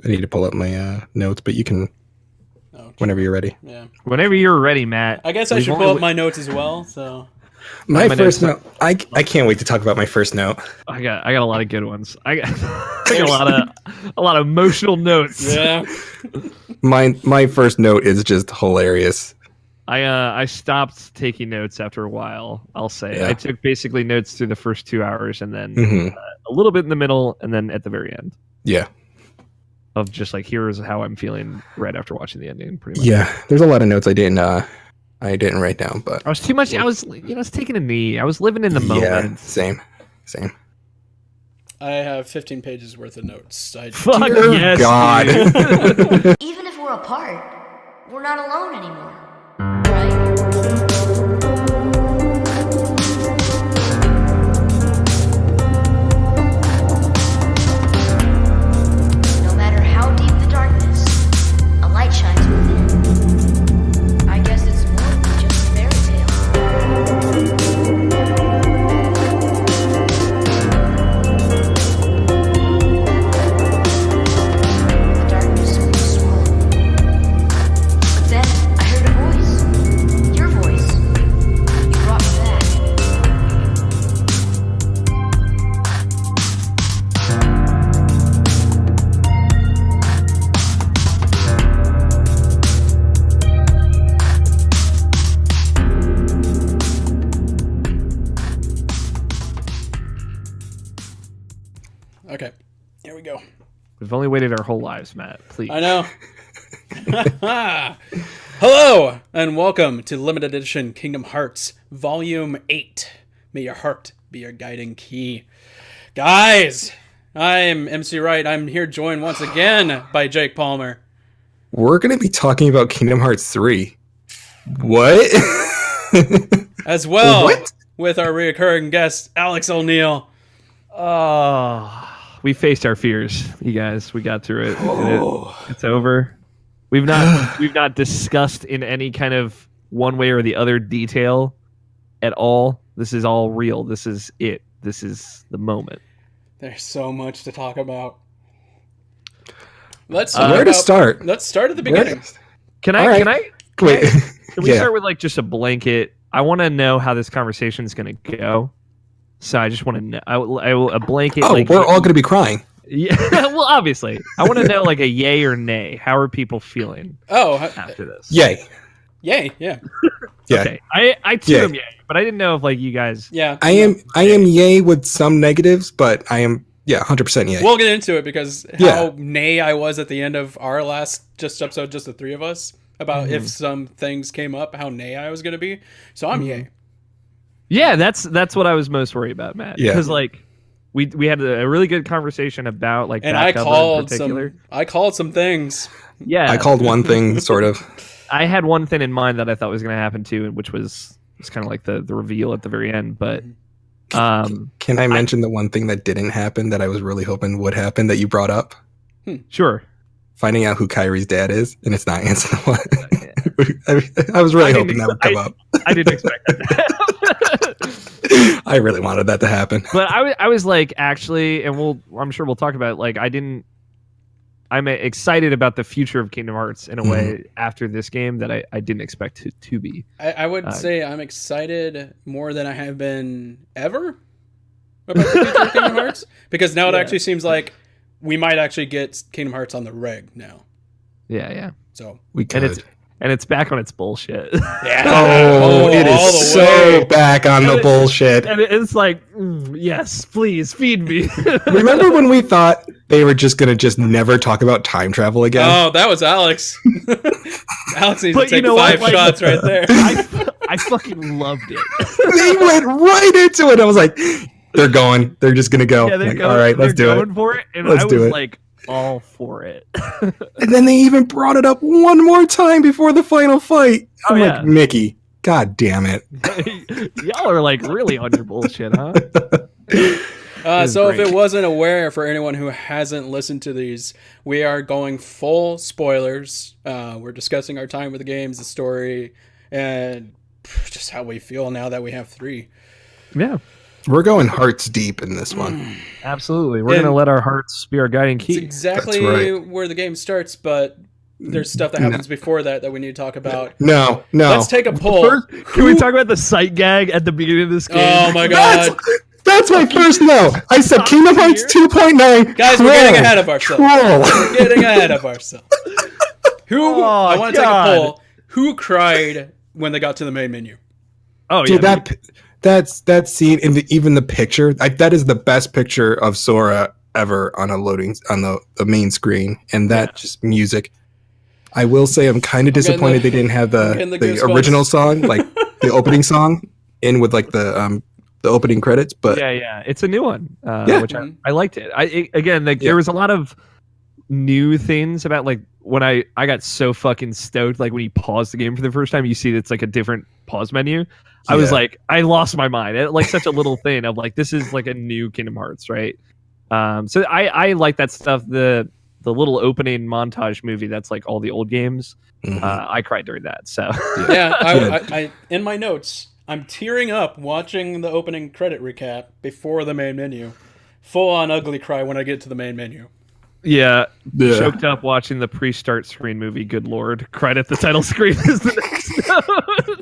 I need to pull up my notes, but you can whenever you're ready. Yeah. Whenever you're ready, Matt. I guess I should pull up my notes as well. So my first note. I can't wait to talk about my first note. I got a lot of good ones. I got a lot of emotional notes. Yeah. My first note is just hilarious. I stopped taking notes after a while. I'll say Yeah. I took basically notes through the first 2 hours, and then a little bit in the middle, and then at the very end. Yeah. Of just like, here's how I'm feeling right after watching the ending. Pretty much. Yeah. There's a lot of notes I didn't write down, but I was too much. I was taking a knee. I was living in the moment. Yeah. Same. I have 15 pages worth of notes. Fuck Dear yes, God. Even if we're apart, we're not alone anymore, right? No matter how deep the darkness, a light shines within. I guess it's more than just a fairy tale. The darkness grew swollen. But then I heard a voice. Your voice. You brought me back. Okay. Here we go. We've only waited our whole lives, Matt. Please. I know. Hello and welcome to Limited Edition Kingdom Hearts Volume 8. May your heart be your guiding key. Guys, I'm MC Wright. I'm here joined once again by Jake Palmer. We're gonna be talking about Kingdom Hearts 3. What? As well What? with our reoccurring guest, Alex O'Neill. We faced our fears, you guys. We got through it. It's over. We've not discussed in any kind of one way or the other detail at all. This is all real. This is it. This is the moment. There's so much to talk about. Let's Where to start? Let's start at the beginning. Can All I? right. Wait. Can we Yeah. start with like just a blanket? I want to know how this conversation is going to go. So I just want to know a blanket. Oh, like, we're all gonna be crying. Yeah. Well, obviously, I want to know like a yay or nay. How are people feeling after this? Yay. Yay, yeah. Yeah. Okay. I too am yay, but I didn't know if like you guys. Yeah. I am yay with some negatives, but I am 100% yay. We'll get into it because Yeah. how nay I was at the end of our last episode, just the three of us, about if some things came up, how nay I was going to be. So I'm yay. Yeah, that's what I was most worried about, Matt. Yeah. Because like we had a really good conversation about like And back I cover in called particular. some things. Yeah, I called one thing, sort of. I had one thing in mind that I thought was going to happen too, which was kind of like the reveal at the very end. But Can I mention the one thing that didn't happen that I was really hoping would happen that you brought up? sure. Finding out who Kyrie's dad is, and it's not Ansel. I was really hoping that would come up. I didn't expect that. I really wanted that to happen. But I was like, actually, and I'm sure we'll talk about it, like I'm excited about the future of Kingdom Hearts in a way after this game that I didn't expect to be. I would say I'm excited more than I have been ever about the future of Kingdom Hearts, because now it actually seems like we might actually get Kingdom Hearts on the reg now. Yeah. So We could. And it's back on its bullshit. yeah. Oh, it all the is so way. back on the bullshit. And it's like, yes, please feed me. Remember when we thought they were just gonna never talk about time travel again? Oh, that was Alex. Alex needs But to take you know what? 5 Like- shots right there. I fucking loved it. They went right into it. I was like, they're just gonna go. Yeah, they're Like, going, all right, let's do going it. for it, and Let's I do was it. like all for it. And then they even brought it up one more time before the final fight. I'm Oh, like, yeah. Mickey, god damn it. Y'all are like really on your bullshit, huh? So if great. it wasn't aware, for anyone who hasn't listened to these, we are going full spoilers. We're discussing our time with the games, the story, and just how we feel now that we have 3. Yeah. We're going hearts deep in this one. Absolutely. We're And- going to let our hearts be our guiding It's key. exactly That's right. where the game starts, but there's stuff that happens before that we need to talk about. No. Let's take a poll. First, can we talk about the sight gag at the beginning of this game? Oh my god. That's my first no. I said Kingdom Hearts 2.9. Guys, we're getting ahead of ourselves. Troll. We're getting ahead of ourselves. I want to take a God. poll. Who cried when they got to the main menu? Oh, Dude, yeah. that scene and even the picture, that is the best picture of Sora ever on the main screen, and that just music. I will say I'm kind of disappointed they didn't have getting the the goosebumps. original song, like the opening song, in with like the opening credits. But Yeah. It's a new one, Yeah. which I liked it. There was a lot of new things about, like, when I got so fucking stoked, like when you pause the game for the first time, you see it's like a different pause menu. I was Yeah. like, I lost my mind. Like such a little thing of like, this is like a new Kingdom Hearts, right? So I like that stuff. The little opening montage movie that's like all the old games. Mhm. I cried during that. So Yeah, I in my notes, I'm tearing up watching the opening credit recap before the main menu. Full on ugly cry when I get to the main menu. yeah, Yeah. choked up watching the pre-start screen movie. Good lord, cried at the title screen is the next.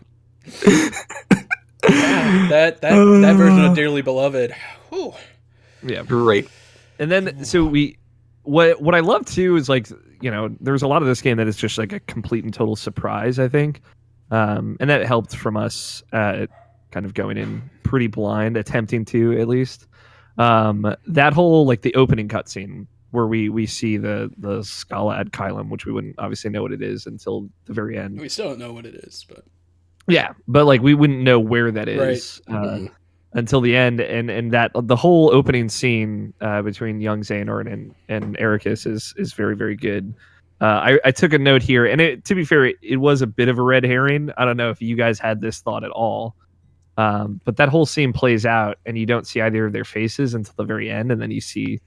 That version of Dearly Beloved. Whew. Yeah, Great. and then so what I love too is, like, you know, there's a lot of this game that is just like a complete and total surprise, I think, and that helped from us kind of going in pretty blind, attempting to at least. That whole, like, the opening cutscene where we see the Scalad Kylum, which we wouldn't obviously know what it is until the very end. We still don't know what it is, but Yeah, but like we wouldn't know where that is until the end, and that the whole opening scene between young Xehanort and Ericus is very, very good. I took a note here, and to be fair, it was a bit of a red herring. I don't know if you guys had this thought at all, but that whole scene plays out, and you don't see either of their faces until the very end, and then you see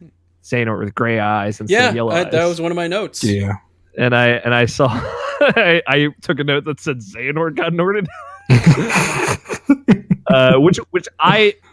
Xehanort with gray eyes instead of yellow eyes. that was one of my notes. Yeah. And I saw I took a note that said Xehanort got Norted. Which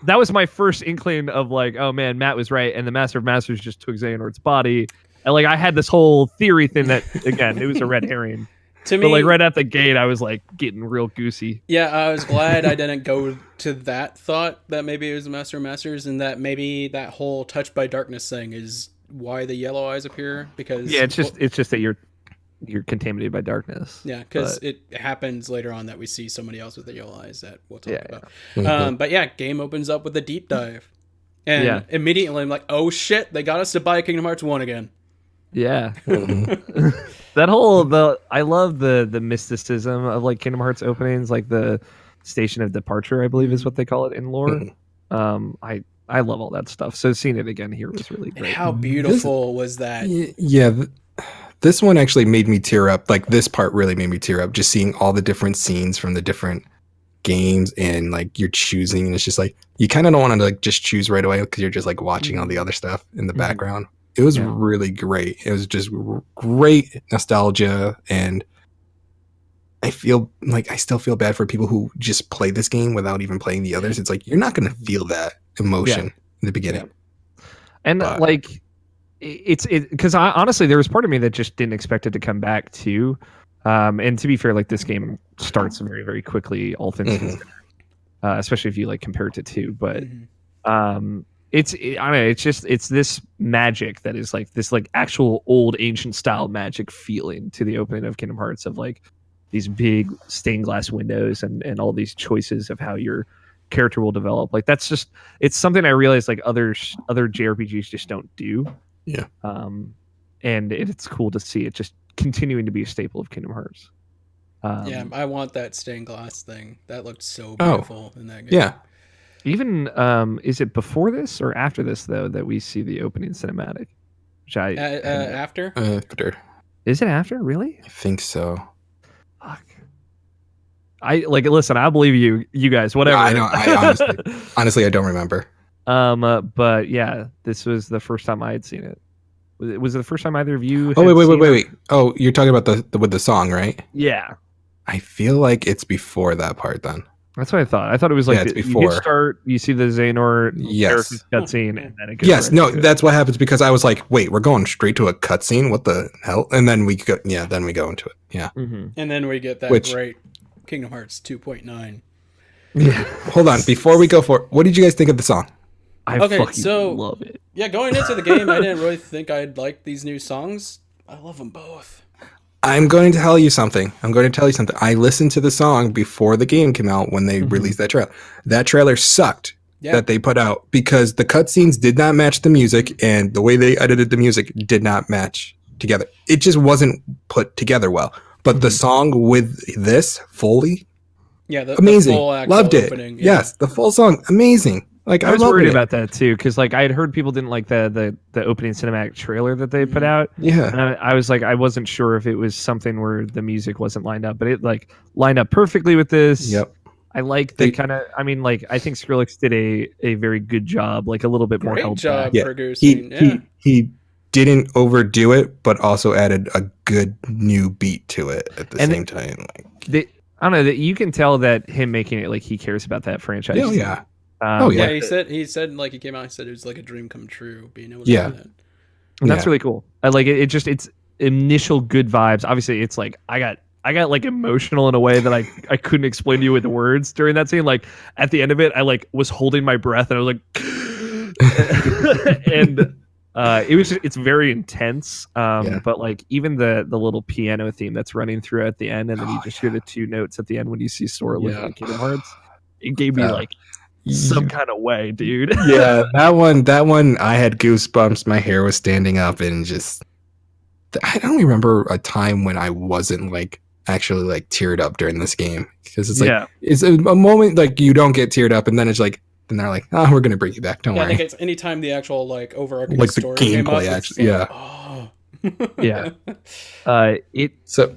that was my first inkling of, like, oh man, Matt was right, and the Master of Masters just took Xehanort's body. And like I had this whole theory thing that, again, it was a red herring. To me, But like right at the gate, I was like getting real goosey. yeah, I was glad I didn't go to that thought that maybe it was the Master of Masters, and that maybe that whole touched by darkness thing is why the yellow eyes appear. Because Yeah, it's just that you're contaminated by darkness. yeah, because it happens later on that we see somebody else with the yellow eyes that we'll talk Yeah, about. Mhm. But yeah, game opens up with a deep dive, and Yeah. immediately I'm like, oh shit, they got us to buy Kingdom Hearts 1 again. Yeah. Mhm. That whole I love the mysticism of like Kingdom Hearts openings, like the Station of Departure, I believe is what they call it in lore. I love all that stuff. So seeing it again here was really And great. how beautiful was that? Yeah. This one actually made me tear up. Like, this part really made me tear up, just seeing all the different scenes from the different games, and like you're choosing, and it's just like you kind of don't want to like just choose right away because you're just like watching all the other stuff in the background. It was really great. It was just great nostalgia, and I feel like I still feel bad for people who just play this game without even playing the others. It's like you're not going to feel that emotion in the beginning. And But- like it's because honestly there was part of me that just didn't expect it to come back too. And to be fair, like this game starts very, very quickly, all things considered, especially if you like compare it to 2. But it's I don't know, it's this magic that is like this like actual old ancient style magic feeling to the opening of Kingdom Hearts, of like these big stained glass windows and all these choices of how your character will develop. Like that's just, it's something I realized like other JRPGs just don't do. Yeah. And it's cool to see it just continuing to be a staple of Kingdom Hearts. Yeah, I want that stained glass thing. That looked so beautiful in that game. Yeah. Even is it before this or after this though that we see the opening cinematic? Which After? Is it after? Really? I think so. Fuck. I like listen. I believe you guys. Whatever. I know. I honestly, I don't remember. But yeah, this was the first time I had seen it. Was it the first time either of you? Oh had wait. seen it? Oh, you're talking about the with the song, right? Yeah. I feel like it's before that part then. That's what I thought. I thought it was like Yeah, it's you before. hit start, you see the Xehanort Yes. character's cutscene, and then it goes. Yes, right no, into it. that's what happens because I was like, wait, we're going straight to a cutscene? What the hell? And then we go, then we go into it. Yeah. Mhm. And then we get that Which- great Kingdom Hearts 2.9. Hold on, before we go for what did you guys think of the song? I Okay, fucking so- love it. Yeah, going into the game, I didn't really think I'd like these new songs. I love them both. I'm going to tell you something. I listened to the song before the game came out when they released that trailer. That trailer sucked Yeah. that they put out because the cutscenes did not match the music and the way they edited the music did not match together. It just wasn't put together well. But the song with this fully Yeah, the amazing. full actual Loved it. opening, yeah. Yes, the full song amazing. Like I was loved worried it. about that too, because like I had heard people didn't like the opening cinematic trailer that they put out. Yeah. And I was like, I wasn't sure if it was something where the music wasn't lined up, but it like lined up perfectly with this. Yep. I like the kind of. I mean, like I think Skrillex did a very good job, like a little bit more Great held job back. Yeah. producing. He didn't overdo it, but also added a good new beat to it at the And same time. Like, I don't know that you can tell that him making it like he cares about that franchise. oh yeah. Um, yeah. Yeah, he said like he came out and said it was like a dream come true being able to Yeah. do that. And that's Yeah. really cool. I like it. It just it's initial good vibes. Obviously, it's like I got like emotional in a way that I couldn't explain to you with words during that scene. Like at the end of it, I like was holding my breath and I was like, and it was it's very intense. Yeah. But like even the little piano theme that's running through at the end, and then you just hear the two notes at the end when you see Sora looking Yeah. at Kingdom Hearts. It gave me Uh, like some kind of way, dude. Yeah, that one I had goosebumps. My hair was standing up and just I don't remember a time when I wasn't like actually like teared up during this game because it's like Yeah. it's a moment like you don't get teared up and then it's like and they're like, oh, we're gonna bring you back. Don't Yeah, I think worry. it's anytime the actual like overarching Like the story came up, gameplay, it's actually, like, yeah. oh. Yeah. It So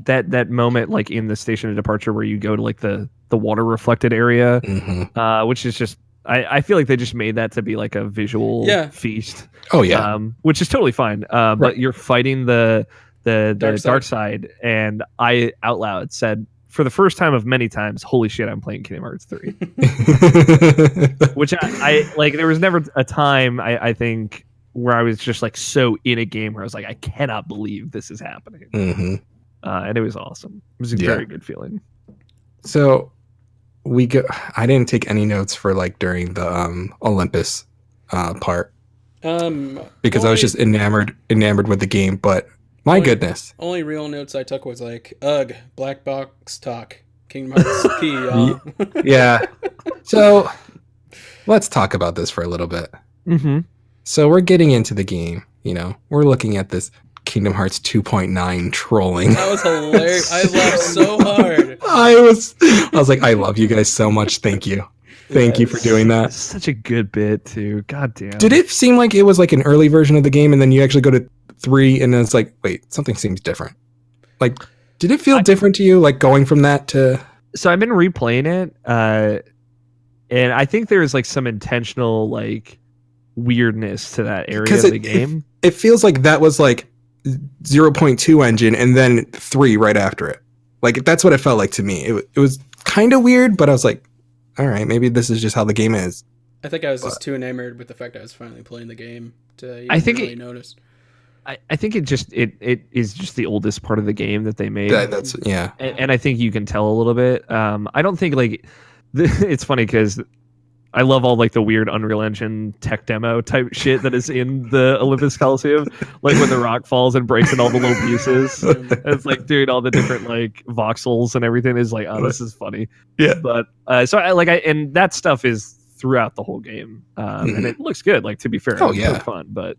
that moment like in the station of departure where you go to like the water reflected area, mhm. which is just I feel like they just made that to be like a visual Yeah. feast. Oh yeah. Which is totally fine. But you're fighting the Dark side. dark side, and I out loud said for the first time of many times, holy shit, I'm playing Kingdom Hearts 3. Which I like there was never a time I think where I was just like so in a game where I was like, I cannot believe this is happening. Mhm. And it was awesome. It was a Yeah. very good feeling. So we go. I didn't take any notes for like during the Olympus part because I was just enamored with the game. But my Only- goodness, Only real notes I took was like, ugh, black box talk. Kingdom Hearts key, y'all. yeah. So let's talk about this for a little bit. Mm-hmm. So we're getting into the game. You know, we're looking at this Kingdom Hearts 2.9 trolling. That was hilarious. I laughed so hard. I was like, I love you guys so much. Thank you. Thank you for doing that. Such a good bit too. God damn. Did it seem like it was like an early version of the game and then you actually go to 3 and then it's like, wait, something seems different. Like, did it feel different to you, like going from that to... So I've been replaying it, and I think there's like some intentional like weirdness to that area Because of the game. It feels like that was like 0.2 engine and then 3 right after it. Like, that's what it felt like to me. It was kind of weird, but I was like, all right, maybe this is just how the game is. I think I was just too enamored with the fact I was finally playing the game to even I think really it- notice. I think it is just the oldest part of the game that they made. That's yeah. And I think you can tell a little bit. I don't think like it's funny because I love all like the weird Unreal Engine tech demo type shit that is in the Olympus Coliseum, like when the rock falls and breaks in all the little pieces. And it's like, dude, all the different like voxels and everything is like, oh, this is funny. Yeah. But so and that stuff is throughout the whole game, and it looks good. Like to be fair, Oh, it's yeah. really fun. But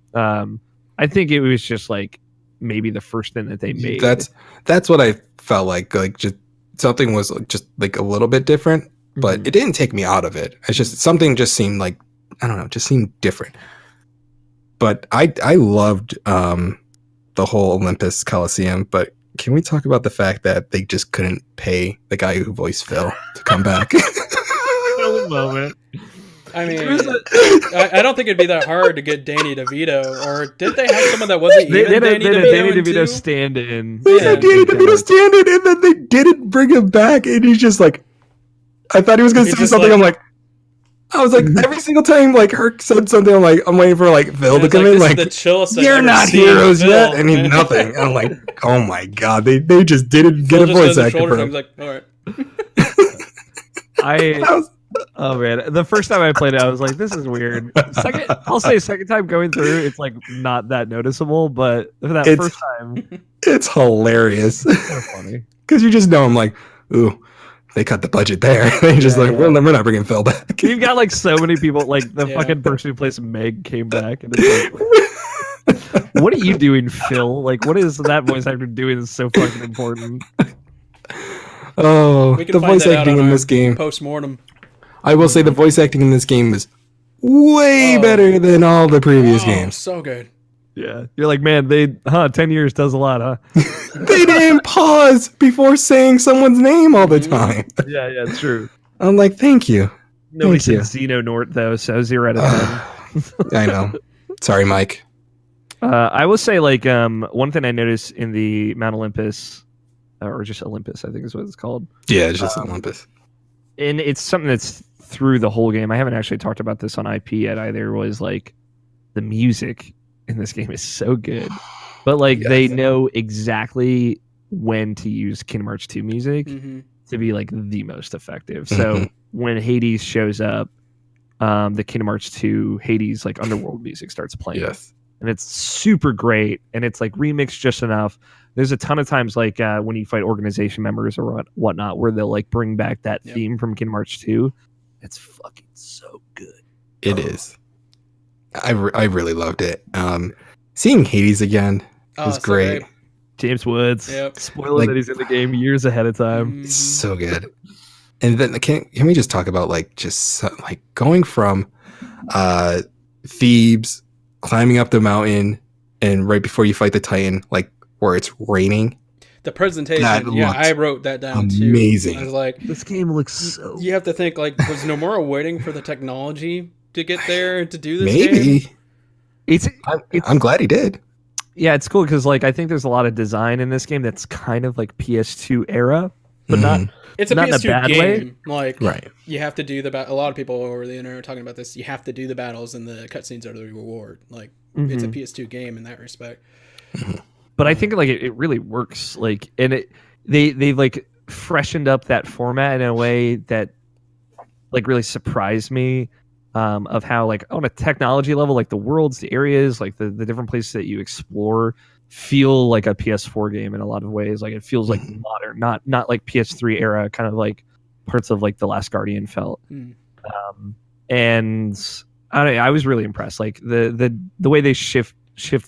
I think it was just like maybe the first thing that they made. That's what I felt like just something was just like a little bit different, but Mhm. it didn't take me out of it. It's just something just seemed like, I don't know, just seemed different. But I loved the whole Olympus Coliseum, but can we talk about the fact that they just couldn't pay the guy who voiced Phil to come back? moment. I mean, I don't think it'd be that hard to get Danny DeVito, or did they have someone that wasn't They even had Danny a DeVito? Danny in DeVito two? stand-in. They had Danny DeVito stand in, and then they didn't bring him back, and he's just like, I thought he was gonna He's say just something. like- I was like, every single time like Herc said something, I'm waiting for like Phil to It's come in. this Like, is the chillest I've you're ever not seen heroes Phil. yet, and he's nothing. And I'm like, oh my god, they just didn't Phil get a just voice does a actor shoulder for shrug, him. he's like, all right. That was- Oh man, the first time I played it, I was like, "This is weird." I'll say second time going through, it's like not that noticeable, but for that It's- first time, It's hilarious it's so funny. because you just know I'm like, ooh, they cut the budget there. They just Yeah, like, yeah. we're not bringing Phil back. You've got like so many people, like the Yeah. fucking person who plays Meg came back, and it's like, what are you doing, Phil? Like, what is that voice actor doing? That's so fucking important. Oh, We can the find voice that out acting on in our this game. Post-mortem. I will say the voice acting in this game is way Oh. better than all the previous Oh, games. so good. Yeah, you're like, man, 10 years does a lot, huh? They didn't pause before saying someone's name all the Mhm. time. Yeah, it's true. I'm like, thank you. Nobody Thank said Xenonort though, so 0 out of 10. I know. Sorry, Mike. I will say, like, one thing I noticed in the Mount Olympus, or just Olympus, I think is what it's called. Yeah, it's just Olympus. And it's something that's through the whole game. I haven't actually talked about this on IP yet either. Was like the music in this game is so good, but like Yes. they know exactly when to use Kingdom Hearts 2 music hmm to be like the most effective. So Mhm. when Hades shows up, the Kingdom Hearts 2 Hades like underworld music starts playing. Yes. And it's super great, and it's like remixed just enough. There's a ton of times like when you fight organization members or whatnot, where they'll like bring back that Yep. theme from Kingdom Hearts 2. It's fucking so good. It is. I really loved it. Seeing Hades again Oh, was so great. James Woods, Yep. spoiling Like- that he's in the game years ahead of time. It's so good. And then can we just talk about like like going from Thebes, climbing up the mountain, and right before you fight the Titan, like where it's raining. The presentation, That yeah, looked I wrote that down amazing. too. I was like, This game looks so. you have to think like, was Nomura waiting for the technology to get there to do this? game? Maybe. It's I'm glad he did. yeah, it's cool because like I think there's a lot of design in this game that's kind of like PS2 era, but not. Mhm. It's a Not in a PS2 bad way. game. Like, Right. you have to do the a lot of people over the internet are talking about this. You have to do the battles, and the cutscenes are the reward. Like, it's a Mhm. PS2 game in that respect. But I think like it really works. Like, and they've like freshened up that format in a way that like really surprised me. Of how like on a technology level, like the worlds, the areas, like the different places that you explore feel like a PS4 game in a lot of ways. Like it feels like modern, not like PS3 era, kind of like parts of like The Last Guardian felt. Mm. And I was really impressed. Like the way they shift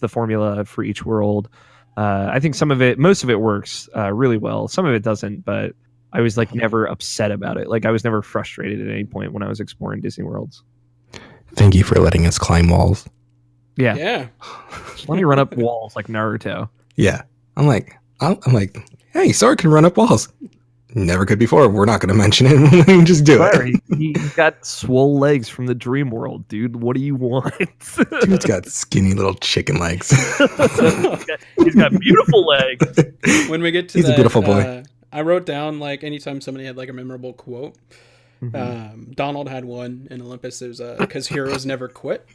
the formula for each world. I think most of it works really well. Some of it doesn't, but I was like never upset about it. Like I was never frustrated at any point when I was exploring Disney worlds. Thank you for letting us climb walls. Yeah, Yeah. Just let me run up walls like Naruto. Yeah. I'm like, hey, Sora can run up walls. Never could before. We're not going to mention it. We just do Fire, it. he's got swole legs from the dream world, dude. What do you want? Dude's got skinny little chicken legs. He's got beautiful legs. When we get to He's a that, beautiful boy. I wrote down like anytime somebody had like a memorable quote. Mm-hmm. Donald had one in Olympus. It was because heroes never quit.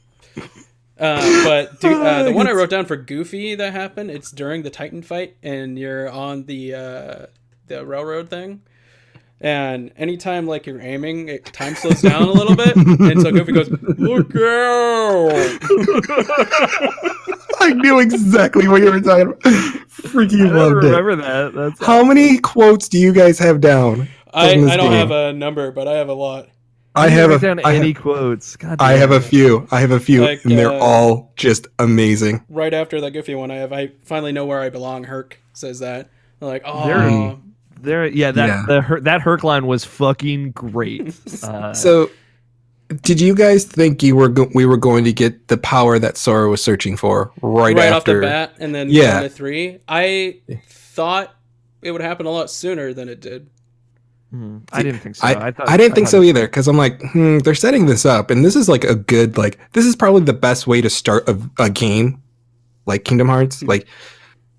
But the one I wrote down for Goofy that happened, it's during the Titan fight, and you're on the railroad thing. And anytime like you're aiming, time slows down a little bit, and so Goofy goes, "Look out!" I knew exactly what you were talking about. Freaking I loved it. remember that. That's How many quotes do you guys have down? I from this don't game? have a number, but I have a lot. I have write down I any have, quotes. God I damn have it. a few. Like, and they're all just amazing. Right after that Goofy one, I finally know where I belong. Herc says that. I'm like, oh, That Herc line was fucking great. So, did you guys think we were going to get the power that Sora was searching for right off after? the bat, and then Yeah. down to 3. I thought it would happen a lot sooner than it did. I didn't think so. I didn't think so either because I'm like, they're setting this up, and this is like a good this is probably the best way to start a game like Kingdom Hearts. Like,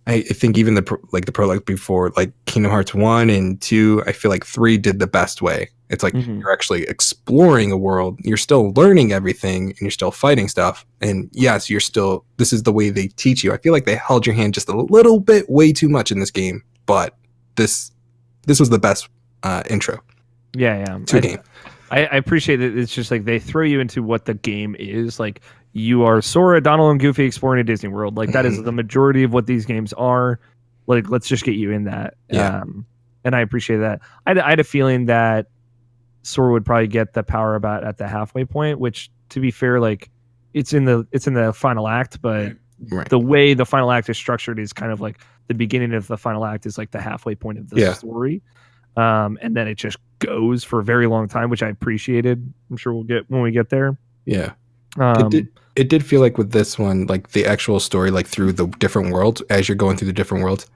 I think even the prologue before, like Kingdom Hearts 1 and 2, I feel like 3 did the best way. It's like you're actually exploring a world. You're still learning everything and you're still fighting stuff. And yes, this is the way they teach you. I feel like they held your hand just a little bit way too much in this game, but this was the best intro Yeah. to a game. I appreciate that it's just like they throw you into what the game is. Like you are Sora, Donald, and Goofy exploring a Disney World. Like that is the majority of what these games are. Like let's just get you in that. Yeah. And I appreciate that. I had a feeling that Sora would probably get the power about at the halfway point, which to be fair, like it's in the final act, but Right. the way the final act is structured is kind of like the beginning of the final act is like the halfway point of the story. And then it just goes for a very long time, which I appreciated. I'm sure we'll get when we get there. Yeah. It did feel like with this one, like the actual story, like through the different worlds, as you're going through the different worlds,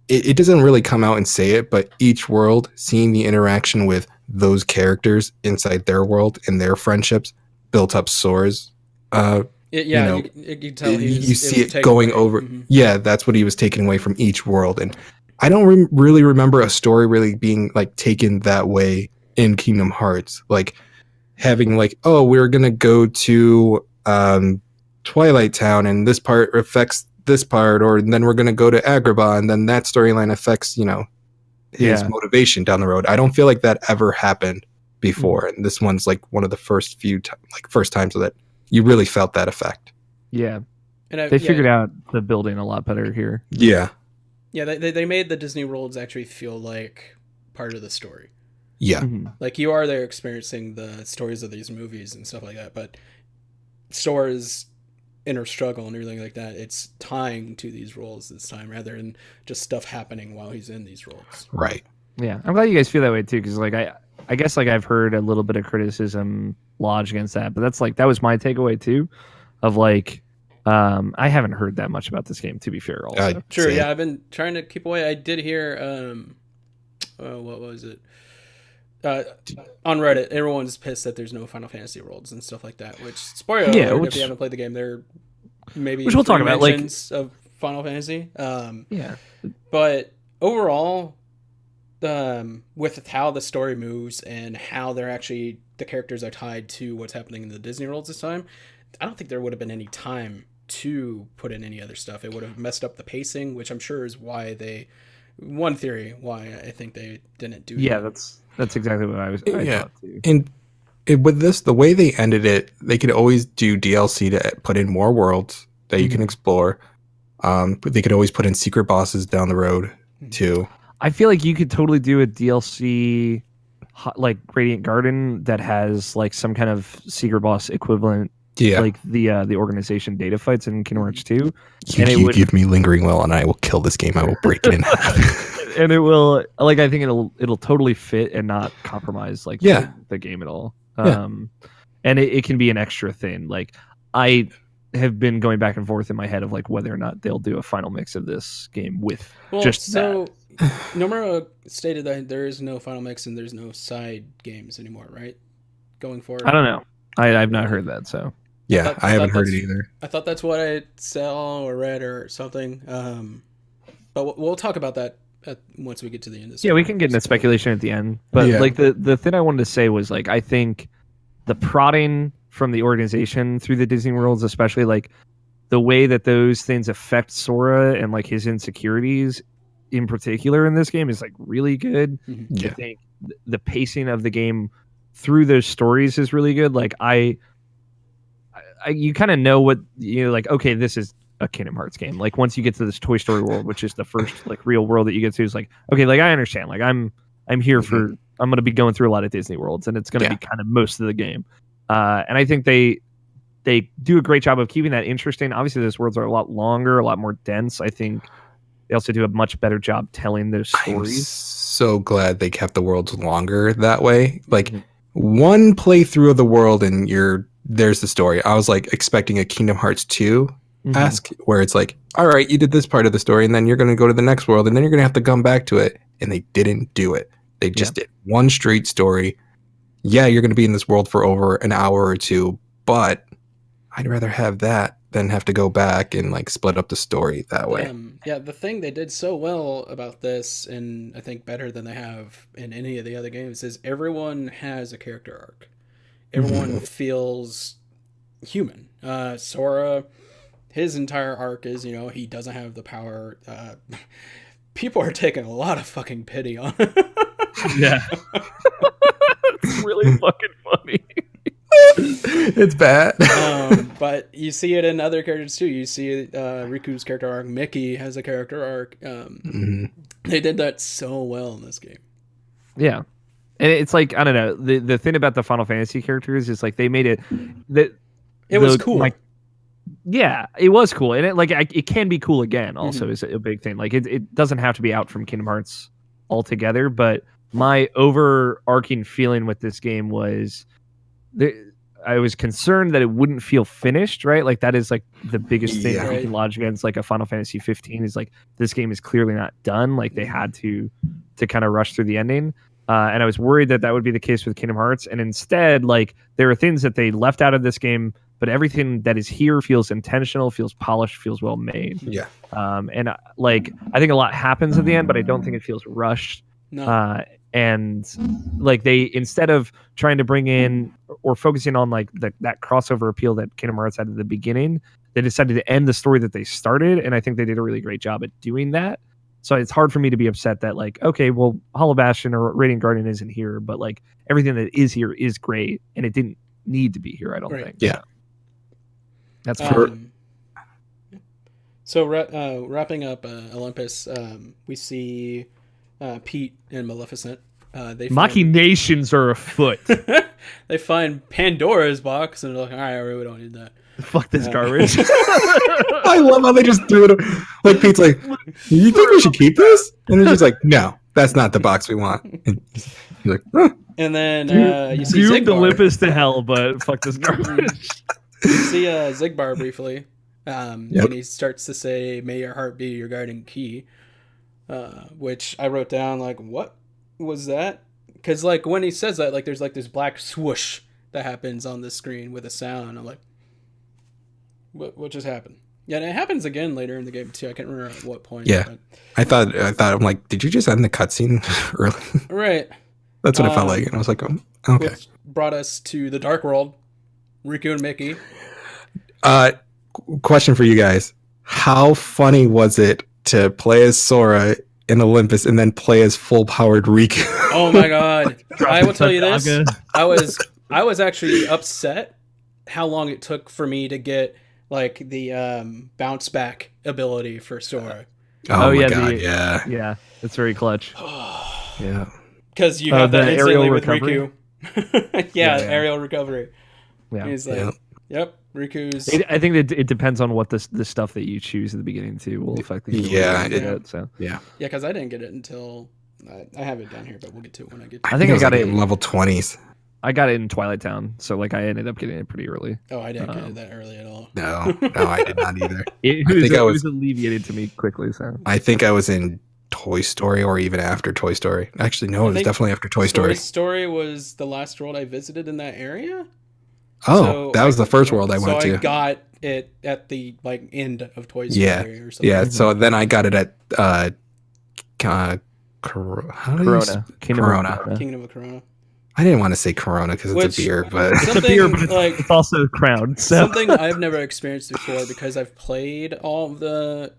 it doesn't really come out and say it, but each world, seeing the interaction with those characters inside their world and their friendships built up Sora's. You can tell you see it going away. over. Mm-hmm. Yeah, that's what he was taking away from each world. And I don't really remember a story really being like taken that way in Kingdom Hearts. Like having like, oh, we're going to go to Twilight Town and this part affects this part, or then we're going to go to Agrabah and then that storyline affects, his motivation down the road. I don't feel like that ever happened before. And this one's like one of the first times that you really felt that effect. Yeah. And they figured out the building a lot better here. Yeah. Yeah, they made the Disney worlds actually feel like part of the story. Yeah. Like you are there experiencing the stories of these movies and stuff like that, but Sora's inner struggle and everything like that, it's tying to these roles this time rather than just stuff happening while he's in these roles. Right. Yeah. I'm glad you guys feel that way too, because like I guess like I've heard a little bit of criticism lodged against that, but that was my takeaway too, of like I haven't heard that much about this game, to be fair. Also, sure, yeah, I've been trying to keep away. I did hear, what was it? On Reddit, everyone's pissed that there's no Final Fantasy worlds and stuff like that. Which spoiler alert, if you haven't played the game, there maybe which we'll talk about like of Final Fantasy. Yeah, but overall, with how the story moves and how they're actually the characters are tied to what's happening in the Disney worlds this time, I don't think there would have been any time to put in any other stuff. It would have messed up the pacing, which I'm sure is why one theory why I think they didn't do that. That's exactly what I thought too. And with this, the way they ended it, they could always do DLC to put in more worlds that you can explore. But they could always put in secret bosses down the road too. I feel like you could totally do a DLC like Radiant Garden that has like some kind of secret boss equivalent. Yeah, like the organization data fights in Kingdom Hearts 2. You give me Lingering Well and I will kill this game. I will break it in half. And it will, like, I think it'll totally fit and not compromise like the game at all. And it can be an extra thing. Like I have been going back and forth in my head of like whether or not they'll do a final mix of this game with that. Nomura stated that there is no final mix and there's no side games anymore, right? Going forward. I don't know. I've not heard that, so. Yeah, I haven't heard it either. I thought that's what I saw or read or something. But we'll talk about that once we get to the end of this. Yeah, we can get into speculation at the end. But like the thing I wanted to say was like I think the prodding from the organization through the Disney worlds, especially like the way that those things affect Sora and like his insecurities in particular in this game is like really good. Yeah. I think the pacing of the game through those stories is really good. Like you kind of know what like, okay, this is a Kingdom Hearts game. Like once you get to this Toy Story world, which is the first like real world that you get to, is like, okay, like I understand. Like I'm here for, I'm going to be going through a lot of Disney worlds and it's going to be kind of most of the game. And I think they do a great job of keeping that interesting. Obviously those worlds are a lot longer, a lot more dense. I think they also do a much better job telling those stories. I'm so glad they kept the worlds longer that way. Like one playthrough of the world and there's the story. I was like expecting a Kingdom Hearts 2 ask where it's like, all right, you did this part of the story and then you're going to go to the next world and then you're going to have to come back to it. And they didn't do it. They just did one straight story. Yeah, you're going to be in this world for over an hour or two, but I'd rather have that then have to go back and like split up the story that way. Yeah, the thing they did so well about this, and I think better than they have in any of the other games, is everyone has a character arc. Everyone feels human. Sora, his entire arc is, he doesn't have the power. People are taking a lot of fucking pity on him. Yeah. It's really fucking funny. It's bad. But you see it in other characters too. You see Riku's character arc. Mickey has a character arc. They did that so well in this game. Yeah. And it's like, I don't know, the thing about the Final Fantasy characters is like they made it that It was cool. Like, yeah, it was cool, and it can be cool again. Also, is a big thing. Like it doesn't have to be out from Kingdom Hearts altogether. But my overarching feeling with this game was I was concerned that it wouldn't feel finished. Right, like that is like the biggest thing that you can lodge against like a Final Fantasy 15 is like this game is clearly not done. Like they had to kind of rush through the ending. And I was worried that would be the case with Kingdom Hearts. And instead, like there are things that they left out of this game, but everything that is here feels intentional, feels polished, feels well made. Yeah. And like I think a lot happens at the end, but I don't think it feels rushed. No. And like they, instead of trying to bring in or focusing on like that crossover appeal that Kingdom Hearts had at the beginning, they decided to end the story that they started. And I think they did a really great job at doing that. So it's hard for me to be upset that like, okay, well, Hollow Bastion or Radiant Guardian isn't here, but like everything that is here is great, and it didn't need to be here. I don't think. Yeah, that's So wrapping up Olympus, we see Pete and Maleficent. Machinations are afoot. They find Pandora's box and they're like, all right, we don't need that. Fuck this garbage. I love how they just threw it. Like Pete's like, you think we should keep this? And then she's like, no, that's not the box we want. And he's like, huh. And then you see Doomed Zigbar. Olympus to hell, but fuck this garbage. You see Zigbar briefly. And he starts to say, may your heart be your guiding key. Which I wrote down, like, what was that? Because like when he says that, like there's like this black swoosh that happens on the screen with a sound. I'm like, what just happened? Yeah, and it happens again later in the game too. I can't remember at what point. Yeah, I thought I'm like, did you just end the cutscene early? Right. That's what it felt like, and I was like, oh, okay. Which brought us to the Dark World, Riku and Mickey. Question for you guys: how funny was it to play as Sora in Olympus and then play as full-powered Riku? Oh my god! I will tell you this: I was actually upset how long it took for me to get like the bounce back ability for Sora. Oh my yeah, god, yeah, that's very clutch. yeah. Because you have that instantly with recovery? Riku. yeah, aerial recovery. Yeah. He's like, yep, Riku's. I think that it depends on what the stuff that you choose at the beginning too will affect the Yeah, Yeah, because I didn't get it until I have it down here, but we'll get to it when I get to it. I think I got it it in level 20s. I got it in Twilight Town, so like I ended up getting it pretty early. Oh, I didn't get it that early at all. No, I did not either. It was alleviated to me quickly. So I think I was in Toy Story or even after Toy Story. Actually, no, it was definitely after Toy Story. Toy Story was the last world I visited in that area. Oh, So that was the first world I went to. I got it at the like end of Toy Story or something. Yeah, so then I got it at Corona. Corona. Kingdom of Corona. I didn't want to say Corona because it's a beer, but It's a beer, but it's also Crown. So. Something I've never experienced before because I've played all the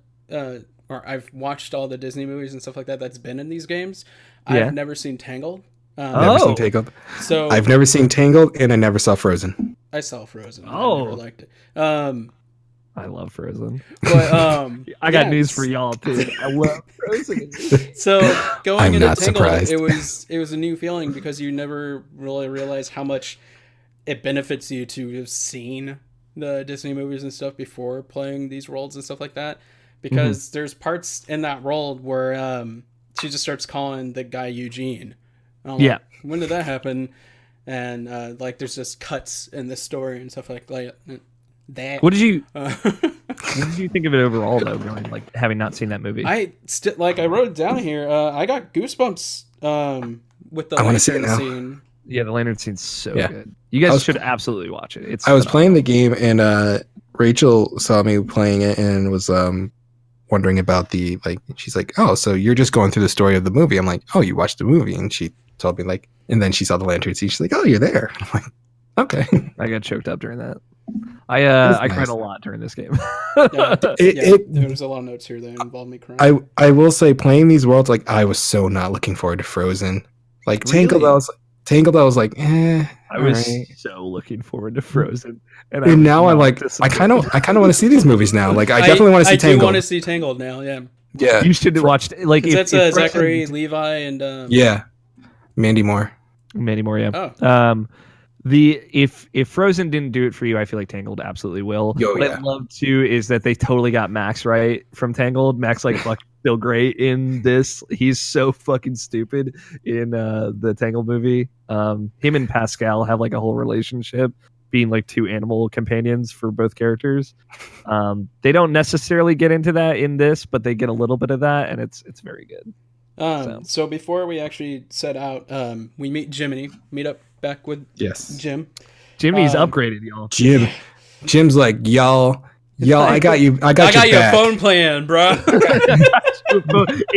or I've watched all the Disney movies and stuff like that that's been in these games. Yeah. I've never seen Tangled. Never seen Tangled. So I've never seen Tangled, and I never saw Frozen. I saw Frozen. Oh. I never liked it. I love Frozen. But I got news for y'all too. I love Frozen. So going I'm into not Tangled, surprised. it was a new feeling because you never really realize how much it benefits you to have seen the Disney movies and stuff before playing these worlds and stuff like that. Because there's parts in that world where she just starts calling the guy Eugene. And I'm like, when did that happen? And like there's just cuts in the story and stuff like that. What did you think of it overall though? Really, like having not seen that movie, I wrote it down here. I got goosebumps with the lantern scene. Yeah, the lantern scene's so good. You guys should absolutely watch it. I was playing the game and Rachel saw me playing it and was wondering about the like. She's like, "Oh, so you're just going through the story of the movie?" I'm like, "Oh, you watched the movie?" And she told me like, and then she saw the lantern scene. She's like, "Oh, you're there." I'm like, "Okay." I got choked up during that. I cried nice. a lot during this game. There was a lot of notes here that involved me crying. I will say, playing these worlds, like I was so not looking forward to Frozen. Like Tangled, Really? I was like, eh. I was alright. so looking forward to Frozen, and And now I'm not like, I disappointed. kind of want to see these movies now. Like, I definitely want to see I do Tangled. want to see Tangled now. Yeah, Yeah, You should watch like 'cause if, that's if Zachary Frozen- Levi and yeah, Mandy Moore. Mandy Moore, yeah. Oh, If Frozen didn't do it for you, I feel like Tangled absolutely will. Yo, what yeah. I love too is that they totally got Max right from Tangled. Max like fucking still great in this. He's so fucking stupid in the Tangled movie. Him and Pascal have like a whole relationship, being like two animal companions for both characters. They don't necessarily get into that in this, but they get a little bit of that, and it's very good. so before we actually set out, we meet up back with Yes, Jim. Jimmy's upgraded, y'all. Jim's like, y'all, I got you. I got your back. phone plan, bro.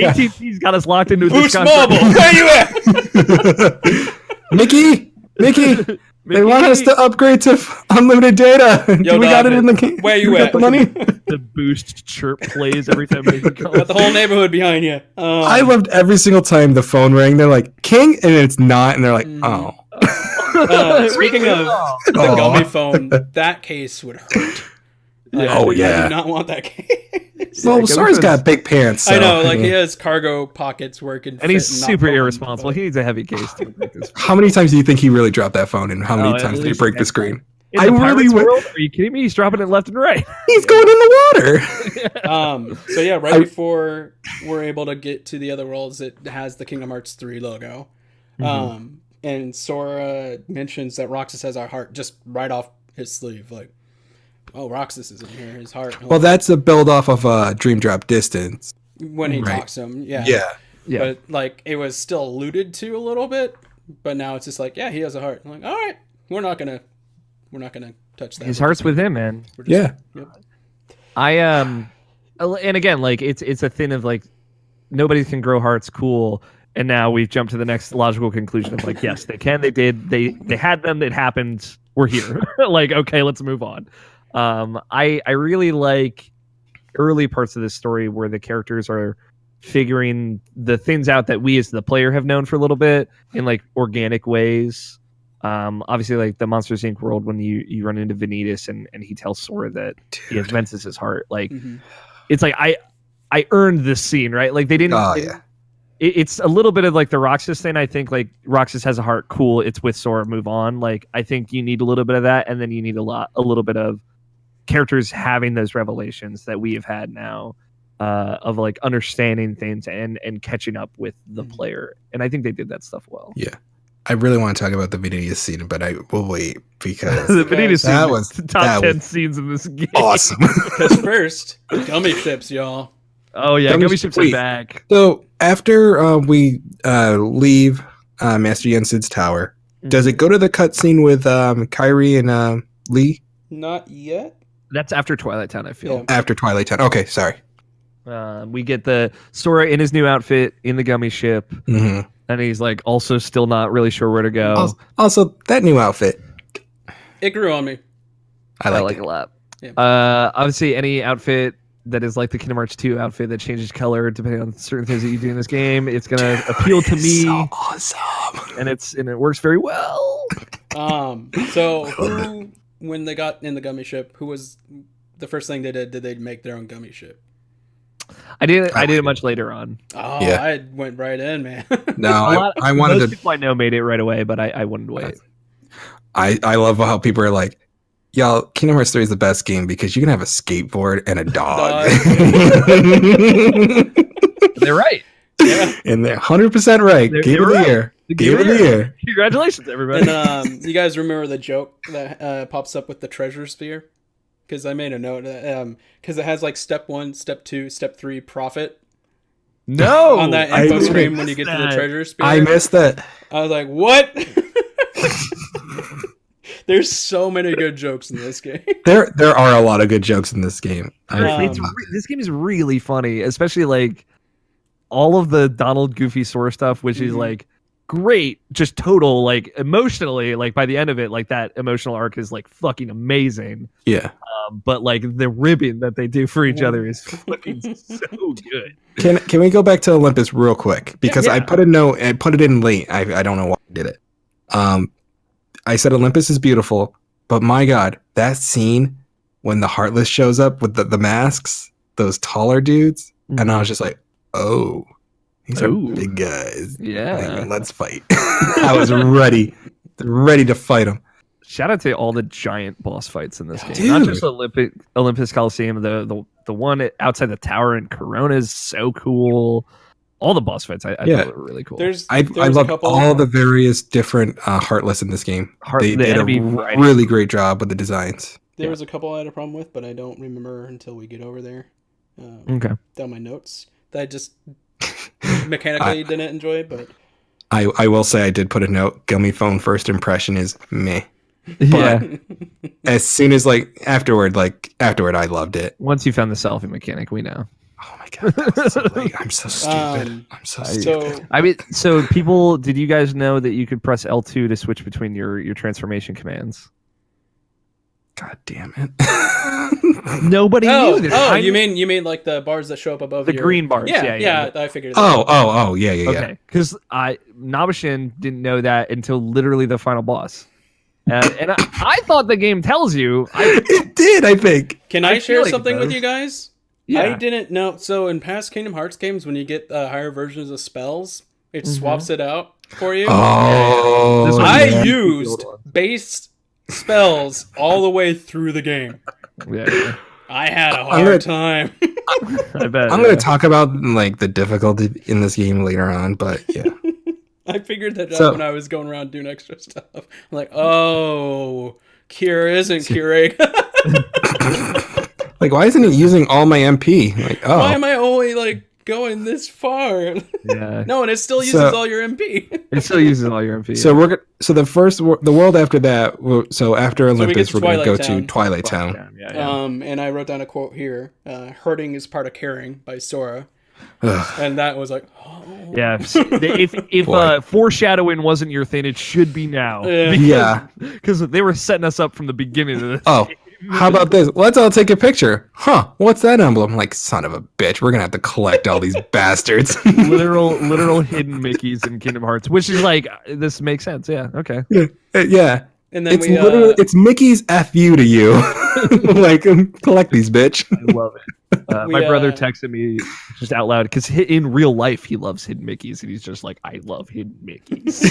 AT&T's got us locked into this Boost contract. Mobile, where you at? Mickey, they want us to upgrade to unlimited data. Do we got it in the game? Where you we got at? the money? The boost chirp plays every time we call. Got the whole neighborhood behind you. I loved every single time the phone rang. They're like, King, and it's not, and they're like, oh. Speaking of the Aw. gummy phone, that case would hurt. Oh, I yeah. do not want that case. Well, Gummy Sora's phone's- got big pants. I know, so, like yeah. he has cargo pockets where it can And he's fit not super phone, irresponsible. but- He needs a heavy case to make this. How many times do you think he really dropped that phone, and how many at times did he least break the 10 screen? In I the really Pirates went- world? Are you kidding me? He's dropping it left and right. He's going in the water. So yeah, right I- before we're able to get to the other worlds, it has the Kingdom Hearts 3 logo. And Sora mentions that Roxas has our heart just right off his sleeve, like, oh, Roxas is in here, his heart. Well, that's a build off of Dream Drop Distance. when he right. talks to him, yeah. Yeah. But like it was still alluded to a little bit, but now it's just like, yeah, he has a heart. I'm like, all right, we're not gonna touch that. His heart's with him, man. We're just- Yeah. Yep. And again, like it's a thing of like nobody can grow hearts, cool. And now we've jumped to the next logical conclusion of like, yes, they can, they did, they had them, it happened, we're here. Like, okay, let's move on. I really like early parts of this story where the characters are figuring the things out that we as the player have known for a little bit in like organic ways. Obviously, like the Monsters Inc. world, when you run into Vanitas and he tells Sora that he has Ventus's heart, like it's like I earned this scene, right? Like they didn't. Oh, yeah. It's a little bit of like the Roxas thing. I think like Roxas has a heart, cool. It's with Sora, move on. Like I think you need a little bit of that, and then you need a little bit of characters having those revelations that we have had now, of like understanding things and catching up with the player. And I think they did that stuff well. Yeah. I really want to talk about the Vanitas scene, but I will wait because The Vanitas that scene was is top 10 was scenes in this game. awesome. Because first, gummy ships, y'all. Oh yeah, Gummy Gummy ships- ships are wait. back. So after we leave Master Jensen's tower, does it go to the cutscene with Kyrie and Lee Not yet. That's after Twilight Town, I feel. after Twilight Town? Okay, sorry. We get the Sora in his new outfit in the Gummy ship, hmm and he's like also still not really sure where to go. Also, that new outfit, It grew on me. I like it it. a lot. Yeah. Obviously, any outfit that is like the Kingdom Hearts 2 outfit that changes color depending on certain things that you do in this game, it's gonna appeal to me, So awesome. and it works very well. So who, when they got in the gummy ship, who was the first thing they did? Did they make their own gummy ship? I did it much later on. Oh, Yeah. I went right in, man. No, I Most wanted to. people I know made it right away, but I wanted to wait. I love how people are like, y'all, Kingdom Hearts 3 is the best game because you can have a skateboard and a dog. They're right. Yeah. And they're 100% right. They Game were of the right. year. The Game of the year. Congratulations, everybody. And you guys remember the joke that pops up with the treasure sphere? Because I made a note because it has like step 1, step 2, step 3 profit No, on that I info missed screen when you get to the that. treasure sphere. I missed that. I was like, what? There's so many good jokes in this game. There are a lot of good jokes in this game. This game is really funny, especially like all of the Donald Goofy Sora stuff, which is like great, just total like emotionally, like by the end of it, like that emotional arc is like fucking amazing. Yeah. But like the ribbing that they do for each other is fucking so good. Can we go back to Olympus real quick? Because Yeah. I put a note, I put it in late. I don't know why I did it. I said Olympus is beautiful, but my God, that scene when the Heartless shows up with the masks, those taller dudes, and I was just like, oh, these are Ooh. big guys. Yeah. Like, let's fight. I was ready to fight them. Shout out to all the giant boss fights in this game. Dude. Not just Olympus Coliseum, the one outside the tower in Corona is so cool. All the boss fights I thought were really cool. I love all the various different Heartless in this game. They did a really great job with the designs. There was a couple I had a problem with, but I don't remember until we get over there. Okay. Down my notes that I just mechanically didn't enjoy, but I will say I did put a note. Gummy phone first impression is meh. Yeah. As soon as afterward, I loved it. Once you found the selfie mechanic, we know. Oh my God, that was so late. I'm so stupid. I'm so stupid. so I mean, so people, did you guys know that you could press L2 to switch between your transformation commands? God damn it. Nobody knew this. Oh, you mean like the bars that show up above the your... green bars? Yeah. I figured. That out. Oh, yeah. Okay, because Nabashin didn't know that until literally the final boss. And I thought the game tells you. It did, I think. Can I share something with you guys? Yeah. I didn't know. So in past Kingdom Hearts games, when you get higher versions of spells, it swaps it out for you. Oh, This one- I yeah. used base spells all the way through the game. Yeah. I had a hard time. I bet. I'm going to talk about the difficulty in this game later on, but yeah. I figured that out when I was going around doing extra stuff. I'm like, oh, Kira isn't curating. Why isn't it using all my MP? Why am I only going this far? Yeah. No, and it still uses all your MP. It still uses all your MP. So the world after that. So after Olympus, we're going to go to Twilight Town. Yeah. And I wrote down a quote here: "Hurting is part of caring" by Sora. Ugh. And that was like, oh. Yeah. If foreshadowing wasn't your thing, it should be now. Yeah. Because they were setting us up from the beginning of this. Oh, how about this? Let's all take a picture. Huh? What's that emblem? Son of a bitch. We're gonna have to collect all these bastards. literal hidden Mickeys in Kingdom Hearts, which is this makes sense. Yeah. Okay. Yeah. And then it's Mickey's FU to you. Collect these, bitch. I love it. My brother texted me just out loud because in real life he loves hidden Mickeys, and he's just like, I love hidden Mickeys.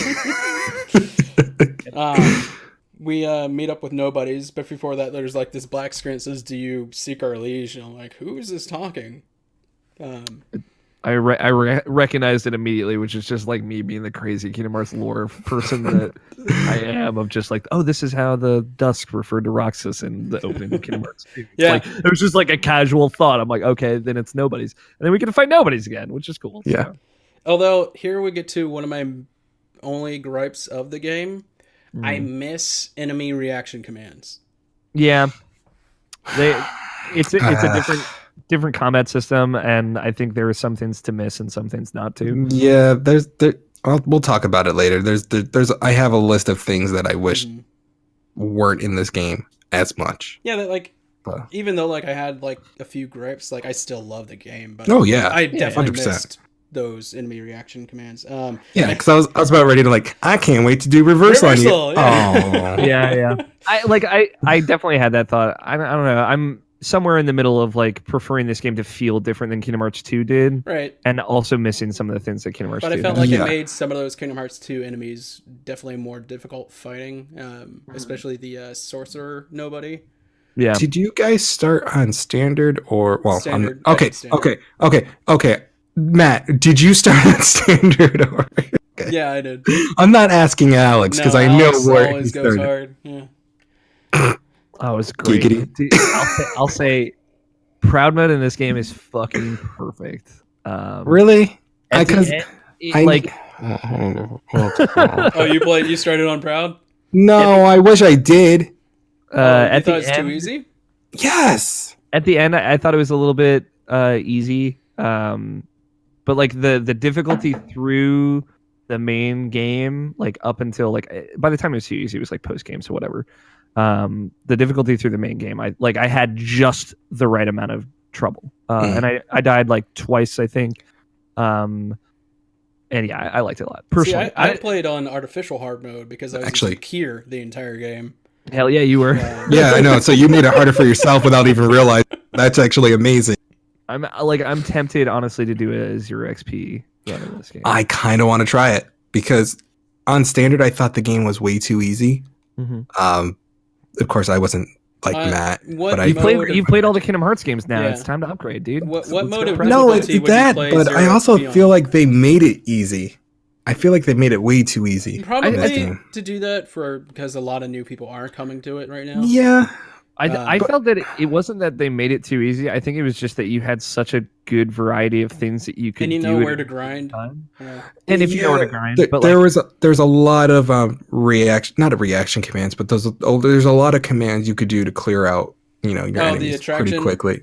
We meet up with nobodies, but before that, there's this black screen that says, "Do you seek our liege?" And I'm like, "Who is this talking?" I recognized it immediately, which is just like me being the crazy Kingdom Hearts lore person that I am, of just oh, this is how the Dusk referred to Roxas in the opening of Kingdom Hearts. Yeah. It was just a casual thought. I'm like, okay, then it's nobodies. And then we get to fight nobodies again, which is cool. Yeah. So. Although, here we get to one of my only gripes of the game. I miss enemy reaction commands. Yeah. It's a different combat system, and I think there are some things to miss and some things not to. Yeah, we'll talk about it later. I have a list of things that I wish weren't in this game as much. Yeah, that even though I had a few gripes, I still love the game. But oh yeah, I definitely 100%. missed those enemy reaction commands. Yeah, because I was about ready to I can't wait to do reversal on you. Yeah. Oh Yeah. I definitely had that thought. I don't know. I'm somewhere in the middle of preferring this game to feel different than Kingdom Hearts 2 did, Right. and also missing some of the things that Kingdom Hearts 2 But I felt had. it made some of those Kingdom Hearts 2 enemies definitely more difficult fighting, especially the sorcerer nobody. Yeah. Did you guys start on standard or Standard. Okay. Standard. Okay. Matt, did you start on standard or? Okay. Yeah, I did. I'm not asking Alex because I know Alex where he always goes started. hard. Yeah. Oh, it's great. Giggity. Dude, I'll say Proud Mode in this game is fucking perfect. Really? At the Because end, I like Oh, you started on Proud? No, I wish I did. You At thought the it was too end, easy? Yes. at the end, I thought it was a little bit easy. But like the difficulty through the main game, like up until like by the time it was too easy, it was like post game, so whatever. The difficulty through the main game, I had just the right amount of trouble, and I died like twice, I think. And yeah, I liked it a lot. Personally, See, I played on artificial hard mode because I was Actually- using Kier the entire game. hell yeah, you were. Yeah, I know. So you made it harder for yourself without even realizing. That's actually amazing. I'm tempted, honestly, to do a 0 XP run in this game. I kind of want to try it because on standard, I thought the game was way too easy. Mhm. Of course, I wasn't like Matt, what but I You've played all the Kingdom Hearts games now. Yeah. It's time to upgrade, dude. What Let's mode go of press no, it. it's difficulty would you that. play But I 0 also XP on? feel like they made it easy. I feel like they made it way too easy. in that Probably game. to do that because a lot of new people are coming to it right now. Yeah, I felt that it wasn't that they made it too easy. I think it was just that you had such a good variety of things that you could And you do know at where to any grind. time. Yeah. And if you know where to grind, but there like, there's a lot of not a reaction commands, but there's a lot of commands you could do to clear out your Oh, the enemies pretty attraction? quickly.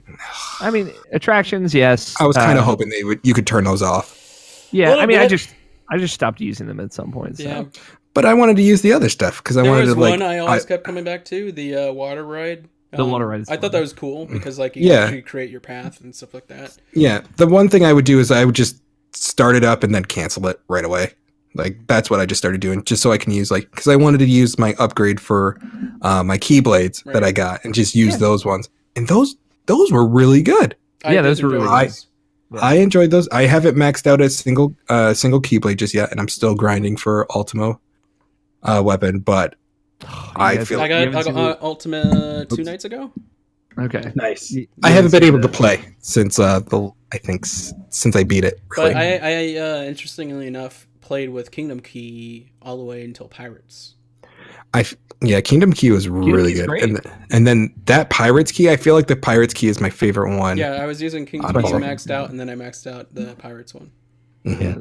I mean, attractions, yes. I was kind of hoping you could turn those off, Yeah, Little I mean, bit. I just stopped using them at some point. So. Yeah. but I wanted to use the other stuff because I There wanted was to like one I always kept coming back to, the water ride. The water ride is I thought fun. that was cool because like you Yeah. can actually create your path and stuff like that. yeah. The one thing I would do is I would just start it up and then cancel it right away. Like that's what I just started doing, just so I can use because I wanted to use my upgrade for my keyblades that Right. I got and just use those ones, and those were really good. I Yeah, did those were enjoy really those. I enjoyed those. I haven't maxed out a single keyblade just yet, and I'm still grinding for Ultimo weapon. But I guys- feel I You got haven't seen the- Ultima 2 nights ago. Okay. nice. You I haven't been seen able to the- play since since I beat it. Really. But I interestingly enough played with Kingdom Key all the way until Pirates. Kingdom Key was really Key's good, great. and then that Pirates Key. I feel like the Pirates Key is my favorite one. Yeah, I was using Kingdom Out of Key all. maxed out, and then I maxed out the Pirates one. Mhm. Yeah,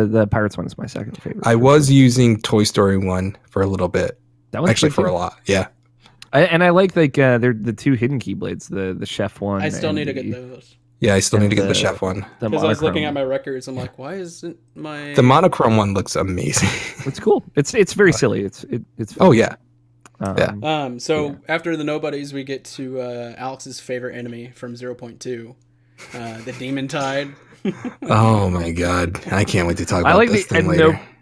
the Pirates one is my second favorite. I was using Toy Story 1 for a little bit, that one's actually good for too. a lot. Yeah, And I like they're the two hidden keyblades, the chef one. I still and need to get the- those yeah. I still need to get the the- chef one. the because I was looking monochrome. at my records. I'm like, why isn't my The monochrome one looks amazing. It's cool. It's very silly. It's Oh yeah. fun. yeah. So after the nobodies, we get to Alex's favorite enemy from 0.2, the Demon Tide. Oh my god, I can't wait to talk I about like this the thing at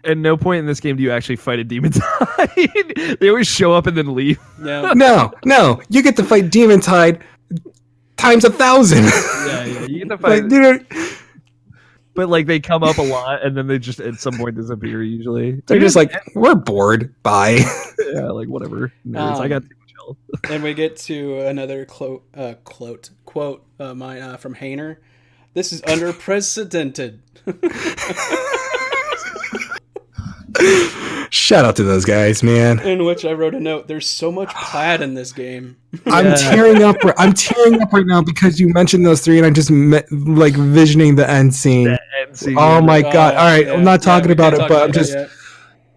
later. no point in this game do you actually fight a demon tide. They always show up and then leave. Yeah, No, you get to fight Demon Tide times 1,000. Yeah, you get to fight, Like, dude, but like they come up a lot and then they just at some point disappear. Usually, they're just like, we're bored. Bye. yeah, like whatever. Nerds. I got too much health. and we get to another quote mine from Hayner. This is unprecedented. Shout out to those guys, man. In which I wrote a note. There's so much plaid in this game. I'm tearing up. I'm tearing up right now because you mentioned those three, and I'm just like visioning the end scene. Oh my god! All right, I'm not talking we about can't it, talk but I'm about just. that yet.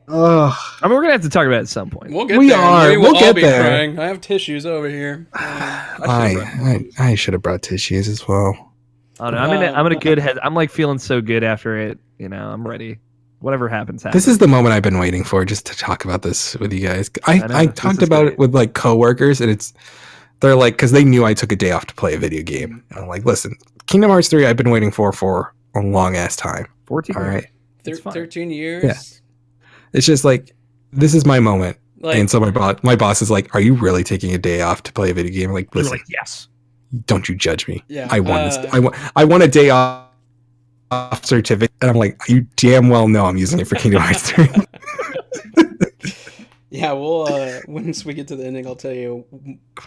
Ugh. I mean, we're gonna have to talk about it at some point. We'll get We there. are. We will We'll all get be there. crying. I have tissues over here. I should have brought tissues as well. Oh no, I'm in a good head. I'm like feeling so good after it. You know, I'm ready. Whatever happens, happens. This is the moment I've been waiting for, just to talk about this with you guys. I know, I this talked is about great. it with like coworkers, and they're like, because they knew I took a day off to play a video game. And I'm like, listen, Kingdom Hearts 3, I've been waiting for a long ass time. 14. All right, It's fine. 13 years. Yeah. it's just like this is my moment. Like, And so my boss is like, "Are you really taking a day off to play a video game?" I'm like, You're listen, like, yes. don't you judge me. Yeah, I want this. I want a day off certificate, and I'm like, you damn well know I'm using it for Kingdom Hearts 3. yeah, we'll once we get to the ending, I'll tell you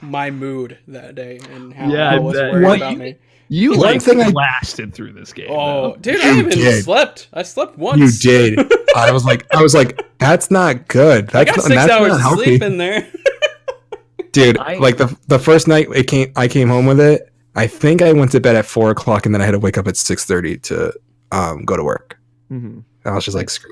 my mood that day and how Yeah, I I was bet. worried What- about me. You One like thing I- blasted through this game. Oh, though. dude, I You haven't did. slept. I slept You once. did. I was like, that's not good. I That's got not, 6 that's hours not of healthy, sleep in there. dude. I- Like the first night I came home with it. I think I went to bed at 4:00, and then I had to wake up at 6:30 to go to work. Mhm. And I was just like, screw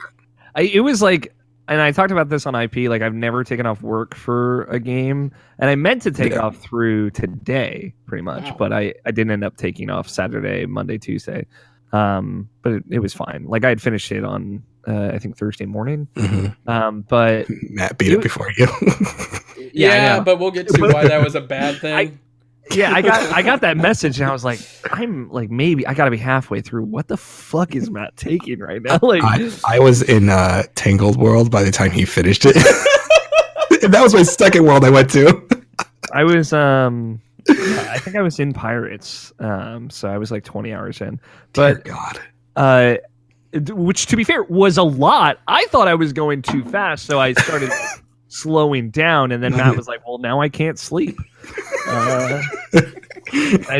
it. It was like and I talked about this on IP. Like I've never taken off work for a game, and I meant to take off through today, pretty much, Wow. but I didn't end up taking off Saturday, Monday, Tuesday. But it was fine. Like I had finished it on I think Thursday morning. But Matt beat it before you. Yeah, I know. but we'll get to why that was a bad thing. I got that message and I was like, I'm like, maybe I gotta be halfway through. What the fuck is Matt taking right now? Like I was in Tangled World by the time he finished it. That was my second world I went to. I was I think I was in Pirates. So I was like 20 hours in. But Dear God. Which to be fair was a lot. I thought I was going too fast, so I started slowing down, and then Matt was like, well, now I can't sleep. I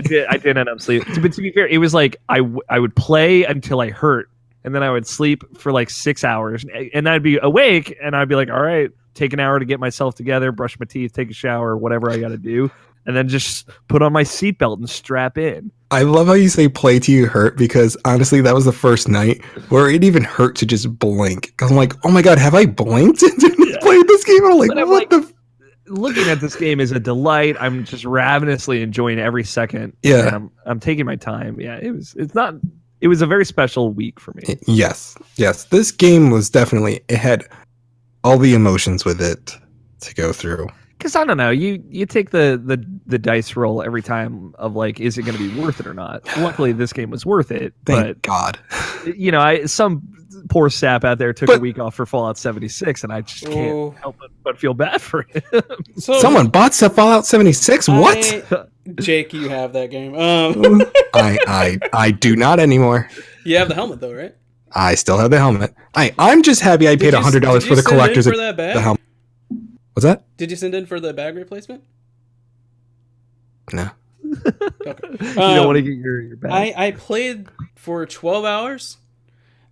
did end up sleeping. But to be fair, it was like I would play until I hurt, and then I would sleep for like 6 hours, and I'd be awake, and I'd be like, all right, take an hour to get myself together, brush my teeth, take a shower, whatever I got to do, and then just put on my seatbelt and strap in. I love how you say play till you hurt, because honestly, that was the first night where it even hurt to just blink. Because I'm like, oh my God, have I blinked and played this game? I'm like, But I'm what the? looking at this game is a delight. I'm just ravenously enjoying every second. Yeah. And I'm taking my time. Yeah, it was a very special week for me. Yes. This game was definitely, it had all the emotions with it to go through. Because I don't know, you take the dice roll every time of like, is it going to be worth it or not? Luckily, this game was worth it. Thank God. You know, some poor sap out there took a week off for Fallout 76, and I just can't help but feel bad for him. So Someone bought Fallout 76. What? Jake, you have that game. I do not anymore. You have the helmet though, right? I still have the helmet. I'm just happy I paid $100 for the collector's for that bag? the helmet. What's that? Did you send in for the bag replacement? No. Okay. You don't want to get your bag. I played for 12 hours.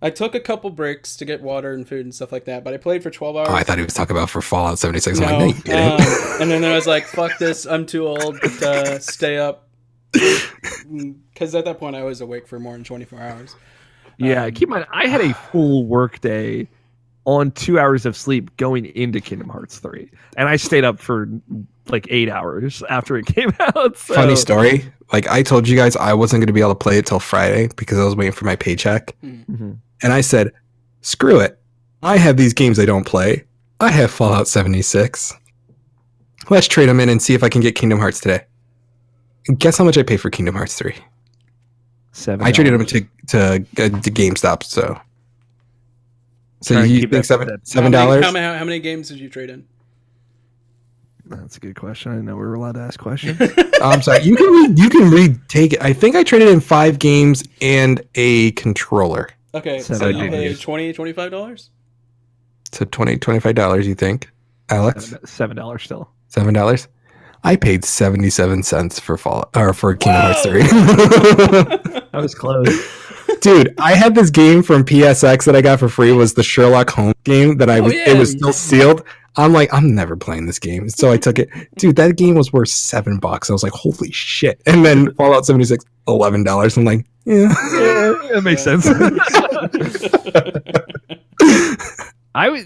I took a couple breaks to get water and food and stuff like that, but I played for 12 hours. Oh, I thought he was talking about for Fallout 76. I'm No, like, no, you didn't. and then I was like, fuck this, I'm too old to stay up. Because at that point I was awake for more than 24 hours. Yeah, keep in mind, I had a full work day on 2 hours of sleep going into Kingdom Hearts 3. And I stayed up for like 8 hours after it came out. So. Funny story. Like I told you guys I wasn't going to be able to play it till Friday because I was waiting for my paycheck. Mm-hmm. And I said, screw it. I have these games I don't play. I have Fallout 76. Let's trade them in and see if I can get Kingdom Hearts today. And guess how much I paid for Kingdom Hearts 3? $7. I traded them to GameStop, so Try and you keep think that- $7? How many games did you trade in? That's a good question. I didn't know we were allowed to ask questions. I'm sorry. You can retake it. I think I traded in 5 games and a controller. Okay, so $7. you paid $20, $25? So $25, you think, Alex? $7 still. $7? I paid 77 cents for Kingdom Hearts 3. That was close. Dude, I had this game from PSX that I got for free. Was the Sherlock Holmes game that it was still sealed. I'm like, I'm never playing this game. So I took it. Dude, that game was worth $7. I was like, holy shit. And then Fallout 76, $11. I'm like, yeah. That makes sense.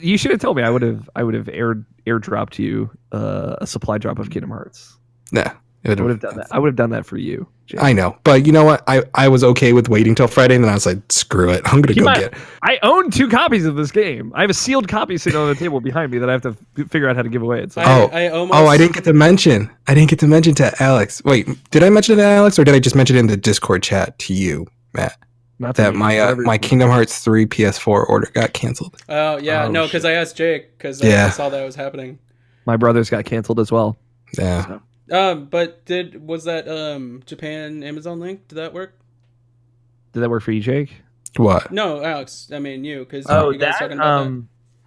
You should have told me. I would have airdropped you a supply drop of Kingdom Hearts. Nah. I would have done that. I would have done that for you, Jake. I know, but you know what? I was okay with waiting till Friday, and then I was like, screw it. I'm gonna get. I own 2 copies of this game. I have a sealed copy sitting on the table behind me that I have to figure out how to give away. It's I didn't get to mention. To Alex. Wait, did I mention it to Alex, or did I just mention it in the Discord chat to you, Matt? Not that my Kingdom Hearts 3 PS4 order got canceled. Oh yeah, no, because I asked Jake because I saw that was happening. My brother's got canceled as well. Yeah. So. But was that Japan Amazon link? Did that work? Did that work for you, Jake? What? No, Alex. I mean you, because you guys talking about that.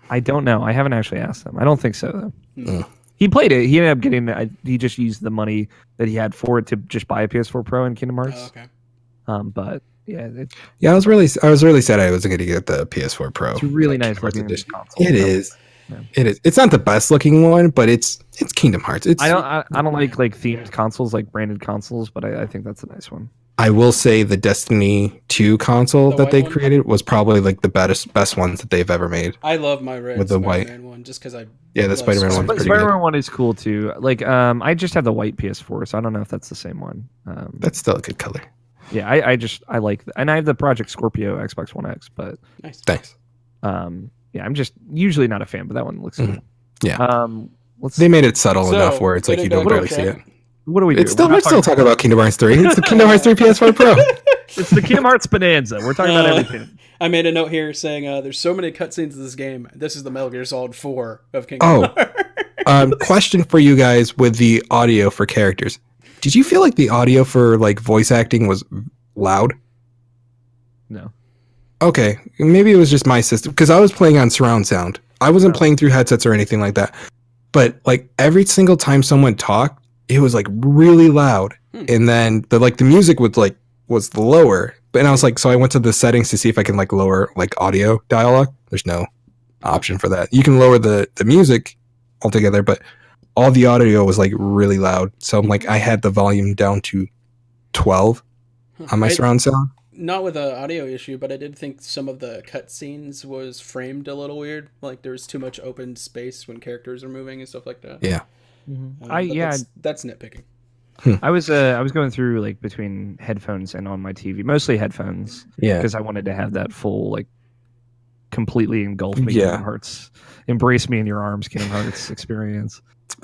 I don't know. I haven't actually asked him. I don't think so though. Mm. He played it. He ended up getting. He just used the money that he had for it to just buy a PS4 Pro in Kingdom Hearts. Oh, okay. But yeah, I was really sad I wasn't going to get the PS4 Pro. It's a really nice looking console. It is. Yeah. It is. It's not the best looking one, but it's Kingdom Hearts. I don't like themed consoles, like branded consoles, but I think that's a nice one. I will say the Destiny 2 console The that white they one? created was probably like the best ones that they've ever made. I love my red With the Spider-Man one just because I Yeah, the love Spider-Man one's But pretty Spider-Man good. one is cool too. Like, I just have the white PS4, so I don't know if that's the same one. That's still a good color. Yeah, I like, and I have the Project Scorpio Xbox One X, but Nice. Thanks. yeah, I'm just usually not a fan, but that one looks good. Yeah. Let's They made it subtle So, enough where it's like getting you don't back barely on see track. it. what do we do? It's still We're we're not still talking about Kingdom Hearts 3. It's the Kingdom Hearts 3 PS4 Pro. It's the Kingdom Hearts bonanza. We're talking about everything. I made a note here saying there's so many cutscenes in this game. This is the Metal Gear Solid 4 of Kingdom Oh. Hearts. Question for you guys with the audio for characters. Did you feel like the audio for like voice acting was loud? No. Okay, maybe it was just my system because I was playing on surround sound. I wasn't playing through headsets or anything like that. But like every single time someone talked, it was like really loud. And then the music was lower. And I was like, so I went to the settings to see if I can like lower like audio dialogue. There's no option for that. You can lower the music altogether, but all the audio was like really loud. So I'm like, I had the volume down to 12 on my surround sound. Not with an audio issue, but I did think some of the cutscenes was framed a little weird. Like there was too much open space when characters are moving and stuff like that. Yeah. But that's nitpicking. I was going through like between headphones and on my TV, mostly headphones, Yeah. because I wanted to have that full like completely engulf me Yeah. Kingdom Hearts, embrace me in your arms Kingdom Hearts experience.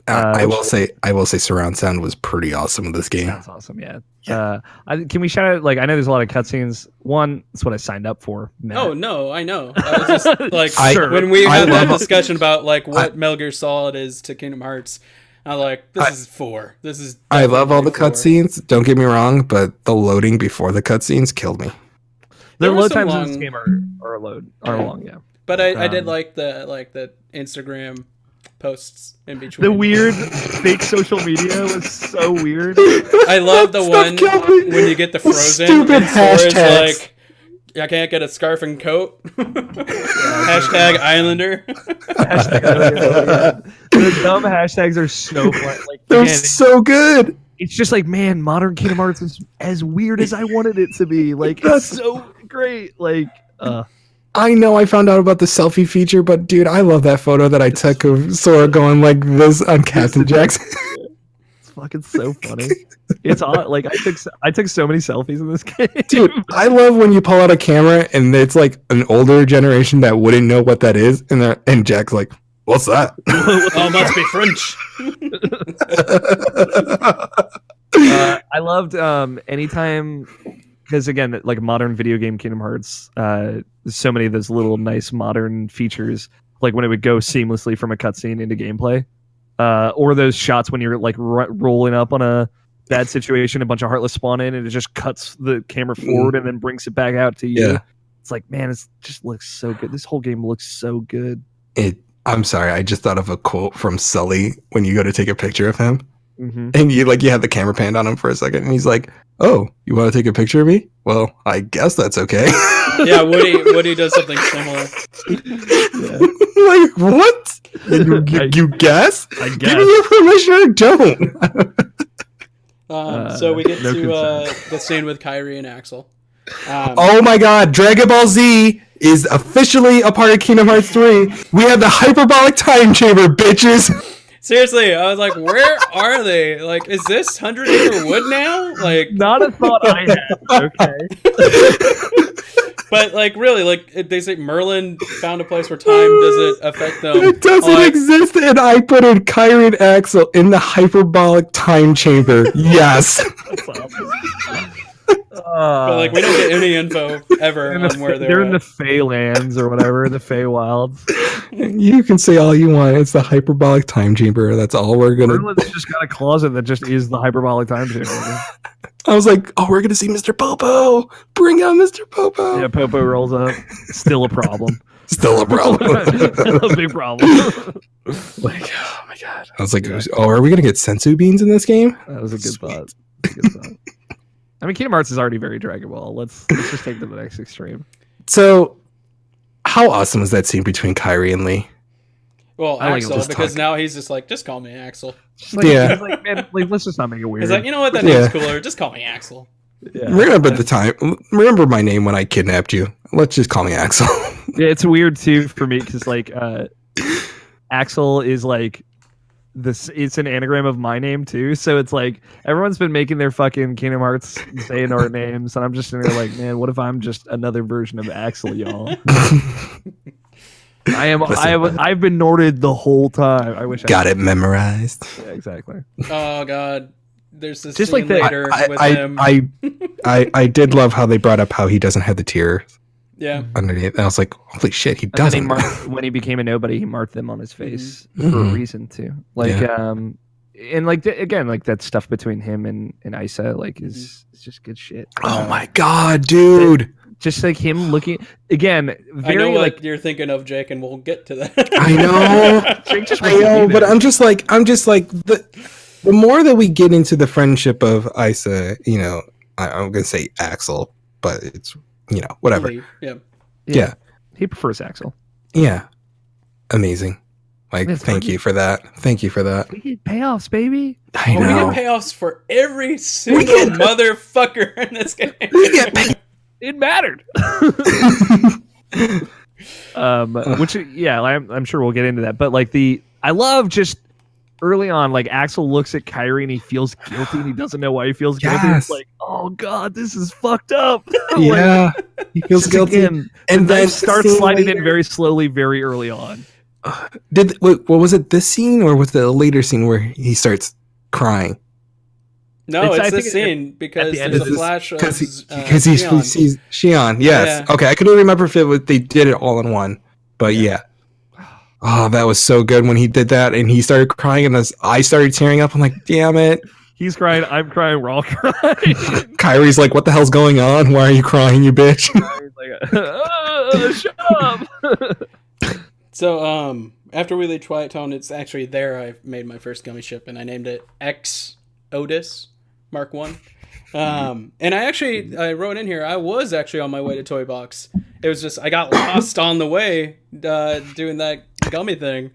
I will say surround sound was pretty awesome in this game. That's awesome, yeah. Can we shout out, like, I know there's a lot of cutscenes. One, that's what I signed up for. Matt. Oh no, I know. I was just like Sure. when we I had that love- discussion about like what Metal Gear Solid is to Kingdom Hearts. I like this is 4. This is I love all the definitely 4. cutscenes. Don't get me wrong, but the loading before the cutscenes killed me. There The were load some times in long- this game are long, yeah. But I did Um, like the Instagram posts in between. The weird fake social media was so weird. I love the Stuff one killed me. when you get the frozen Stupid and Sora's hashtags. like, I can't get a scarf and coat. Hashtag Islander. The dumb hashtags are so fun. Like, They're again, so good. it's just like, man, modern Kingdom Hearts is as weird as I wanted it to be. Like, it's so great. Like, I know I found out about the selfie feature, but dude, I love that photo that I took of Sora going like this on Captain Jackson. it's fucking so funny. It's odd. Like, I took so many selfies in this game. Dude, I love when you pull out a camera and it's like an older generation that wouldn't know what that is, and Jack's like, "What's that?" Oh, must be French. I loved anytime, because again, like modern video game Kingdom Hearts, there's so many of those little nice modern features, like when it would go seamlessly from a cutscene into gameplay, or those shots when you're like rolling up on a bad situation, a bunch of Heartless spawn in, and it just cuts the camera forward and then brings it back out to you. Yeah. It's like, man, it just looks so good. This whole game looks so good. I'm sorry, I just thought of a quote from Sully when you go to take a picture of him, Mm-hmm. and you have the camera panned on him for a second, and he's like, "Oh, you want to take a picture of me? Well, I guess that's okay." Yeah, Woody does something similar. Like what? You guess? I Give me your permission or don't. So we get no to consent. the scene with Kyrie and Axel. Oh my God! Dragon Ball Z is officially a part of Kingdom Hearts 3. We have the hyperbolic time chamber, bitches. Seriously, I was like, where are they? Like, is this 100 Acre Wood now? Like, Not a thought I had. Okay. but like, really, like they say Merlin found a place where time doesn't affect them. It doesn't Like, exist, and I put in Kyrie and Axel in the hyperbolic time chamber. Yes. That's awesome. But like, we don't get any info ever on where they're in at. the Fey lands or whatever, the Fey Wilds. You can say all you want. It's the hyperbolic time chamber. That's all we're gonna. Merlin's just got a closet that just is the hyperbolic time chamber. I was like, oh, we're gonna see Mr. Popo. Bring out Mr. Popo. Yeah, Popo rolls up. Still a problem. Still a problem. Still a big problem. Like, oh my God. I was like, oh, are we gonna get sensu beans in this game? That was a good Sweet. thought. Good thought. I mean, Kingdom Hearts is already very Dragon Ball. Let's just take it to the next extreme. So, how awesome is that scene between Kyrie and Lee? Well, I like Axel, just because talk. now he's just like, just call me Axel. Just like, Yeah. he's like, man, like, let's just not make it weird. He's like, you know what? That Yeah. name's cooler. Just call me Axel. Yeah. Remember the time. Remember my name when I kidnapped you. Let's just call me Axel. Yeah, it's weird too for me because like Axel is like this. It's an anagram of my name too, so it's like everyone's been making their fucking Kingdom Hearts Xehanort names, and I'm just sitting there like, man, what if I'm just another version of Axel, y'all? I've been Norded the whole time. I wish Got I it memorized. Yeah, exactly. Oh god, there's this Just scene like that- later with him. I did love how they brought up how he doesn't have the tear Yeah, underneath. And I was like, holy shit, he And then doesn't. when he became a nobody, he marked them on his face for Mhm. a reason too. Like, and like again, like that stuff between him and Isa, like is just good shit. Oh my god, dude. Just like him looking again, I very know what like you're thinking of, Jake, and we'll get to that. I know. Jake just I wants to know, be but there. I'm just like the more that we get into the friendship of Isa, I'm gonna say Axel, but it's whatever. Yeah. Yeah. He prefers Axel. Yeah. Amazing. Like, That's thank right. you for that. Thank you for that. We get payoffs, baby. I Well, we know. get payoffs for every single get- motherfucker in this game. We get paid. It mattered. Which yeah, I'm sure we'll get into that. But like I love just early on, like Axel looks at Kyrie and he feels guilty and he doesn't know why he feels guilty. Yes. It's like, oh god, this is fucked up. Yeah. He feels Just guilty. again, And then then starts the scene sliding in later- very slowly, very early on. What was it? This scene or was it a later scene where he starts crying? No, I it's think this scene because the end there's of a this- flash of Because he Xion. sees Xion. Yes. Yeah. Okay. I couldn't remember if they did it all in one, but yeah. Oh, that was so good when he did that and he started crying and I started tearing up. I'm like, damn it. He's crying, I'm crying, we're all crying. Kyrie's like, what the hell's going on? Why are you crying, you bitch? He's like, shut up. So, after we leave Twilight Town, it's actually there I made my first gummy ship, and I named it X Otis Mark 1. And I wrote in here, I was actually on my way to Toy Box. It was just, I got lost on the way doing that gummy thing.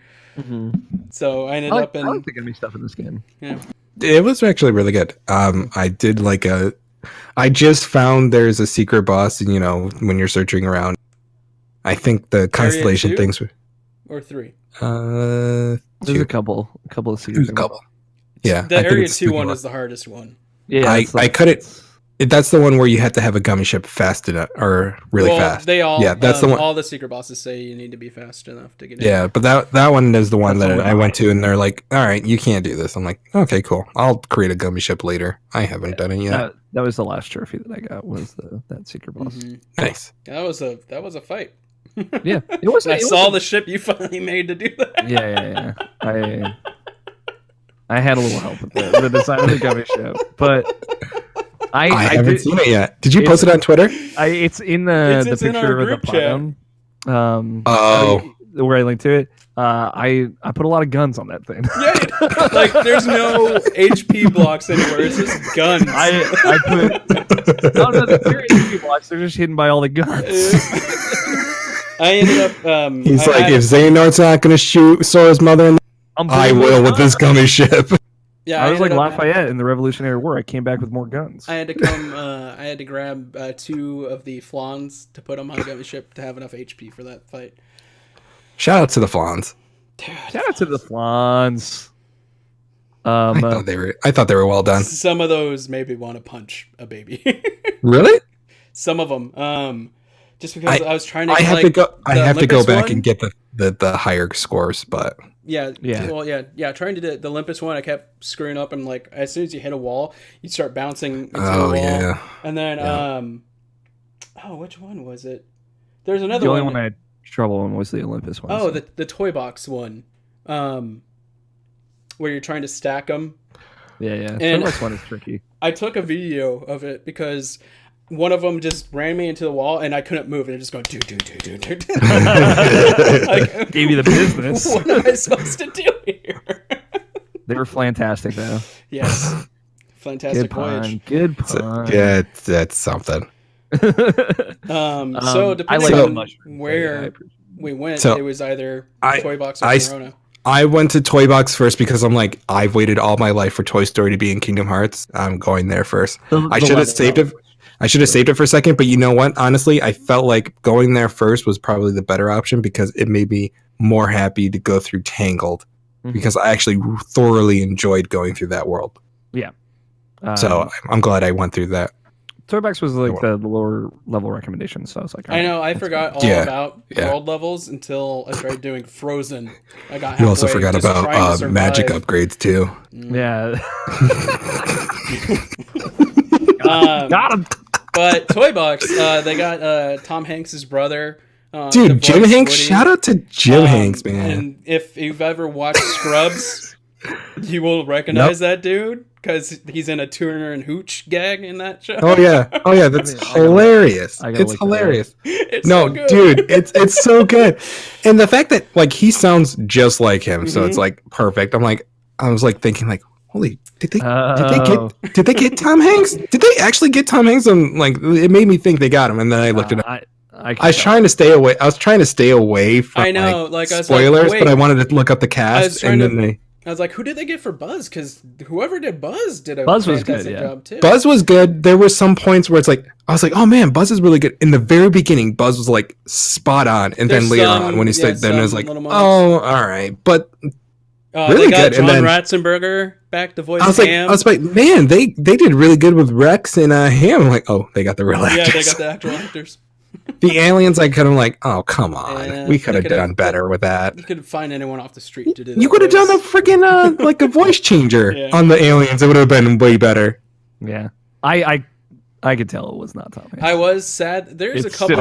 So I ended I up in... like the gummy stuff in this game. Yeah. It was actually really good. I did I just found there's a secret boss, and when you're searching around, I think the constellation 2? things were, Or 3. There's two. a couple of There's secrets. a couple. Yeah. The I think Area it's 2 one more. is the hardest one. Yeah, I cut it. That's the one where you have to have a gummy ship fast enough or really fast. They all, Yeah, that's the one. all the secret bosses say you need to be fast enough to get in. Yeah, but that one is the one That's that the one I went to, and they're like, "All right, you can't do this." I'm like, "Okay, cool. I'll create a gummy ship later. I haven't done it yet." That was the last trophy that I got was that secret boss. Mhm. Nice. That was a fight. Yeah, it was. I saw the ship you finally made to do that. Yeah. I had a little help with the design of the gummy ship, but I I haven't did, seen it yet. Did you post it on Twitter? it's in the It's in our picture of the group chat. platinum. Oh. Where I linked to it. I put a lot of guns on that thing. Yeah, like there's no HP blocks anywhere. It's just guns. I put no, they're HP blocks. They're just hidden by all the guns. I ended up. He's I like, had- if Xehanort's not going to shoot Sora's mother, I'm I putting will more with this guns. gummy ship. yeah, I was like ended up- Lafayette in the Revolutionary War. I came back with more guns. I had to come. I had to grab 2 of the flans to put them on a gummy ship to have enough HP for that fight. Shout out to the Flans. Shout out to the Flans. I thought they were well done. Some of those made me want to punch a baby. Really? Some of them. Just because I was trying to. I have like, to go. I the have to go Olympus back one. and get the higher scores, but Yeah. Yeah. Well, yeah. Trying to do the Olympus one, I kept screwing up, and like as soon as you hit a wall, you start bouncing into the oh wall. yeah. And then, Yeah. which one was it? There's another The only one. one I had trouble in was the Olympus one. Oh, so. the toy box one, where you're trying to stack them. yeah. and- The Olympus one is tricky. I took a video of it because one of them just ran me into the wall, and I couldn't move, and it just going do. Like, Gave you the business. What am I supposed to do here? They were fantastic though. Yes, Good fantastic pun. voyage. Good So, pun. yeah, that's something. So I depending like the on mushrooms. where I appreciate we went, So, it was either I- toy box or I- Corona. I went to Toy Box first because I'm like, I've waited all my life for Toy Story to be in Kingdom Hearts. I'm going there first. I should have saved it. I should have saved it for a second, but you know what? Honestly, I felt like going there first was probably the better option because it made me more happy to go through Tangled because I actually thoroughly enjoyed going through that world. Yeah. So I'm glad I went through that. Toybox was like the lower level recommendation, so I was like, I know, I forgot all about world levels until I started doing Frozen. I got You also halfway forgot just trying to about survive. magic upgrades too. Yeah. Got him. But Toy Box, they got Tom Hanks' brother. Dude, Jim voice Hanks. Woody. Shout out to Jim Hanks, man. And if you've ever watched Scrubs, you will recognize that dude because he's in a Turner and Hooch gag in that show. Oh yeah, that's hilarious. It's hilarious. It's No, so good. dude, it's so good. And the fact that like he sounds just like him, so it's like perfect. I was like thinking like, holy, did they get Tom Hanks? Did they actually get Tom Hanks? And like it made me think they got him, and then I looked it up. I was trying to stay away. I was trying to stay away from I know, like I was spoilers, like, but I wait. wanted to look up the cast, and then I was like, who did they get for Buzz? Because whoever did Buzz did a Buzz was fantastic good, yeah. job too. Buzz was good. There were some points where it's like I was like, oh man, Buzz is really good. In the very beginning, Buzz was like spot on, and There's then later some- on when he yeah, said, then it was some like, little moments. oh, all right, but they really got good. John And then Ratzenberger back to voice I was Ham. like, man, they did really good with Rex and Ham. I'm like, oh, they got the real Yeah, actors. they got the actual actors. The aliens, I kind of like, oh, come on, Yeah, we could they have could've- done better with that. You could find anyone off the street to do that. You could have done a voice. freaking like a voice changer Yeah. on the aliens. It would have been way better. Yeah. I could tell it was not Tom Hanks. I was sad. There's It's a couple.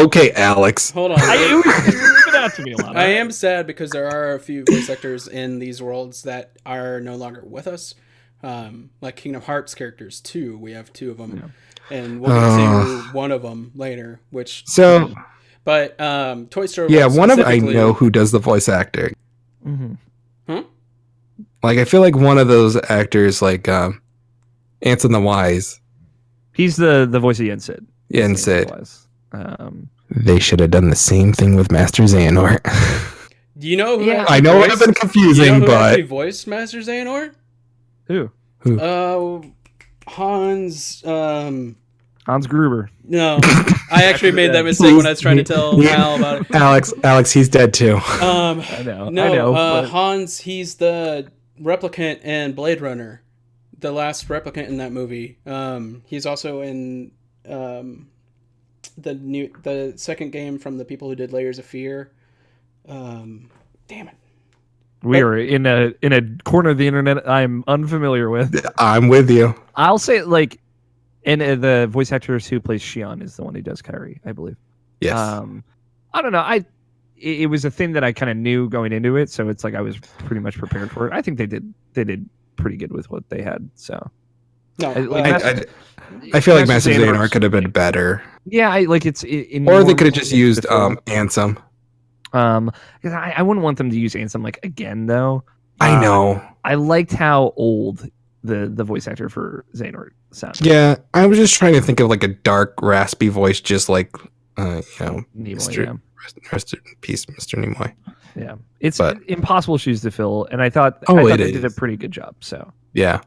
Okay, Alex. Hold on. It was given out to me a lot. I am sad because there are a few voice actors in these worlds that are no longer with us. Like Kingdom Hearts characters too. We have two of them, and we'll get to one of them later. Which So but Toy Story. yeah, World one of I specifically- know who does the voice acting. Mm-hmm. Like I feel like one of those actors, like Anson the Wise. He's the voice of Yen Sid. Yeah, and Yen Sid. was. They should have done the same thing with Master Xehanort. Do you know who? Yeah. actually I know it would have voiced- been confusing, you know who but actually voiced Master Xehanort? Who? Hans. Hans Gruber. No, I actually made that mistake when I was trying to tell Yeah. Mal about it. Alex, he's dead too. I know. No, I know. But Hans, he's the replicant in Blade Runner, the last replicant in that movie. He's also in the second game from the people who did Layers of Fear. Damn it! we are in a corner of the internet I'm unfamiliar with. I'm with you. I'll say like, and the voice actress who plays Shion is the one who does Kyrie, I believe. Yes. I don't know. It was a thing that I kind of knew going into it, so it's like I was pretty much prepared for it. I think they did pretty good with what they had. So No, I feel like Master Xehanort- Xehanort could have been better, yeah, it's in or they more could have just movies used before. Ansem. 'Cause I wouldn't want them to use Ansem like again though. I know. I liked how old the voice actor for Xehanort sounded. Yeah, I was just trying to think of like a dark, raspy voice, just like Nimoy, Mr. Rest in peace, Mr. Nimoy. yeah. It's But- impossible shoes to fill, and I thought Oh, it they did a is. pretty good job. So Yeah,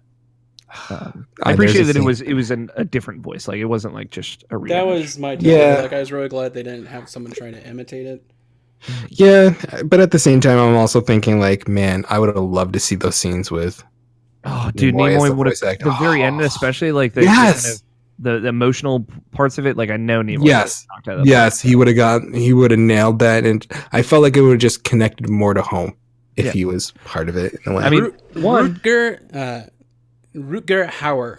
I appreciate there's that a it was a different voice. Like it wasn't like just a that rehash. was my Yeah. like I was really glad they didn't have someone trying to imitate it. yeah, but at the same time, I'm also thinking like, man, I would have loved to see those scenes with. Oh, dude, Nimoy as the Nimoy would have voice actor. the very end, Oh. especially like the Yes. kind of the emotional parts of it. Like I know Nimoy. Yes. knocked out of Yes, he would have nailed that, and I felt like it would have just connected more to home if Yeah. he was part of it. In a way. I mean, one, Rutger Hauer.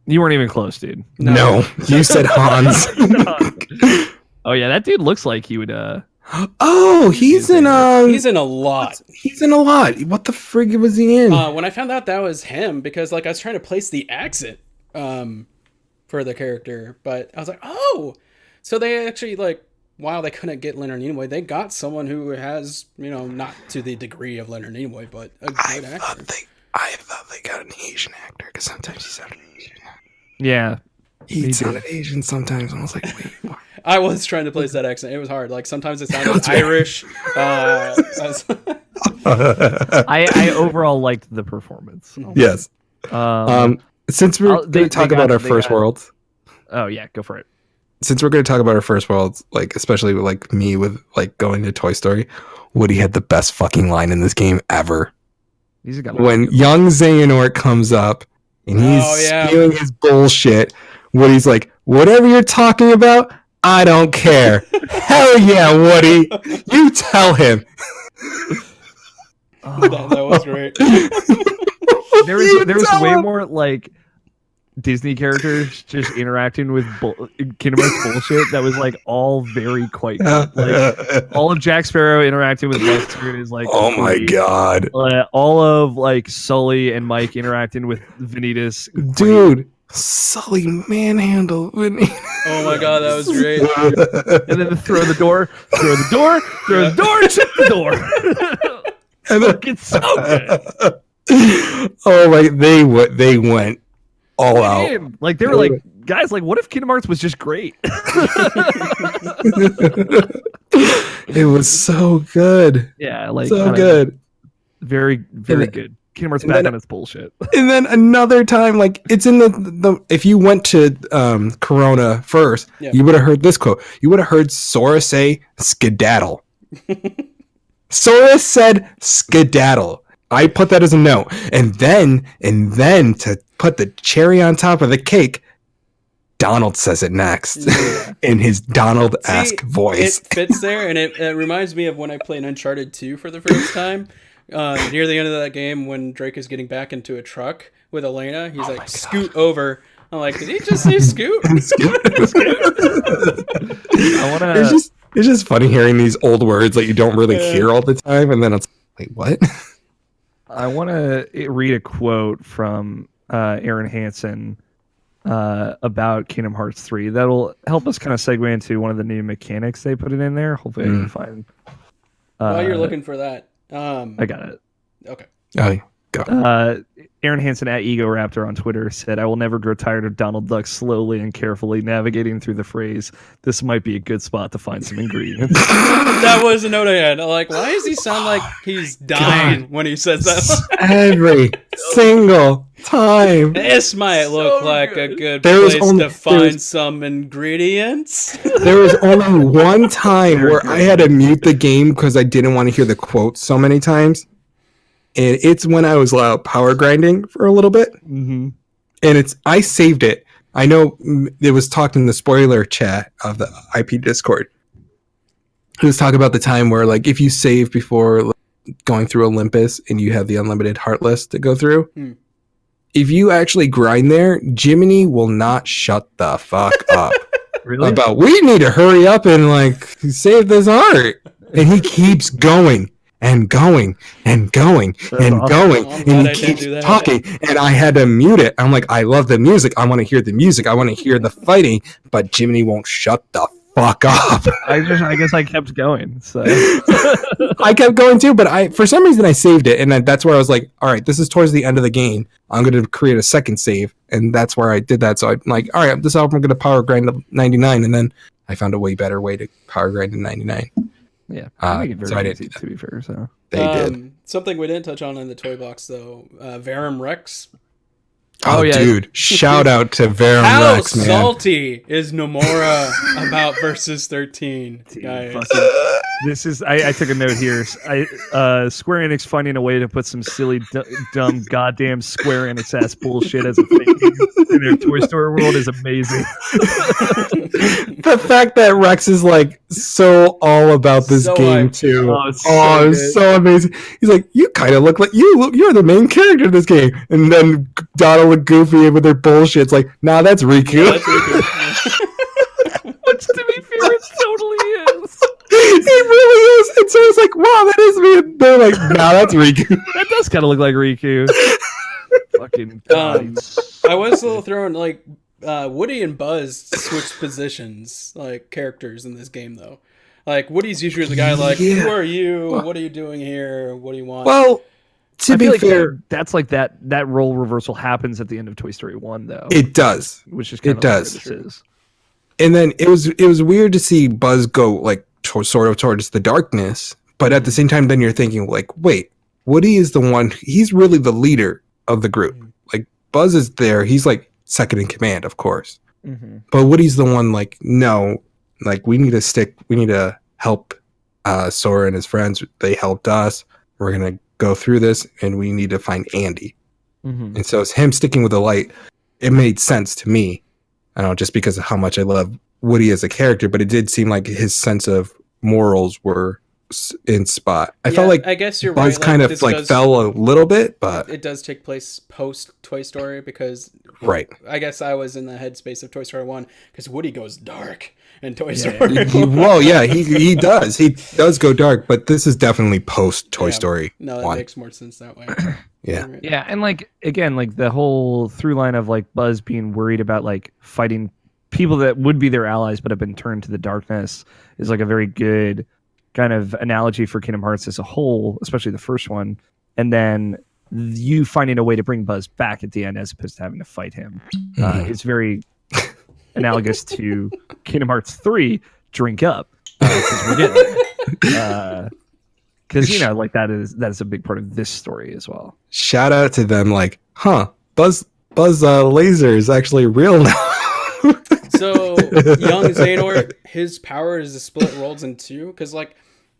you weren't even close, dude. no, you said Hans. Oh yeah, that dude looks like he would. Oh, he's in He's in a lot. he's in a lot. What the frig was he in? When I found out that was him, because like I was trying to place the accent for the character, but I was like, oh, so they actually like, while they couldn't get Leonard Nimoy, they got someone who has, not to the degree of Leonard Nimoy, but a good actor. I thought they got an Asian actor because sometimes he sounded Asian. Yeah, He did. sounded Asian sometimes. I was like, wait, what? I was trying to place that accent. It was hard. Like sometimes it sounded was very- Irish. I overall liked the performance. Yes. Since we're I'll- going to talk they about got- our they first got- world, Oh yeah, go for it. since we're going to talk about our first world, like especially with like me with like going to Toy Story, Woody had the best fucking line in this game ever. These have got When young Xehanort comes up and he's Oh, yeah. spewing his bullshit, Woody's like, "Whatever you're talking about, I don't care." Hell yeah, Woody! You tell him. That was great. there was You there was tell way him. more like Disney characters just interacting with Kingdom Hearts bullshit that was like all very quite good. Like all of Jack Sparrow interacting with Lester is like Oh my great. god, All of like Sully and Mike interacting with Vanitas, dude! Sully manhandle Vinny. Oh my god, that was great. and then throw the door, shut the door. And then- Fucking so good. Oh my, they went all out. Man, like they were like, guys, like what if Kingdom Hearts was just great? It was so good, Yeah, like so kinda good. very And- good. Kingdom Hearts and back then- on its bullshit. And then another time, like it's in the if you went to Corona first, Yeah. you would have heard this quote. You would have heard Sora say skedaddle. Sora said skedaddle. I put that as a note. And then to put the cherry on top of the cake, Donald says it next Yeah. in his Donald-esque See, voice. It fits there, and it reminds me of when I played Uncharted 2 for the first time. Near the end of that game, when Drake is getting back into a truck with Elena, he's like, "Scoot over." I'm like, "Did he just say scoot?" I wanna. It's just funny hearing these old words that you don't really hear all the time, and then it's like, what? I want to read a quote from Aaron Hansen about Kingdom Hearts 3. That'll help us kind of segue into one of the new mechanics they put it in there. Hopefully, I can find. While you're looking for that, I got it. okay. Oh, go. Aaron Hansen at Ego Raptor on Twitter said, "I will never grow tired of Donald Duck slowly and carefully navigating through the phrase. This might be a good spot to find some ingredients." That was a note I had. I'm like, why does he sound like he's dying when he says that? Every single time. This might look like a good There was place only- to find some ingredients. There was only one time where I had to mute the game because I didn't want to hear the quote so many times. And it's when I was power grinding for a little bit. Mm-hmm. And I saved it. I know it was talked in the spoiler chat of the IP Discord. It was talking about the time where, like, if you save before going through Olympus and you have the unlimited Heartless to go through, if you actually grind there, Jiminy will not shut the fuck up Really? about, we need to hurry up and, like, save this heart. And he keeps going and going and going and awesome. going. I'm And glad he I didn't keeps do that. talking. And I had to mute it. I'm like, I love the music. I want to hear the music. I want to hear the fighting. But Jiminy won't shut the fuck up. I guess I kept going. So I kept going too, but for some reason I saved it. And that's where I was like, all right, this is towards the end of the game. I'm going to create a second save. And that's where I did that. So I'm like, all right, this album I'm going to power grind to 99. And then I found a way better way to power grind to 99. yeah, so make it very I didn't easy, do that. to be fair. So They did. Something we didn't touch on in the toy box though. Verum Rex. Oh, yeah. dude. Shout out to Verum How Rex, man. salty is Nomura about versus 13, guys? this is. I took a note here. Square Enix finding a way to put some silly, dumb, goddamn Square Enix ass bullshit as a fake in their Toy Story world is amazing. The fact that Rex is like so all about this So game hyped. too. Oh, it's Oh, so it's good. so amazing. He's like, you kind of look like you're the main character in this game. And then Donald and Goofy with their bullshit. It's like, nah, that's Riku. That's Riku. Which, to be fair, it totally is. He really is. And so it's like, wow, that is me. And they're like, nah, that's Riku. That does kind of look like Riku. Fucking. I was a little thrown like Woody and Buzz switched positions, like characters in this game though. Like Woody's usually the guy like, Yeah. who are you? What are you doing here? What do you want? Well, to I be feel like fair, that's like that role reversal happens at the end of Toy Story 1 though. it does. which is kind it of does. Like where this is. And then it was weird to see Buzz go like sort of towards the darkness, But at the same time, then you're thinking like, wait, Woody is the one. He's really the leader of the group. Like Buzz is there. He's like second in command, of course. But Woody's the one like, no, like we need to help Sora and his friends. They helped us. We're gonna go through this, and we need to find Andy. And so it's him sticking with the light. It made sense to me. I don't know, just because of how much I love Woody as a character, but it did seem like his sense of morals were in spot. I felt like I guess you're Buzz right. kind of like fell a little bit, but it does take place post Toy Story because right. I guess I was in the headspace of Toy Story 1 because Woody goes dark in Toy Story. Well, yeah, he does go dark, but this is definitely post Toy Story. No, that 1. makes more sense that way. Yeah. Yeah, and like again, like the whole through line of like Buzz being worried about like fighting people that would be their allies but have been turned to the darkness is like a very good kind of analogy for Kingdom Hearts as a whole, especially the first one. And then you finding a way to bring Buzz back at the end as opposed to having to fight him. It's very analogous to Kingdom Hearts 3, Drink Up. Because we're getting there. Because, you know, like that is a big part of this story as well. Shout out to them like, Buzz laser is actually real now. So young Xehanort, his power is the split worlds in two, because like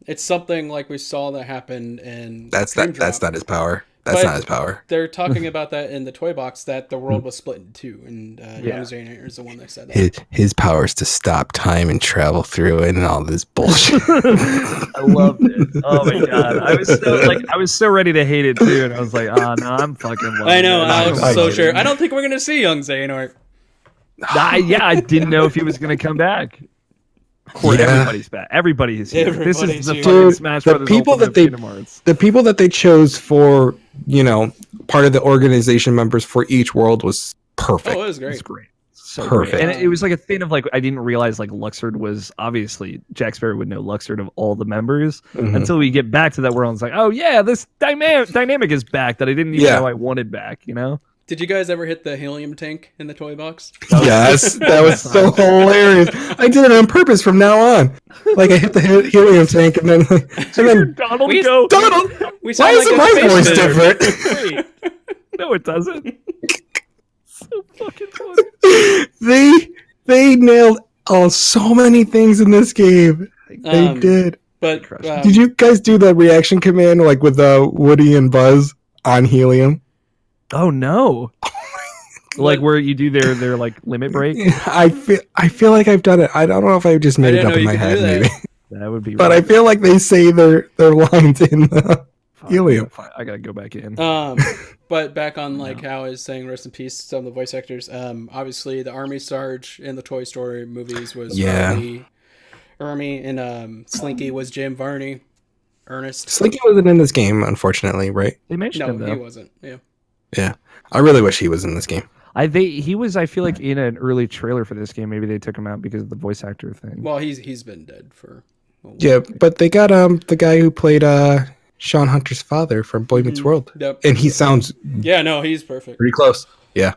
it's something like we saw that happen in That's not his power. That's not his power. They're talking about that in the toy box, that the world was split in two, and young Xehanort is the one that said that. His power is to stop time and travel through it and all this bullshit. I loved it. Oh my god, I was so ready to hate it too, and I was like, oh no, I'm fucking. I know, Alex is so sure. it. I don't think we're gonna see young Xehanort. I didn't know if he was going to come back. Of course, everybody's back. Everybody is here. This is the fucking Smash Brothers Kingdom Hearts. The people that they chose for, you know, part of the organization members for each world was perfect. Oh, it was great. It's great. So perfect. Great. And it was like a thing of like, I didn't realize like Luxord was obviously, Jack Sparrow would know Luxord of all the members until we get back to that world. It's like, oh yeah, this dynamic is back that I didn't even know I wanted back, you know? Did you guys ever hit the helium tank in the toy box? Yes, that was so hilarious. I did it on purpose from now on. Like I hit the helium tank and then Donald Donald, We why isn't my voice different? Wait. No, it doesn't. So fucking funny. They nailed so many things in this game. They did. But did you guys do the reaction command like with Woody and Buzz on helium? Oh no! Like where you do their like limit break. I feel like I've done it. I don't know if I just made it up in my head, maybe. That would be. But I feel like they say their lines in the helium. I gotta go back in. But back on like how I was saying, rest in peace, some of the voice actors. Obviously the Army Sarge in the Toy Story movies was Ernie, and Slinky was Jim Varney. Ernest. Slinky wasn't in this game, unfortunately, right? They mentioned him though. No, he wasn't. Yeah. Yeah, I really wish he was in this game. He was. I feel like in an early trailer for this game. Maybe they took him out because of the voice actor thing. Well, he's been dead for. Yeah, but they got the guy who played Sean Hunter's father from Boy Meets World, and he sounds. Yeah, no, he's perfect. Pretty close. Yeah.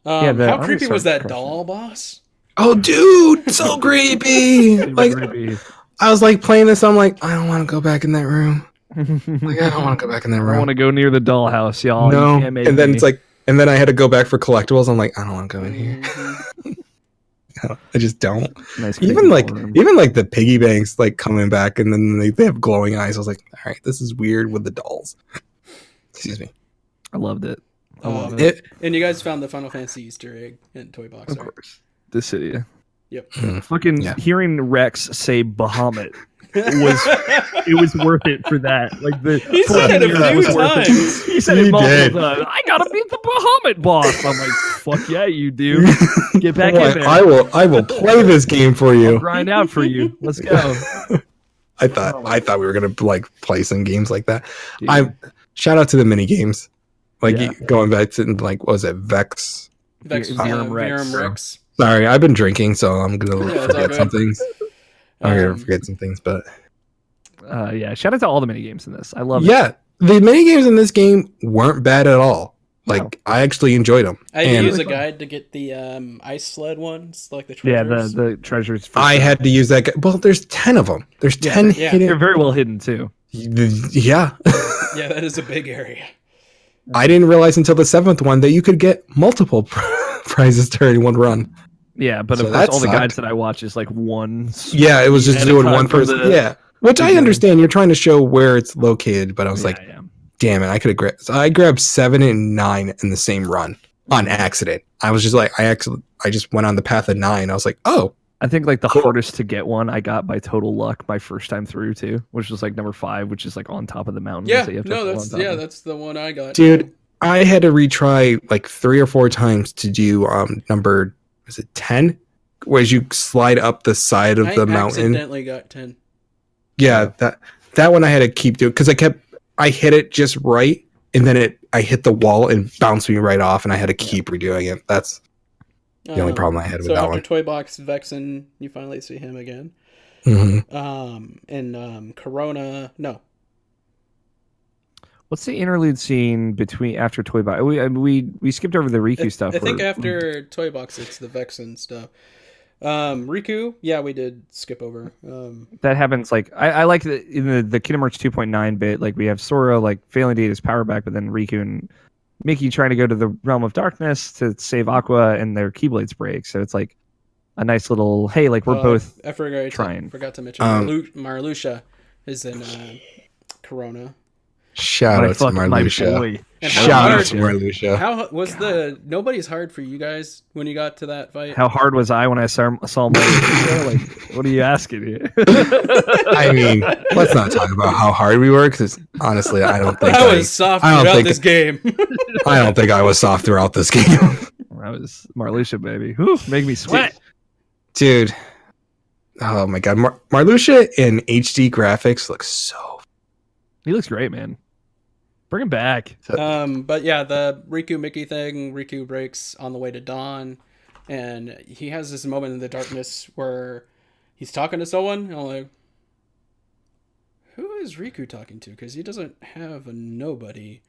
How creepy was that doll boss? Oh, dude, so creepy! Like, I was like playing this. I'm like, I don't want to go back in that room. Like, I don't want to go back in that room. I want to go near the dollhouse, y'all. No, and then it's like, and then I had to go back for collectibles. I'm like, I don't want to go in here. I just don't. Nice even like the piggy banks like coming back, and then they have glowing eyes. I was like, all right, this is weird with the dolls. Excuse me. I loved it. I love it. And you guys found the Final Fantasy Easter egg in Toy Box, of course. The city. Yep. Fucking hearing Rex say Bahamut it was worth it for that. Like he said it a few times. He said it multiple times. I gotta beat the Bahamut boss. I'm like, fuck yeah, you do. Get back in there. I will play this game for you. I'll grind out for you. Let's go. I thought we were gonna like play some games like that. Shout out to the mini games. Like going back to like what was it Vex Verum Rex. Sorry, I've been drinking, so I'm gonna forget some things. I'm gonna forget some things, but shout out to all the mini games in this. I love it. Yeah, the mini games in this game weren't bad at all. Like I actually enjoyed them. I had to use a guide to get the ice sled ones, like the treasures. Yeah, the treasures. I had to use that. Well, there's 10 of them. There's 10 hidden. They're very well hidden too. Yeah. Yeah, that is a big area. I didn't realize until the 7th one that you could get multiple prizes during one run. Yeah, but So of course, that all the sucked. guides that I watch is like one. Yeah, it was just at a doing time one for person. the Yeah, which I beginning. understand. You're trying to show where it's located, but I was like, yeah. damn it, I could have grabbed. So I grabbed 7 and 9 in the same run on accident. I was just like, I just went on the path of 9. I was like, oh, I think like the Cool. hardest to get one I got by total luck my first time through too, which was like number 5, which is like on top of the mountain. Yeah, that you have to no, fall on that's top of. that's the one I got. dude, I had to retry like 3 or 4 times to do number, was it 10? Where you slide up the side of I the mountain. accidentally got 10. Yeah, that one I had to keep doing because I hit it just right, and then I hit the wall and bounced me right off, and I had to keep redoing it. That's the only problem I had with So that after one. Toy Box Vexen, you finally see him again. Mhm. In Corona, no. What's the interlude scene between after Toy Box? We skipped over the Riku stuff. I think where- after Toy Box, it's the Vexen stuff. Riku, yeah, we did skip over. that happens. Like I like in the Kingdom Hearts 2.9 bit. Like we have Sora like failing to get his power back, but then Riku and Mickey trying to go to the realm of darkness to save Aqua, and their Keyblades break. So it's like a nice little hey, like we're both I forgot trying. to mention Marluxia is in Corona. Shout out to Marluxia. boy. And how Shout out hard- to Marluxia. How was nobody's hard for you guys when you got to that fight? How hard was I when I saw Marluxia? Like, what are you asking here? I mean, let's not talk about how hard we were, because honestly, I don't think I was soft I don't throughout think- this game. I don't think I was soft throughout this game, I was Marluxia, baby. Whew, make me sweat. dude. Oh my god, Marluxia in HD graphics looks so. He looks great, man. Bring him back. But yeah, the Riku Mickey thing, Riku breaks on the way to Dawn, and he has this moment in the darkness where he's talking to someone, and I'm like, who is Riku talking to? Because he doesn't have a nobody.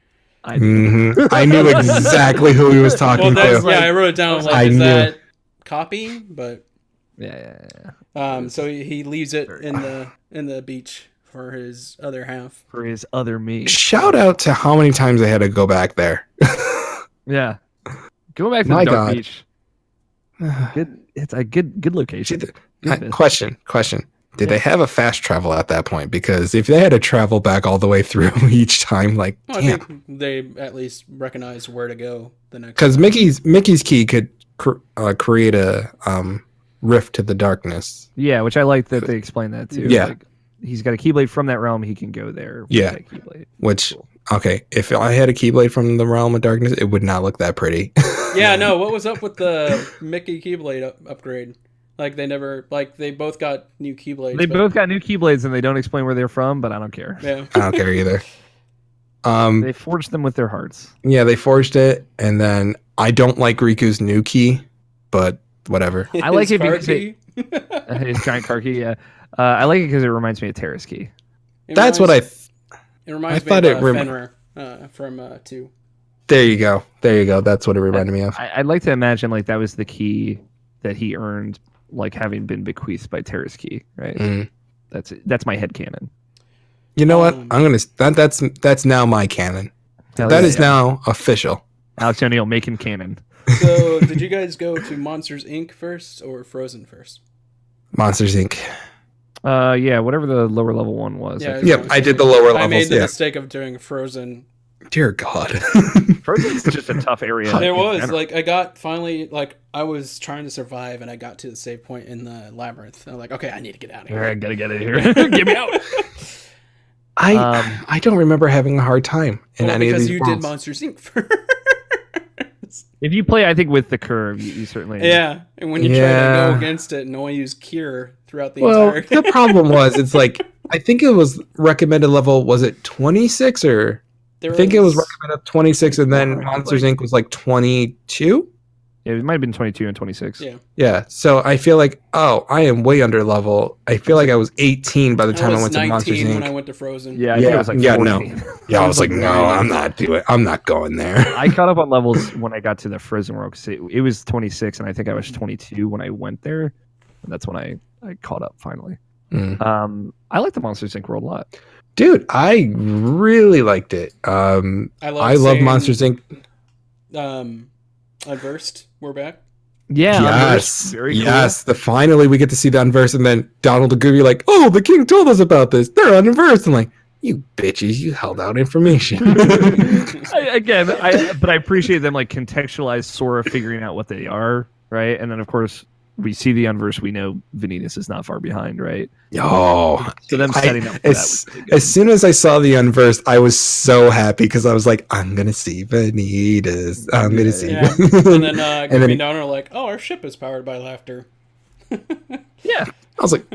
I do. I knew exactly who he was talking Well, to. yeah, I wrote it down. I was like, I is knew. that copy? But Yeah. so he leaves it in the beach for his other half. For his other me. Shout out to how many times I had to go back there. Yeah. Going back to My the Dark God. Beach. Good. It's a good location. Good bit. Question. Did they have a fast travel at that point? Because if they had to travel back all the way through each time, like, Well, I damn. think they at least recognize where to go the next. Because time. Mickey's key could create a rift to the darkness. Yeah, which I like that they explain that too. Yeah. Like, he's got a Keyblade from that realm. He can go there. with Yeah. that Keyblade. Which, Cool. okay, if I had a Keyblade from the realm of darkness, it would not look that pretty. Yeah, no. What was up with the Mickey Keyblade upgrade? Like they both got new Keyblades. They but- both got new Keyblades and they don't explain where they're from, but I don't care. Yeah. I don't care either. They forged them with their hearts. Yeah, they forged it, and then I don't like Riku's new key, but whatever. I like His it because car it- key. His giant car key, yeah. I like it because it reminds me of Terra's key. It That's what reminds- It reminds I me thought of it Fenrir from 2. There you go. That's what it reminded me of. I'd like to imagine like that was the key that he earned, like having been bequeathed by Terra's key, right? Mm. That's my headcanon. You know what? Um, I'm gonna. That's now my canon. Hell That yeah, is yeah. now official. Alex O'Neill making canon. So, did you guys go to Monsters Inc. first or Frozen first? Monsters Inc. Yeah, whatever the lower level one was. Yeah, Yep, I did the lower I made levels. the Yeah. mistake of doing Frozen. Dear God. Frozen's just a tough area. It in was general. like I got finally like I was trying to survive and I got to the save point in the labyrinth. I'm like, okay, I need to get out of All here. right, gotta get it here. Get me out. I don't remember having a hard time in Well, any of because these you worlds. did Monsters Inc. first. If you play, I think with the curve, you certainly. Yeah, and when you try to Yeah. go against it and only use Cure throughout the Well, entire the problem was it's like I think it was recommended level. Was it 26 or? There I think it was was- recommended 26, and then Like- Monsters Inc. was like 22. Yeah, it might have been 22 and 26. Yeah. Yeah, so I feel like, oh, I am way under level. I feel like I was 18 by the time I was went to Monsters 19 when I Inc. went to Frozen. Yeah, I think Yeah, it was like yeah, no. 14. Yeah, I was like, no, I'm not going there. I caught up on levels when I got to the Frozen World because it was 26, and I think I was 22 when I went there. And that's when I caught up finally. I like the Monsters Inc. world a lot. Dude, I really liked it. I love Monsters Inc. Unversed, we're back. Yeah, Yes, Unversed, very cool. yes. Finally, we get to see the Unversed, and then Donald and Goofy like, "Oh, the king told us about this. They're Unversed." I'm like, "You bitches, you held out information." But I appreciate them like contextualize Sora figuring out what they are, right? And then of course we see the Unversed. We know Vanitas is not far behind, right? Oh, So them setting up for that was really good. as soon as I saw the Unversed, I was so happy because I was like, "I'm gonna see Vanitas. I'm gonna see." Yeah. And then And Goofy then- and Donald are like, "Oh, our ship is powered by laughter." Yeah. I was like,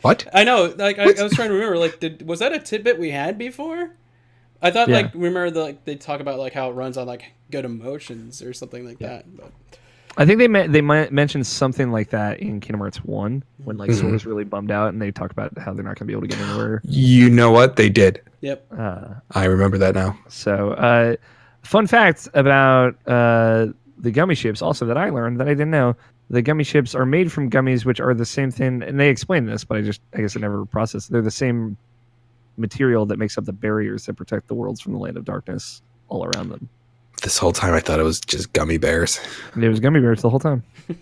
"What?" I know. Like I was trying to remember. Like, was that a tidbit we had before? I thought Yeah. remember they talk about like how it runs on like good emotions or something like that. But I think they mentioned something like that in Kingdom Hearts 1 when like Sora's really bummed out and they talk about how they're not going to be able to get anywhere. You know what they did? yep. I remember that now. So, fun fact about the gummy ships also that I learned that I didn't know. The gummy ships are made from gummies, which are the same thing, and they explain this, but I guess I never processed. They're the same material that makes up the barriers that protect the worlds from the land of darkness all around them. This whole time, I thought it was just gummy bears. And it was gummy bears the whole time. I'm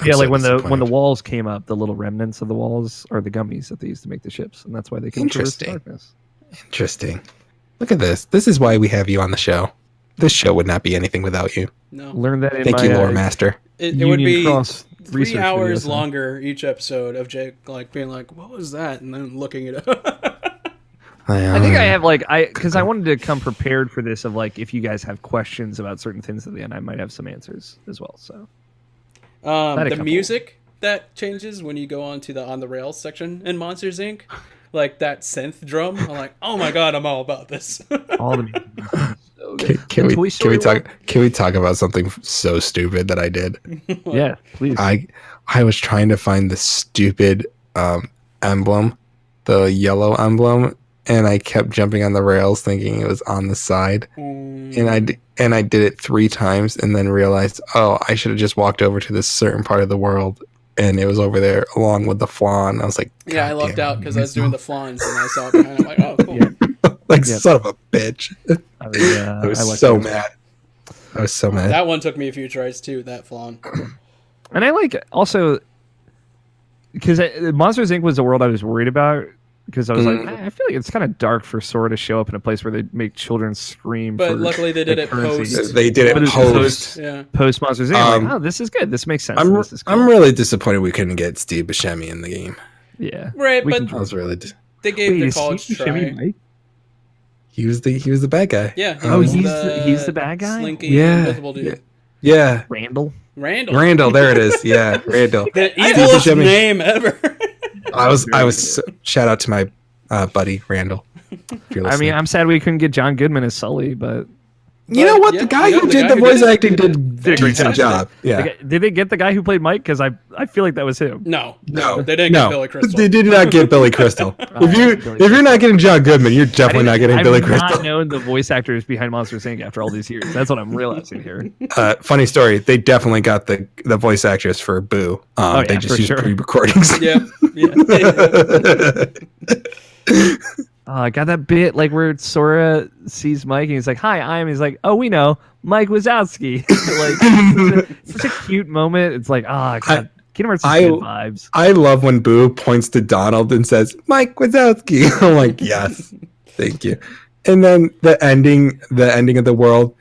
Yeah, so like when the disappointed. walls came up, the little remnants of the walls are the gummies that they used to make the ships, and that's why they can traverse the Interesting. darkness. Interesting. Look at this. This is why we have you on the show. This show would not be anything without you. No. Learn that in Thank my you, Lore Master. It would Union be Cross 3 research hours video, so- longer each episode of Jake like being like, "What was that?" and then looking it up. I think I have because I wanted to come prepared for this of like if you guys have questions about certain things at the end, I might have some answers as well. So Had a The couple. music that changes when you go on to the on the rails section in Monsters Inc. Like that synth drum. I'm like, oh my god, I'm all about this. all the music is so good. Can The Toy we Story talk about something so stupid that I did? one? Yeah, please. I was trying to find the stupid emblem, the yellow emblem, and I kept jumping on the rails thinking it was on the side. And I did it 3 times and then realized, oh, I should have just walked over to this certain part of the world and it was over there along with the flan. I was like, Yeah, I "God lucked damn out it, because I was doing the flans and I saw it behind. I'm like, oh, cool. Yeah. like Yeah. son of a bitch. I was, I was like so that. mad. I was so mad. That one took me a few tries too. That flan. And I like also because Monsters Inc. was the world I was worried about because I was like, I feel like it's kind of dark for Sora to show up in a place where they make children scream. But for, luckily they did like, it currency. post. They did But it it's post. Yeah. Post Monsters Inc. I'm like, Um, oh, this is good. This makes sense. I'm This is cool. I'm really disappointed we couldn't get Steve Buscemi in the game. yeah. Right, We but can- I was really they gave Wait, the is college Steve try. Buscemi Mike? he was the bad guy. Yeah. Oh, was he's the bad guy? Slinky, Yeah, invisible dude. Yeah. Randall. Randall. There it is. Yeah, Randall. The Steve evilest Buscemi. name ever. I was shout out to my buddy Randall. If you're I mean, listening. I'm sad we couldn't get John Goodman as Sully, but you know what? yeah, The guy you know, who the did guy the who voice did it acting did Did a a great decent job. job. Yeah. did they get the guy who played Mike? Because I feel like that was him. No, No, they didn't no. get Billy Crystal. They did not get Billy Crystal. if you're not getting John Goodman, you're definitely not getting Billy I've not Crystal. known the voice actors behind Monsters Inc. after all these years. That's what I'm realizing here. Funny story. They definitely got the voice actress for Boo. Oh, They yeah, just for used sure. pre-recordings. Yeah. I got that bit like where Sora sees Mike and he's like, "Hi, I'm." He's like, "Oh, we know, Mike Wazowski." Like, such a cute moment. It's like, God, Kingdom Hearts is good vibes. I love when Boo points to Donald and says, "Mike Wazowski." I'm like, yes, thank you. And then the ending of the world,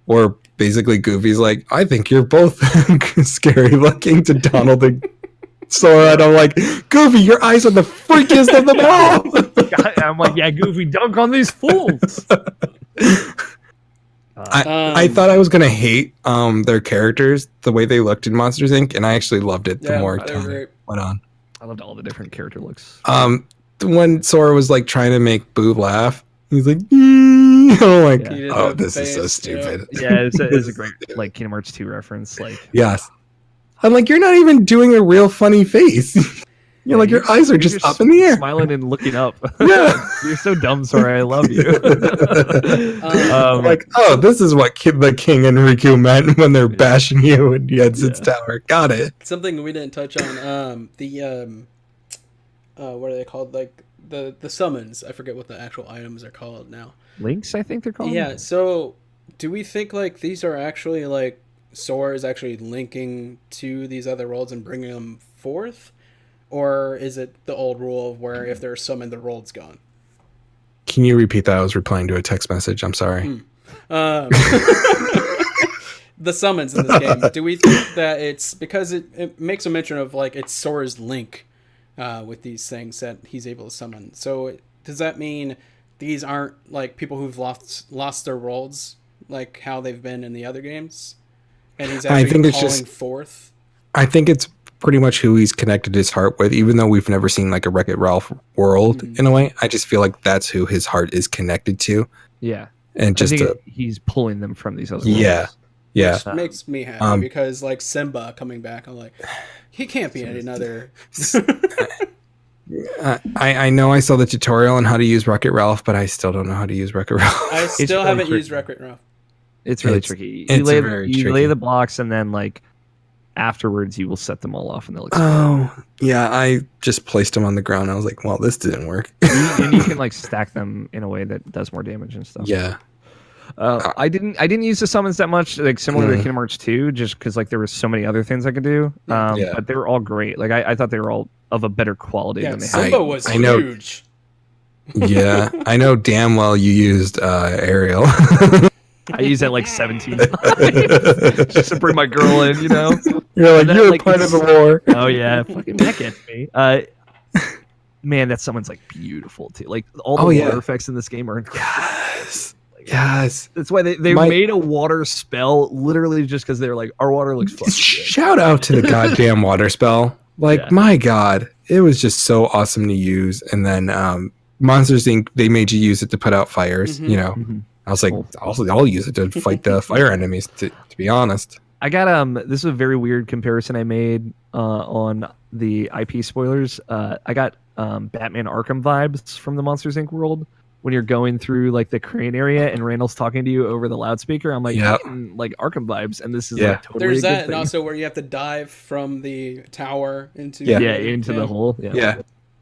where basically Goofy's like, "I think you're both scary looking" to Donald and Sora, and I'm like, "Goofy, your eyes are the freakiest of them all." I'm like, yeah, Goofy, dunk on these fools. I thought I was gonna hate their characters, the way they looked in Monsters Inc., and I actually loved it the more they were time great. went on. I loved all the different character looks. When Sora was like trying to make Boo laugh, he's like, I'm like, Yeah. He did oh, have the this is so face, stupid. Yeah, it's a great like Kingdom Hearts 2 reference. Like, Yes. I'm like, you're not even doing a real funny face. You're like, your eyes are you're just up in the air. smiling and looking up. Yeah. You're so dumb, Sora. I love you. I'm like, oh, this is what the King and Riku meant when they're bashing you in Yedzin's tower. Got it. Something we didn't touch on. what are they called? Like the summons. I forget what the actual items are called now. Links, I think they're called. Yeah. So, do we think like these are actually like Sora is actually linking to these other worlds and bringing them forth, or is it the old rule of where if they're summoned, the world's gone? Can you repeat that? I was replying to a text message. I'm sorry. The summons in this game. Do we think that it's because it makes a mention of like it's Sora's link with these things that he's able to summon? So does that mean these aren't like people who've lost their worlds like how they've been in the other games, and he's actually think it's calling forth? I think it's pretty much who he's connected his heart with, even though we've never seen like a Wreck-It Ralph world in a way. I just feel like that's who his heart is connected to. Yeah. And just he's pulling them from these other yeah. worlds. Yeah. Which makes me happy because like Simba coming back, I'm like, he can't be in another. I know I saw the tutorial on how to use Wreck-It Ralph, but I still don't know how to use Wreck-It Ralph. I still really haven't tricky. used Wreck-It Ralph. It's really It's- tricky. it's You very lay tricky. the blocks, and then like afterwards, you will set them all off, and they'll explode. Oh, yeah. I just placed them on the ground. I was like, well, this didn't work. And you can like stack them in a way that does more damage and stuff. Yeah. I didn't use the summons that much, like similar to Kingdom Hearts 2, just because like there was so many other things I could do. Yeah. But they were all great. Like I thought they were all of a better quality Yeah, than they had. Simba was I know. huge. Yeah. I know damn well you used Ariel. I used that like 17 times just to bring my girl in, you know. You're like, And then, you're like, part of the war. Oh yeah, fucking that gets me. Man, that someone's like beautiful too. Like all the Oh, water yeah. effects in this game are incredible. Yes. Yes. That's why they made a water spell literally just because they're like, our water looks fucking good. Shout out to the goddamn water spell. Like, Yeah. my God, it was just so awesome to use. And then Monsters Inc., they made you use it to put out fires, you know. Mhm. I was like, Cool. I'll use it to fight the fire enemies, to be honest. I got this is a very weird comparison I made on the IP spoilers. I got Batman Arkham vibes from the Monsters Inc. world when you're going through like the crane area and Randall's talking to you over the loudspeaker. I'm like, Yep. getting, like Arkham vibes, and this is Yeah. like totally There's a good that, and thing. also where you have to dive from the tower into Yeah. into the hole. Yeah, Yeah.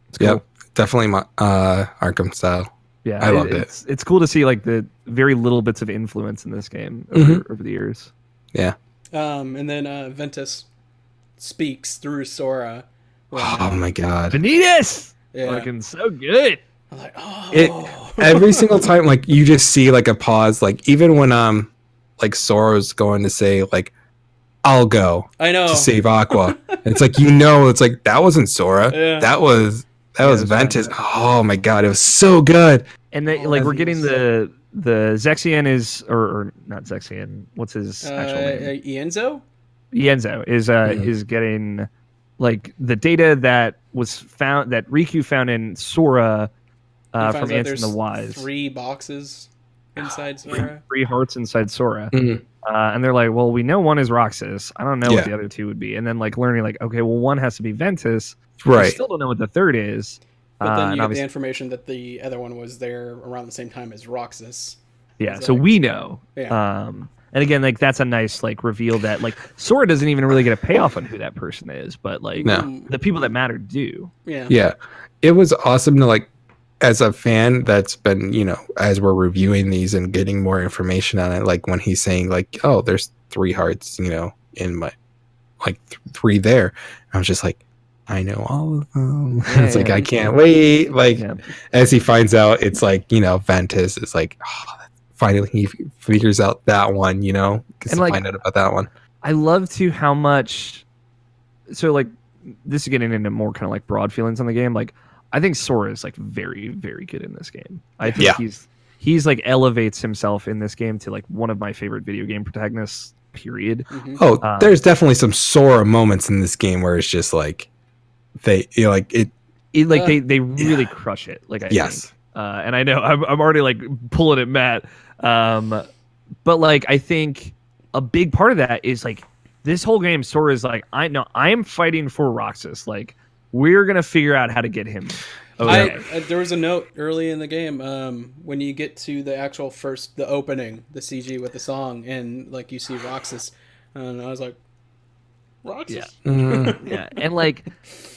It's cool. Yep. Definitely my Arkham style. Yeah, I loved it. It's cool to see like the very little bits of influence in this game over the years. Yeah. And then Ventus speaks through Sora. when, Oh my God. Vanitas, yeah. fucking so good. I'm like, oh. It every single time, like you just see like a pause, like even when like Sora's going to say like, I'll go I know. to save Aqua. It's like, you know, it's like that wasn't Sora. Yeah. That was that's Ventus. Oh my God, it was so good. And they, Oh, like I we're think getting it's- the Zexian is or not Zexian. What's his actual name? Ienzo? Ienzo is getting like the data that was found that Riku found in Sora He finds from out Ants and there's the Wise. 3 boxes inside Sora. 3 hearts inside Sora. Mhm. And they're like, well, we know one is Roxas. I don't know what Yeah. the other 2 would be. And then like learning like, okay, well, one has to be Ventus. I Right. still don't know what the third is. But then and you get the obviously- information that the other one was there around the same time as Roxas. Yeah, It's so like- we know. Yeah. And again, like that's a nice like reveal that like Sora doesn't even really get a payoff on who that person is, but like No. the people that matter do. Yeah. Yeah. It was awesome to like, as a fan that's been, you know, as we're reviewing these and getting more information on it, like when he's saying like, oh, there's 3 hearts, you know, in my like 3 there. I was just like, I know all of them. Yeah, It's like, yeah. I can't wait. Like, Yeah. as he finds out, it's like, you know, Ventus is like, oh, finally he figures out that one, you know, gets And, to like, find out about that one. I love to how much. So like, this is getting into more kind of like broad feelings on the game. Like, I think Sora is like very very good in this game. I think Yeah. he's like elevates himself in this game to like one of my favorite video game protagonists. Period. Mhm. Oh, there's definitely some Sora moments in this game where it's just like, you know, like it. Like they really crush it. Like I Yes. think. And I know I'm already like pulling at Matt. But like I think a big part of that is like this whole game Sora is like I am fighting for Roxas. Like we're gonna figure out how to get him. Okay. There was a note early in the game when you get to the actual the opening, the CG with the song, and like you see Roxas, and I was like, Roxas? Yeah. Mm, Yeah, and like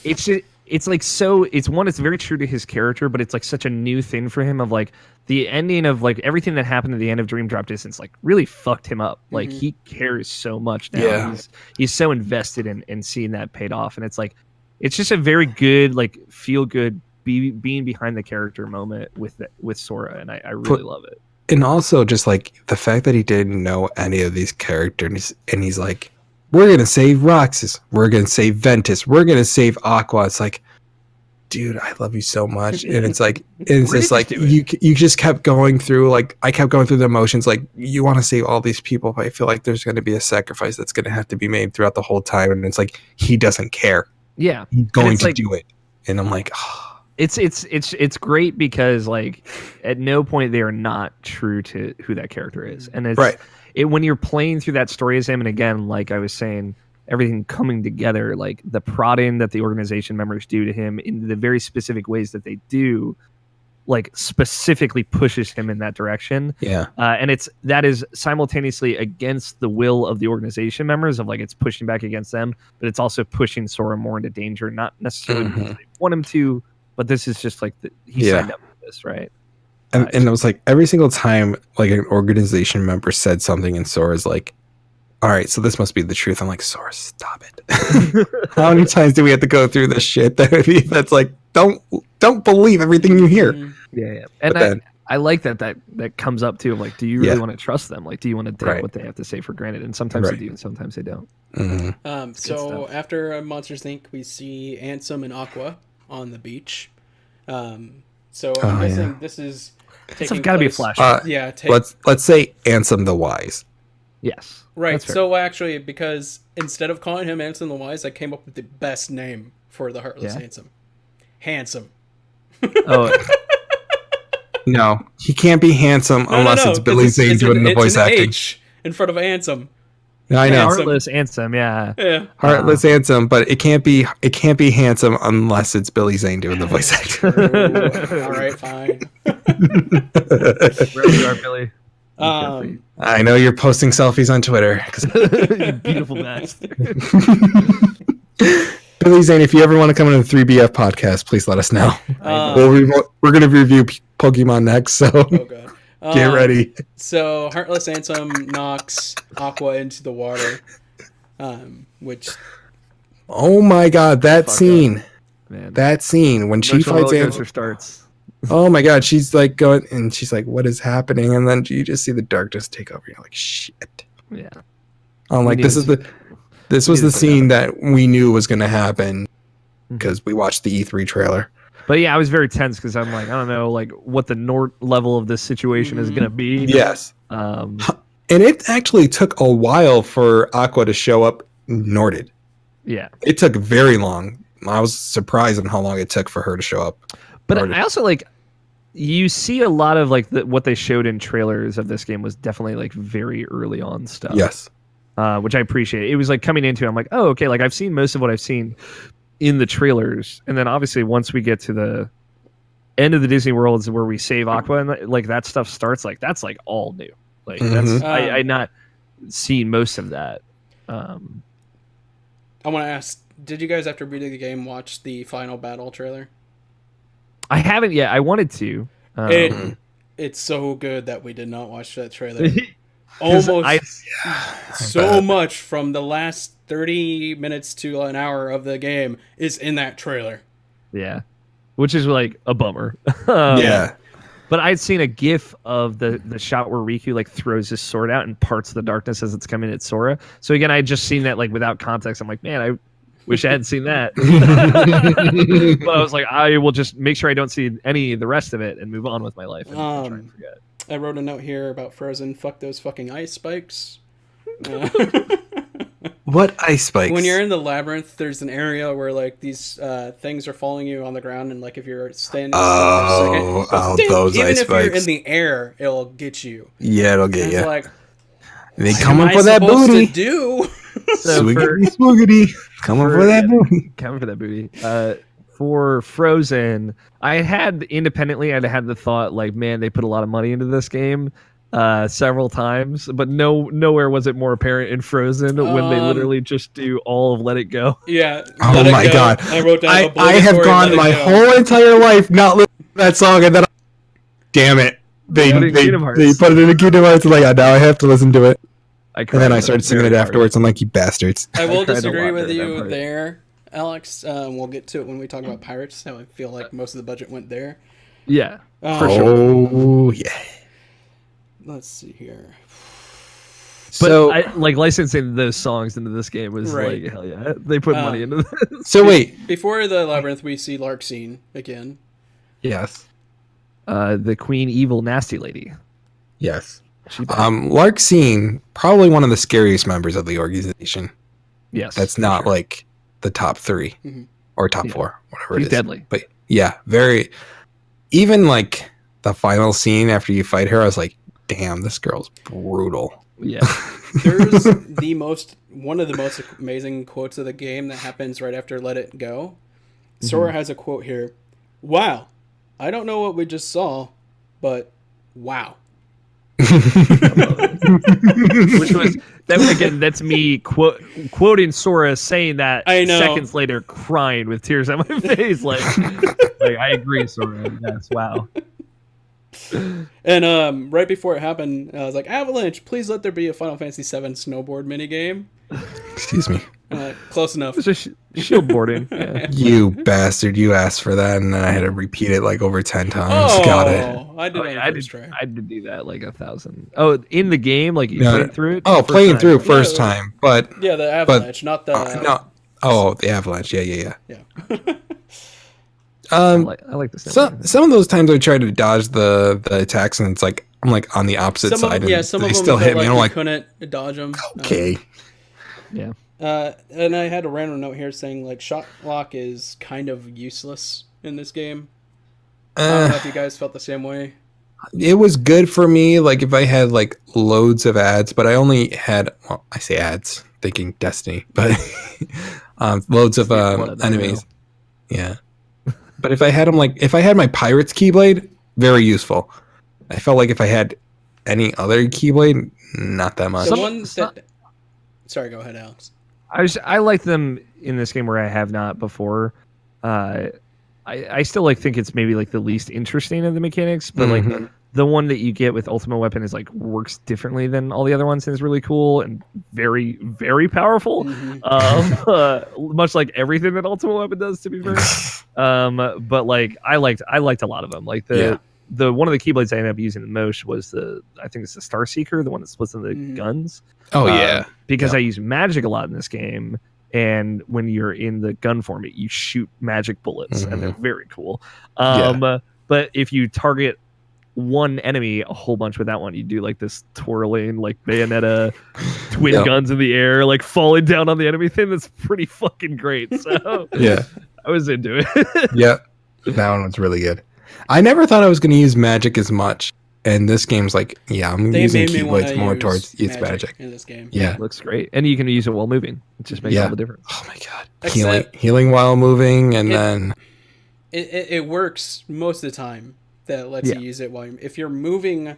it's just, it's like it's very true to his character, but it's like such a new thing for him of like the ending of like everything that happened at the end of Dream Drop Distance like really fucked him up. Like he cares so much now. Yeah. He's so invested in seeing that paid off, and it's like it's just a very good like feel good being behind the character moment with Sora, and I really love it. And also just like the fact that he didn't know any of these characters, and he's like, we're gonna save Roxas, we're gonna save Ventus, we're gonna save Aqua. It's like, dude, I love you so much. And it's like, it's just like you just kept going through, like I kept going through the emotions, like you want to save all these people, but I feel like there's going to be a sacrifice that's going to have to be made throughout the whole time, and it's like he doesn't care. Yeah, he's going to like, do it, and I'm like, oh. It's great because like at no point they are not true to who that character is, and it's right. When you're playing through that story as him, and again, like I was saying, everything coming together, like the prodding that the organization members do to him in the very specific ways that they do, like specifically pushes him in that direction. Yeah. And that is simultaneously against the will of the organization members of like it's pushing back against them, but it's also pushing Sora more into danger, not necessarily because they want him to, but this is just like he signed up for this, right? And it was like every single time like an organization member said something and Sora's like, all right, so this must be the truth. I'm like, Sora, stop it. How many times do we have to go through this shit that's like, don't believe everything you hear. Yeah. And I like that comes up too of like, do you really want to trust them? Like, do you want to take what they have to say for granted? And sometimes they do and sometimes they don't. Mm-hmm. So after Monsters Inc., we see Ansem and Aqua on the beach. So I'm guessing this is it's got to be a flashback. Let's say Ansem the Wise. Yes. Right. So actually, because instead of calling him Ansem the Wise, I came up with the best name for the Heartless Ansem. Handsome. Oh. No, he can't be handsome unless it's Billy Zane doing the voice acting. H in front of Ansem. I know. Heartless Ansem, yeah. Heartless Ansem, but it can't be handsome unless it's Billy Zane doing the voice acting. All right, fine. Wherever you are, Billy. I know you're posting selfies on Twitter. You beautiful bastard. Billy Zane, if you ever want to come into the 3BF podcast, please let us know. We're going to review Pokemon next, so get ready. So Heartless Ansem knocks Aqua into the water, which... Oh my god, that scene. Man. That scene when she fights Ansem starts. Oh my god, she's like going, and she's like, what is happening? And then you just see the darkness take over. You're like, shit. Yeah. I'm like, this was the scene that we knew was going to happen because we watched the E3 trailer. But yeah, I was very tense because I'm like, I don't know, like what the level of this situation is going to be. Yes. And it actually took a while for Aqua to show up Norded. Yeah. It took very long. I was surprised on how long it took for her to show up. But Norded. I also like, you see a lot of like what they showed in trailers of this game was definitely like very early on stuff. Yes. Which I appreciate. It was like coming into it, I'm like, oh, okay, like I've seen most of what I've seen in the trailers. And then obviously once we get to the end of the Disney Worlds where we save Aqua and like that stuff starts, like that's like all new. Like that's I not seen most of that. I want to ask, did you guys after beating the game watch the final battle trailer? I haven't yet. I wanted to. It's so good that we did not watch that trailer. Almost so much from the last 30 minutes to an hour of the game is in that trailer. Yeah. Which is like a bummer. Yeah. But I'd seen a gif of the shot where Riku like throws his sword out and parts the darkness as it's coming at Sora. So again, I had just seen that like without context. I'm like, man, I wish I hadn't seen that. But I was like, I will just make sure I don't see any of the rest of it and move on with my life and try and forget. I wrote a note here about Frozen. Fuck those fucking ice spikes. What ice spikes? When you're in the labyrinth, there's an area where like these things are following you on the ground, and like if you're standing those even ice if spikes. you're in the air, it'll get you. Yeah, it'll get and you. It's like, they coming for that booty. To do? Swoogity. Coming for that booty. Coming for that booty. For Frozen, I had independently, I'd had the thought like, man, they put a lot of money into this game. several times, but nowhere was it more apparent in Frozen when they literally just do all of Let It Go. Yeah. Oh Let It my Go. God. I wrote down I have obligatory gone Let It my Go. whole entire life not listening to that song, and then damn it, they Put it in Kingdom Hearts. put it in the Kingdom Hearts. And like, now I have to listen to it. And And then I started singing it afterwards. I'm like, you bastards. I will cried a disagree lot with during that you part. there, Alex. We'll get to it when we talk about Pirates. How I feel like most of the budget went there. Yeah, For Oh yeah. Let's see here. but So like licensing those songs into this game was Right. like hell yeah, they put money into this. so wait. Before the labyrinth, we see Larkscene again. Yes. The Queen Evil Nasty Lady. Yes. She Larkscene, probably one of the scariest members of the organization. yes, That's for not sure. like the top 3 Mhm. or top Yeah. 4, whatever She's it is. deadly. But yeah, very. Even like the final scene after you fight her, I was like, damn, this girl's brutal. Yeah, There's one of the most amazing quotes of the game that happens right after Let It Go. Sora has a quote here. Wow, I don't know what we just saw, but wow. which was that again. That's me quoting Sora saying that. I know. Seconds later, crying with tears on my face, like I agree, Sora. Yes, wow. And right before it happened, I was like, Avalanche, please let there be a Final Fantasy VII snowboard minigame. Excuse me. Close enough. It's just shield boarding. Yeah. You bastard, you asked for that, and then I had to repeat it like over 10 times. Oh, Got it. I did Oh, it yeah, on I the first did. try. I did do that like 1,000. Oh, in the game, like you No, played through it. Oh, First playing time. through first Yeah. time, but Yeah, the Avalanche, not the... no. Oh, the Avalanche. Yeah. Yeah. I like this. Some of those times I tried to dodge the attacks, and it's like I'm like on the opposite Some side, of them, yeah, and some they of them still felt hit me. like I'm you like, couldn't dodge them. okay. Yeah. And I had a random note here saying like shot lock is kind of useless in this game. I don't know if you guys felt the same way. It was good for me, like if I had like loads of ads, but I only had, well, I say ads, thinking Destiny, but loads of enemies. Yeah. But if I had them, like if I had my Pirate's Keyblade, very useful. I felt like if I had any other Keyblade, not that much. The ones that... Sorry, go ahead, Alex. I like them in this game where I have not before. I still like think it's maybe like the least interesting of the mechanics, but like the one that you get with Ultimate Weapon is like works differently than all the other ones and is really cool and very, very powerful. Much like everything that Ultimate Weapon does, to be fair. But like I liked a lot of them. Like the one of the Keyblades I ended up using the most was I think it's the Star Seeker, the one that splits into the guns. Oh yeah. Because I use magic a lot in this game, and when you're in the gun form, you shoot magic bullets, and they're very cool. But if you target one enemy a whole bunch with that one, you do like this twirling, like Bayonetta, twin guns in the air, like falling down on the enemy thing. That's pretty fucking great. So Yeah. I was into it. Yeah. That one was really good. I never thought I was going to use magic as much. And this game's like, yeah, I'm They using made me want Keyblades to more use towards its magic. in this game. Yeah. It looks great, and you can use it while moving. It just makes all the difference. Oh my god. Except- Healing while moving, and then It works most of the time. That lets you use it while if you're moving,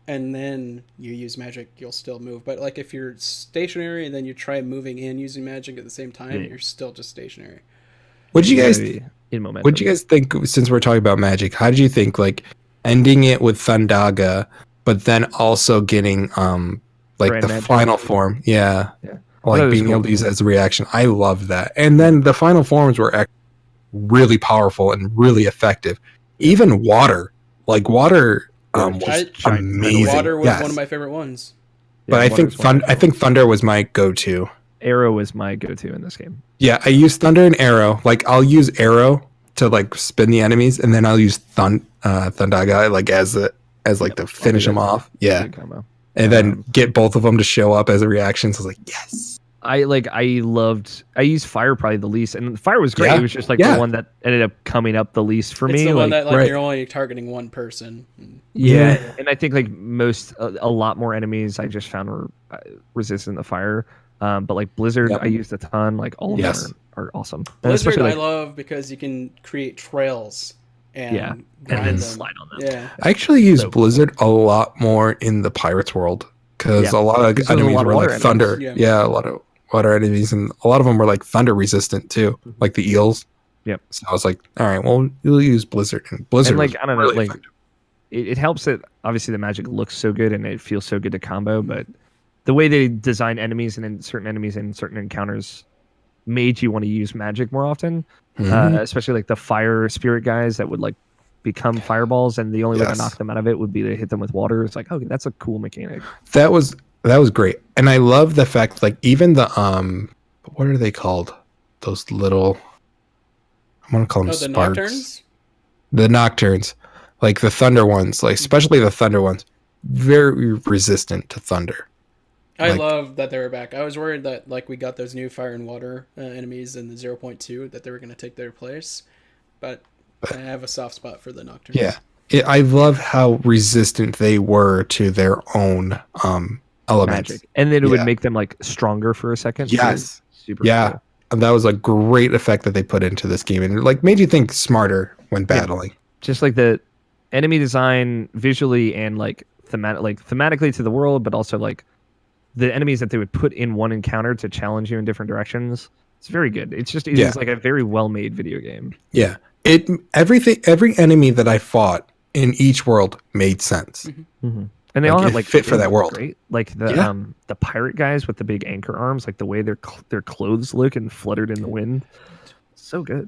and then you use magic, you'll still move. But like if you're stationary and then you try moving and using magic at the same time, you're still just stationary. what did you guys? In momentum. What did you guys think? Since we're talking about magic, how did you think like ending it with Thundaga, but then also getting like Grand the Magic. final form? Yeah. That Like was being cool. able to use it as a reaction. I loved that. And then the final forms were really powerful and really effective. Even water, like water, was amazing. Water was Yes. one of my favorite ones. But I think Thunder was my go-to. Arrow was my go-to in this game. Yeah, I use Thunder and Arrow. Like I'll use Arrow to like spin the enemies, and then I'll use Thundaga like as to finish them off. Yeah, Good combo. and then get both of them to show up as a reaction. So I was like, yes. I used fire probably the least, and fire was great. Yeah. It was just like Yeah. the one that ended up coming up the least for It's me. the one like, that like right. you're only targeting one person. yeah, and I think like a lot more enemies I just found were resistant to fire. But like Blizzard, Yep. I used a ton. Like all of Yes. them are awesome. And Blizzard especially, I love because you can create trails and Yeah, and grind then them. slide on them. Yeah. I actually use So- Blizzard a lot more in the Pirates world because Yeah. a lot of Because there's a enemies lot of were water like enemies. thunder. Yeah. Yeah, a lot of water enemies, and a lot of them were like thunder resistant too, like the eels. Yep. So I was like, all right, well, you'll use Blizzard, and Blizzard. And like was I don't know, really like effective. it helps that obviously the magic looks so good and it feels so good to combo, but the way they design enemies and then certain enemies and certain encounters made you want to use magic more often. Mhm. Especially like the fire spirit guys that would like become fireballs, and the only way to Yes. knock them out of it would be to hit them with water. It's like, okay, that's a cool mechanic. That was great, and I love the fact like even the what are they called? Those little, I'm gonna call them The sparks. Nocturnes? The nocturnes, like the thunder ones, like especially the thunder ones, very resistant to thunder. I Like- love that they were back. I was worried that like we got those new fire and water enemies in the 0.2 that they were going to take their place, but I have a soft spot for the Nocturnes. Yeah, I love how resistant they were to their own elements. Magic. And then it would Yeah. make them like stronger for a second. so Yes. super Yeah. cool. And that was a great effect that they put into this game, and it, like made you think smarter when battling. Just like the enemy design visually and like thematically to the world, but also like the enemies that they would put in one encounter to challenge you in different directions. It's very good. It's just Yeah. like a very well made video game. Yeah, every enemy that I fought in each world made sense. And they Like, all it have like fit for they that look world. Great. Like the Yeah. the pirate guys with the big anchor arms, like the way their clothes look and fluttered in the wind. So good.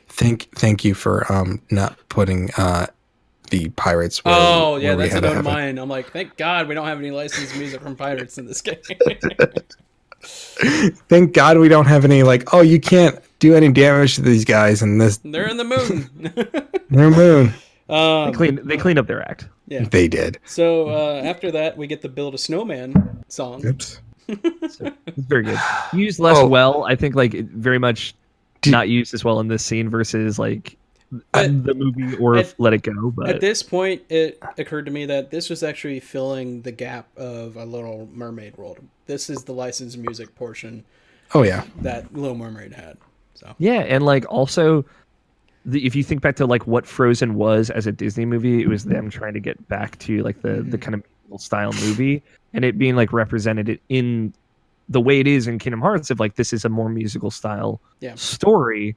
Thank you for not putting the pirates. Where, Oh yeah, where we that's a had to note of have it. mine. I'm like, thank God we don't have any licensed music from pirates in this game. Thank God we don't have any like. Oh, you can't do any damage to these guys in this They're in the moon. new moon. They clean up their act. Yeah. They did. So after that, we get the Build a Snowman song. Oops. It's very good. Used less Oh. well, I think. Like very much Did- not used as well in this scene versus like But the movie or at- Let It Go. But At this point, it occurred to me that this was actually filling the gap of a Little Mermaid world. This is the licensed music portion Oh yeah. that Little Mermaid had. So yeah, and like also, if you think back to like what Frozen was as a Disney movie, it was them trying to get back to like the kind of musical style movie, and it being like represented in the way it is in Kingdom Hearts. Of like this is a more musical style Yeah. story.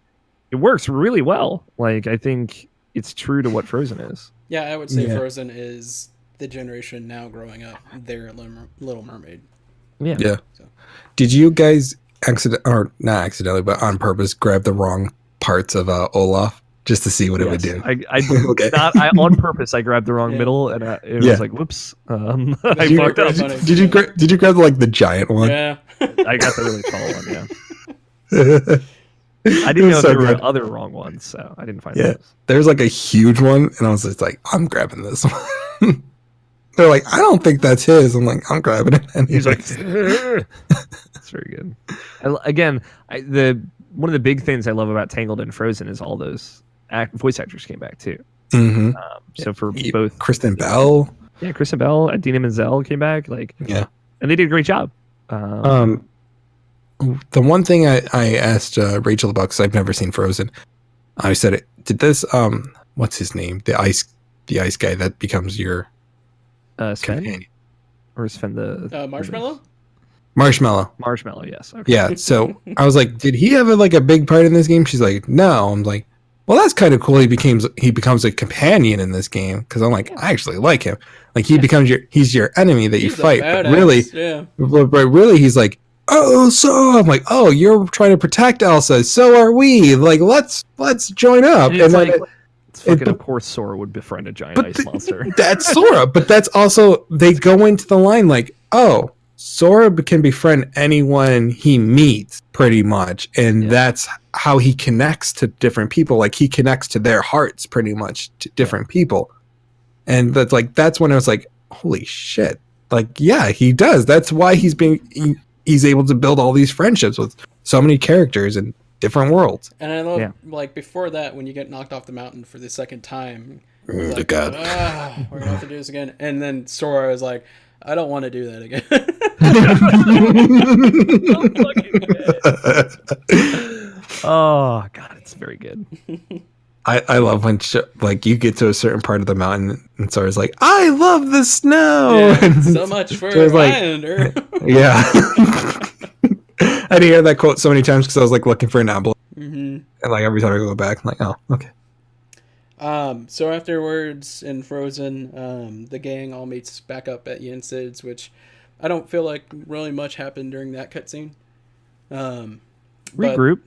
It works really well. Like I think it's true to what Frozen is. yeah, I would say Yeah. Frozen is the generation now growing up. They're Little Mermaid. Yeah. Yeah. So. Did you guys not accidentally, but on purpose, grab the wrong parts of Olaf just to see what it would Yes. do? I Okay. on purpose. I grabbed the wrong Yeah. middle, and it Yeah. was like, whoops. I Did you- fucked up. funny. Did you grab like the giant one? Yeah. I got the really tall one. Yeah. I didn't know if so there good. were other wrong ones, so I didn't find Yeah. those. There's like a huge one, and I was just like, I'm grabbing this one. They're like, I don't think that's his. I'm like, I'm grabbing it. And He's like, it's very good. Again, one of the big things I love about Tangled and Frozen is all those voice actors came back too. hmm So for both, Kristen Bell. yeah, Kristen Bell, Idina Menzel came back, like, Yeah. and they did a great job. The one thing I asked Rachel about, because I've never seen Frozen, I said, did this what's his name, the ice guy that becomes your Sven companion, or Sven the Marshmallow? Marshmallow? Marshmallow, yes. Okay. Yeah. So I was like, did he have a big part in this game? She's like, no. I'm like, well, that's kind of cool. He becomes a companion in this game, because I'm like, I actually like him. Like he's your enemy that you He's a fight. But badass, really, yeah. but really, he's like, oh, so I'm like, oh, you're trying to protect Elsa. So are we. Like, let's join up. And it's then like, it's fucking it- of course Sora would befriend a giant But ice monster. that's Sora. But that's also, they go into the line like, oh, Sora can befriend anyone he meets, pretty much, and Yeah. that's how he connects to different people. Like, he connects to their hearts, pretty much, to different people. And that's when I was like, holy shit! Like, yeah, he does. That's why he's able to build all these friendships with so many characters in different worlds. And I love, Yeah. like, before that, when you get knocked off the mountain for the second time, Oh, it's like, God. we're going to have to do this again. And then Sora is like, I don't want to do that again. Oh god, it's very good. I love when like you get to a certain part of the mountain and Sora's like, I love the snow. Yeah, And so much for Sora's like, Islander. yeah. I didn't hear that quote so many times because I was like looking for an envelope, hmm and like every time I go back, I'm like, oh, okay. So afterwards in Frozen, the gang all meets back up at Yen Sid's, which I don't feel like really much happened during that cutscene. But- Regroup,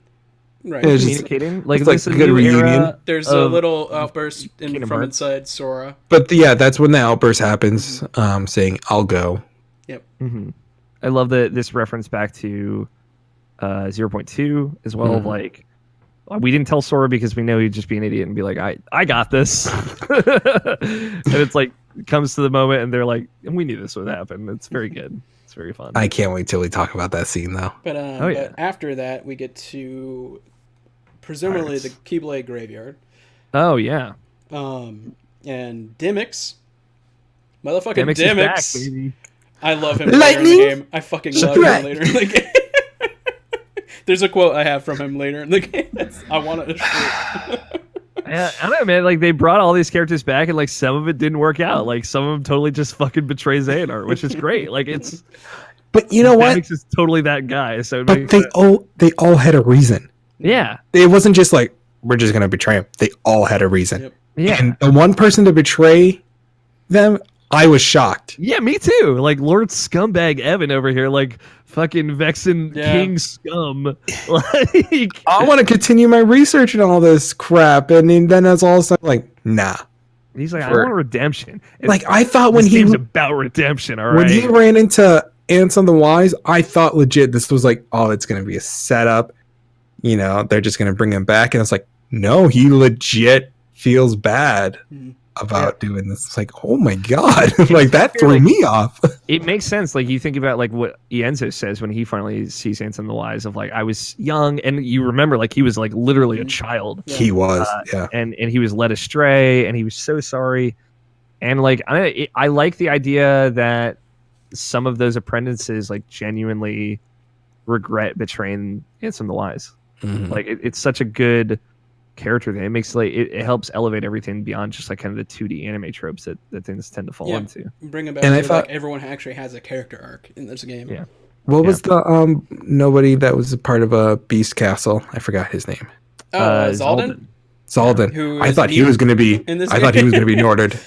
Right. Yeah, it's just- communicating. Like it's like this is a good new reunion. era There's a of- little outburst Kingdom from Hearts. inside Sora. But yeah, that's when the outburst happens, saying, I'll go. Mhm. I love this reference back to 0.2 as well. Of Mhm. like, we didn't tell Sora because we know he'd just be an idiot and be like, I got this. And it's like, comes to the moment and they're like, we knew this would happen. It's very good. It's very fun. I can't wait till we talk about that scene, though. But Oh, yeah. but after that, we get to presumably the Keyblade Graveyard. Oh, yeah. And Dimix. Motherfucking Demix is back, Dimix. baby. I love him later in Lightning the game. I fucking love strike. him later in the game. There's a quote I have from him later in the game. I want to shoot. Yeah, I don't know, man. Like, they brought all these characters back, and like some of it didn't work out. Like, some of them totally just fucking betray Xehanort, which is great. Like, it's But you know what? Demix is totally that guy. So it But makes they all had a reason. yeah, It wasn't just like, we're just going to betray him. They all had a reason. Yep. yeah. And the one person to betray them, I was shocked. Yeah, me too. Like Lord Scumbag Evan over here, like fucking vexing Yeah. King Scum. Like, I want to continue my research and all this crap. And then that's all of a sudden like, nah. he's like, I For- want redemption. And Like, I thought when this he game's about redemption. All right. when he ran into Ants on the Wise, I thought legit this was like, oh, it's going to be a setup. You know, they're just going to bring him back. And it's like, no, he legit feels bad Mhm. about doing this. It's like, oh my God. Like, that threw like- me off. It makes sense. Like you think about like what Ienzo says when he finally sees Ants on the Wise of like, I was young, and you remember like he was like literally a Mhm. child. Yeah. He was. Yeah. and he was led astray, and he was so sorry. And like I like the idea that some of those apprentices like genuinely regret betraying Ansem the Wise. Mhm. Like it's such a good character thing. It makes like it helps elevate everything beyond just like kind of the 2D anime tropes that things tend to fall Yeah. into. Bring it back And I to thought- like everyone actually has a character arc in this game. Yeah. What was the nobody that was a part of a Beast Castle? I forgot his name. Oh, Zalden? Zalden. Who I is thought he was going to be. in this I thought he was game? going to be Norded.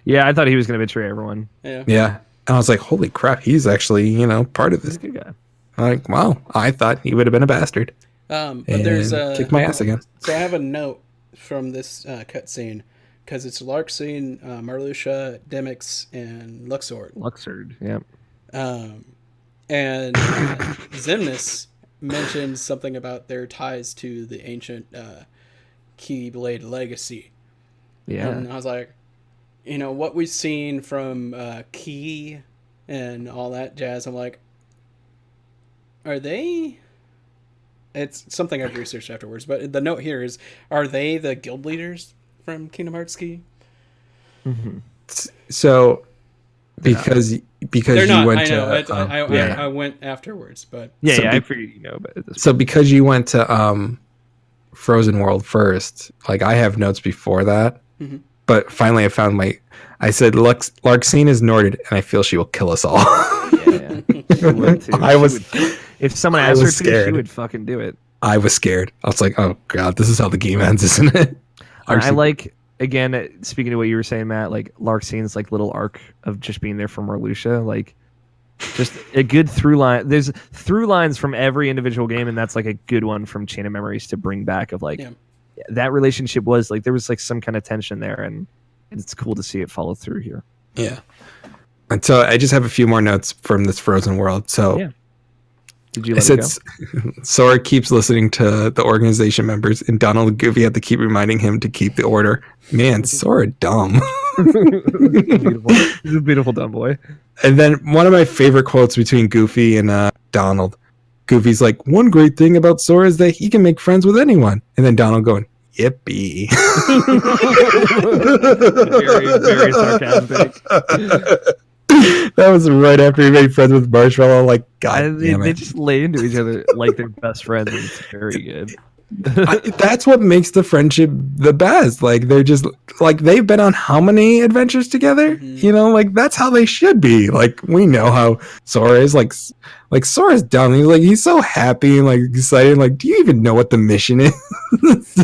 Yeah, I thought he was going to betray everyone. Yeah. Yeah, and I was like, holy crap, he's actually part of He's this. a good guy. I'm like, wow, I thought he would have been a bastard But and there's kicked my ass again. So I have a note from this cutscene because it's Larxene, Marluxia, Demix, and Luxord. Luxord. Yeah. And Xemnas mentioned something about their ties to the ancient Keyblade legacy. Yeah. And I was like, what we've seen from Key and all that jazz, I'm like, are they... It's something I've researched afterwards, but the note here is, are they the guild leaders from Kingdom Hearts Key? Mm-hmm. So because They're you not, went I know. to I went afterwards, but... Yeah, So I be- figured you know, but at this so because you went to Frozen World first, like I have notes before that. Mhm. But finally, I said, Larxene is Norded, and I feel she will kill us all. point. Yeah. She would, too. I She was, would- if someone I asked her was to, she scared. would fucking do it. I was scared. I was like, oh God, this is how the game ends, isn't it? I like, again, speaking of what you were saying, Matt, like Larxene's like little arc of just being there for Marluxia, like just a good through line. There's through lines from every individual game, and that's like a good one from Chain of Memories to bring back of like Yeah. that relationship was like there was like some kind of tension there, and it's cool to see it follow through here. Yeah. And so I just have a few more notes from this Frozen World. So Yeah. Did you I let it said go? Sora keeps listening to the organization members, and Donald and Goofy have to keep reminding him to keep the order. Man, Sora dumb. Beautiful. He's a beautiful dumb boy. And then one of my favorite quotes between Goofy and Donald. Goofy's like, one great thing about Sora is that he can make friends with anyone. And then Donald going, yippee. Very, very sarcastic. That was right after he made friends with Marshmallow. Like, God They damn it. just lay into each other like they're best friends. And it's very good. That's what makes the friendship the best. Like they're just like they've been on how many adventures together? You know, like that's how they should be. Like we know how Sora is. Like Sora's down. He's so happy and like excited. Like, do you even know what the mission is?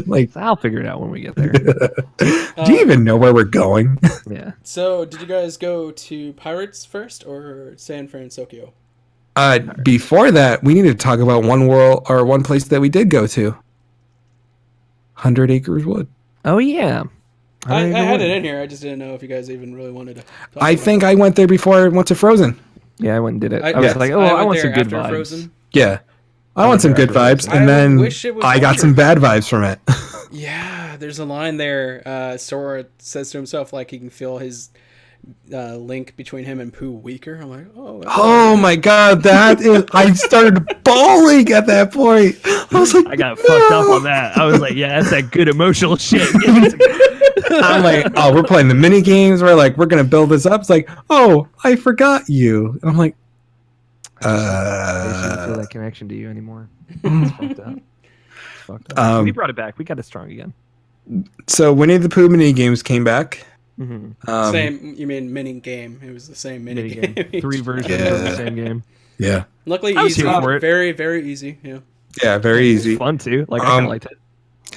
Like, I'll figure it out when we get there. do you even know where we're going? Yeah. So, did you guys go to Pirates first or San Francisco? Before that, we need to talk about one place that we did go to. 100 Acres Wood. Oh yeah. I had it in here. I just didn't know if you guys even really wanted to. I think I went there before I went to Frozen. Yeah, I went and did it. I I was like, oh, I went want some there good after vibes. Frozen. Yeah. I want some good vibes, and I then wish it was I got longer. some bad vibes from it. Yeah, there's a line there. Sora says to himself like he can feel his link between him and Pooh weaker. I'm like, oh. Oh my god, that is... I started bawling at that point. I was like, I got fucked up on that. I was like, yeah, that's that good emotional shit. I'm like, oh, we're playing the mini games. We're like, we're gonna build this up. It's like, oh, I forgot you. And I'm like, I shouldn't feel that connection to you anymore. It's fucked up. It's fucked up. We brought it back. We got it strong again. So Winnie the Pooh mini games came back. Mm-hmm. Same. You mean mini game? It was the same mini game. 3 versions Yeah. of the same game. Yeah, Luckily, I was easy. here for it. Very, very easy. Yeah. yeah, very easy. Fun too. Like I kind of liked it.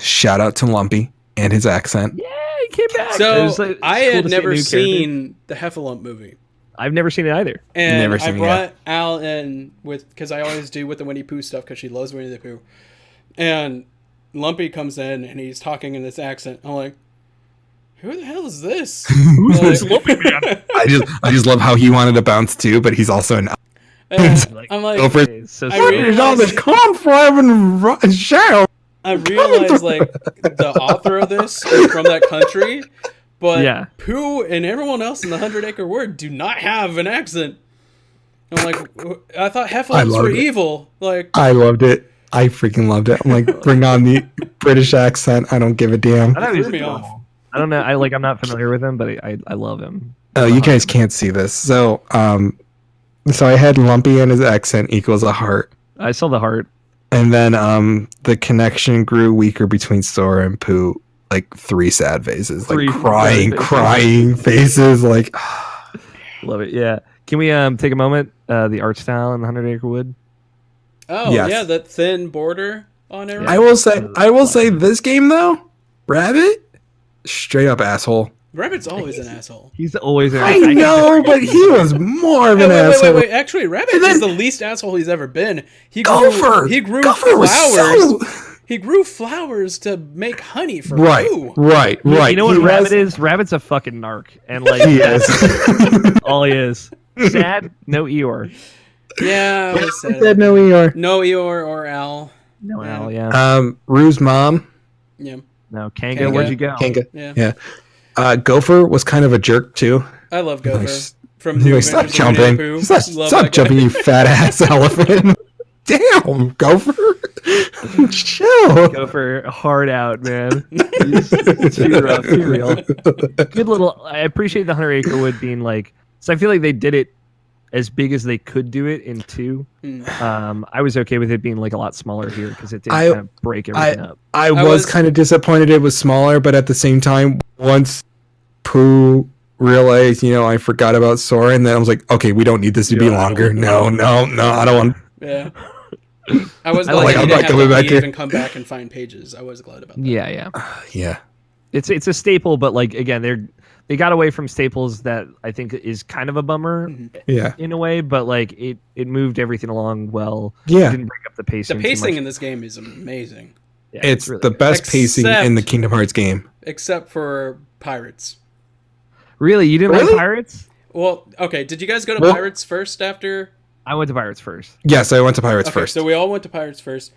Shout out to Lumpy and his accent. Yeah, he came back. It So was, like, I cool had to see a never new seen the Heffalump movie, I've never seen it either. and Never I seen it brought Al in because I always do with the Winnie Pooh stuff because she loves Winnie the Pooh, and Lumpy comes in and he's talking in this accent. I'm like, who the hell is this? Who's Like- Lumpy Man? I just love how he wanted to bounce too, but he's also an And Like, I'm like, Over- It's so I What realized- is all this conflict and shout? I realized like the author of this is from that country, but Yeah. Pooh and everyone else in the 100 Acre Wood do not have an accent. I'm like, I thought Heffalumps were loved it. evil. Like, I loved it. I freaking loved it. I'm like, bring on the British accent. I don't give a damn. I thought he was Threw me adorable. off. I don't know. I'm not familiar with him, but I love him. Oh, you guys can't see this. So I had Lumpy and his accent equals a heart. I saw the heart. And then the connection grew weaker between Sora and Pooh. Like 3 sad faces. Like 3 crying, sad faces. crying faces. Like Love it. Yeah. Can we take a moment? The art style in the 100 Acre Wood. oh Yes. yeah, that thin border on everything. I will say this game though, Rabbit, straight up asshole. Rabbit's always an asshole. He's always. I know, but he was more of Hey, an wait. asshole. Actually, Rabbit And then- is the least asshole he's ever been. He Gopher! grew Gopher was flowers. so- He grew flowers to make honey for Right, Pooh. right. You know what He Rabbit was- is? Rabbit's a fucking narc, and like He that's is. all he is. Sad, no Eeyore. Yeah, I was sad. Said no ER. No Eeyore or Al. No Al, yeah. Rue's mom, Yeah, No Kanga, Kanga. where'd you go? Kanga. yeah. Yeah. Gopher was kind of a jerk too. I love Gopher Nice. from He's New like, stop Adventures of Winnie jumping. the Pooh. Stop, Love stop that guy. jumping, you fat ass elephant. Damn, Gopher. Chill. Go for hard out, man. He's too rough, too real. Good little. I appreciate the 100 Acre Wood being like. So I feel like they did it as big as they could do it in 2. I was okay with it being like a lot smaller here because it didn't kind of break everything up. I was- was kind of disappointed it was smaller, but at the same time, once Pooh realized, I forgot about Sora, and then I was like, okay, we don't need this to be Yeah, I longer. don't- No, I don't want. Yeah. I was I glad like- he I'm didn't not have coming to back leave here. and come back and find pages. I was glad about that. Yeah. Yeah, It's a staple, but like again, they got away from staples that I think is kind of a bummer yeah, in a way, but like it moved everything along well. yeah. It didn't break up the The pacing. too pacing much. in this game is amazing, Yeah, It's really the good. best pacing in the Except- Kingdom Hearts game. except for Pirates. Really, you didn't Really? like Pirates? Well, okay. Did you guys go to Well- Pirates first after? I went to Pirates first. Yes, I went to Pirates Okay, first. so we all went to Pirates first.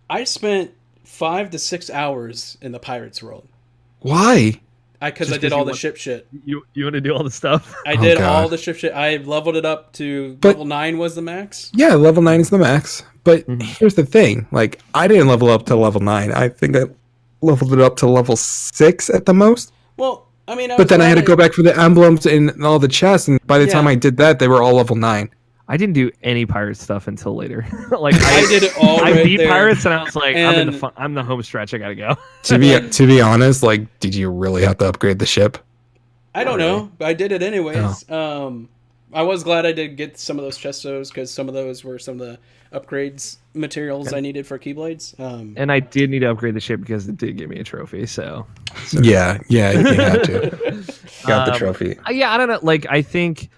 I spent 5 to 6 hours in the Pirates world. Why? Because Just I did 'cause all you the want- ship shit. You want to do all the stuff? I Oh, did God. all the ship shit. I leveled it up to But- level 9 was the max. Yeah, level 9 is the max. But Mhm. here's the thing: like, I didn't level up to level 9. I think I leveled it up to level 6 at the most. Well, I mean, But then I had to go back for the emblems and all the chests, and by the time Yeah. I did that, they were all level 9. I didn't do any pirate stuff until later. Like I did it all I right beat there. pirates, and I was like, And- I'm the home stretch. I gotta go. To be honest, like, did you really have to upgrade the ship? I don't Really? know, but I did it anyways. I was glad I did get some of those chestos because some of those were some of the upgrades materials I needed for keyblades. And I did need to upgrade the ship because it did give me a trophy. So Yeah, you had to. Got the trophy. yeah, I don't know. Like I think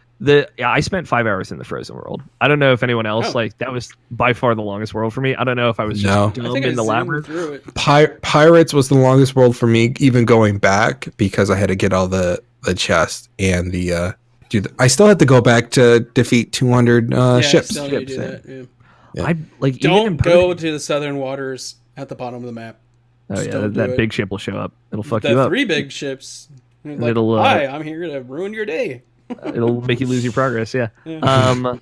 I spent 5 hours in the Frozen world. I don't know if anyone else like that was by far the longest world for me. I don't know if I was No. just I dumb think I in the zoomed labyrinth. through it. Pirates was the longest world for me, even going back, because I had to get all the chest and the I still had to go back to defeat 200 Yeah, ships. still need to do Ships, that. Yeah. Yeah. I like even in Don't go Pokemon- to the southern waters at the bottom of the map. Oh Just yeah, don't that do it. big ship will show up. It'll fuck The you up. 3 big ships. Like, It'll, hi, I'm here to ruin your day. It'll make you lose your progress. Yeah. Yeah.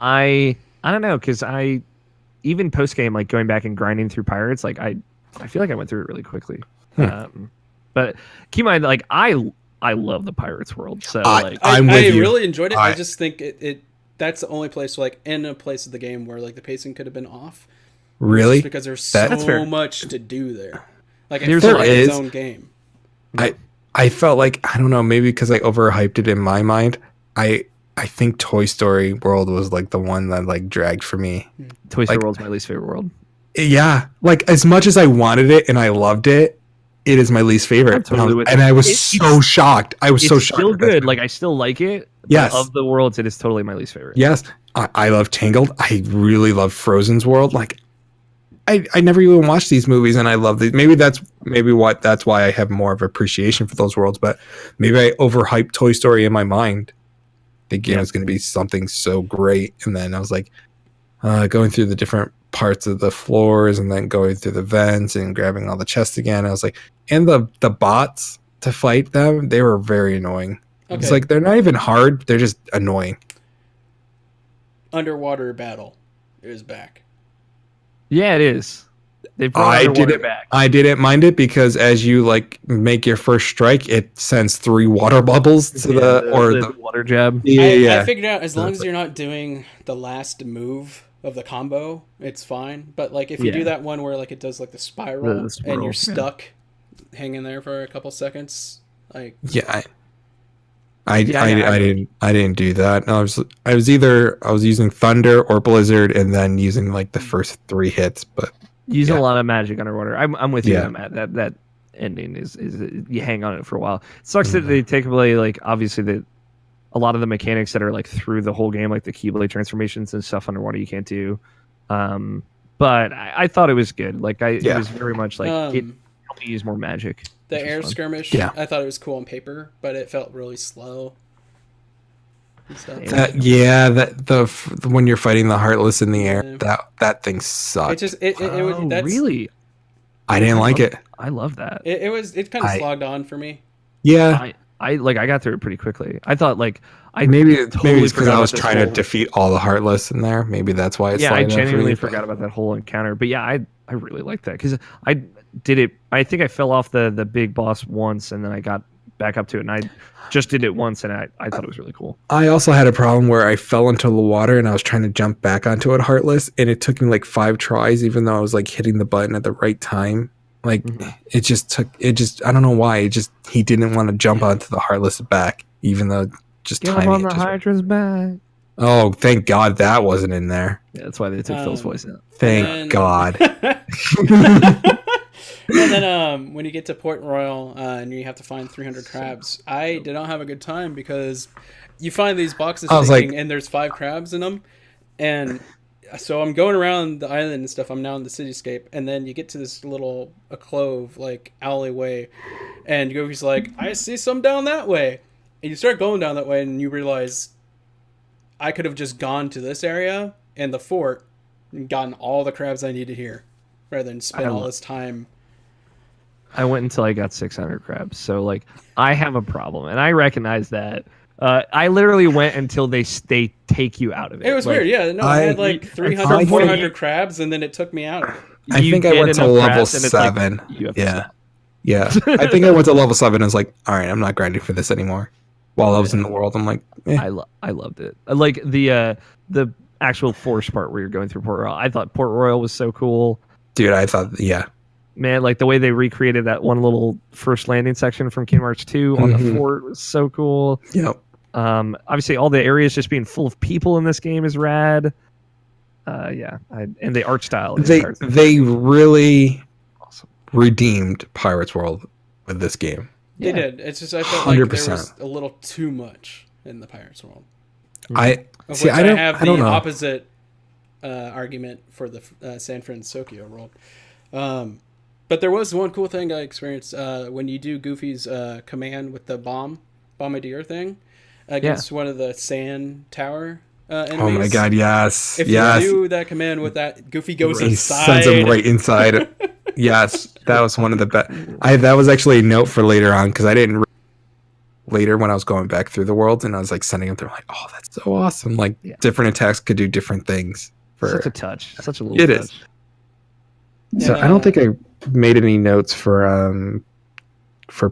I don't know because I even post game like going back and grinding through pirates like I feel like I went through it really quickly. But keep in mind like I love the pirates world. So like I'm with I you. really enjoyed it. I I- just think it that's the only place like in a place of the game where like the pacing could have been off. Really? Just because there's That's so fair. much to do there. Like it There's felt a- like There its is. own game. I felt like, I don't know, maybe because I overhyped it in my mind. I think Toy Story World was like the one that like dragged for me. Toy Story like- World's my least favorite world. Yeah, like as much as I wanted it and I loved it, it is my least favorite. I'm totally with and you. I was It's- so shocked. I was It's so shocked. still at that. good. Like I still like it. But Yes. Of the worlds, it is totally my least favorite. Yes, I love Tangled. I really love Frozen's World. Like, I never even watched these movies, and I love these. That's why I have more of appreciation for those worlds. But maybe I overhyped Toy Story in my mind, thinking it was going to be something so great, and then I was like, going through the different parts of the floors, and then going through the vents and grabbing all the chests again. I was like, and the bots to fight them, they were very annoying. Okay. It's like they're not even hard; they're just annoying. Underwater battle is back. Yeah, it is. They brought I Underwater didn't. back. I didn't mind it because as you like make your first strike, it sends 3 water bubbles to Yeah, the water jab. I figured out as long as you're not doing the last move of the combo, it's fine. But like if you Yeah. do that one where like it does like the spiral, The spiral, and you're yeah. stuck hanging there for a couple seconds, like yeah. I Yeah, didn't do that. I was using Thunder or Blizzard and then using like the first 3 hits, but Using Yeah. a lot of magic underwater. I'm with you Yeah. on that. That ending is you hang on it for a while. It sucks that they take away like obviously a lot of the mechanics that are like through the whole game, like the Keyblade transformations and stuff underwater you can't do. But I thought it was good. Like it Yeah. was very much like it Um, helped me use more magic. the which was air fun. skirmish. Yeah. I thought it was cool on paper, but it felt really slow. And stuff. when you're fighting the Heartless in the air, Yeah. that thing It sucked. just it was Oh, that's really? I didn't like it. I love that. it kind of I- slogged on for me. Yeah, I got through it pretty quickly. I thought like I maybe totally it's because forgot I was about this trying to whole- defeat all the Heartless in there. Maybe that's why it's yeah, I sliding up for genuinely me, forgot about that whole encounter. But yeah, I really liked that because I did it. I think I fell off the big boss once, and then I got back up to it, and I just did it once, and I thought it was really cool. I also had a problem where I fell into the water and I was trying to jump back onto it Heartless, and it took me like 5 tries, even though I was like hitting the button at the right time. Like I don't know why. He didn't want to jump onto the Heartless back, even though just Get timing. him on it the just- Hydra's back. Oh, thank God that wasn't in there. Yeah, that's why they took Phil's voice out. Thank And- God. And then when you get to Port Royal and you have to find 300 crabs, I did not have a good time because you find these boxes I was shaking like- and there's 5 crabs in them. And so I'm going around the island and stuff. I'm now in the cityscape. And then you get to this little clove, like, alleyway. And Goofy's like, I see some down that way. And you start going down that way and you realize I could have just gone to this area and the fort and gotten all the crabs I needed here rather than spend all this time. I went until I got 600 crabs. So like I have a problem, and I recognize that. I literally went until they take you out of it. It was Like, weird, yeah. No, I had like 300, I 400 crabs, and then it took me out. I you think I get went to enough level crabs, and it's like, 7. you have to Yeah. stop. Yeah. I think I went to level 7 and was like, all right, I'm not grinding for this anymore. while I was in the world. I'm like, eh. I loved it. I like the actual force part where you're going through Port Royal. I thought Port Royal was so cool. Dude, I thought, yeah. Man, like the way they recreated that one little first landing section from Kingdom Hearts 2 on the fort was so cool. Yep. Obviously, all the areas just being full of people in this game is rad. And the art style. They really redeemed Pirates World with this game. They did. It's just I felt like 100%. there was a little too much in the Pirates World. I Of which I have don't the know. opposite argument for the San Francisco world. But there was one cool thing I experienced when you do Goofy's command with the bombardier thing against one of the sand tower enemies. Oh my god, yes. If yes. you do that command with that, Goofy goes He inside. sends him right inside. Yes, that was one of the best. That was actually a note for later on because I didn't. Later, when I was going back through the world and I was like sending them through, I'm like, oh, that's so awesome! Like different attacks could do different things. Such a touch, such a little. It touch. is. So I don't think I made any notes for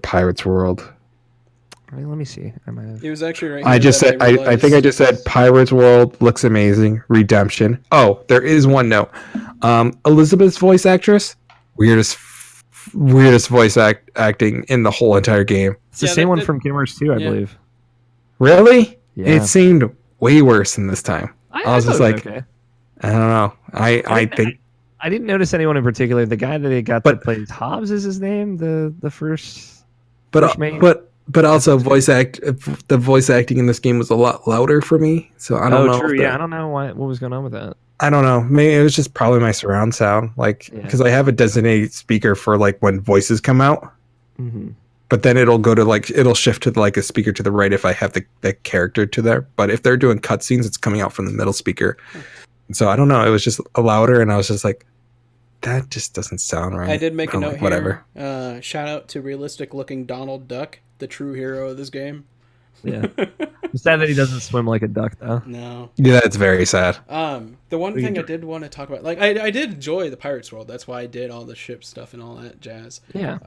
Pirates World. Let me see. I might have. It was actually right. I here just that said I think I just said Pirates World looks amazing. Redemption. Oh, there is one note. Elizabeth's voice actress, weirdest voice acting in the whole entire game. It's the same one from Kingdom Hearts 2, I believe. Really? Yeah. It seemed way worse than this time. I was just thought it like, was okay. I don't know. I think. I didn't notice anyone in particular. The guy that they got that plays Hobbs is his name. The first. But also the voice acting in this game was a lot louder for me. So I don't know. True. Yeah, I don't know what was going on with that. I don't know. Maybe it was just probably my surround sound, like because I have a designated speaker for like when voices come out. Mm-hmm. But then it'll go to it'll shift to like a speaker to the right if I have the character to there. But if they're doing cutscenes, it's coming out from the middle speaker. So I don't know. It was just louder, and I was just like, that just doesn't sound right. I did make a note here. Whatever. Shout out to realistic looking Donald Duck, the true hero of this game. Yeah. It's sad that he doesn't swim like a duck, though. No. Yeah, it's very sad. The one thing I did want to talk about, like I did enjoy the Pirates World. That's why I did all the ship stuff and all that jazz. Yeah.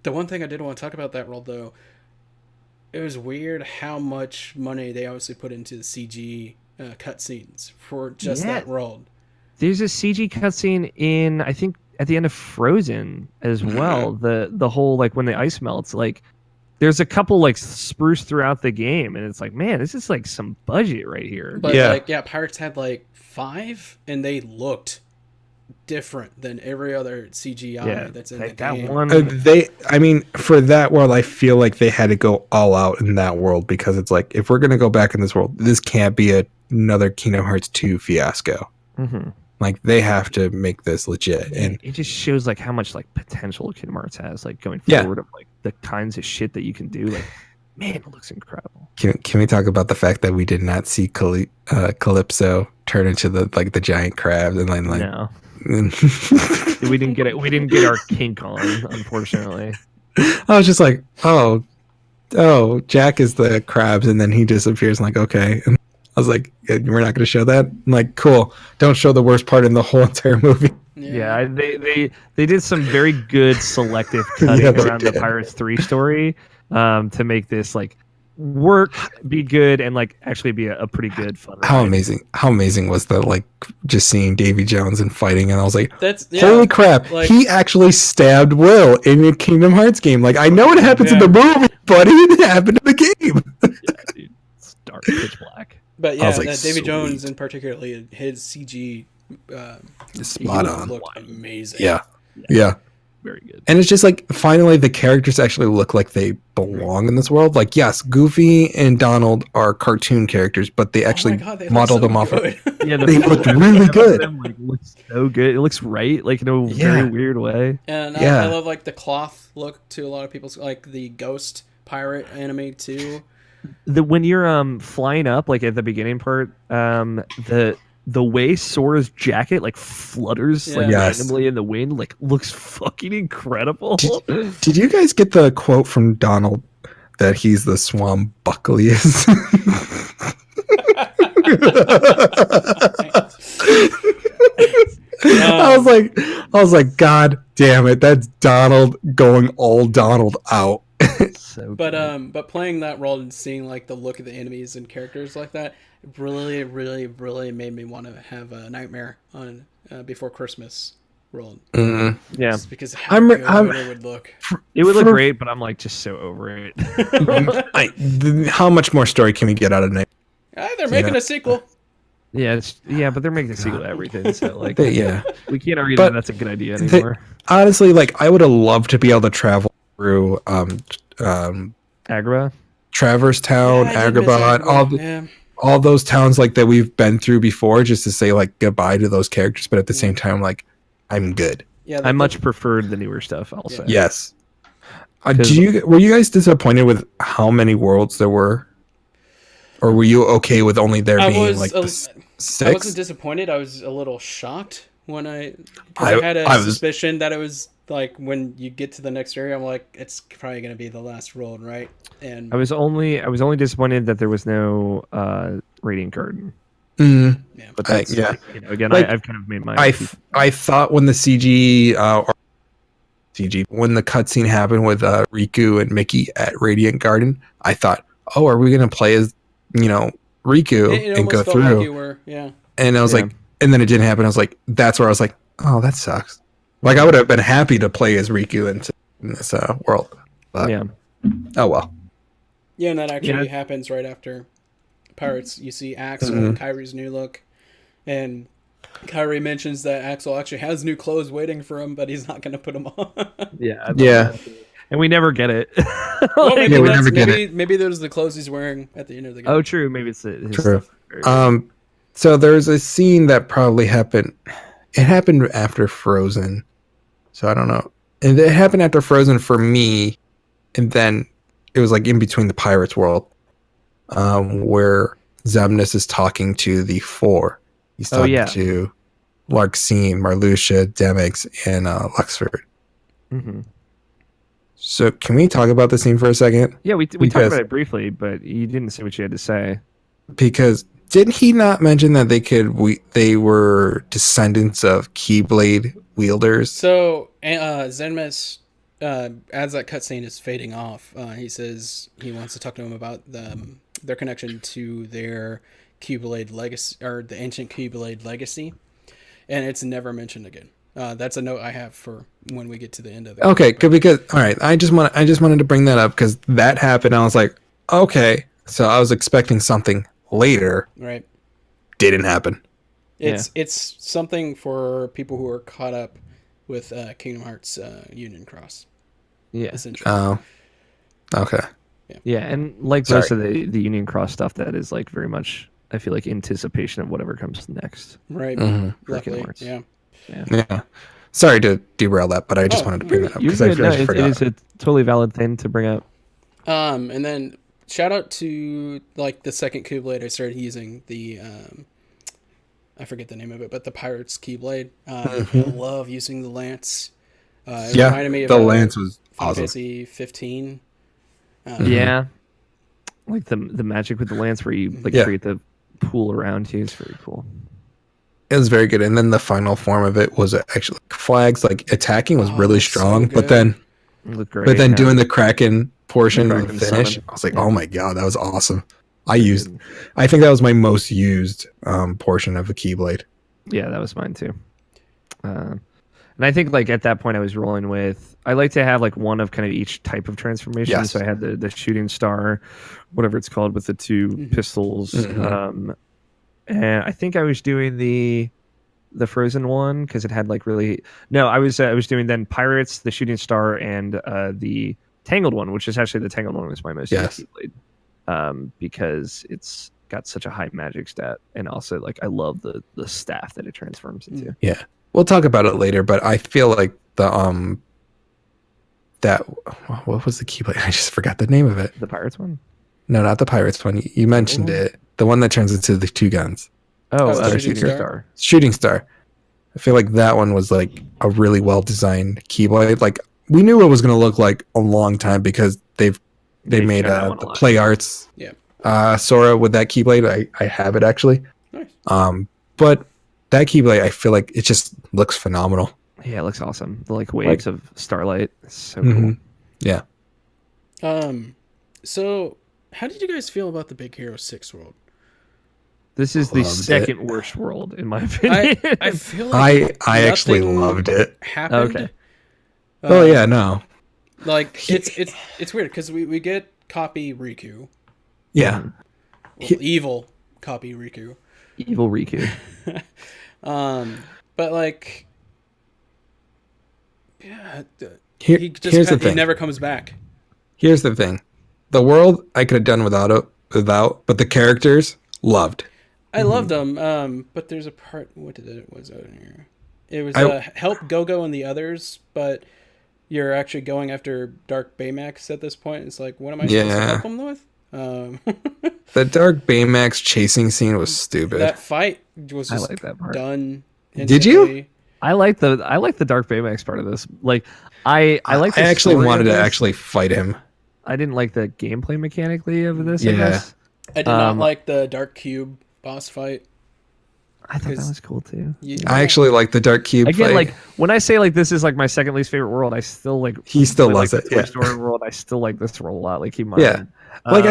The one thing I did want to talk about that world though, it was weird how much money they obviously put into the CG cutscenes for just that world. There's a CG cutscene in, I think, at the end of Frozen as well. The whole like when the ice melts, like there's a couple like spruce throughout the game, and it's like, man, this is like some budget right here. But Pirates had like 5, and they looked different than every other CGI that's in the game. For that world, I feel like they had to go all out in that world because it's like, if we're gonna go back in this world, this can't be another Kingdom Hearts 2 fiasco. Mm-hmm. Like they have to make this legit, and it just shows like how much like potential Kingdom Hearts has, like going forward of like the kinds of shit that you can do. Like, man, it looks incredible. Can we talk about the fact that we did not see Calypso turn into the giant crab and then like no. we didn't get it. We didn't get our kink on, unfortunately. I was just like, oh, Jack is the crabs, and then he disappears. I'm like, okay. And I was like, we're not going to show that. I'm like, cool. Don't show the worst part in the whole entire movie. Yeah, they did some very good selective cutting around the Pirates 3 story to make this like work, be good, and like actually be a pretty good fun ride. How amazing was that, like just seeing Davy Jones and fighting, and I was like, holy crap, like, he actually stabbed Will in a Kingdom Hearts game. Like, I know it happens in the movie, but it didn't happen in the game. Yeah, dude, it's dark, pitch black. But yeah, like, Davy Jones and particularly his CG spot on, looked amazing. Yeah. Very good. And it's just like, finally the characters actually look like they belong in this world. Like, yes, Goofy and Donald are cartoon characters, but they actually modeled them off of yeah, they looked really good. Looks so good. It looks right, like in a very weird way. And I love like the cloth look to a lot of people's, like the ghost pirate anime too. When you're flying up, like at the beginning part, the way Sora's jacket like flutters like randomly in the wind, like looks fucking incredible. Did you guys get the quote from Donald that he's the Swambuckliest? I was like, God damn it, that's Donald going all Donald out. So But playing that role and seeing like the look of the enemies and characters like that really, really, really made me want to have a Nightmare on Before Christmas role. Mm. yeah, Just because how I'm- good I'm- it would look. it would look For- great, but I'm like just so over it. How much more story can we get out of Night? They're making Yeah. a sequel. yeah, but they're making a sequel to everything, so like Yeah. we can't argue But that that's a good idea anymore. Honestly, like I would have loved to be able to travel through Agra. Traverse Town, Yeah, I did miss Agrabah, Agrabah, yeah. all those towns like that we've been through before, just to say like goodbye to those characters. But at the same time, like I'm good. Yeah, I much preferred the newer stuff. Also, Yes. Because- Were you guys disappointed with how many worlds there were, or were you okay with only there I being was like a- the I wasn't six? disappointed. I was a little shocked when I I- had a I was- suspicion that it was like when you get to the next area, I'm like, it's probably gonna be the last world, right? And I was only disappointed that there was no Radiant Garden. Mm, yeah, But that's yeah. like, again, Like, I've kind of made my. I thought when the CG when the cutscene happened with Riku and Mickey at Radiant Garden, I thought, oh, are we gonna play as Riku it and go almost felt through? like you were, yeah. And I was Yeah. like, and then it didn't happen. I was like, that's where I was like, oh, that sucks. Like I would have been happy to play as Riku in this world. But, yeah, oh well. Yeah, and that actually Yeah. happens right after Pirates. You see Axel Mm-hmm. and Kyrie's new look, and Kyrie mentions that Axel actually has new clothes waiting for him, but he's not going to put them on. yeah, I love Yeah. that. And we never get it. Well, maybe, Yeah, we that's- never get maybe those are the clothes he's wearing at the end of the game. Oh, true. Maybe it's his True. stuff. So there's a scene that probably happened. It happened after Frozen, so I don't know. And it happened after Frozen for me, and then it was like in between the Pirates world, where Xemnas is talking to the four. He's Oh, talking yeah. to Larxene, Marluxia, Demix, and Luxford. hmm So can we talk about the scene for a second? Yeah, we talked Because- about it briefly, but you didn't say what you had to say. Because didn't he not mention that they were descendants of Keyblade wielders? So Zenmas, as that cutscene is fading off, he says he wants to talk to him about their connection to their Keyblade legacy, or the ancient Keyblade legacy, and it's never mentioned again. That's a note I have for when we get to the end of the Okay, because all right, I just wanted to bring that up because that happened. I was like, okay, so I was expecting something later. right. Didn't happen. It's something for people who are caught up with Kingdom Hearts Union Cross, Yeah, essentially. Oh, okay. yeah, and like Sorry. most of the Union Cross stuff, that is like very much, I feel like, anticipation of whatever comes next. Right. Mhm. For Kingdom Luckily, Hearts. yeah. Yeah. Sorry to derail that, but I just Oh, wanted to bring that up You're because I good. feel No, like I it forgot. is a totally valid thing to bring up. And then shout out to like the second Keyblade I started using, the I forget the name of it, but the Pirates Keyblade. I love using the lance. It Yeah, reminded me of the lance was Final awesome. Fantasy 15. Yeah, like the magic with the lance where you like Yeah. create the pool around you is very cool. It was very good, and then the final form of it was actually flags. Like attacking was Oh, really so strong, good. but then It looked great. But then yeah. doing the Kraken portion The of the Kraken finish, summon. I was like, oh my god, that was awesome. I think that was my most used portion of the Keyblade. Yeah, that was mine too. And I think like at that point I was rolling with, I like to have like one of kind of each type of transformation. Yes. So I had the shooting star, whatever it's called, with the two pistols. Mhm. And I think I was doing the Frozen one because it had like really I was doing then Pirates, the shooting star, and the Tangled one, which is actually the Tangled one was my most Yes. used Keyblade, because it's got such a high magic stat, and also like I love the staff that it transforms into. Yeah, we'll talk about it later, but I feel like the that what was the Keyblade? I just forgot the name of it. The Pirates one. No, not the Pirates one. You mentioned it. The one that turns into the two guns. Oh, Oh, the Shooting shooting Star? star. Shooting Star. I feel like that one was like a really well designed Keyblade. Like we knew it was going to look like a long time because they made shown that one a the lot. Play Arts Yeah. Sora with that Keyblade. I have it actually. Nice. But that Keyblade, I feel like it just looks phenomenal. Yeah, it looks awesome. The like waves of starlight. It's so cool. Mhm. Yeah. So how did you guys feel about the Big Hero 6 world? This is the Loved second it. worst world in my opinion. I feel like I actually nothing loved it. happened. Okay. Oh yeah, no. Like it's weird because we get copy Riku, Yeah. evil copy Riku. Evil Riku. But like, yeah, Here, he just here's the he thing. never comes back. Here's the thing. The world I could have done without, but the characters loved. I loved them. But there's a part. What did it was out in here? It was I- help Go-Go and the others, but you're actually going after Dark Baymax at this point. It's like, what am I supposed to Yeah. help him with? The Dark Baymax chasing scene was stupid. That fight was I just like that part. done. Did you? instantly. I like the Dark Baymax part of this. Like I like. I the actually story wanted of to this. actually fight him. I didn't like the gameplay mechanically of this. I Yeah. guess. I did not like the Dark Cube boss fight. I thought that 'Cause was cool too. I actually like the Dark Cube Again, fight. like when I say like this is like my second least favorite world, I still like. He still really loves like it, the yeah. Toy Story world. I still like this world a lot. Like keep in mind. Yeah. Like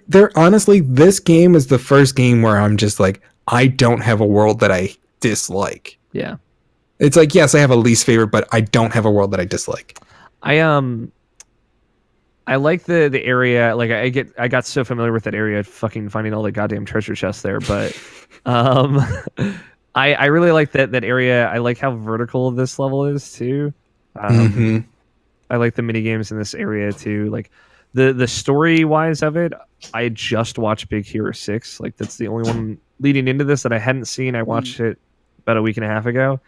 they're honestly, this game is the first game where I'm just like, I don't have a world that I dislike. Yeah. It's like, yes, I have a least favorite, but I don't have a world that I dislike. I like the area. Like I got so familiar with that area, fucking finding all the goddamn treasure chests there. But I really like that area. I like how vertical this level is too. Mhm. I like the mini games in this area too. Like the story wise of it. I just watched Big Hero 6. Like that's the only one leading into this that I hadn't seen. I watched it about a week and a half ago.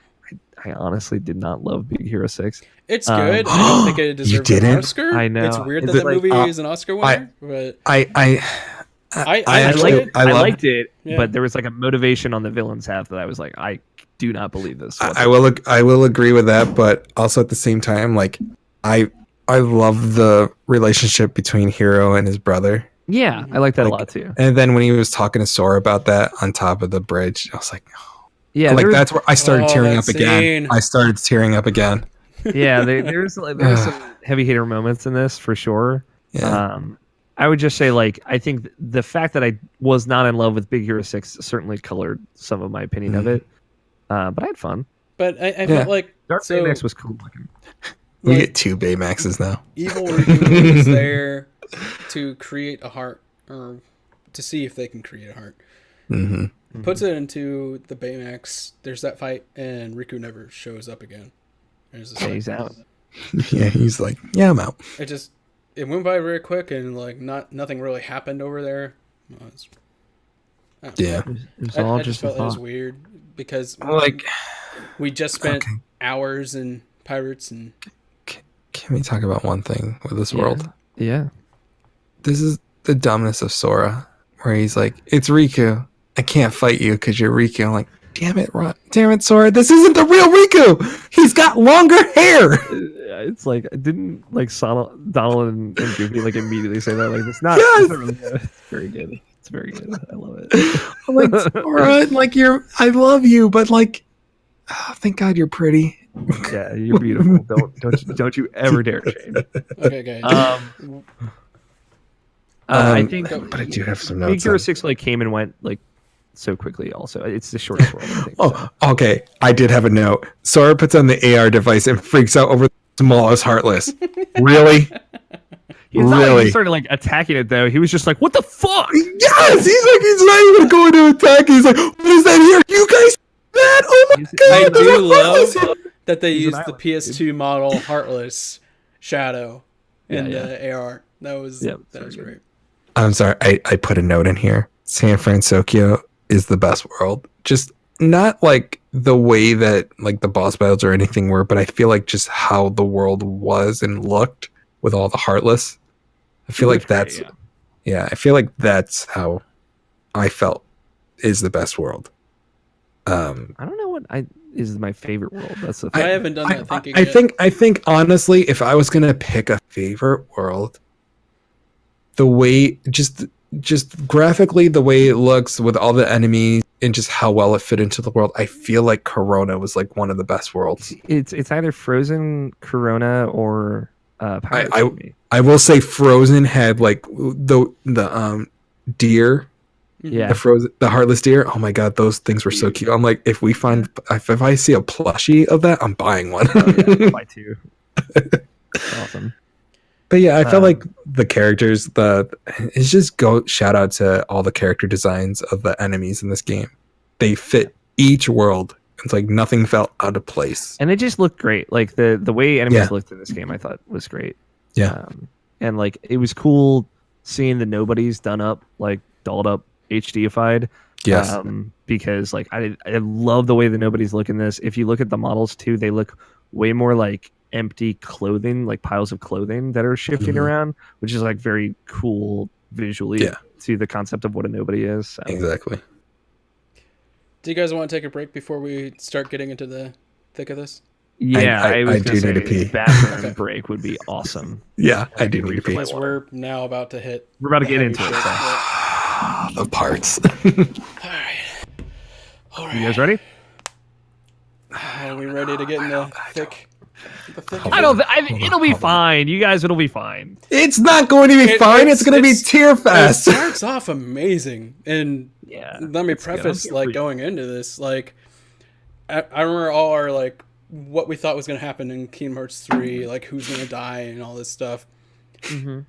I honestly did not love Big Hero 6. It's good. I don't think it deserves an didn't? Oscar. I know. It's weird that Is the it movie like, is an Oscar winner, but I I actually liked it. I love- liked it, Yeah. but there was like a motivation on the villain's half that I was like, I do not believe this. I will agree with that, but also at the same time, like I love the relationship between Hero and his brother. Yeah, I like that a Like, lot too. And then when he was talking to Sora about that on top of the bridge, I was like, Yeah, like there was- that's where I started Oh, tearing that up again. scene. I started tearing up again. yeah, there's some heavy hitter moments in this for sure. Yeah. I would just say like I think the fact that I was not in love with Big Hero 6 certainly colored some of my opinion of it. But I had fun. But I felt like Dark so, Phoenix was cool looking. We like, get 2 Baymaxes now. Evil Riku is there to create a heart, or to see if they can create a heart. Hmm. Puts it into the Baymax. There's that fight, and Riku never shows up again. There's this, Yeah, like, he's out. Yeah, he's like, yeah, I'm out. it went by very quick, and like nothing really happened over there. I don't know. Yeah. It was I all just just a felt it was thought. weird because Like, we just spent okay. hours in Pirates, and Can we talk about one thing with this Yeah. world? Yeah. This is the dumbness of Sora, where he's like, it's Riku. I can't fight you because you're Riku. I'm like, damn it, Sora. This isn't the real Riku. He's got longer hair. It's like didn't like Donald and Goofy like immediately say that like it's not. Yes! It's not really good. It's very good. It's very good. I love it. I'm like, Sora, like I love you, but like, oh, thank God you're pretty. Yeah, you're beautiful. Don't you ever dare change. okay, guys. I think but I do have some Big notes. Hero on- 6 like came and went like so quickly. Also, it's the shortest world. I think. Oh, okay. I did have a note. Sora puts on the AR device and freaks out over the smallest Heartless. Really? He's not like really? he started like attacking it though. He was just like, "What the fuck?" Yes! He's not even going to attack. He's like, what is that here? You guys see that? Oh my He's- God! I there's do a Heartless love here. that they He's used an the island, PS2 model Heartless Shadow in Yeah, the AR. That was Yep, that was very great. I'm sorry. I put a note in here. San Francisco is the best world. Just not like the way that like the boss battles or anything were, but I feel like just how the world was and looked with all the Heartless. I feel like Looked great, that's yeah. yeah. I feel like that's how I felt is the best world. I don't know what is my favorite world. That's the thing. I haven't done that thinking I yet. think honestly, if I was gonna pick a favorite world, the way just graphically the way it looks with all the enemies and just how well it fit into the world, I feel like Corona was like one of the best worlds. It's either Frozen, Corona, or power to me. I will say Frozen had like the deer, Yeah, the heartless deer. Oh my god, those things were so cute. I'm like, if I see a plushie of that, I'm buying one. by two. Awesome. But yeah, I felt like the characters, it's just shout out to all the character designs of the enemies in this game. They fit each world. It's like nothing felt out of place. And they just looked great. Like the way enemies looked in this game, I thought was great. Yeah. And like it was cool seeing the nobodies done up, like dolled up, HDified. Yes. Because like I love the way the nobodies look in this. If you look at the models too, they look way more like empty clothing, like piles of clothing that are shifting around, which is like very cool visually to the concept of what a nobody is. So. Exactly. Do you guys want to take a break before we start getting into the thick of this? Yeah, I was do gonna need to say pee. Bathroom break would be awesome. Yeah, I do need to pee. Because we're now about to hit. We're about to get the into heavy it. shit. So. The parts. All right. You guys ready? Are we ready to get in the thick? It'll be fine. You guys, it'll be fine. It's not going to be fine. It's going to be tear It fest. starts off amazing, and Yeah. let me preface like going into this, like I remember all our like what we thought was going to happen in Kingdom Hearts 3, like who's going to die and all this stuff. Mm-hmm.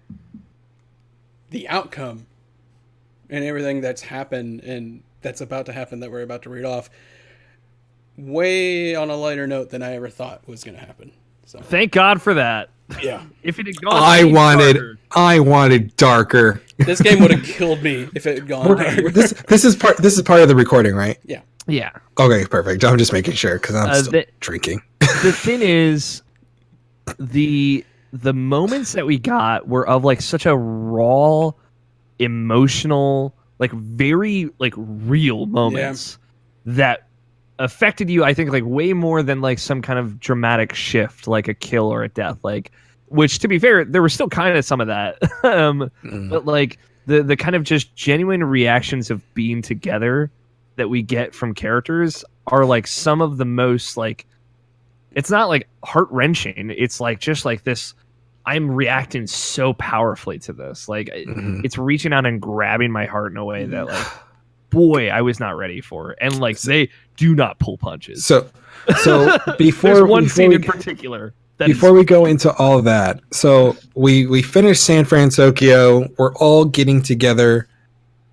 The outcome and everything that's happened and that's about to happen that we're about to read off, way on a lighter note than I ever thought was going to happen. So Thank God for that. yeah, If it had gone, I wanted darker. this game would have killed me if it had gone dark. This is part of the recording, right? Yeah. Yeah. Okay, perfect. I'm just making sure because I'm still drinking. The thing is, the moments that we got were of like such a raw, emotional, like very like real moments that affected you, I think, like way more than like some kind of dramatic shift, like a kill or a death. Like, which to be fair, there was still kind of some of that, but like the kind of just genuine reactions of being together that we get from characters are like some of the most like, it's not like heart wrenching. It's like just like this. I'm reacting so powerfully to this. Like it's reaching out and grabbing my heart in a way that like, boy, I was not ready for. And like they do not pull punches. So before There's one scene in particular. Before we go into all that, so we finished San Francisco. We're all getting together.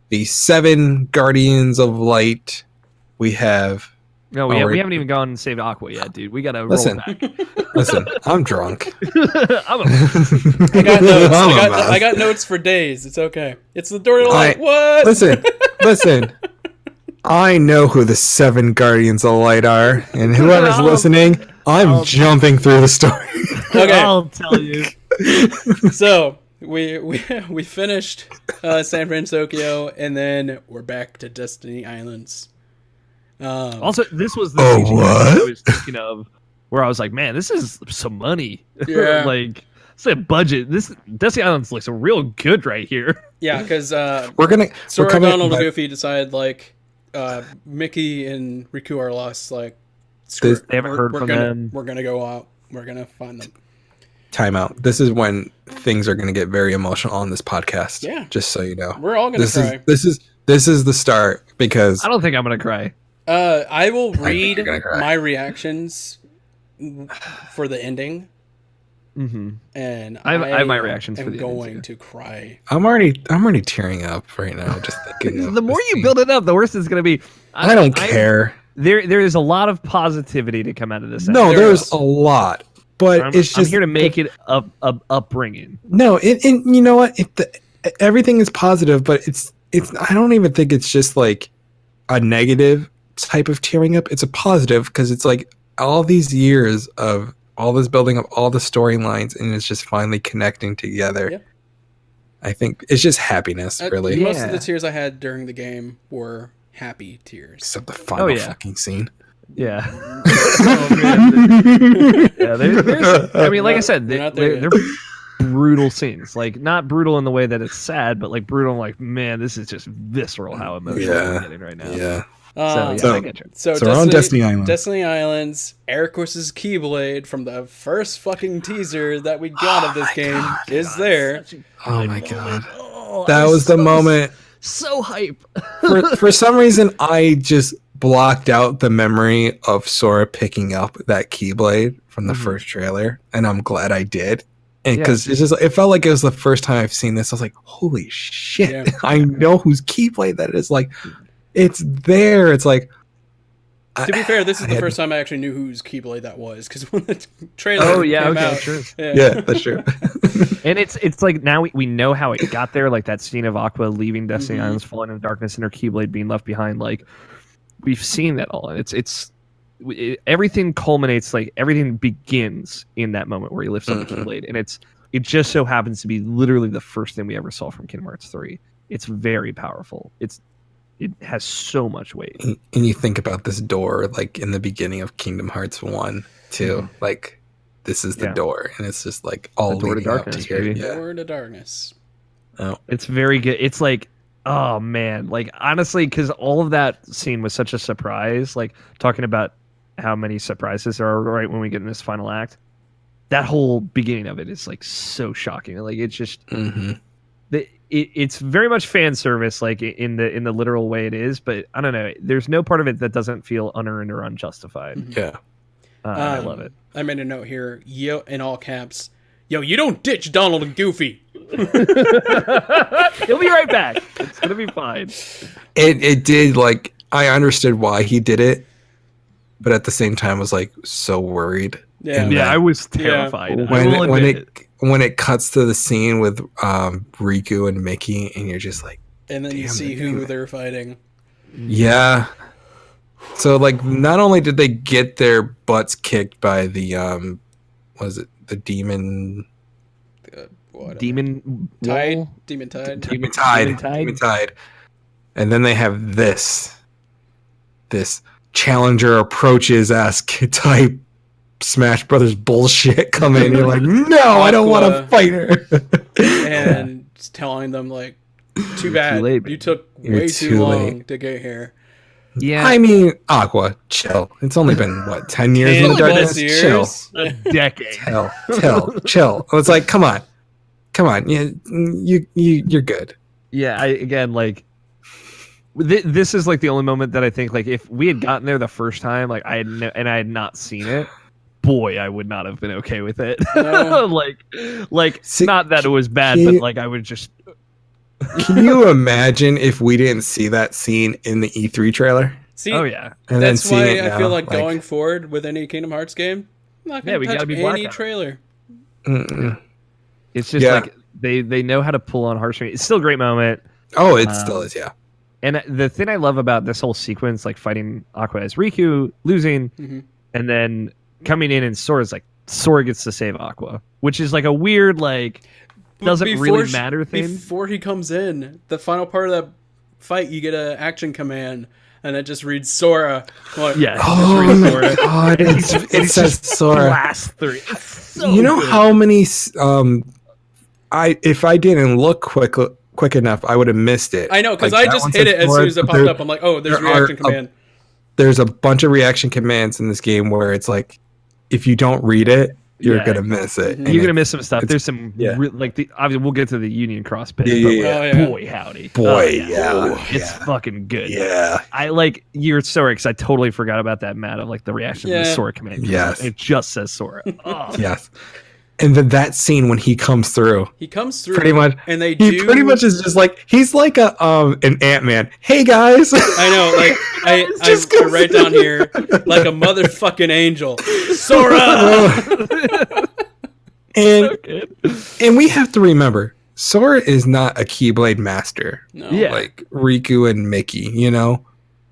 The 7 Guardians of Light. We have. No, we haven't even gone and saved Aqua yet, dude. We gotta roll back. Listen, I'm drunk. I'm a I got notes. I got notes for days. It's okay. It's the door to the light. What? Listen. I know who the 7 Guardians of Light are, and whoever's listening, I'm jumping through the story. Okay. I'll tell you. So we finished San Francisco, and then we're back to Destiny Islands. Also, this was the Oh, CGI what? I was thinking of, where I was like, man, this is some money. Yeah. Like, it's a budget. This Destiny Islands looks real good right here. Yeah, because we're Sora, coming. Donald, and Goofy decide like Mickey and Riku are lost. Like, screw it. They haven't heard from them. We're gonna go out. We're gonna find them. Timeout. This is when things are going to get very emotional on this podcast. Yeah. Just so you know. We're all gonna cry. This is the start because I don't think I'm gonna cry. I will think read you're gonna cry. my reactions for the ending, and I have my reactions am for the ending, going too. to cry. I'm already tearing up right now just thinking. The more you build it up, the worse it's gonna be. I don't care. There is a lot of positivity to come out of this. No, episode. there's a lot, but it's just I'm here to make it upbringing. No, and you know what? Everything is positive, but it's. I don't even think it's just like a negative type of tearing up. It's a positive because it's like all these years of all this building up, all the storylines, and it's just finally connecting together. Yep. I think it's just happiness, really. Most of the tears I had during the game were happy tears. Except the final fucking scene. Yeah. Oh, man. Yeah. There's, I mean, like I said, they're brutal scenes. Like not brutal in the way that it's sad, but like brutal. Like man, this is just visceral how emotional I'm getting right now. Yeah. yeah, So- I get you. So we're on Destiny Island. Destiny Islands, Ericus's Keyblade from the first fucking teaser that we got of this game is there. Oh my god. Oh, That was the moment. So hype. For some reason, I just blocked out the memory of Sora picking up that Keyblade from the first trailer, and I'm glad I did. And because it felt like it was the first time I've seen this. I was like, holy shit! Yeah. I know whose Keyblade that is. Like, it's there. It's like. To be fair, this is I the had- first time I actually knew whose Keyblade that was, because when the trailer came out, true. Yeah, that's true. And it's like now we know how it got there, like that scene of Aqua leaving Destiny Islands, falling into darkness, and her Keyblade being left behind. Like we've seen that all. Everything culminates, like everything begins in that moment where he lifts up the Keyblade, and it just so happens to be literally the first thing we ever saw from Kingdom Hearts 3. It's very powerful. It has so much weight. And you think about this door, like in the beginning of Kingdom Hearts 1, too. Like, this is the door, and it's just like all The door to leading up darkness, here. baby. Yeah. Door to Darkness. Oh, It's very good. It's like, oh man, like honestly, because all of that scene was such a surprise. Like talking about how many surprises there are right when we get in this final act. That whole beginning of it is like so shocking. Like it's just, it's very much fan service, like in the literal way it is. But I don't know. There's no part of it that doesn't feel unearned or unjustified. yeah. I love it. I made a note here, yo, in all caps. Yo, you don't ditch Donald and Goofy. He'll be right back. It's gonna be fine. It did, like, I understood why he did it, but at the same time was like so worried. Yeah. And Yeah, then I was terrified. I will when admit when it cuts to the scene with Riku and Mickey, and you're just like, And then you Damn see it. who they're fighting. yeah. So like, not only did they get their butts kicked by the was it the demon What? Demon Tide? Wall? Demon Tide? Demon Tide. Tide? Demon Tide. And then they have this challenger approaches esque type Smash Brothers bullshit come in. You're like, no, I don't want to Aqua. fight her. And just telling them, like, too bad. late, baby. You took You're way too too long late. to get here. Yeah, I mean, Aqua, chill. It's only been what 10 years in 10 the darkness. plus years. Chill, Yeah. decade. chill. It's like, come on. Yeah, you're good. Yeah, again, like this is like the only moment that I think, like, if we had gotten there the first time, like I had not seen it, boy, I would not have been okay with it. No. like See, not that it was bad, but like I would just. Can you imagine if we didn't see that scene in the E3 trailer? See, Oh yeah, And that's seeing why it I feel now, like going forward with any Kingdom Hearts game, I'm not Yeah, going we to touch gotta be any blackout. trailer. Mm-mm. it's just Yeah. like they know how to pull on heartstrings. It's still a great moment. Oh, it still is, yeah. And the thing I love about this whole sequence, like fighting Aqua as Riku, losing, Mhm. and then coming in and Sora's like, Sora gets to save Aqua, which is like a weird, like, doesn't Before really sh- matter thing. Before he comes in, the final part of that fight, you get an action command, and it just reads Sora. Like, Yeah. Oh Just read my Sora. god, it says Sora. Blast through. It's so You know good. how many if I didn't look quick enough, I would have missed it. I know, because Like, I that just one hit says it as Sora, soon as it but popped there- up. I'm like, oh, there's there are reaction command. There's a bunch of reaction commands in this game where it's like, if you don't read it, you're Yeah. gonna miss it. Mhm. And You're gonna miss some stuff. it's- There's some yeah. like the obviously we'll get to the Union Cross pit. Yeah, but yeah, yeah. Oh, yeah. boy howdy, Boy, Oh, yeah, it's yeah. fucking good. Yeah. I like you're Sora because I totally forgot about that, Matt, of like the reaction to the Yeah. Sora command. Yes. It just says Sora. Oh. Yes. And then that scene when he comes through, He comes through, pretty much, and they he do. pretty much is just like, he's like a an Ant-Man. Hey guys. I know, like Just I goes- write down here like a motherfucking angel, Sora. and and we have to remember, Sora is not a Keyblade master No. Yeah. like Riku and Mickey, you know.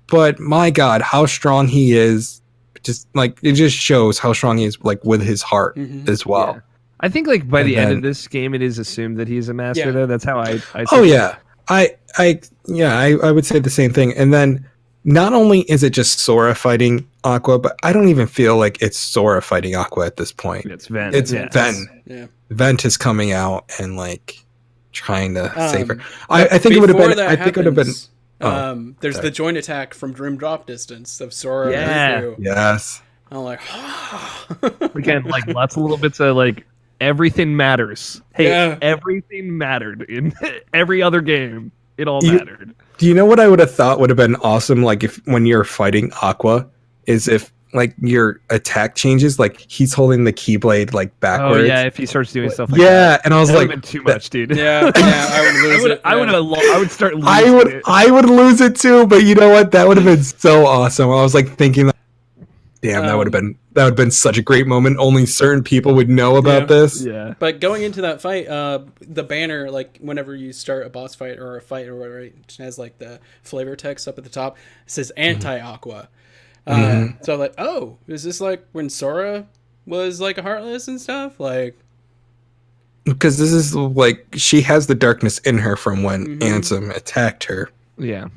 But my God, how strong he is! Just like it just shows how strong he is, like with his heart Mhm. as well. Yeah. I think like by And the end then- of this game, it is assumed that he's a master. Yeah. Though that's how I Oh yeah, I would say the same thing. And then not only is it just Sora fighting Aqua, but I don't even feel like it's Sora fighting Aqua at this point. it's Ven. It's yeah. Ven. Yeah. Vent is coming out and like trying to save her. But I think it would have before been. that I think it would have been. happens, There's the joint attack from Dream Drop Distance of Sora. Yeah. and Riku. Yes. I'm like, Again, like lots of little bits of like everything matters. Hey, Yeah. everything mattered in every other game. It all You- mattered. Do you know what I would have thought would have been awesome? Like if when you're fighting Aqua, is if like your attack changes, like he's holding the Keyblade like Oh backwards. yeah, if he starts doing stuff like yeah, and I was that would like, have been too much, dude. yeah, I would lose it. I would yeah. I would start losing it. I would lose it too. But you know what? That would have been so awesome. I was like thinking, damn, that would have been such a great moment. Only certain people would know about Yeah. this. Yeah. But going into that fight, the banner, like whenever you start a boss fight or a fight or whatever, it has like the flavor text up at the top. It says anti-Aqua. So I'm like, oh, is this like when Sora was like a Heartless and stuff? Like, Because this is like she has the darkness in her from when Ansem attacked her, Yeah.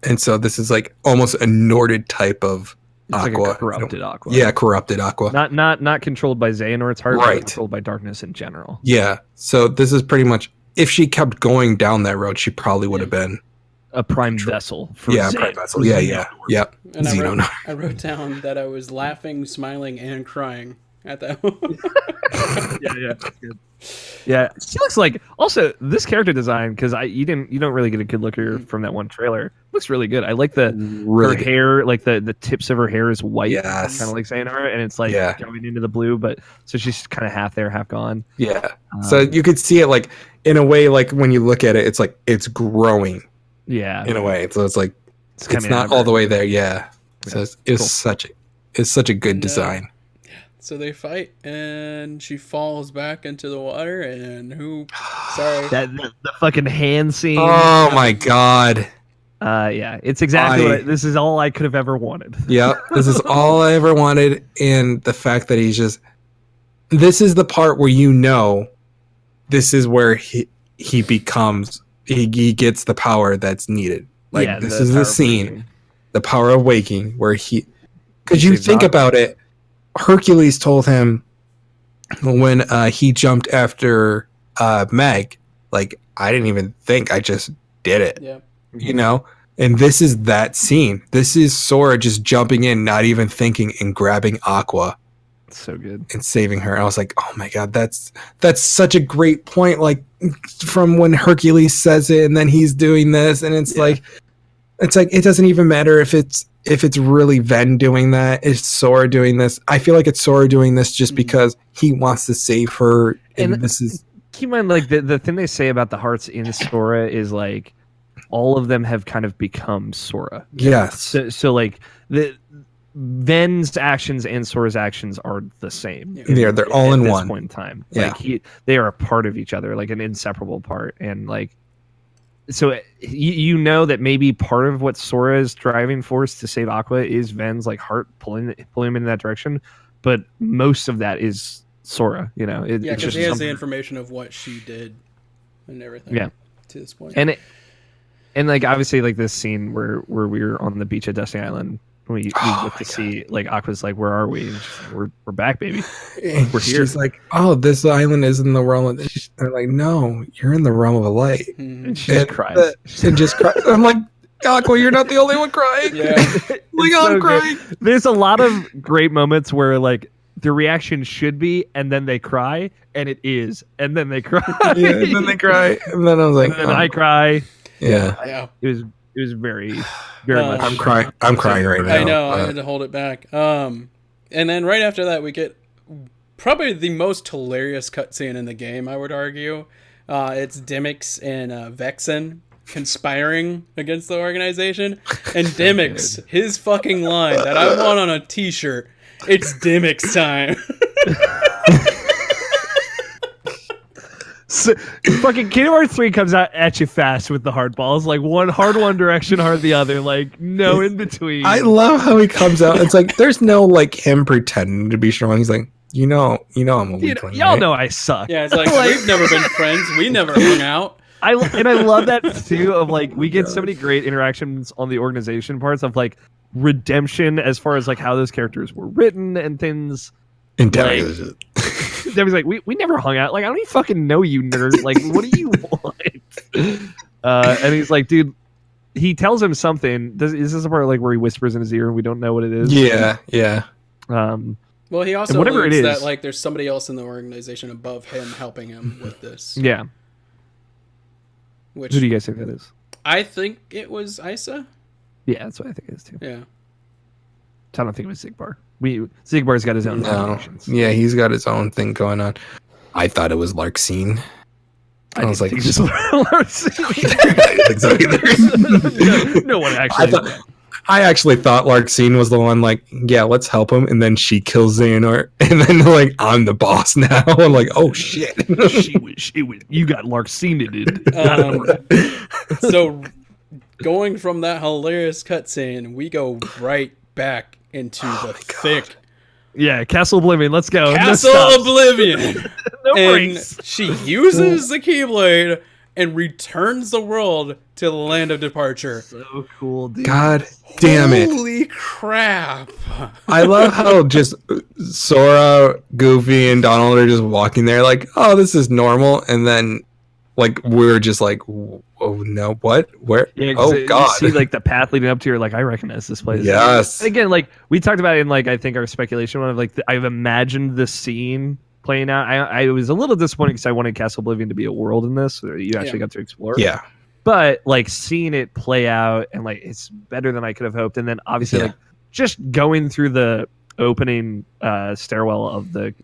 and so this is like almost a Norded type of It's Aqua. like a corrupted Aqua. Yeah, corrupted Aqua. Not controlled by Xehanort's heart, Right. but controlled by darkness in general. Yeah. So this is pretty much if she kept going down that road, she probably would have been A prime vessel for prime Xehanort. vessel. Yeah. Yep. and Xehanort. I wrote down that I was laughing, smiling, and crying at that. Yeah. That's good. Yeah, she looks like also this character design because you don't really get a good look at her from that one trailer. Looks really good. I like the Really her good. hair, like the tips of her hair is white, Yes. kind of like Xehanort, and it's like Yeah. going into the blue, but so she's kind of half there, half gone. Yeah. So you could see it like in a way, like when you look at it, it's like it's growing Yeah, in a way. So it's like it's coming not out of all her. the way there. Yeah. So it's Cool. such a good design. So they fight, and she falls back into the water, and sorry. That the fucking hand scene. Oh my god. Yeah, it's exactly this is all I could have ever wanted. Yep. This is all I ever wanted, and the fact that he's just this is the part where you know this is where he becomes he gets the power that's needed. Like Yeah, this the is power the of scene, waking. the power of waking, where because you Saves think Aqua. about it, Hercules told him when he jumped after Meg, like I didn't even think, I just did it. Yeah. You know? And this is that scene. This is Sora just jumping in, not even thinking, and grabbing Aqua So good. and saving her. I was like, oh my god, that's such a great point. Like from when Hercules says it, and then he's doing this, and it's like it doesn't even matter if it's really Ven doing that, it's Sora doing this. I feel like it's Sora doing this just because he wants to save her, and this is Keep in mind, like the thing they say about the hearts in Sora is like all of them have kind of become Sora. yes, So like the Ven's actions and Sora's actions are the same. Yeah, they're all at in this one. point in time. Yeah. Like they are a part of each other, like an inseparable part, and like so you know that maybe part of what Sora's driving force to save Aqua is Ven's like heart pulling him in that direction, but most of that is Sora. You know, Yeah, it's because just he has the something- information of what she did and everything. Yeah. To this point. and like obviously like this scene where we were on the beach at Destiny Island. We get to see like Aqua's like, where are we? And she's like, we're back, baby. And We're here. she's like, oh, this island is in the realm of this. They're like, no, you're in the realm of the light. Mhm. And she just And cries. And just cry. I'm like, Aqua, you're not the only one crying. Yeah. Like, It's I'm so good. crying. There's a lot of great moments where like the reaction should be, and then they cry, and it is, and then they cry. Yeah, and then they cry. And then I was like, and then I cry. yeah. Yeah. It was very much. I'm crying. I'm crying right now. I know. I had to hold it back. And then right after that, we get probably the most hilarious cutscene in the game, I would argue. It's Dimix and Vexen conspiring against the organization. And Dimix, his fucking line that I want on a t-shirt, it's Dimix time. So, fucking Kingdom Hearts 3 comes out at you fast with the hard balls, like one hard one direction, hard the other, like no in between. I love how he comes out. It's like there's no like him pretending to be strong. He's like, you know, I'm a weakling. Y'all right? know I suck. Yeah, it's like, we've never been friends. We never hung out. I love that too. Of like, we get so many great interactions on the organization parts of like redemption as far as like how those characters were written and things. And Like- Debbie's just- Debbie's like, we never hung out. Like, I don't even fucking know you, nerd. Like, what do you want? And he's like, dude, he tells him something. Is this the part like where he whispers in his ear and we don't know what it is? Yeah. Well, he also And whatever alludes it that is- like there's somebody else in the organization above him helping him with this. Yeah. Which Who do you guys think that is? I think it was Isa. Yeah, that's what I think it is too. Yeah. I don't think it was Zigbar. Zigbar's got his own No. motivations. Yeah, he's got his own thing going on. I thought it was Larksine. I was like, think it was no one actually. I actually thought Larksine was the one, like, yeah, let's help him, and then she kills Xehanort, and then like I'm the boss now. I'm like, oh shit. she was. You got Larksine, dude. So going from that hilarious cutscene, we go right back into the thick Yeah, Castle Oblivion. Let's go. Castle Oblivion. No And breaks. she uses the Keyblade and returns the world to the land of departure. So cool, dude. God damn it. Holy crap. I love how just Sora, Goofy, and Donald are just walking there like, oh, this is normal. And then, like, we're just like, oh, no, what? Where? Yeah, 'cause Oh, God. You see, like, the path leading up to it, like, I recognize this place. Yes. And again, like, we talked about it in, like, I think our speculation one of, like, I've imagined the scene playing out. I was a little disappointed because I wanted Castle Oblivion to be a world in this that you actually got to explore. Yeah. But, like, seeing it play out and, like, it's better than I could have hoped. And then, obviously, Yeah. like, just going through the opening stairwell of the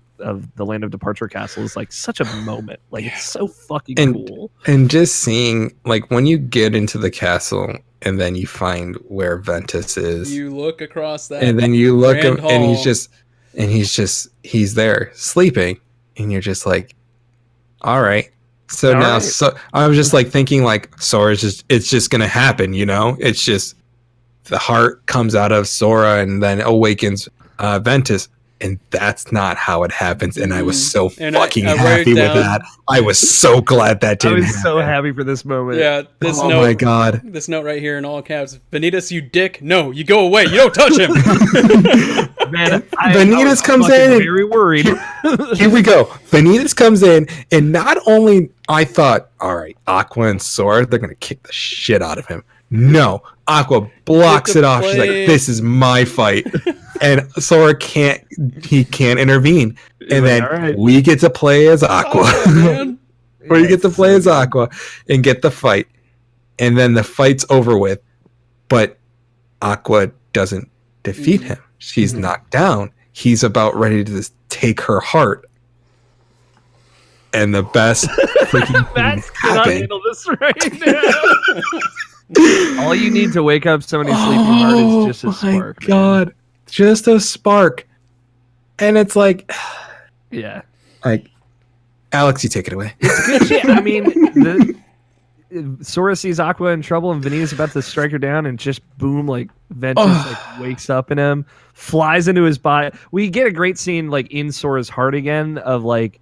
Land of Departure Castle is, like, such a moment. Like, it's so fucking cool. And just seeing, like, when you get into the castle and then you find where Ventus is, You look across that. and then you look grand him, and hall. he's there sleeping, and you're just like, all right. So All now, right. so I was just like thinking, like, it's just gonna happen, you know? It's just the heart comes out of Sora and then awakens Ventus. And that's not how it happens. And I was so And fucking I wrote happy down- with that. I was so glad that I didn't was so happen. happy for this moment. Yeah, this Oh note. my God. This note right here in all caps. Vanitas, you dick. No, you go away. You don't touch him. Man, Vanitas was comes fucking in and- very worried. Here we go. Vanitas comes in, and not only I thought, all right, Aqua and Sora, they're gonna kick the shit out of him. No, Aqua blocks Get it to off. She's like, play. "This is my fight," and Sora can't. He can't intervene. And like, then all right. we get to play as Aqua. Oh, man. We get to play as Aqua and get the fight, and then the fight's over with. But Aqua doesn't defeat him. She's knocked down. He's about ready to just take her heart. And the best freaking thing Matt cannot happened. handle this right now. All you need to wake up somebody's sleeping heart is just a spark. My God, just a spark, and it's like, Alex, you take it away. Good shit. I mean, Sora sees Aqua in trouble, and Vanitas about to strike her down, and just boom, like Ventus like wakes up in him, flies into his body. We get a great scene like in Sora's heart again of like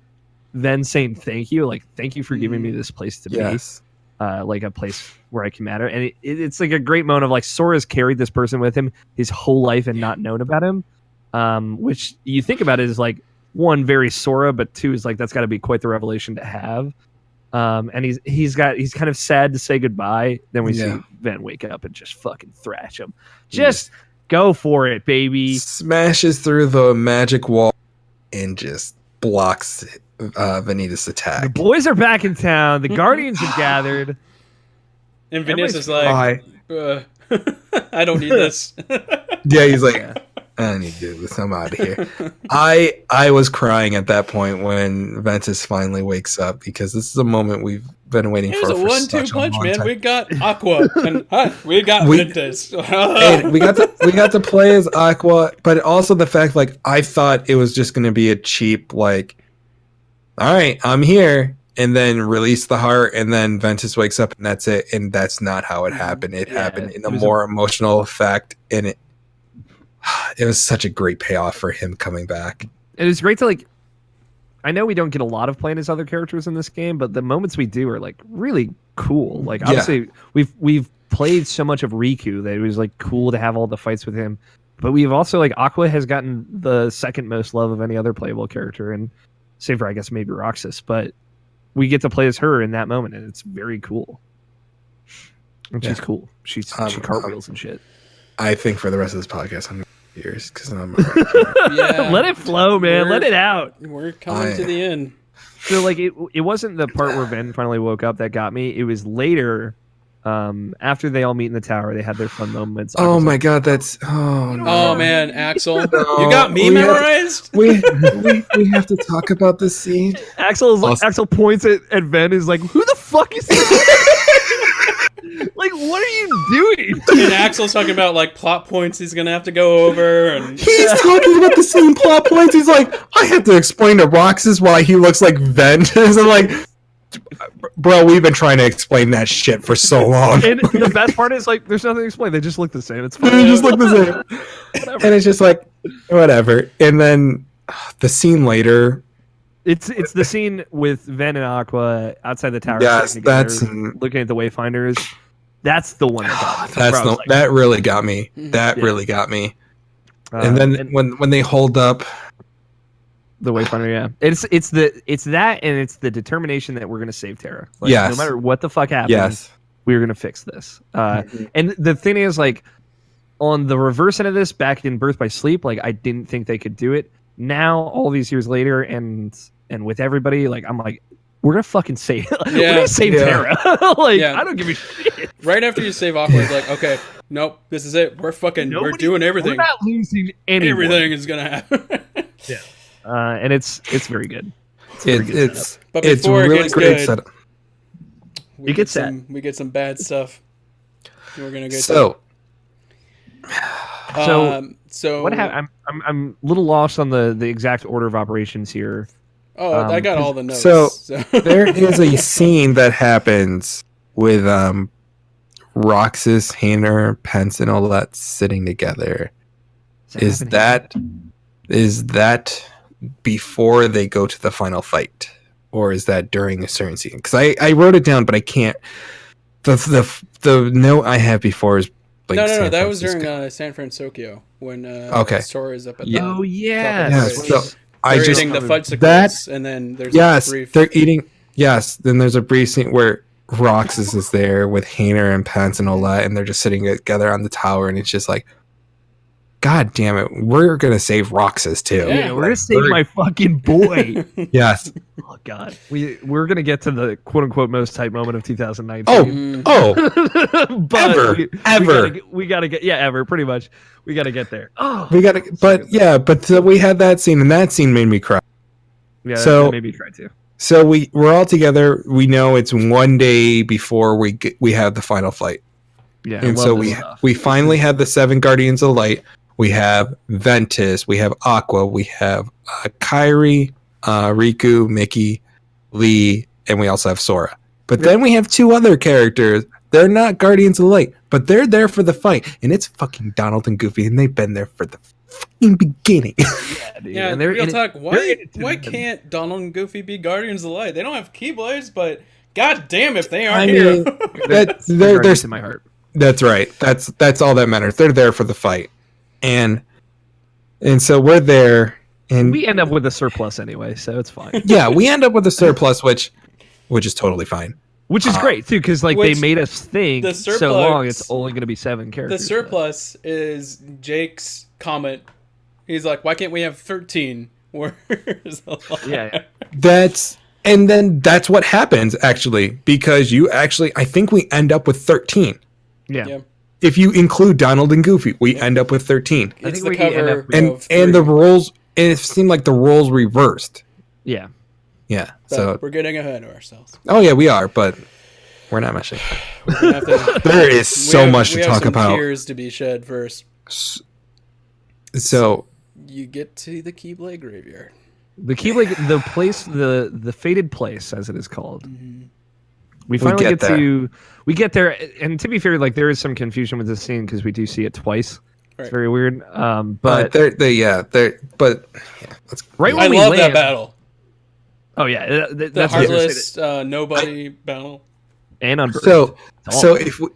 Ven saying thank you, like thank you for giving me this place to Yes. be, like a place where I can matter. And it's like a great moment of like Sora's carried this person with him his whole life and not known about him, which you think about it is like one, very Sora, but two is like that's got to be quite the revelation to have. And he's kind of sad to say goodbye. Then we see Ven wake up and just fucking thrash him. Just go for it, baby. Smashes through the magic wall and just blocks Vanitas' The attack. boys are back in town. The Guardians have gathered. And Vanitas is like, Bye. I don't need this. Yeah, he's like, I need to do this. I'm out of here. I was crying at that point when Ventus finally wakes up because this is a moment we've been waiting It was for. a for 1-2 such a punch, long man. time. We got Aqua and we got We- Ventus. And we got to play as Aqua, but also the fact like I thought it was just going to be a cheap like, all right, I'm here, and then release the heart, and then Ventus wakes up, and that's it. And that's not how it happened. It happened in a it was more emotional effect, and it was such a great payoff for him coming back. It is great to like. I know we don't get a lot of playing as other characters in this game, but the moments we do are like really cool. Like obviously we've played so much of Riku that it was like cool to have all the fights with him. But we've also like Aqua has gotten the second most love of any other playable character, and save for I guess maybe Roxas, but we get to play as her in that moment, and it's very cool. And she's cool. She cartwheels and shit. I think for the rest of this podcast, I'm years because I'm. Yeah, Let it flow, man. Let it out. We're coming to the end. So like it wasn't the part where Ben finally woke up that got me. It was later, after they all meet in the tower. They had their fun moments. Oh my god, that's no. Oh man, Axel, No. you got me memorized. We have to talk about this scene. Axel points at Ben, is like, "Who the fuck is this?" Like, what are you doing? And Axel's talking about like plot points he's gonna have to go over, and He's talking about the same plot points. He's like, I have to explain to Roxas why he looks like Ventus. I'm like, bro, we've been trying to explain that shit for so long. And the best part is like, there's nothing to explain. They just look the same. It's fine. They just look the same. And it's just like, whatever. And then the scene later. It's the scene with Ven and Aqua outside the tower. Yes, sitting together, that's looking at the Wayfinders. That's the one that got me. That really got me. That really got me. And then when they hold up the Wayfinder, yeah, it's that, and it's the determination that we're gonna save Terra. Like, yes. No matter what the fuck happens, yes, we're gonna fix this. And the thing is, like, on the reverse end of this, back in Birth by Sleep, like, I didn't think they could do it. Now, all these years later, and with everybody, like, I'm like, we're gonna fucking save. We're gonna save Terra. Like, I don't give a shit. Right after you save Aqua, it's like, okay, nope, this is it. We're doing everything. We're not losing anyone. Everything is gonna happen. Yeah. And it's very good. It's but it's before really it gets great good, setup. we get some bad stuff. We're gonna go. So what happened? I'm a little lost on the exact order of operations here. Oh, I got all the notes. So there is a scene that happens with Roxas, Hayner, Pence, and all that sitting together. Is that before they go to the final fight, or is that during a certain scene? Because I wrote it down, but I can't. The note I have before is like no. That was during San Francisco when Sora is up at the Oh yeah. Yes. I they're just eating the fudgesicles, and then there's a brief. They're eating. Yes, then there's a brief scene where Roxas is there with Hayner and Pence and all that, and they're just sitting together on the tower, and it's just like, God damn it, we're gonna save Roxas too. Yeah, we're gonna save my fucking boy. Yes. Oh God, we're gonna get to the quote unquote most hype moment of 2019. But ever. We gotta get ever, pretty much. We gotta get there. Oh, we had that scene, and that scene made me cry. Yeah, so that made me cry too. So we're all together. We know it's one day before we have the final fight. Yeah, and so we finally have the 7 Guardians of Light. We have Ventus. We have Aqua. We have Kairi, Riku, Mickey, Lee, and we also have Sora. But then we have 2 other characters. They're not Guardians of Light, but they're there for the fight, and it's fucking Donald and Goofy, and they've been there for the fucking beginning. Yeah, and real talk. Why can't Donald and Goofy be Guardians of the Light? They don't have Keyblades, but god damn if they aren't here. They're in my heart. That's right. That's all that matters. They're there for the fight, and so we're there, and we end up with a surplus anyway, so it's fine. Yeah, we end up with a surplus, which is totally fine. Which is great too, because like they made us think so long. It's only going to be 7 characters. The surplus is Jake's comment. He's like, "Why can't we have 13?" Where's the line? That's what happens actually, because I think we end up with 13. Yeah. If you include Donald and Goofy, we end up with 13. It's the cover and the roles. It seemed like the roles reversed. Yeah. Yeah. But so we're getting ahead of ourselves. Oh yeah, we are, but we're not meshing. There is so much to talk about. Tears to be shed first. So you get to the Keyblade graveyard. The Keyblade, the place, the fated place, as it is called. Mm-hmm. We finally we get there, and to be fair, like there is some confusion with this scene because we do see it twice. Right. It's very weird. But right when I love that battle. Oh yeah, that's heartless nobody battle. And on so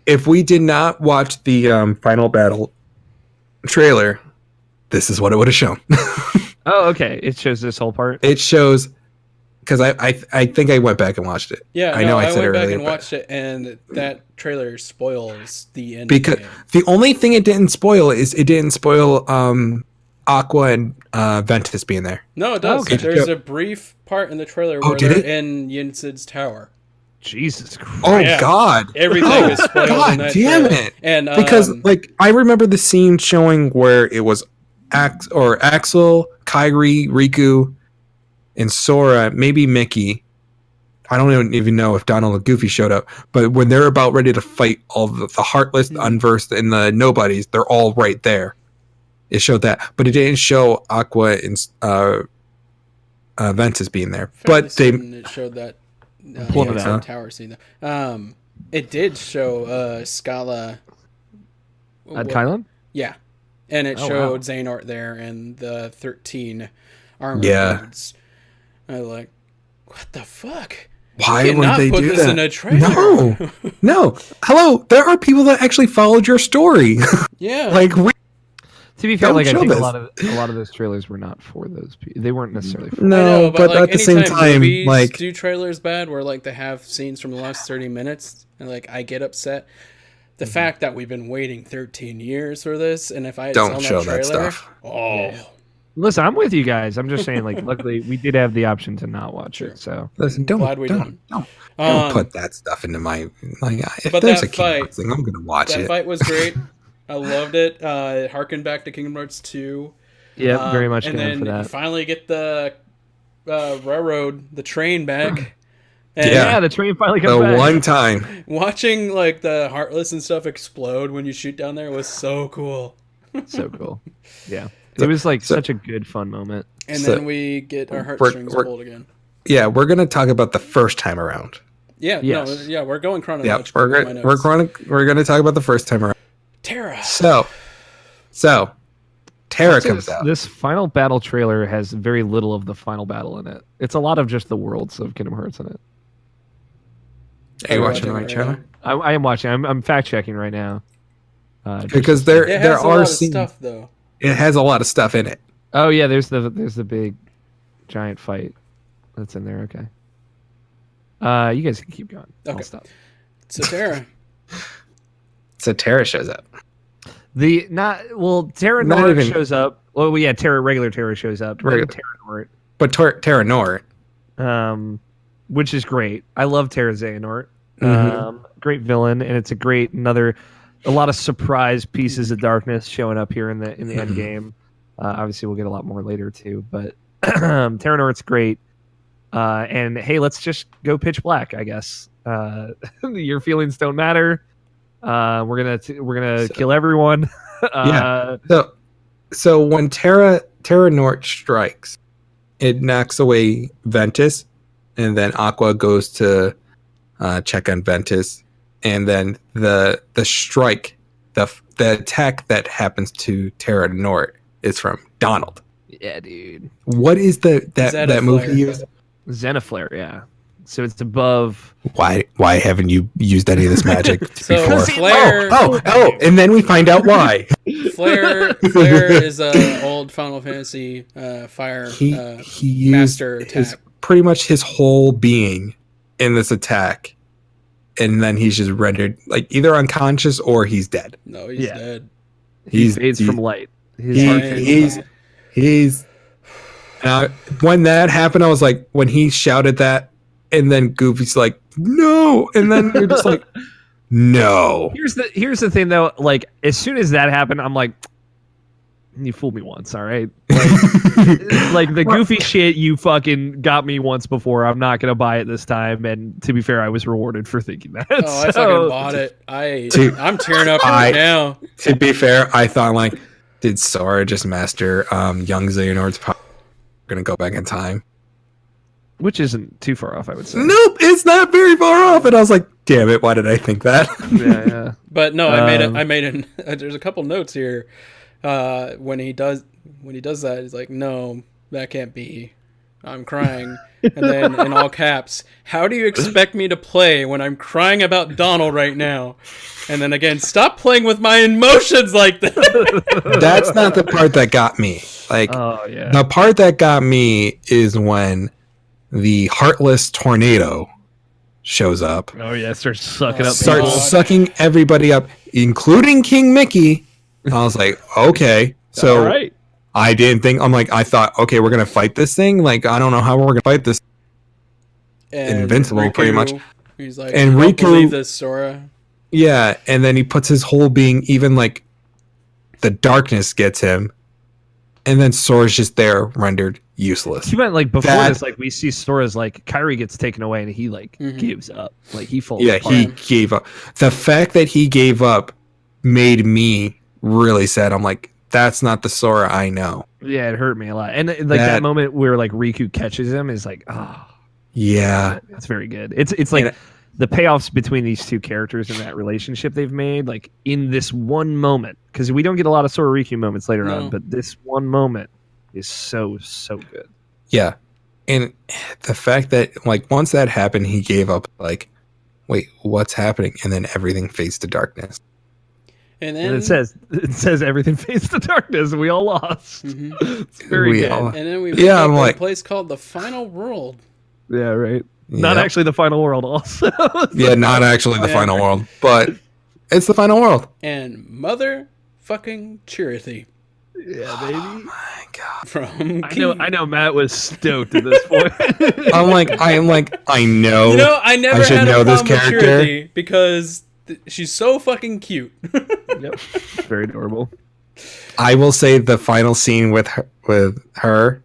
if we did not watch the final battle trailer, this is what it would have shown. Oh, okay. It shows this whole part. It shows because I think I went back and watched it. Yeah, I know I said went back earlier, and but- watched it, and that trailer spoils the end. because of the game. the only thing it didn't spoil is it didn't spoil Aqua and Ventus being there. No, it does. Okay. There's a brief part in the trailer Oh, where did they're it? in Yinsid's tower. Jesus Christ. Oh Yeah. God! Everything Oh, is spoiled God in that damn trailer. it! And Because like I remember the scene showing where it was Axel, Kyrie, Riku, and Sora, maybe Mickey. I don't even know if Donald and Goofy showed up, but when they're about ready to fight all the Heartless, the Unversed, and the Nobodies, they're all right there. It showed that, but it didn't show Aqua and Ventus being there. But they it showed that pulling it Yinsid out. tower scene. It did show Scala. At Kylan? Yeah, and it Oh, showed wow. Xehanort there and the 13 armor Yeah. dudes. I was like, what the fuck? why You would cannot they put do this that? in a trailer. No, no. Hello, there are people that actually followed your story. Yeah, Like, To be fair, Don't like I show think this. a lot of those trailers were not for those people. They weren't necessarily for I no, know, but like, at the same anytime time, movies like, do trailers bad where like they have scenes from the last 30 minutes and like I get upset. The Mm-hmm. fact that we've been waiting 13 years for this, and if I had Don't saw show that that trailer, stuff. oh, Listen, I'm with you guys. I'm just saying, like, luckily we did have the option to not watch Sure. it. So listen, don't Glad we don't, didn't. don't, Um, don't put that stuff into my like. If but there's that a Kingdom fight- Hearts thing, I'm gonna watch that it. fight was great. I loved it. Harken back to Kingdom Hearts 2. yeah, very much And going then for you that. finally get the the train back. And Yeah, the train finally The comes back. one time, watching like the Heartless and stuff explode when you shoot down there was so cool. So cool. Yeah, it was like so- such a good fun moment. And So- then we get our heartstrings pulled again. yeah, we're gonna talk about the first time around. Yeah, Yes. we're going Yeah, chronological. we're with my gonna notes. we're gonna talk about the first time around. Terra. So Terra comes out. This final battle trailer has very little of the final battle in it. It's a lot of just the worlds of Kingdom Hearts in it. Are you We're watching the right right trailer? I am watching. I'm fact checking right now. Because there It there has a are lot of scenes. stuff though. It has a lot of stuff in it. Oh yeah, there's the big giant fight that's in there. Okay. You guys can keep going. I'll Okay. stop. So Terra. So Terra shows up. Terra Not Nord even- shows up. Well, yeah, regular Terra shows up. Regular. Terra Nord, But Terra Nort. which is great. I love Terra Xehanort. Mhm. Great villain, and it's a lot of surprise pieces of darkness showing up here in the end game. Obviously, we'll get a lot more later too, but Terra Nord's great. And hey, let's just go pitch black, I guess. Your feelings don't matter. We're gonna kill everyone. Yeah. So when Terra Nort strikes, it knocks away Ventus, and then Aqua goes to check on Ventus, and then the strike, the attack that happens to Terra Nort is from Donald. Yeah, dude. What is that move he Zeniflare. used? Xenoflare, yeah. So it's above. Why haven't you used any of this magic So before? Flare, And then we find out why. Flare is a old Final Fantasy fire He used master his attack. pretty much his whole being in this attack, and then he's just rendered like either unconscious or he's dead. No, he's Yeah. dead. He fades from light. His he- heart Yeah. he's when that happened, I was like, when he shouted that, and then Goofy's like, no, and then you're just like, no. Here's the thing though, like as soon as that happened, I'm like, you fooled me once, all right? Like the Goofy shit, you fucking got me once before. I'm not gonna buy it this time. And to be fair, I was rewarded for thinking that. Oh, I fucking bought it. I'm tearing up right now. To be fair, I thought like, did Sora just master young Xehanort's power? Gonna go back in time. Which isn't too far off, I would say. Nope, it's not very far off. And I was like, damn it, why did I think that? Yeah. But no, I made it. There's a couple notes here. When he does that, he's like, no, that can't be. I'm crying. And then in all caps, how do you expect me to play when I'm crying about Donald right now? And then again, stop playing with my emotions like that. That's not the part that got me. Like, Oh yeah. the part that got me is when the heartless tornado shows up, Oh yeah, starts sucking up. starts people. sucking everybody up, including King Mickey. I was like, okay. So All right. I didn't think, I thought, okay, we're going to fight this thing. Like, I don't know how we're going to fight this. And Invincible, pretty much. He's like, And you don't Riku- believe this, Sora. Yeah. And then he puts his whole being, even like the darkness gets him. And then Sora's just there, rendered useless. He meant like before That- this, like we see Sora's like Kyrie gets taken away and he like gives up, like he falls. Yeah, apart. he gave up. The fact that he gave up made me really sad. I'm like, that's not the Sora I know. Yeah, it hurt me a lot. And like that moment where like Riku catches him is like, oh, Yeah. that's very good. It's like the payoffs between these two characters and that relationship they've made, like in this one moment, because we don't get a lot of Sora Riku moments later on, but this one moment is so good. Yeah. And the fact that, like, once that happened, he gave up, like, wait, what's happening? And then everything fades to darkness. And then And it says everything fades to darkness. We all lost. It's very We good. all- and then we Yeah, I'm up like- a place called the Final World. Yeah, right. Not Yep. actually the final world. Also, Yeah, not actually the Yeah. final world, but it's the final world. And motherfucking Chirithy yeah, baby. My God. from I know. Matt was stoked at this point. I'm like, I know. You know, I never I should had a know this problem with character. Chirithy because she's so fucking cute. Yep, very adorable. I will say the final scene with her.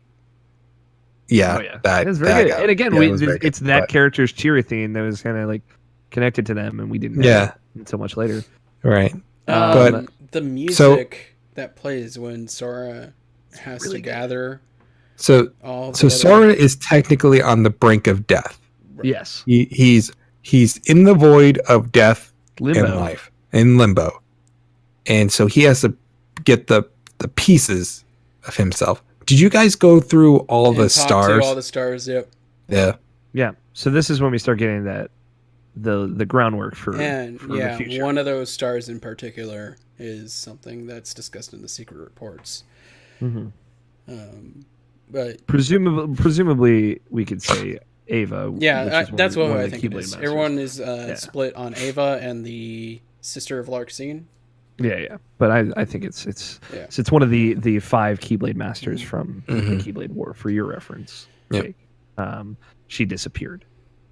Yeah, Oh yeah, that it's very that good. got- And again, yeah, it was very it's good, that but- character's cheer theme that was kind of like connected to them, and we didn't know Yeah. until much later. right. But the music so- that plays when Sora has really to good. gather So all so together. Sora is technically on the brink of death. Yes, He's in the void of death Limbo. and life, in limbo, and so he has to get the pieces of himself. Did you guys go through all And the talk to stars? all the stars, yep. Yeah. Yeah. So this is when we start getting that the groundwork for And for the yeah, future. one of those stars in particular is something that's discussed in the secret reports. Mhm. But Presumably, we could say Ava. yeah, which is that's one what of I the think it Keyblade is. masters. Everyone is split on Ava and the sister of Larxene. Yeah. But I think it's Yeah. so it's one of the 5 Keyblade masters from the Mhm. Keyblade War. For your reference, Yep. Jake. She disappeared.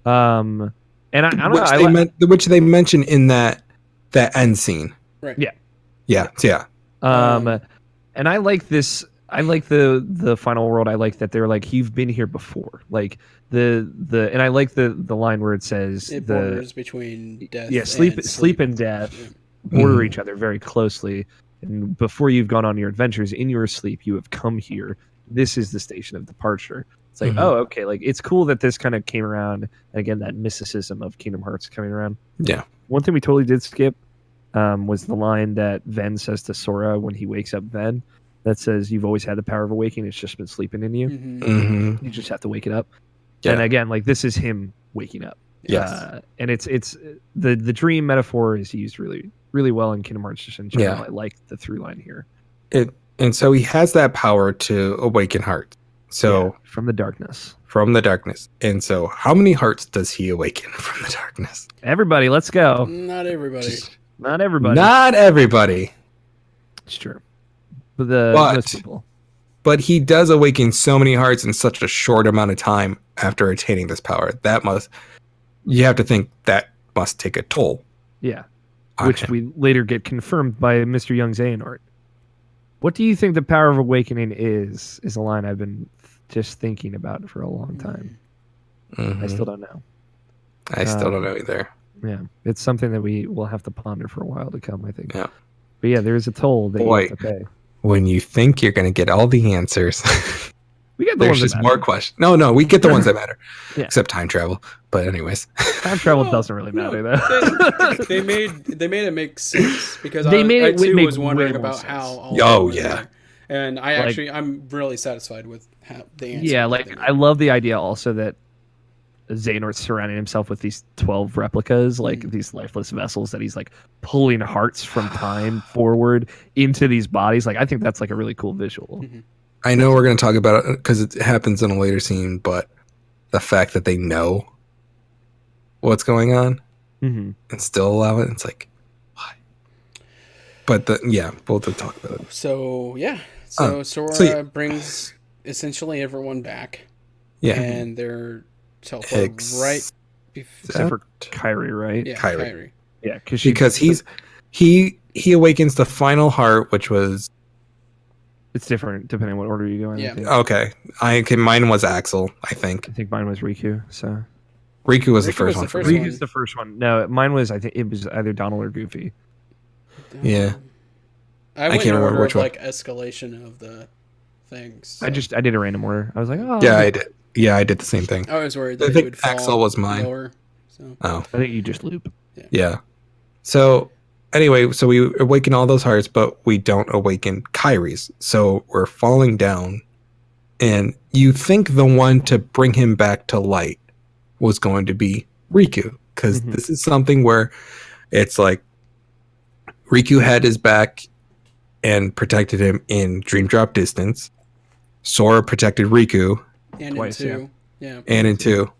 And I don't know. Which they mention in that end scene. Right. Yeah. Yeah. And I like this. I like the final world. I like that they're like, you've been here before. Like and I like the line where it says It the borders between death. sleep and death Yeah. border each other very closely. And before you've gone on your adventures, in your sleep, you have come here. This is the station of departure. It's like, Mhm. oh, okay. Like, it's cool that this kind of came around. And again, that mysticism of Kingdom Hearts coming around. Yeah. One thing we totally did skip was the line that Ven says to Sora when he wakes up Ven, that says, you've always had the power of awakening. It's just been sleeping in you. Mhm. Mm-hmm. You just have to wake it up. Yeah. And again, like, this is him waking up. Yes. And it's the dream metaphor is used really, really well in Kingdom Hearts just in general. Yeah. I like the through line here. And so he has that power to awaken hearts. So Yeah, from the darkness. from the darkness. And so how many hearts does he awaken from the darkness? Everybody, let's go. Not everybody. Not everybody. Not everybody. It's true. But But- most people. But he does awaken so many hearts in such a short amount of time after attaining this power. You have to think that must take a toll. Yeah. on Which him. we later get confirmed by Mr. Young Xehanort. What do you think the power of awakening is a line I've been just thinking about for a long time. Mhm. I still don't know. I still don't know either. Yeah. It's something that we will have to ponder for a while to come, I think. Yeah. But yeah, there is a toll that Boy. you have to pay. When you think you're going to get all the answers, We got the there's ones just that more matter. questions. No, we get the ones that matter. Yeah. Except time travel. But anyways. Time travel Well, doesn't really matter no, though. they made it make sense because They made I it too make was wondering way more about sense. how. All Oh, of them yeah. were. And I'm really satisfied with how the answer. Yeah, that like they I love the idea also that Xehanort's surrounding himself with these 12 replicas, like these lifeless vessels that he's like pulling hearts from time forward into these bodies. Like I think that's like a really cool visual. I know we're going to talk about it because it happens in a later scene, but the fact that they know what's going on Mm-hmm. and still allow it. It's like, why? But we'll talk about it. So yeah, so Sora so brings essentially everyone back, Yeah. and they're teleported right. Except for Kyrie, right? Yeah, Kyrie. Kyrie. Yeah, Because he awakens the final heart, which was it's different depending on what order you go in. Yeah. I think. mine was Axel, I think. I think mine was Riku. So Riku was the Riku first was one the for first me. one. Riku's the first one. No, mine was. I think it was either Donald or Goofy. Yeah. I went can't in remember order which of one. like escalation of the things. So. I did a random order. I was like, oh, Yeah, I did. Yeah, I did the same thing. I was worried I that he think would fall Axel was mine. lower. So Oh, I think you just loop. yeah. So anyway, so we awaken all those hearts, but we don't awaken Kyrie's. So we're falling down, and you think the one to bring him back to light was going to be Riku, because Mhm. this is something where it's like Riku had his back and protected him in Dream Drop distance. Sora protected Riku and Twice, in 2. Yeah. and in 2.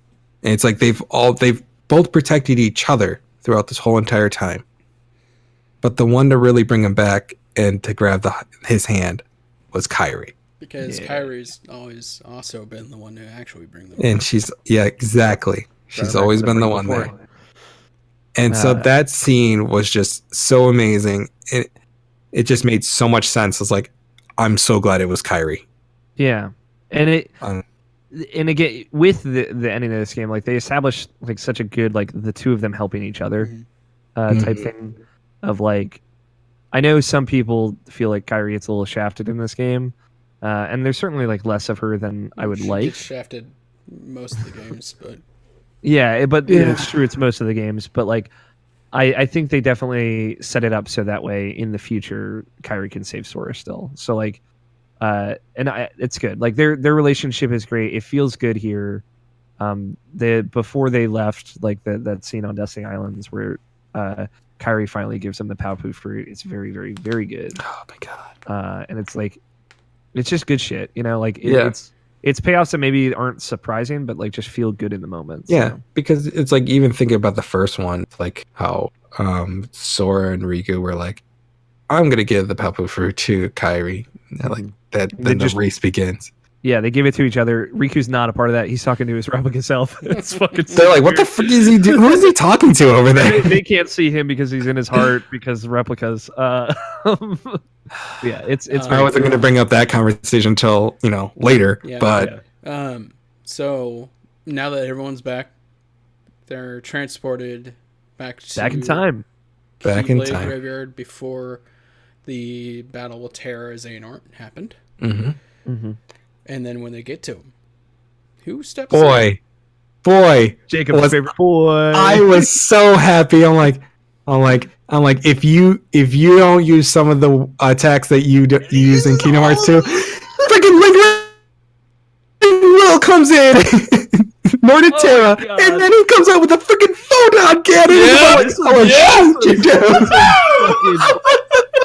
And it's like they've both protected each other throughout this whole entire time. But the one to really bring him back and to grab his hand was Kyrie. Because Yeah. Kyrie's always also been the one to actually bring them. And exactly. She's Right, always the been the break one before. there. And so Uh, that scene was just so amazing. It just made so much sense. It's like, I'm so glad it was Kyrie. Yeah, and Um, again with the ending of this game, like they established like such a good like the two of them helping each other type Mhm. thing of like. I know some people feel like Kyrie gets a little shafted in this game, and there's certainly like less of her than I would She like. gets shafted most of the games, but Yeah, but Yeah. it's true. It's most of the games, but like, I think they definitely set it up so that way in the future Kyrie can save Sora still. So like, it's good. Like their relationship is great. It feels good here. Before they left, like that scene on Destiny Islands where Kyrie finally gives him the Paopu fruit. It's very, very, very good. oh my God. And it's like, it's just good shit. You know, like Yeah. it's payoffs that maybe aren't surprising, but like just feel good in the moment. Yeah, So. because it's like even thinking about the first one, it's like how Sora and Riku were like, I'm gonna give the Papu fruit to Kyrie. And like that, They then the just- race begins. Yeah, they give it to each other. Riku's not a part of that. He's talking to his replica self. It's fucking. They're like, what the fuck is he doing? Who is he talking to over They, there? they can't see him because he's in his heart because replicas. Yeah, it's I I very wasn't gonna bring up that conversation until later, Yeah. but yeah. So now that everyone's back, they're transported back back in time. Back in Keyblade time. Graveyard before the battle with Terra Xehanort happened, Mhm. Mm-hmm. and then when they get to him, who steps in? boy, Jacob's Was- favorite boy. I was so happy. I'm like, if you don't use some of the attacks that you use in Kingdom Hearts 2, freaking Link Will comes in, Northern Terra, my God. and then he comes out with a freaking photon cannon. Yeah, I'm like, shoot you down.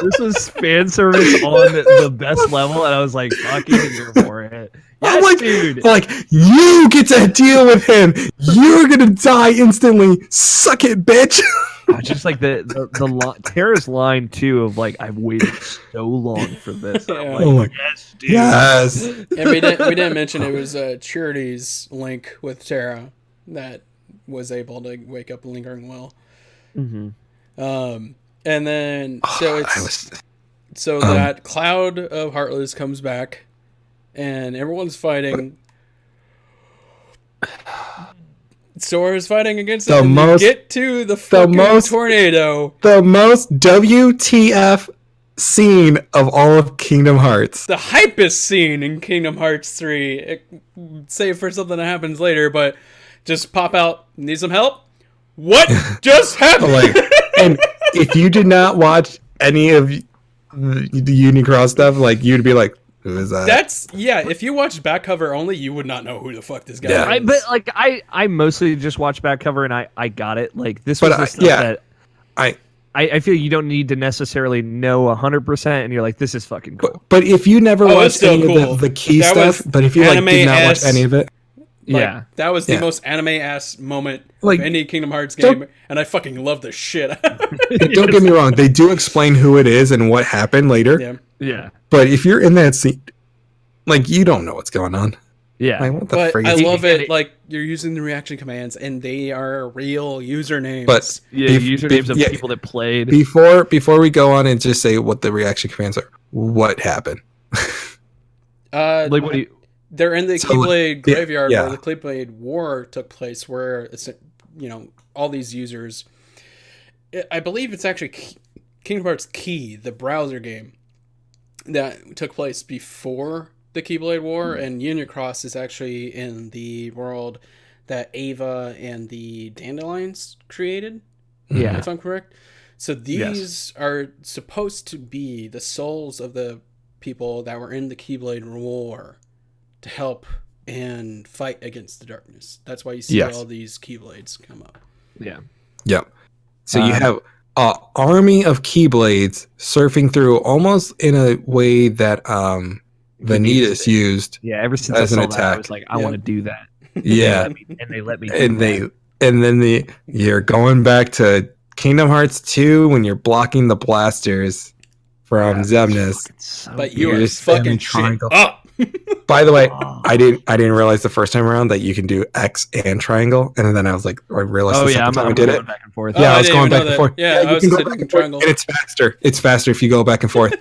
This was fan service on the best level, and I was like, fucking here for it. I'm Yes, like, dude. like, you get to deal with him. You're gonna die instantly. Suck it, bitch. Just like the Terra's line too of like, I've waited so long for this. And I'm Yeah. like, Oh my- yes, dude. Yes. And we didn't mention it was Charity's link with Terra that was able to wake up Lingering Will. Mm-hmm. And then so that cloud of Heartless comes back, and everyone's fighting. Sora's fighting against The it, and most- they get to the fucking most- tornado. the most WTF scene of all of Kingdom Hearts. The hypest scene in Kingdom Hearts 3. Save for something that happens later, but just pop out. Need some help? What just happened? Like, and if you did not watch any of the Unicross stuff, like you'd be like, "Who is that?" If you watched back cover only, you would not know who the fuck this guy Yeah. is. But like I mostly just watched back cover and I got it. Like this was But the stuff that I feel you don't need to necessarily know 100%, and you're like, this is fucking cool. but if you never Oh, it's watched still any cool. of the key That stuff, was but if you like did not watch anime-esque. any of it, Like, Yeah. that was the Yeah. most anime-ass moment Like, of any Kingdom Hearts don't- game, and I fucking love the shit. Don't get me wrong, they do explain who it is and what happened later. Yeah, Yeah. But if you're in that scene, like, you don't know what's going on. Yeah. Like, what the but freak I is love Yeah, it. Like, you're using the reaction commands, and they are real usernames. But Yeah, usernames of people that played. before we go on and just say what the reaction commands are, what happened? Like, what do you? they're in the So, Keyblade yeah, graveyard yeah. where the Keyblade War took place, where it's, all these users. I believe it's actually Kingdom Hearts Key, the browser game, that took place before the Keyblade War, and Union Cross is actually in the world that Ava and the Dandelions created, Yeah. if I'm correct. So these are supposed to be the souls of the people that were in the Keyblade War to help and fight against the darkness. That's why you see Yes. all these Keyblades come up. Yeah. Yep. So you have an army of Keyblades surfing through almost in a way that Vanitas used. Yeah. Ever since As I an saw that, I attack. was like, I Yeah. want to do that. Yeah. And they let me. Do and that. then you're going back to Kingdom Hearts 2 when you're blocking the blasters from Zemnis. Fucking so But you You're are just spamming fucking shit triangle. up. By the way, Oh. I didn't realize the first time around that you can do X and triangle, and then I was like, I realized Oh the yeah, second time I I'm did going it. back and forth. Oh, Yeah, I I was didn't going even know back and that. forth. Yeah, I you was can go sitting back in and forth, triangle. and it's faster. It's faster if you go back and forth.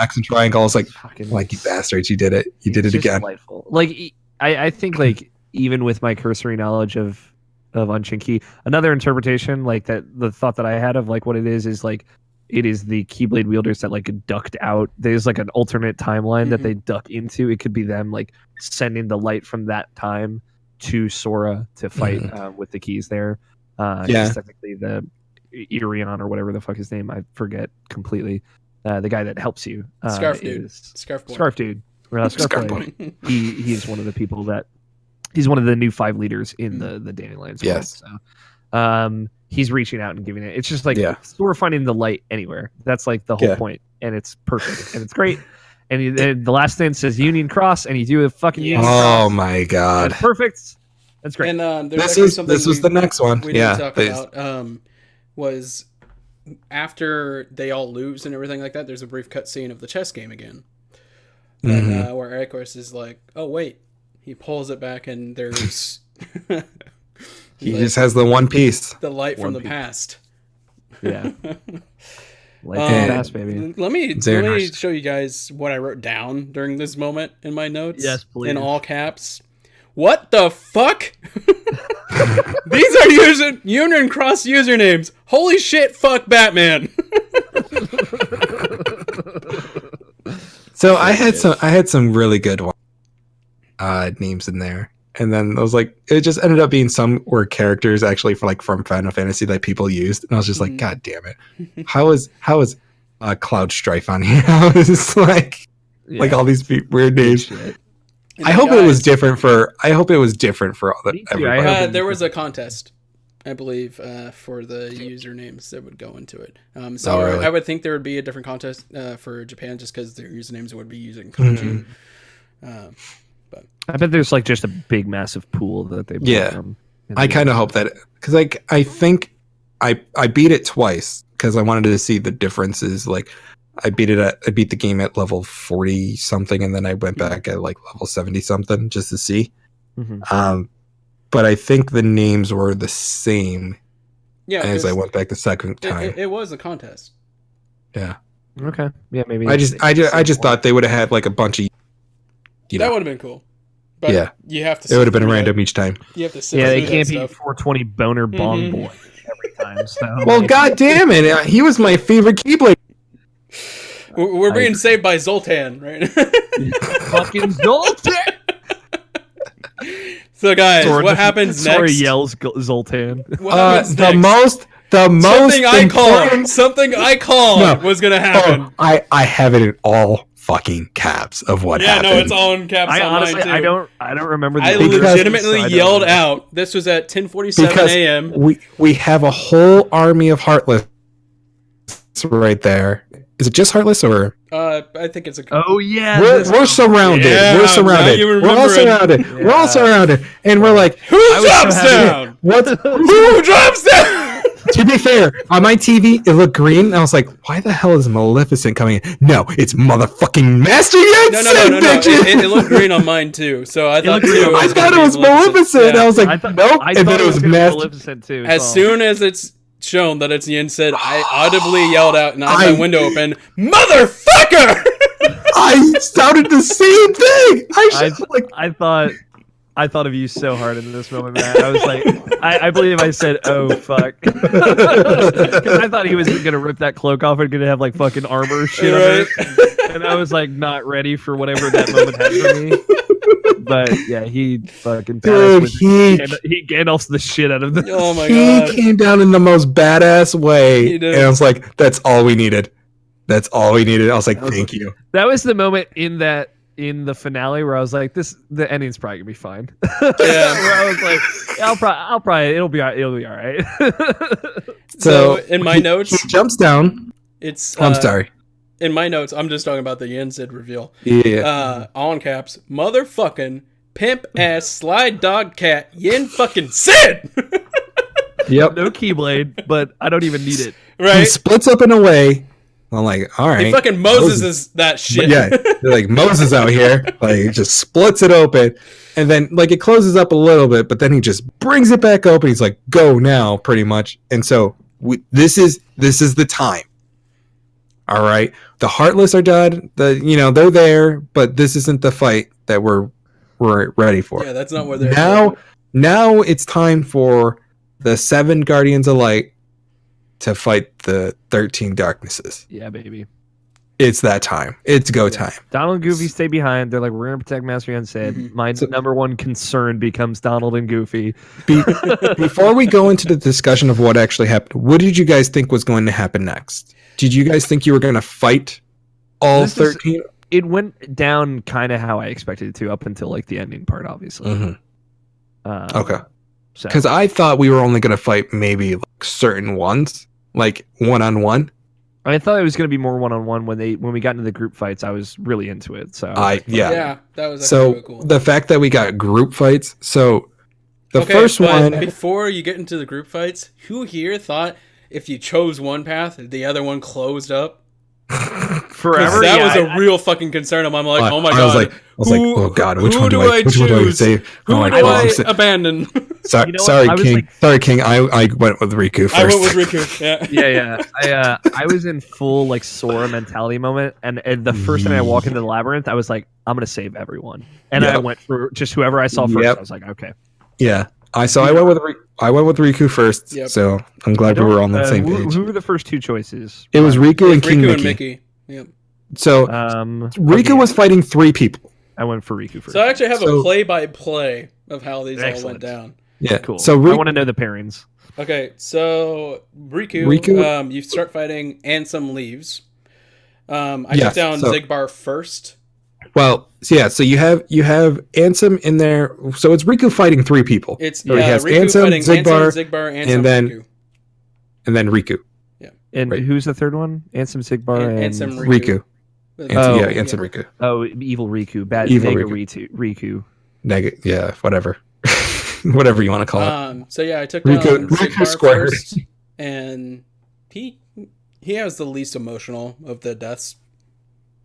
X and triangle. I was like, Fucking you bastards, you did it. You did It's it just again. delightful. Like I think like even with my cursory knowledge of Unchinki, another interpretation like that, the thought that I had of like what it is like it is the Keyblade wielders that like ducked out. There's like an alternate timeline that Mhm. they duck into. It could be them like sending the light from that time to Sora to fight with the keys there. Yeah. Yeah, technically the Irion or whatever the fuck his name, I forget completely. The guy that helps you, Scarf dude. is Scarf boy. Scarf dude. Scarf Boy. boy. He's one of the people that he's one of the new 5 leaders in the Dandelions. world. Yes. So, he's reaching out and giving it. It's just like Yeah. we're finding the light anywhere. That's like the whole Yeah. point, and it's perfect and it's great. And the last thing says Union Cross, and you do a fucking Union Oh Cross. my And god. it's perfect. That's great. And there's This actually is something this was the next one. we Yeah. didn't talk about. Was after they all lose and everything like that, there's a brief cutscene of the chess game again. And, Mhm. where Eikos is like, oh wait, he pulls it back and there's He like, just has the one piece. the light from One the piece. past. Yeah. Like Um, fast, baby. Let me Xehanort. show you guys what I wrote down during this moment in my notes. Yes, please. In all caps. What the fuck? These are Union Cross usernames. Holy shit! Fuck Batman. So I had some really good names in there, and then I was like, it just ended up being some were characters actually from Final Fantasy that people used, and I was just like, Mhm. God damn it, how is Cloud Strife on here? How is this like all these weird names? Shit. I hope it was different for all the Me too, I everybody. hope There was a contest, I believe, for the usernames that would go into it. So Oh, really? I would think there would be a different contest for Japan just because their usernames would be using kanji. I bet there's like just a big massive pool that they pull Yeah. from. I kind of hope that because I think I beat it twice because I wanted to see the differences. Like I beat the game at level 40 something, and then I went back at like level 70 something just to see. Mhm. But I think the names were the same Yeah, as I 'cause went back the second time. it was a contest. Yeah, Okay. Yeah, maybe. I just thought they would have had like a bunch of That would have been cool. But Yeah. you have to. it would have been sit through random each time. that. You have to sit Yeah, they through can't that be stuff. 420 boner bong Mhm. boy every time. So Well, god damn it, he was my favorite Keyblade. We're being saved by Zoltan, right? fucking Zoltan. So guys, Sora what just- happens Sora next? yells Zoltan. What happens The next? most Something I called. important. Something I called No. was gonna happen. Oh, I have it in all fucking caps of what Yeah, happened. no, it's all in caps. I on honestly, mine, too. I don't remember. The I Because- legitimately so I don't yelled know. out. This was at 10:47 because a.m. we have a whole army of Heartless right there. Is it just Heartless or I think it's a. Oh yeah, We're surrounded. Yeah, We're now surrounded. you We're all remember it. surrounded. We're all surrounded, and we're like, Who I was so drops happy. down? what? Who drops down? To be fair, on my TV, it looked green. And I was like, why the hell is Maleficent coming in? No, it's motherfucking Master Yen No. It looked green on mine too. So I thought looked green too. on mine. I thought it was Maleficent. Yeah. I was like, I thought, nope. I And thought then it was gonna be Master. Maleficent too. As soon as it's shown that it's Yin Sid, I audibly yelled out and I had my window open, "Motherfucker!" I sounded the same thing. I thought of you so hard in this moment, man. I was like, I believe I said, "Oh fuck," because I thought he was gonna rip that cloak off and gonna have like fucking armor shit on it, and I was like not ready for whatever that moment had for me. But yeah, he fucking Dude, he Gandalf's the shit out of this. Oh my he god! came down in the most badass way, He did. and I was like, "That's all we needed. That's all we needed." I was like, "Thank you." That was the moment in the finale where I was like, the ending's probably gonna be fine. Yeah. Where I was like, I'll probably it'll be all right. So in my notes, he jumps down. it's. I'm sorry. In my notes, I'm just talking about the Yin Sid reveal. Yeah. All in caps, motherfucking pimp ass slide dog cat Yin fucking Sid. Yep. No keyblade, but I don't even need it. He Right? splits up in a way. I'm like, all right. He fucking Moses is that shit. Yeah, they're like Moses out here. Like he just splits it open, and then like it closes up a little bit, but then he just brings it back open. He's like, "Go now," pretty much. And so this is the time. All right, the Heartless are dead. They're there, but this isn't the fight that we're ready for. Yeah, that's not where they're Now it's time for the 7 Guardians of Light to fight the 13 Darknesses. Yeah, baby. It's that time. It's go time. Donald and Goofy stay behind. They're like, we're gonna protect Master Yen said. Mhm. My number one concern becomes Donald and Goofy. Before we go into the discussion of what actually happened, what did you guys think was going to happen next? Did you guys think you were going to fight all This is- 13? It went down kind of how I expected it to, up until like the ending part, obviously. Okay. So Because I thought we were only going to fight maybe like certain ones, like one-on-one. I thought it was going to be more one-on-one when we got into the group fights. I was really into it. So Yeah, that was actually So really cool. the fact that we got group fights, so the Okay, first but one, before you get into the group fights, who here thought if you chose one path, the other one closed up? forever. That yeah, was a real fucking concern. I'm like, oh my god. I was like, oh god, which one do I choose? save? Who Oh my do God, I I'm sa- abandon? Sorry, You know what? sorry, I was King. like- Sorry, King. I went with Riku first. I went with Riku. Yeah. yeah. I was in full like Sora mentality moment, and the first time I walk into the labyrinth, I was like, I'm gonna save everyone, and I Yep. went for just whoever I saw first. Yep. I was like, okay. Yeah, I went with Riku first. Yep. So I'm glad we were on the same page. Who were the first two choices? It was Riku and It's King Riku Mickey. and Mickey. Yep. So Riku okay, was fighting 3 people. I went for Riku first. So I actually have So- a play-by-play of how these all Excellent. went down. Yeah, Cool. So I want to know the pairings. Okay, so Riku, Riku- you start fighting Ansem leaves. I Yeah, took down so- Zigbar first. so you have Ansem in there. So it's Riku fighting 3 people. It's So he has Riku Ansem, fighting Zigbar, Zigbar, Ansem, and then- Riku. and then Riku. And Right. who's the third one? Ansem, Sigbar, and Ansem, Riku. Riku. Ansem, Ansem Riku. Oh, evil Riku, bad Evil Nega Riku. Riku. Yeah, whatever. Whatever you want to call it. So yeah, I took down Riku Zigbar squared. first, and he has the least emotional of the deaths.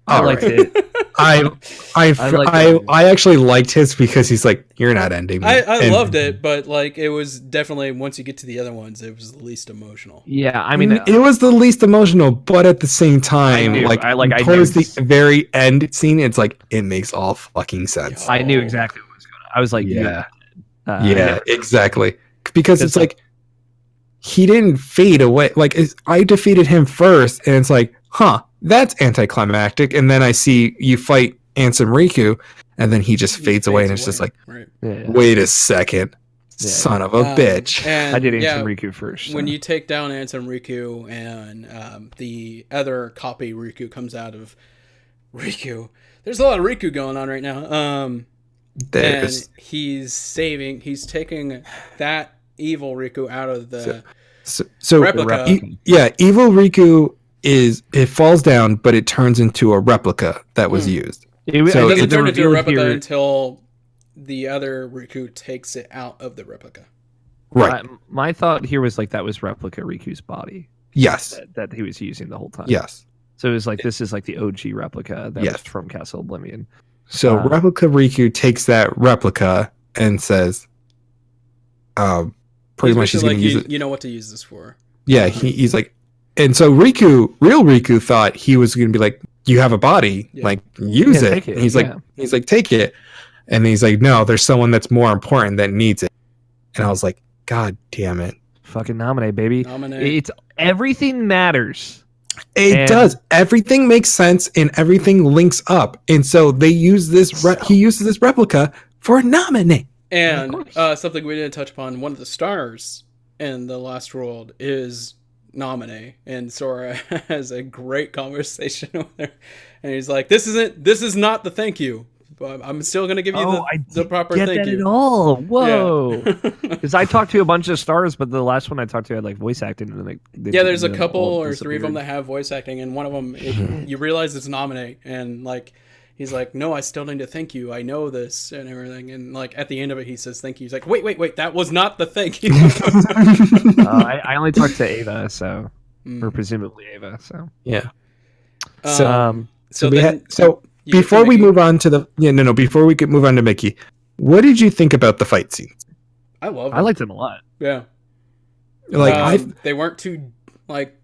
I All liked right. it. I liked it. actually liked his because he's like, you're not ending me. I And loved it, but like it was definitely once you get to the other ones, it was the least emotional. Yeah, I mean, it was the least emotional, but at the same time, I knew. like I towards knew. the very end scene, it's like it makes all fucking sense. I knew exactly what was going on. I was like, Yeah. yeah, Exactly. Because it's It's like he didn't fade away. Like I defeated him first, and it's like, huh, that's anticlimactic. And then I see you fight Ansem Riku, and then he just fades away, and it's just like, right. yeah. wait a second, Yeah. son of a bitch. And I did Ansem yeah, Riku first. when so. you take down Ansem Riku and the other copy Riku comes out of Riku, there's a lot of Riku going on right now. And There's he's taking that evil Riku out of the so replica. Evil Riku is it falls down, but it turns into a replica that was used. It So doesn't the turn into a reveal replica here- until the other Riku takes it out of the replica. Right. My thought here was like that was replica Riku's body Yes. that he was using the whole time. Yes. So it was like this is like the OG replica that Yes. was from Castle Oblivion. So Wow. replica Riku takes that replica and says, pretty much he's basically going to use it. You know what to use this for. Yeah, he's like, and so real Riku thought he was going to be like, you have a body, Yeah. like use Yeah, it. take it, And he's yeah. like, take it. And he's like, no, there's someone that's more important that needs it. And I was like, God damn it. Fucking nominate, baby. Nominate. It's everything matters. It And- does. Everything makes sense and everything links up. And so they use this, he uses this replica for a nominate. And Of something we didn't touch upon, one of the stars in the last world is Naminé, and Sora has a great conversation with her, and he's like, "This is not the thank you, but I'm still gonna give you the proper get thank that at you." all. Whoa. Yeah. Because I talked to a bunch of stars, but the last one I talked to had like voice acting. And Yeah, there's a couple or three of them that have voice acting, and one of them you realize it's Naminé, and like he's like, "No, I still need to thank you. I know this and everything." And like at the end of it, he says, "Thank you." He's like, "Wait, that was not the thank you." I only talked to Ava, so Mm. or presumably Ava. So Yeah. So, So we then had, so you get to before we Mickey. move on to the, before we could move on to Mickey, what did you think about the fight scenes? I love. I liked him a lot. Yeah. Like, They weren't too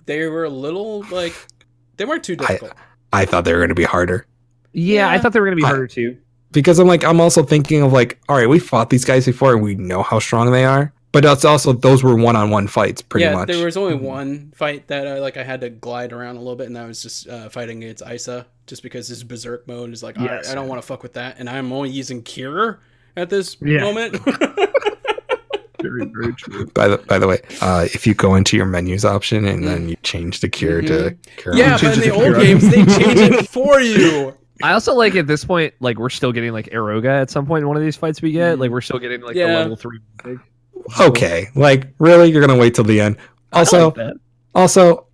they were a little they weren't too difficult. I thought they were going to be harder. Yeah, I Yeah. thought they were gonna be I- harder too. Because I'm also thinking of like, all right, we fought these guys before and we know how strong they are. But it's also, those were one-on-one fights pretty much. There was only one fight that I had to glide around a little bit, and that was just fighting against Isa, just because his berserk mode is like, Yes. I don't want to fuck with that, and I'm only using Cure at this Yeah. moment. Very, very true. By the way, if you go into your menus option and then you change the cure to cure, Yeah, but in the old games, they change it for you. I also like at this point, like we're still getting like Eroga at some point in one of these fights we get. Like we're still getting like the Yeah. level 3 big. okay, like really, you're gonna wait till the end. I like that. Also,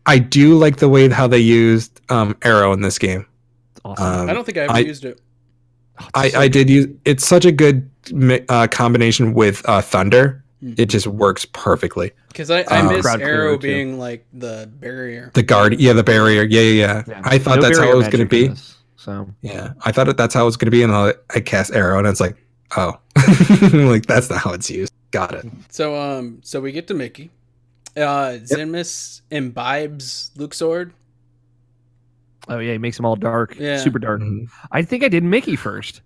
I do like the way how they used arrow in this game. It's awesome. Um, I don't think I ever I- used it. I did use. It's such a good combination with thunder. It just works perfectly. Because I miss Crowd clearer, Arrow too. being like the barrier. The guard, yeah, the barrier, yeah. I thought No that's how barrier it was gonna magic in be. this, so Yeah, I thought that's how it was gonna be, and I cast arrow, and it's like, oh, like that's not how it's used. Got it. So we get to Mickey. Zenmus imbibes Luke's sword. oh yeah, he makes them all dark, Yeah. super dark. Mhm. I think I did Mickey first.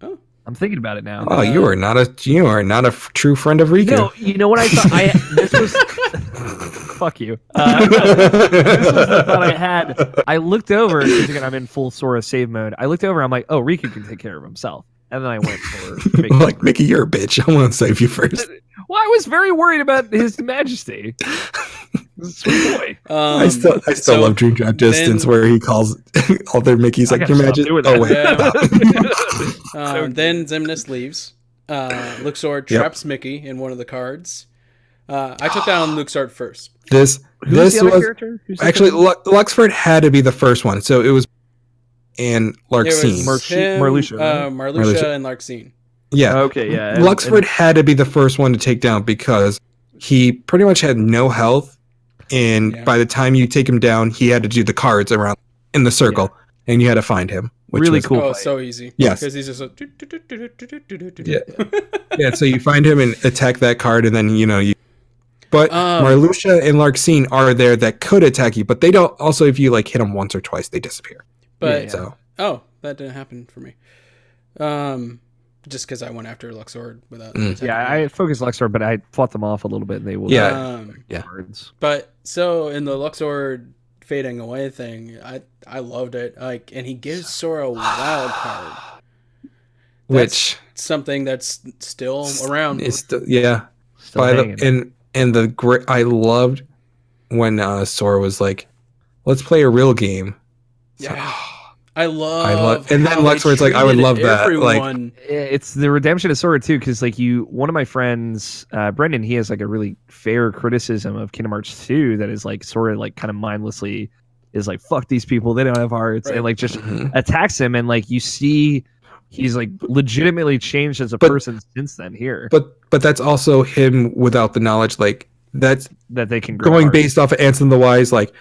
Oh. I'm thinking about it now. Oh, you are not a true friend of Riku. No, you know what I thought? This was fuck you. This was the thought I had. I looked over because again I'm in full Sora save mode. I looked over. I'm like, oh, Riku can take care of himself. And then I went for Mickey. Like, Mickey, you're a bitch. I want to save you first. Well, I was very worried about His Majesty. Sweet boy. I still so love Dream Drop Distance, then- where he calls all their Mickeys I like, gotta Your stop Majesty. doing Oh that. wait, Yeah. Then Zemnis leaves. Luke's sword Yep. traps Mickey in one of the cards. I took down Luke's sword first. This Who's the other was character? Who's the actually character? Luxford had to be the first one, so it was and It Larxene. was him, Marluxia, right? Marluxia Marluxia. and Larxene. Yeah, Okay, yeah. Luxford had to be the first one to take down because he pretty much had no health, and Yeah. by the time you take him down, he had to do the cards around in the circle, and you had to find him. Which Really was, cool. Oh, fight. so easy. Yes. Because he's just like... Yeah. Yeah, so you find him and attack that card, and then you. But Marluxia and Larxene are there that could attack you, but they don't. Also, if you like hit them once or twice, they disappear. But Yeah. So that didn't happen for me. Just because I went after Luxord without. Yeah, I focused Luxor, but I fought them off a little bit, and they will. Yeah. Yeah. Cards. But so in the Luxord fading away thing, I loved it. Like, and he gives Sora a wild card. which Something that's still around. is still, yeah. Still By hanging. the and the great, I loved when Sora was like, "Let's play a real game." Yeah. I love and then how Lux they where it's like, I would treated love that. Like, everyone. It's the redemption of Sora too, because like one of my friends, Brendan, he has like a really fair criticism of Kingdom Hearts 2 that is like Sora like kind of mindlessly is like, fuck these people, they don't have hearts, Right. and like just Mhm. attacks him, and like you see he's like legitimately changed as a But- person since then here, but that's also him without the knowledge. Like, that's that they can grow going hearts. based off of Ansem the Wise. Like,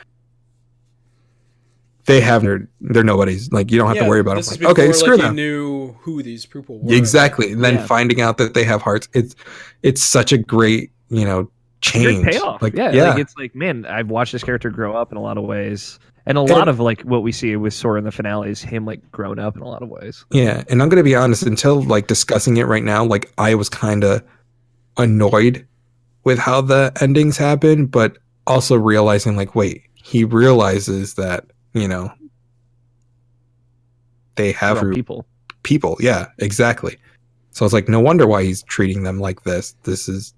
they're nobodies. Like, you don't have to worry about this them. is Like, before, okay, screw like, you them. knew who these people were. Exactly. And then Yeah. finding out that they have hearts, it's such a great, Great change. payoff. Like, Like it's like, man, I've watched this character grow up in a lot of ways, and a And- lot of like what we see with Sora in the finale is him like grown up in a lot of ways. Yeah, and I'm gonna be honest. Until like discussing it right now, like I was kind of annoyed with how the endings happen, but also realizing like, wait, he realizes that they have They're all people. Yeah, exactly. So it's like, no wonder why he's treating them like this. This is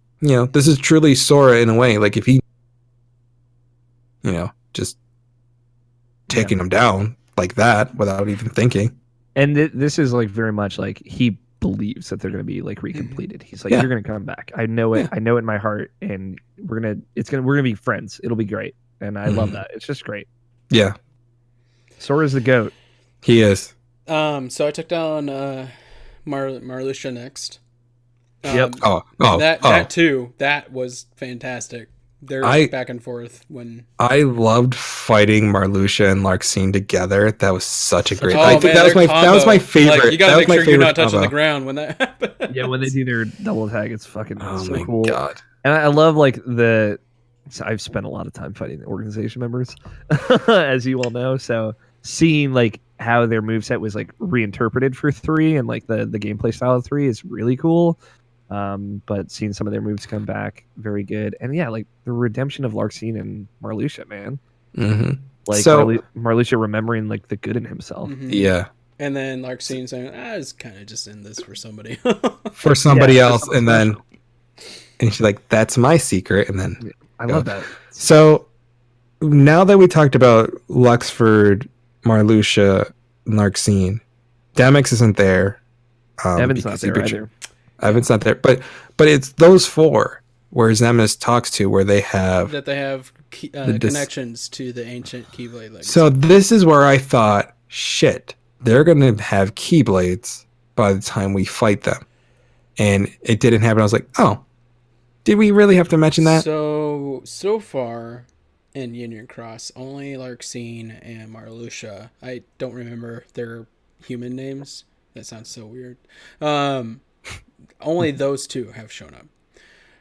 truly Sora in a way. Like if he, just taking them down like that without even thinking. And this is like very much like he believes that they're going to be like recompleted. He's like, Yeah. you're going to come back. I know it. Yeah. I know it in my heart, and we're gonna be friends. It'll be great, and I love Mhm. that. It's just great. Yeah, Sora's the goat. he is. So I took down Marluxia next. Yep. That too. That was fantastic. Their back and forth when. I loved fighting Marluxia and Larxene together. That was such a great. Oh, I think man, that was my favorite. Like, you gotta that make was my sure you're not favorite touching the combo. ground when that happens. Yeah, when they do their double attack, it's fucking Oh so my cool. god. And I love like so I've spent a lot of time fighting the organization members, as you all know. So seeing like how their moveset was like reinterpreted for 3 and like the gameplay style of 3 is really cool. But seeing some of their moves come back, very good. And yeah, like the redemption of Larxene and Marluxia, man. Mm-hmm. Like So- Marluxia remembering like the good in himself. Mhm. Yeah, And then Larxene saying, "I was kind of just in this for somebody." for somebody Yeah, for else, someone and then special. and she's like, "That's my secret," and then I love that. So now that we talked about Luxford, Marluxia, Larxene, Demix isn't there. Evan's not because he there betrayed- either. Evan's not there, but it's those 4 where Zemus talks to, where they have. that they have dis- connections to the ancient Keyblade legacy. So this is where I thought, shit, they're gonna have Keyblades by the time we fight them, and it didn't happen. I was like, oh, did we really have to mention that? So far in Union Cross, only Larxene and Marluxia. I don't remember their human names. That sounds so weird. Only those 2 have shown up.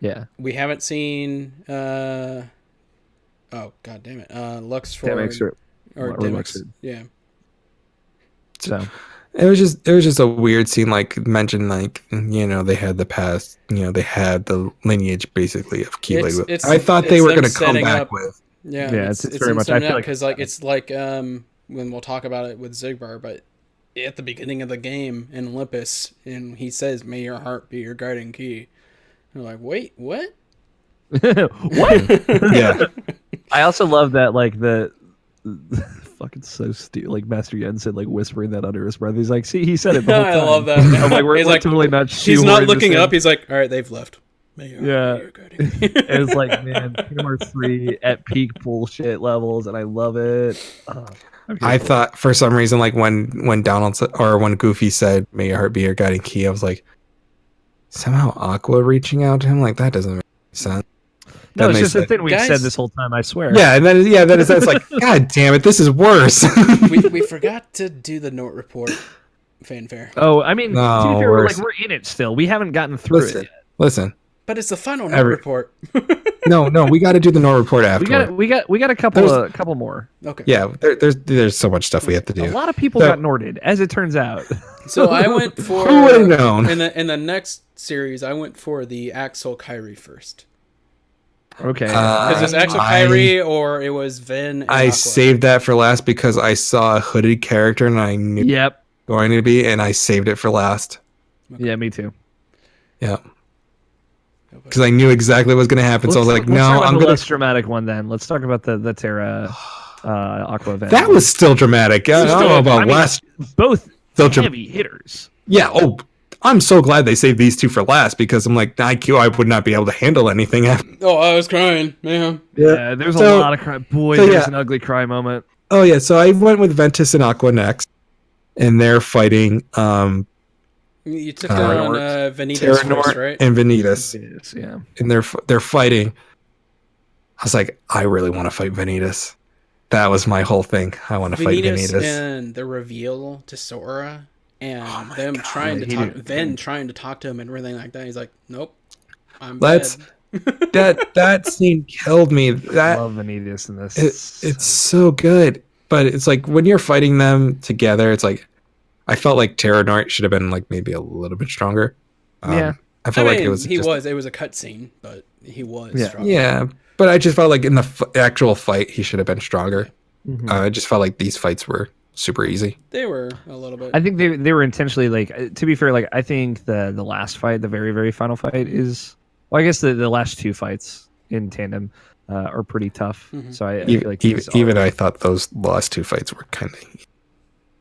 Yeah. We haven't seen. Oh god damn it! Luxford Demix or or Demix. Luxford. Yeah. So It was just a weird scene, like mentioned, like they had the past, they had the lineage basically of Keyblade. It's- I thought they it's were them going to come setting back up- with. Yeah, Yeah, it's very much- I feel like- because like it's like when we'll talk about it with Zigbar, but at the beginning of the game in Olympus, and he says, "May your heart be your guiding key." And we're like, wait, what? what? Yeah, I also love that like the fucking so stupid. Like Master Yen said, like whispering that under his breath. He's like, "See, he said it." The whole I time. love that. I'm like, we're He's like, totally not. he's not shoehorning looking this up. in. He's like, all right, they've left. May your Yeah. heart be your guiding key. And it's like, man, Kingdom Hearts 3 at peak bullshit levels, and I love it. Oh, I'm here I for it. thought for some reason, like when Donald or when Goofy said, "May your heart be your guiding key," I was like, somehow Aqua reaching out to him, like that doesn't make sense. No, Then it's they just the said- thing we've Guys- said this whole time. I swear. Yeah, and then it's like, God damn it, this is worse. we forgot to do the note report fanfare, Oh, I mean, to No, be fair, we're- we're in it still. We haven't gotten through listen, it yet. listen. but it's the final note Every- report. No, we got to do the no report after. We got a couple more. Okay. Yeah, there's so much stuff we have to A do. lot of people So- got Norded, as it turns out. So I went for Who would have known? in the next series. I went for the Axel Kyrie first. Okay. Because it's Axel Kyrie or it was Vin. And I Aqua. saved that for last because I saw a hooded character and I knew it Yep. was going to be, and I saved it for last. Yeah, me too. Yeah, because I knew exactly what was going to happen. So I was like, Let's talk no, about I'm the gonna. less dramatic one then. Let's talk about the Terra. Aqua Ven. That was still dramatic. I don't know about last. Both Still heavy hitters. Yeah. Oh, I'm so glad they saved these two for last because I'm like, IQ, I would not be able to handle anything. Oh, I was crying, man. Yeah, there's a lot of cry. Boy, there's an ugly cry moment. Oh yeah, so I went with Ventus and Aqua next, and they're fighting You took on Vanitas first, Terranort right? and Vanitas, Yeah. and they're fighting. I was like, I really want to fight Vanitas. That was my whole thing. I want to fight Vanitas. And the reveal to Sora and them trying to talk, Ven trying to talk to him and everything like that. He's like, nope, I'm dead. that scene killed me. I love Vanitas in this. It's so good, but it's like when you're fighting them together, it's like I felt like Terranort should have been like maybe a little bit stronger. Yeah, I felt like it was. It was a cutscene, but he was. Stronger. Yeah, but I just felt like in the actual fight, he should have been stronger. Mm-hmm. I just felt like these fights were super easy. They were a little bit. I think they were intentionally like. To be fair, like I think the last fight, the very very final fight is. Well, I guess the last two fights in tandem are pretty tough. Mm-hmm. So I feel like even I thought those last two fights were kind of.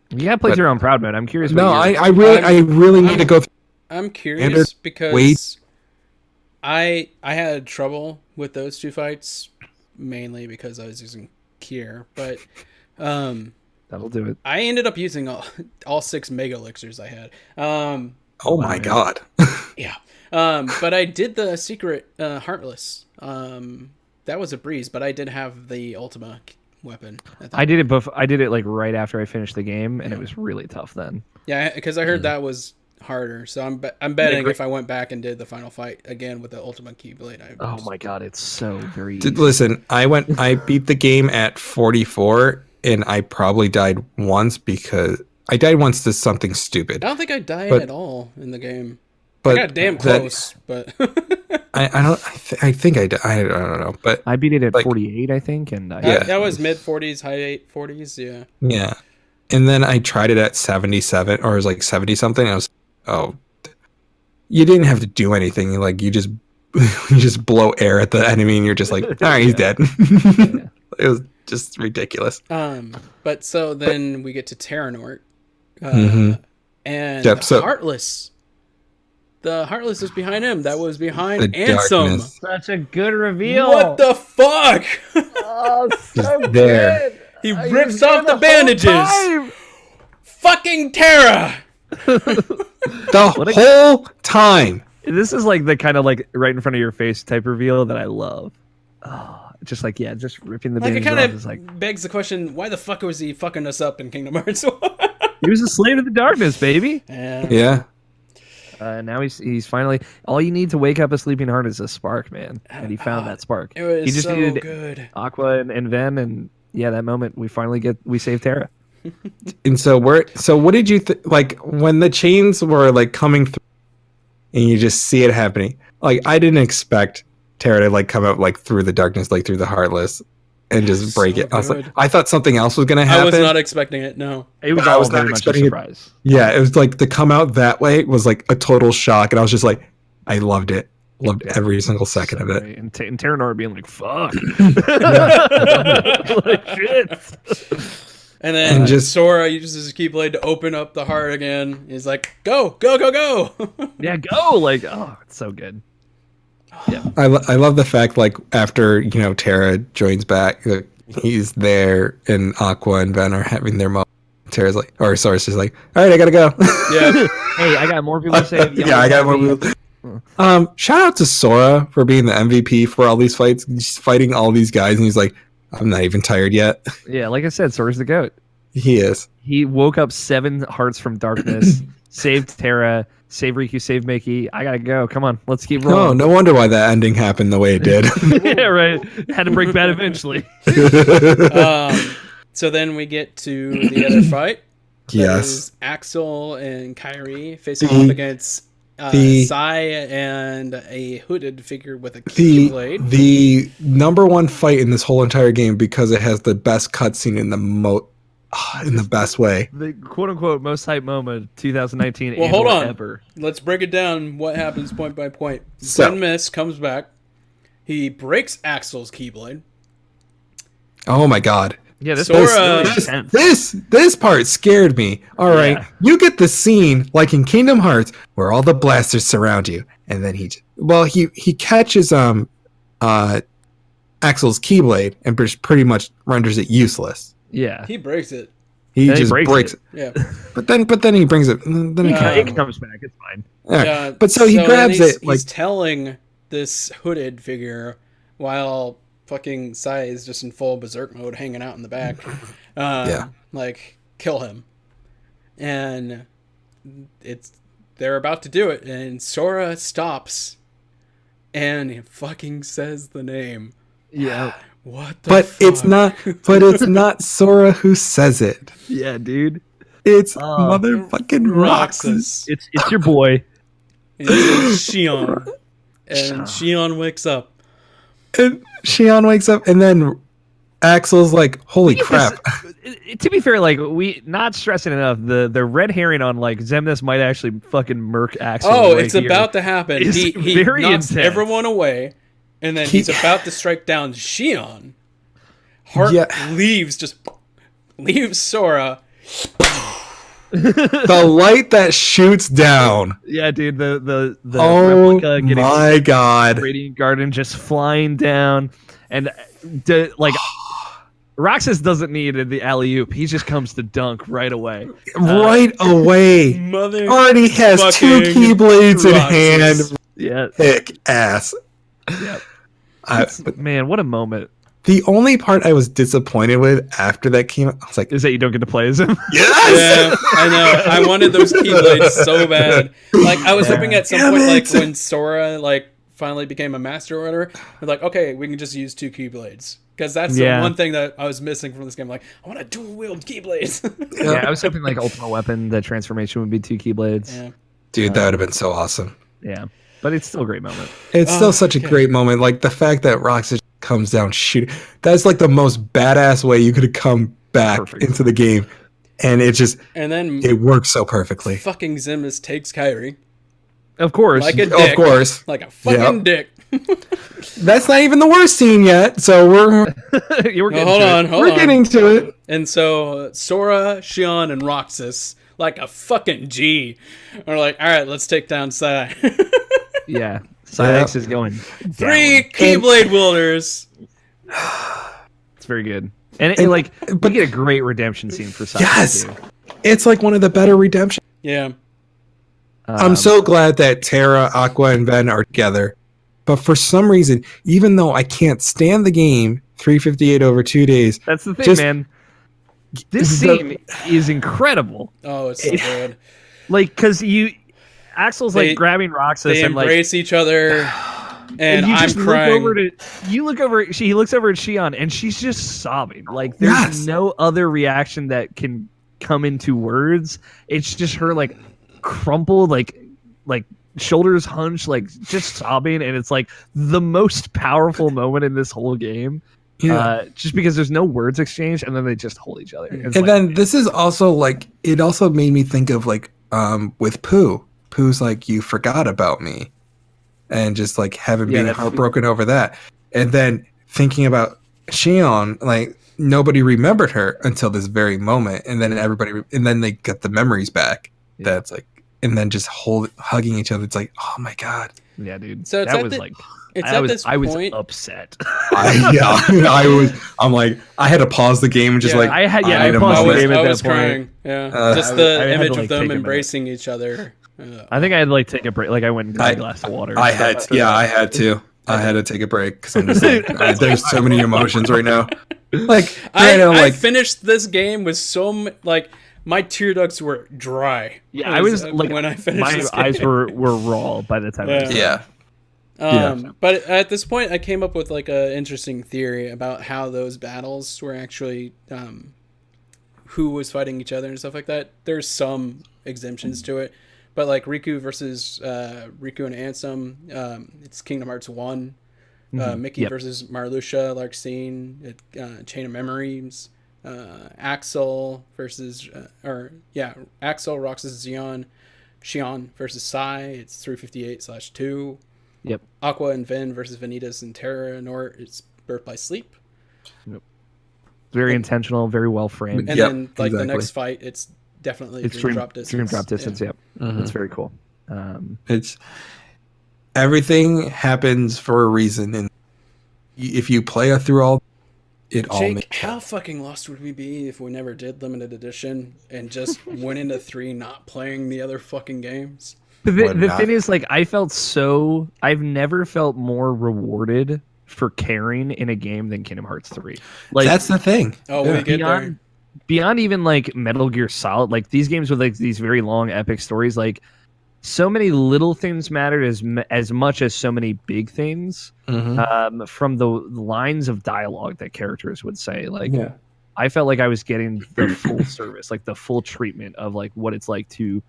You gotta play through on Proud Mode. I'm curious. No, I really need to go through. I'm curious because I had trouble with those two fights mainly because I was using Kier, but that'll do it. I ended up using all 6 mega elixirs I had. Oh my god. Yeah. But I did the secret Heartless. That was a breeze, but I did have the Ultima weapon. I did it I did it like right after I finished the game, and it was really tough then. Yeah, because I heard that was harder. So I'm betting if I went back and did the final fight again with the Ultima Keyblade. Oh my god, it's so very easy. Listen, I beat the game at 44, and I probably died once because I died once to something stupid. I don't think I died at all in the game. But I got damn close, but I don't know, but I beat it at 48, I think, and that was mid 40s, high 840s, yeah. Yeah, and then I tried it at 77, or it was like 70 something. I was, you didn't have to do anything. Like you just blow air at the enemy, and you're just like, all right, he's dead. It was just ridiculous. But so then we get to Terranort, and Heartless. The Heartless is behind him. That was behind Ansem. Such a good reveal. What the fuck? Oh, so there. good. He rips off the bandages. Fucking Terra. The whole time. This is like the kind of like right in front of your face type reveal that I love. Oh, just like, just ripping the bandages off. It kind of begs the question, why the fuck was he fucking us up in Kingdom Hearts? He was a slave of the darkness, baby. Yeah. Now he's finally. All you need to wake up a sleeping heart is a spark, man, and he found that spark. It was he just so needed good. Aqua and Ven, and that moment we saved Terra. And so what did you like when the chains were like coming through, and you just see it happening? Like I didn't expect Terra to like come out like through the darkness, like through the Heartless, and just break it. I thought something else was gonna happen. I was not expecting it. No, it was. I was not expecting a surprise. Yeah, it was like to come out that way was like a total shock, and I was just like, I loved it. Loved every single second of it. And Terranort being like, "Fuck," like shit. And then Sora uses his Keyblade to open up the heart again. He's like, "Go, go, go, go!" Yeah, go! Like, oh, it's so good. Yeah, I love the fact like after Terra joins back, he's there, and Aqua and Ven are having their moment. Terra's like, or Sora's just like, all right, I gotta go. Yeah. Hey, I got more people to say. Yeah, I got more people. Shout out to Sora for being the MVP for all these fights. He's fighting all these guys, and he's like, I'm not even tired yet. Yeah, like I said, Sora's the GOAT. He is. He woke up 7 hearts from darkness, saved Terra, saved Riku, saved Mickey. I gotta go. Come on, let's keep rolling. No wonder why that ending happened the way it did. Yeah, right. Had to break bad eventually. So then we get to the other fight. Yes. Axel and Kyrie facing off against Sai and a hooded figure with a keyblade. The number one fight in this whole entire game because it has the best cutscene in the best way. The quote unquote most hype moment of 2019. Well, hold on. Ever. Let's break it down. What happens point by point? Zen Mist comes back. He breaks Axel's keyblade. Oh my god. Yeah, this Sora- was really This- intense. This part scared me. All right, Yeah. you get the scene like in Kingdom Hearts where all the blasters surround you, and then he catches Axel's Keyblade and pretty much renders it useless. Yeah. He breaks it. He And he just breaks breaks it. Yeah. But then he brings it. Then he It comes back. It's fine. yeah. But so he then grabs it like he's telling this hooded figure while fucking Sai is just in full berserk mode, hanging out in the back. Yeah. Like kill him, and they're about to do it, and Sora stops, and he fucking says the name. Yeah. What the but fuck? it's not Sora who says it. Yeah, dude. It's motherfucking Roxas. Roxas. It's your boy. And it's Shion. And Shion wakes up. And Shion wakes up, and then Axel's like, "Holy crap!" To be fair, like we not stressing enough, the red herring on like Xemnas might actually fucking murk Axel. Oh, right it's here. about to happen. It's He very knocks intense. everyone away, and then he's about to strike down Shion. Heart Yeah. leaves Sora. The light that shoots down. Yeah, dude. The Oh replica getting my god! Radiant Garden just flying down, and like Roxas doesn't need the alley oop. He just comes to dunk right away. Right away. Mother Already has two fucking Keyblades in hand. Roxas. Yeah. Thick ass. Yep. But Man, what a moment. the only part I was disappointed with after that came out, I was like, Is that you don't get to play as him? yes! Yeah, I know. I wanted those Keyblades so bad. Like, I was hoping at some Damn point, like, it. when Sora, like, finally became a master or whatever, they're like, okay, we can just use two Keyblades. Because that's Yeah. the one thing that I was missing from this game. Like, I want to dual-wield Keyblades. Yeah, I was hoping like Ultimate Weapon, the transformation would be two Keyblades. yeah. Dude, that would have been so awesome. Yeah. But it's still a great moment. It's still such a okay. great moment. Like the fact that Roxas comes down shooting. That's like the most badass way you could have come back Perfect. into the game. And And then it works so perfectly. fucking Xemnas takes Kyrie. Of course. Like a Of dick. course. Like a fucking Yep. dick. That's not even the worst scene yet. So we're You were getting Hold to it. on, hold we're on. getting to it. And so Sora, Shion, and Roxas, like a fucking G, are like, all right, let's take down Sai. Yeah. Cyrex is going Three down. Keyblade wielders. It's very good. And it, like, we get a great redemption scene for Cyrex. Yes. Too. It's like one of the better redemptions. Yeah. I'm so glad that Terra, Aqua, and Ven are together. But for some reason, even though I can't stand the game, 358 over 2 days, That's the thing, just- man. This the- scene is incredible. Oh, it's so good. Like, because Axel's They- like grabbing Roxas They and like. embrace each other, and you I'm just crying. he looks over at Shion and she's just sobbing. Like there's Yes. no other reaction that can come into words. It's just her like crumpled, like shoulders hunched, like just sobbing, and it's like the most powerful moment in this whole game. yeah. Just because there's no words exchanged, and then they just hold each other. It's And like, then this is also like, it also made me think of like, with Pooh. Pooh's like, you forgot about me. And just like having being that's- heartbroken over that. And then thinking about Shion, like nobody remembered her until this very moment. And then and then they get the memories back. Yeah. That's like, and then just hugging each other. It's like, oh my God. yeah, dude. So it's that at was the- like. It's I at was this I was point. upset. I'm like, I had to pause the game and just Yeah, like, I had- yeah, need I a paused the moment. game at I that was point. crying. Yeah, just I the had to, image like, of them take a minute. embracing each other. I think I had to like take a break. Like I went and got a glass of water. I had to. I had to take a break because I'm just like, there's so many emotions right now. Like, I like finished this game with like my tear ducts were dry. Yeah, I was like when I finished my this eyes game. were raw by the time. I was Yeah. yeah. But at this point, I came up with like a interesting theory about how those battles were actually who was fighting each other and stuff like that. There's some exemptions to it, but like Riku versus Riku and Ansem, it's Kingdom Hearts 1. Mickey Yep. versus Marluxia, Larxene, Chain of Memories. Axel versus Axel, Roxas, Shion versus Sai. It's 358/2. Yep. Aqua and Ven versus Vanitas and Terra Nort. It's Birth by Sleep. Yep. Very intentional, very well framed. And Yep, then like the exactly. next fight, it's definitely It's dream drop distance. Dream drop distance. Yeah. Yeah, that's very cool. It's everything happens for a reason, and if you play through all, it all Jake, makes how fucking lost would we be if we never did limited edition and just went into 3 not playing the other fucking games? The not? thing is, like, I've never felt more rewarded for caring in a game than Kingdom Hearts 3. Like, That's the thing. Oh, Yeah. we get there. beyond even like Metal Gear Solid, like these games with like these very long epic stories, like so many little things mattered as much as so many big things. From the lines of dialogue that characters would say, like Yeah. I felt like I was getting the full service, like the full treatment of like what it's like to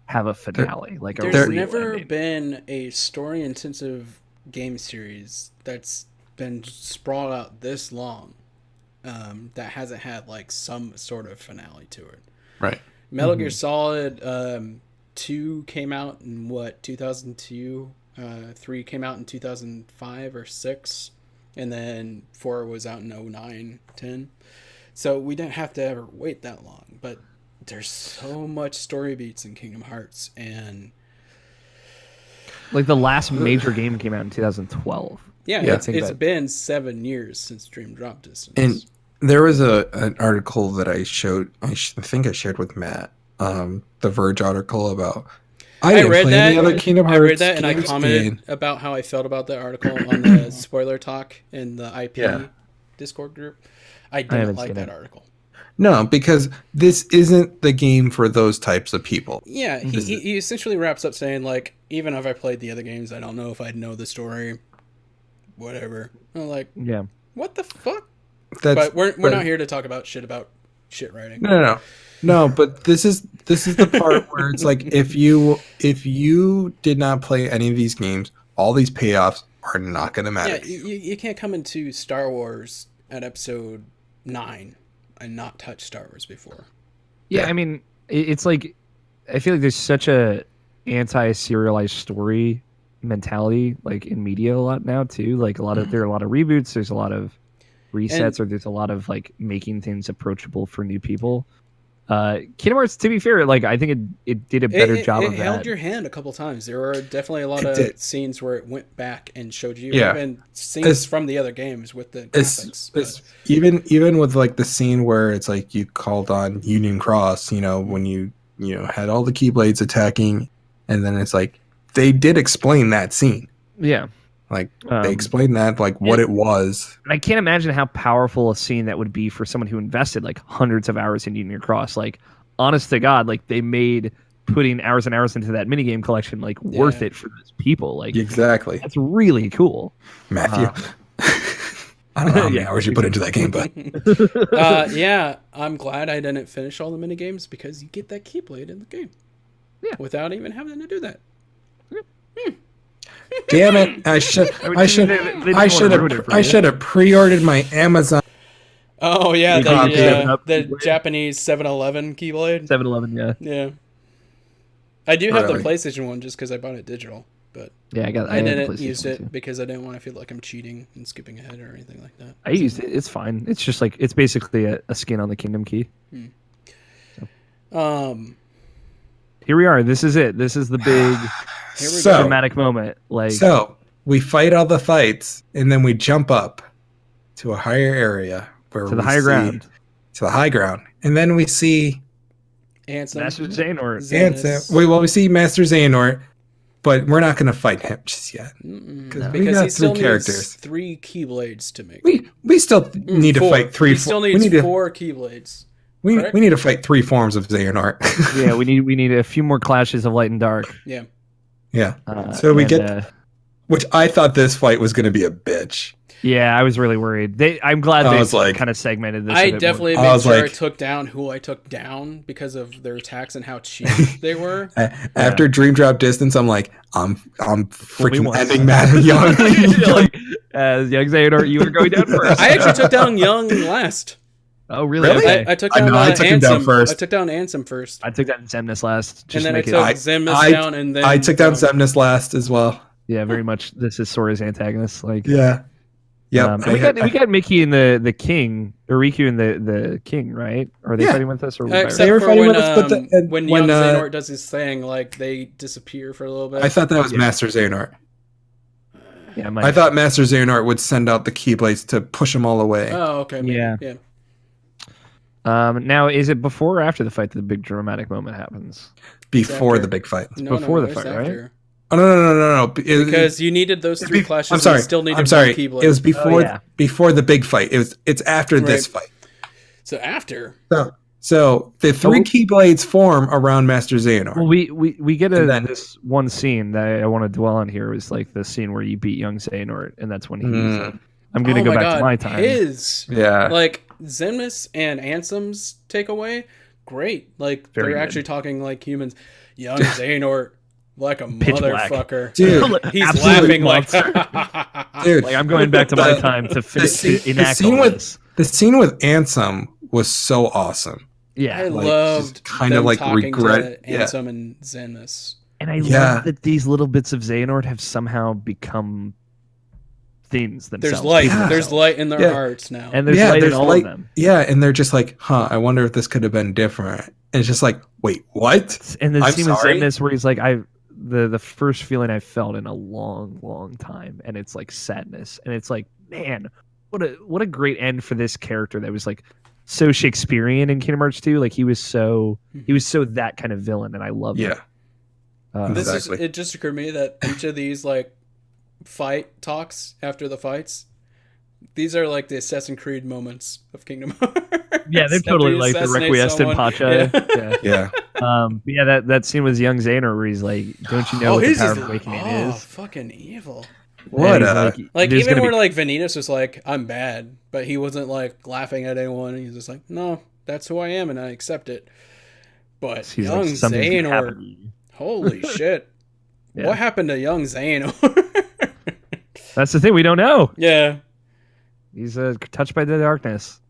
have a finale. Like a There's real never ending. been a story intensive game series that's been sprawled out this long that hasn't had like some sort of finale to it. Right. Metal Gear Solid 2 came out in 2002, 3 came out in 2005 or 6, and then 4 was out in 09, 10. So we didn't have to ever wait that long, but there's so much story beats in Kingdom Hearts, and Like the last major game came out in 2012. yeah, Yeah, I it's think that- been 7 years since Dream Drop Distance. And there was an article that I showed. I think I shared with Matt. The Verge article about. I didn't read play that. any other Kingdom I Hearts read that, and I games, commented and- about how I felt about that article on the spoiler talk in the IP Yeah. Discord group. I haven't didn't like seen that it. article. No, because this isn't the game for those types of people. Yeah, he essentially wraps up saying, like, even if I played the other games, I don't know if I'd know the story. Whatever. I'm like, Yeah. what the fuck? That's, But we're not here to talk about shit writing. No, but this is the part where it's like if you did not play any of these games, all these payoffs are not going to matter. Yeah, you can't come into Star Wars at episode 9 and not touch Star Wars before. Yeah, Yeah. I mean, it's like I feel like there's such a anti-serialized story mentality like in media a lot now too. Like there are a lot of reboots, there's a lot of resets, or there's a lot of like making things approachable for new people. Kingdom Hearts, to be fair, like I think it did a better job of It held that. your hand a couple times. There were definitely a lot It of did. scenes where it went back and showed you Yeah. even scenes It's- from the other games with the It's, graphics. it's even with like the scene where it's like you called on Union Cross, when you had all the Keyblades attacking, and then it's like they did explain that scene. Yeah. Like Um, they explained that like what it was. And I can't imagine how powerful a scene that would be for someone who invested like hundreds of hours in Union Cross. Like, honest to God, like they made putting hours and hours into that minigame collection like worth it for those people. Like, Exactly, that's really cool. Matthew. I don't know how many Yeah. hours you put into that game, but yeah, I'm glad I didn't finish all the minigames because you get that Keyblade in the game. Yeah. Without even having to do that. damn it! I should they didn't wanna ruin it for you. have pre-ordered my Amazon. Oh yeah, You can't give it up. the Japanese 7-Eleven Keyblade. 7-Eleven, yeah. Yeah. I do have the Really? PlayStation one just because I bought it digital, but Yeah, I I had the didn't PlayStation use it too. because I didn't want to feel like I'm cheating and skipping ahead or anything like that. I used it. It's fine. It's just like it's basically a skin on the Kingdom Key. Here we are. This is it. This is the big Here we So- dramatic moment. Like, So we fight all the fights, and then we jump up to a higher area where to the we higher see- ground. to the high ground, and then we see Ansem. Master Xehanort. Xehanort. we see Master Xehanort, but we're not going to fight him just yet because we Because got he still three needs characters. 3 Keyblades to make. We still need to 4. fight three. He still we needs need to 4 Keyblades. we correct? need to fight 3 forms of Xehanort. Yeah, we need a few more clashes of light and dark. Yeah. yeah, So we and, get- which I thought this fight was going to be a bitch. yeah, I was really worried. I'm glad I they was like- kind of segmented this. I a bit definitely I made was sure I like- took down who I took down because of their attacks and how cheap they were. After Dream Drop Distance, I'm like, I'm freaking once. ending Matt Young. more. Like, as young Xehanort, you were going down first. I actually took down Young last. Oh, really? Really? Okay. I took I down know, I took him Ansem. down first. I took down Ansem first. I took that in Zemnis last. Just And then to I make took it, Zemnis down and then I took down Zemnis last as well. yeah, very much. This is Sora's antagonist. Like, Yeah. Yep. And we got Mickey and the king, or Riku and the king, right? Are they Yeah. fighting with us? Or Except They were for fighting when, with us, but when when, young Xehanort does his thing, like they disappear for a little bit. I thought that was Master Xehanort. yeah, I thought Master Xehanort would send out the Keyblades to push them all away. Oh, okay. Maybe. Yeah. Yeah. Now, is it before or after the fight that the big dramatic moment happens? Before after. the big fight. before the it's fight, right? after. Oh no! Because you needed those three clashes. I'm sorry. And you still needed I'm sorry. one Keyblade. It was before Oh, yeah. before the big fight. It's after this fight. So after. So the three Keyblades form around Master Xehanort. Well, we get And then- this one scene that I want to dwell on here is like the scene where you beat young Xehanort, and that's when he's like, I'm going to go back to my time. Yeah. Like Zenmus and Ansem's takeaway, great. Like Very they're good. actually talking like humans. Young Xehanort, like a Pitch black. motherfucker. Dude, He's Absolute laughing like, dude. Like, I'm going back to my time to finish to enact all this. The scene with Ansem was so awesome. Yeah. I like, loved just kind them of like talking regret. to Yeah. Ansem and Zenmus. And I Yeah. love that these little bits of Xehanort have somehow become things themselves. There's light. Yeah. There's light in their Yeah. hearts now. And there's Yeah, light there's in all light. of them. Yeah, and they're just like, I wonder if this could have been different. And it's just like, wait, what? And the I'm scene with sorry? Zenmus where he's like, the first feeling I've felt in a long time, and it's like sadness, and it's like, man, what a great end for this character that was like so Shakespearean in Kingdom Hearts 2. Like he was so that kind of villain, and I love Yeah. it. Exactly. It just occurred to me that each of these like fight talks after the fights, these are like the Assassin's Creed moments of Kingdom Hearts. Yeah, they're After totally you like the assassinate Requiescent someone. Pacha. Yeah. Yeah. Yeah. But yeah, that scene with young Xehanort where he's like, "Don't you know what the he's power just of awakening oh, is?" fucking evil. What And he's a- Like "There's even gonna where be like Vanitas was like, I'm bad, but he wasn't like laughing at anyone. He was just like, no, that's who I am, and I accept it. But he's young like, "Something's gonna happen to Xehanort, you." holy shit, Yeah. what happened to young Xehanort? That's the thing, we don't know. Yeah, He's touched by the darkness.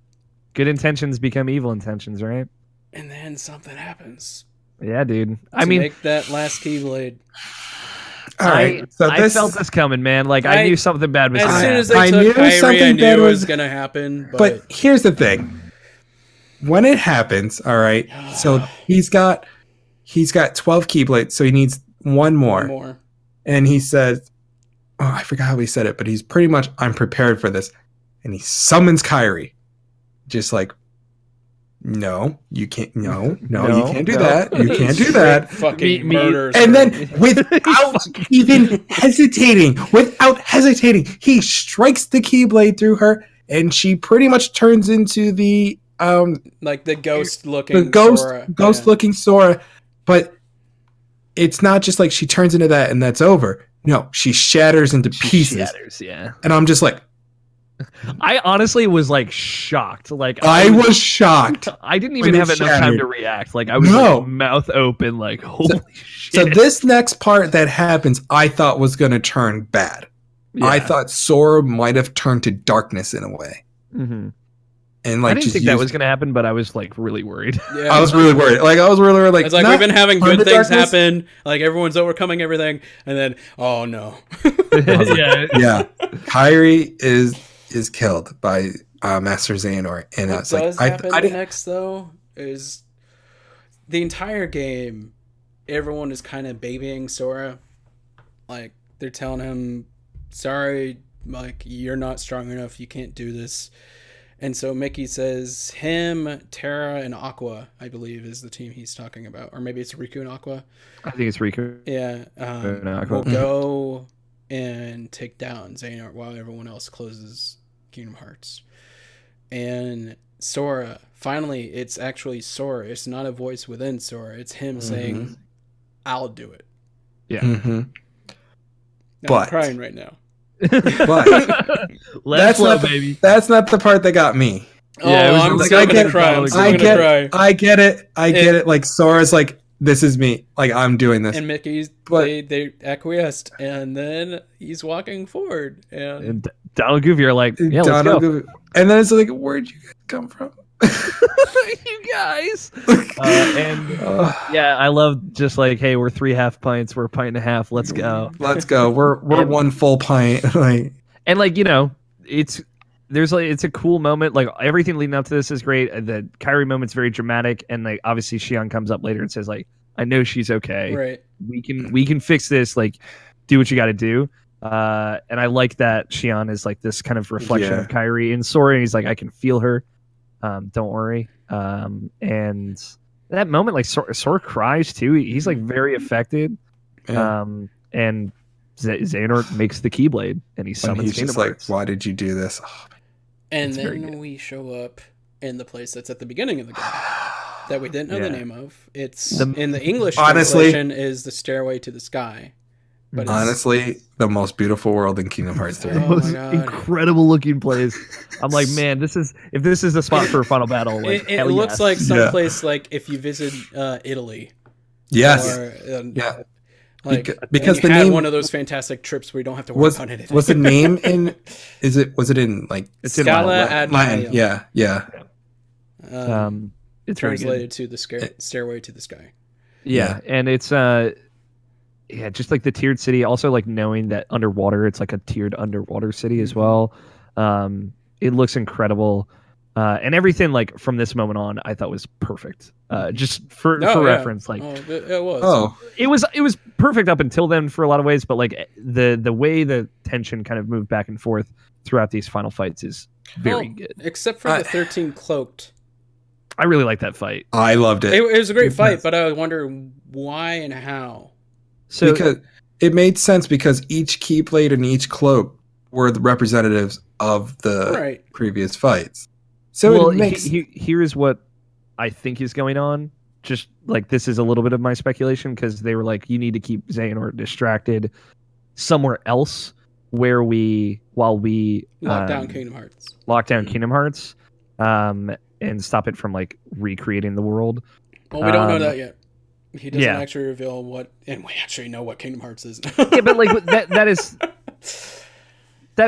Good intentions become evil intentions, right? and then something happens. Yeah, dude. I To mean, make that last Keyblade. All right. So I this, felt this coming, man. Like I I- knew something bad was As gonna soon as happen. they I took knew Kyrie, I something knew bad it was was- gonna happen. but here's the thing. When it happens, all right. So he's got 12 Keyblades, so he needs one more. one more. And he says, oh, I forgot how he said it, but he's pretty much, I'm prepared for this. And he summons Kyrie. Just like, no, you can't, no, you can't do that. You can't do that. Fucking Me- murders. And her. then without even hesitating, he strikes the Keyblade through her, and she pretty much turns into the like the ghost looking ghost looking Sora. But it's not just like she turns into that and that's over. No, she shatters into pieces. Shatters, yeah. And I'm just like, I honestly was like shocked. Like I was shocked. I didn't when even it have enough time shattered. to react. Like I was No. like, mouth open, like holy So shit. this next part that happens, I thought was going to turn bad. I Yeah. thought Sora might have turned to darkness in a way. Mhm. And like I didn't just think that used- was gonna happen, but I was like really worried. Yeah. I was really worried. Like I was really worried. Like It's like not we've been having turn good to things darkness. happen, like everyone's overcoming everything, and then oh no. yeah. Yeah, Kyrie is killed by Master Xehanort, and What it's like does I happen didn't. next though is the entire game. Everyone is kind of babying Sora, like they're telling him, "Sorry, like you're not strong enough. You can't do this." And so Mickey says, him, Terra, and Aqua, I believe, is the team he's talking about, or maybe it's Riku and Aqua. I think it's Riku. Yeah, and Aqua. will go and take down Xehanort while everyone else closes Kingdom Hearts. And Sora, finally, it's actually Sora. It's not a voice within Sora. It's him saying, I'll do it. Yeah. Mhm. Now, But- I'm crying right now. But Let's that's flow, not the, baby. that's not the part that got me. Yeah, it was I'm like, still I gonna get it. cry. I'm still I gonna get, cry. I get it. I get it. Like Sora's like, this is me. Like I'm doing this. And Mickey's, But- they acquiesced. And then he's walking forward. And And Donald Goofy are like, yeah, let's Donald go. Goofy- And then it's like, where'd you guys come from? you guys. And yeah, I love just like, hey, we're 3 half pints, we're a pint and a half, let's go. Let's go. We're one full pint. Like And like, you know, it's a cool moment. Like everything leading up to this is great. The Kyrie moment's very dramatic, and like obviously Xion comes up later and says like, I know she's okay. Right. We can fix this. Like, do what you got to do. And I like that Xion is like this kind of reflection of Kyrie and Sora. And he's like, I can feel her. Don't worry. And that moment, like Sora cries too. He's like very affected. Yeah. And Xehanort makes the Keyblade, and he summons he's Kingdom just like, Hearts. why did you do this? Oh, And It's very then good. we show up in the place that's at the beginning of the game that we didn't know the Yeah. name of. It's in the English Honestly- translation is the Stairway to the Sky. But it's, honestly, the most beautiful world in Kingdom Hearts 3. Oh my Most God. incredible looking place. I'm like, man, if this is the spot for a final battle, like it hell looks yes. like someplace like if you visit Italy. Yes. Or, Yeah. Like, Because and you the had name one of those fantastic trips where you don't have to worry was about anything. was the name in was it in like It's in Scala Latin. ad Latin? Maium. Yeah. It's very good. translated to the Stairway to the Sky. Yeah, and it's just like the tiered city. Also, like knowing that underwater, it's like a tiered underwater city as well. It looks incredible, and everything like from this moment on, I thought was perfect. Just for reference, like it was. Oh, it was perfect up until then for a lot of ways. But like the way the tension kind of moved back and forth throughout these final fights is very good. Except for the 13 cloaked. I really like that fight. I loved it. It was a great fight, but I wonder why and how. So Because it made sense because each Keyblade and each cloak were the representatives of the Right. previous fights. So well, it makes here's what I think is going on. Just like this is a little bit of my speculation because they were like, you need to keep Xehanort distracted somewhere else while we Lock down Kingdom Hearts. lock down Kingdom Hearts, and stop it from like recreating the world. Well, we don't know Um, that yet. He doesn't yeah. actually reveal what, and we actually know what Kingdom Hearts is. Yeah, but like that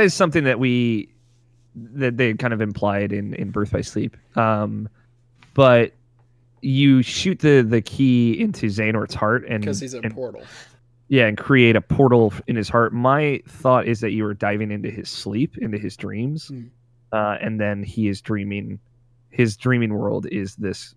is something that they kind of implied in Birth by Sleep. But you shoot the key into Xehanort's heart and Because he's a and, portal. yeah, and create a portal in his heart. My thought is that you were diving into his sleep, into his dreams, and then he is dreaming. His dreaming world is this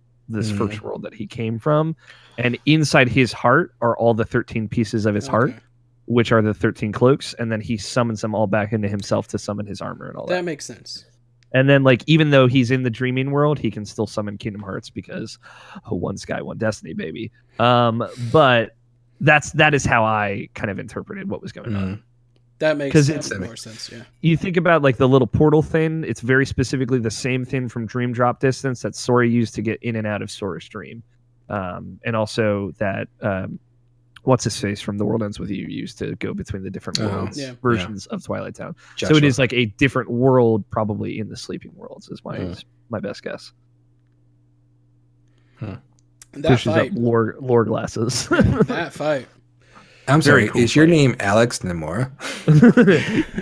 first world that he came from, and inside his heart are all the 13 pieces of his heart, Okay. which are the 13 cloaks, and then he summons them all back into himself to summon his armor and all that. That makes sense. And then, like, even though he's in the dreaming world, he can still summon Kingdom Hearts because one sky, one destiny, baby. But that is how I kind of interpreted what was going on. That makes 'Cause more sense, yeah. You think about like the little portal thing; it's very specifically the same thing from Dream Drop Distance that Sora used to get in and out of Sora's dream, and also that what's his face from The World Ends with You used to go between the different worlds Yeah. versions of Twilight Town. So Joshua. it is like a different world, probably in the sleeping worlds. Is my best guess. That Pushes fight. up lore glasses. That fight. I'm Very sorry. cool Is your fight. name Alex Nemora?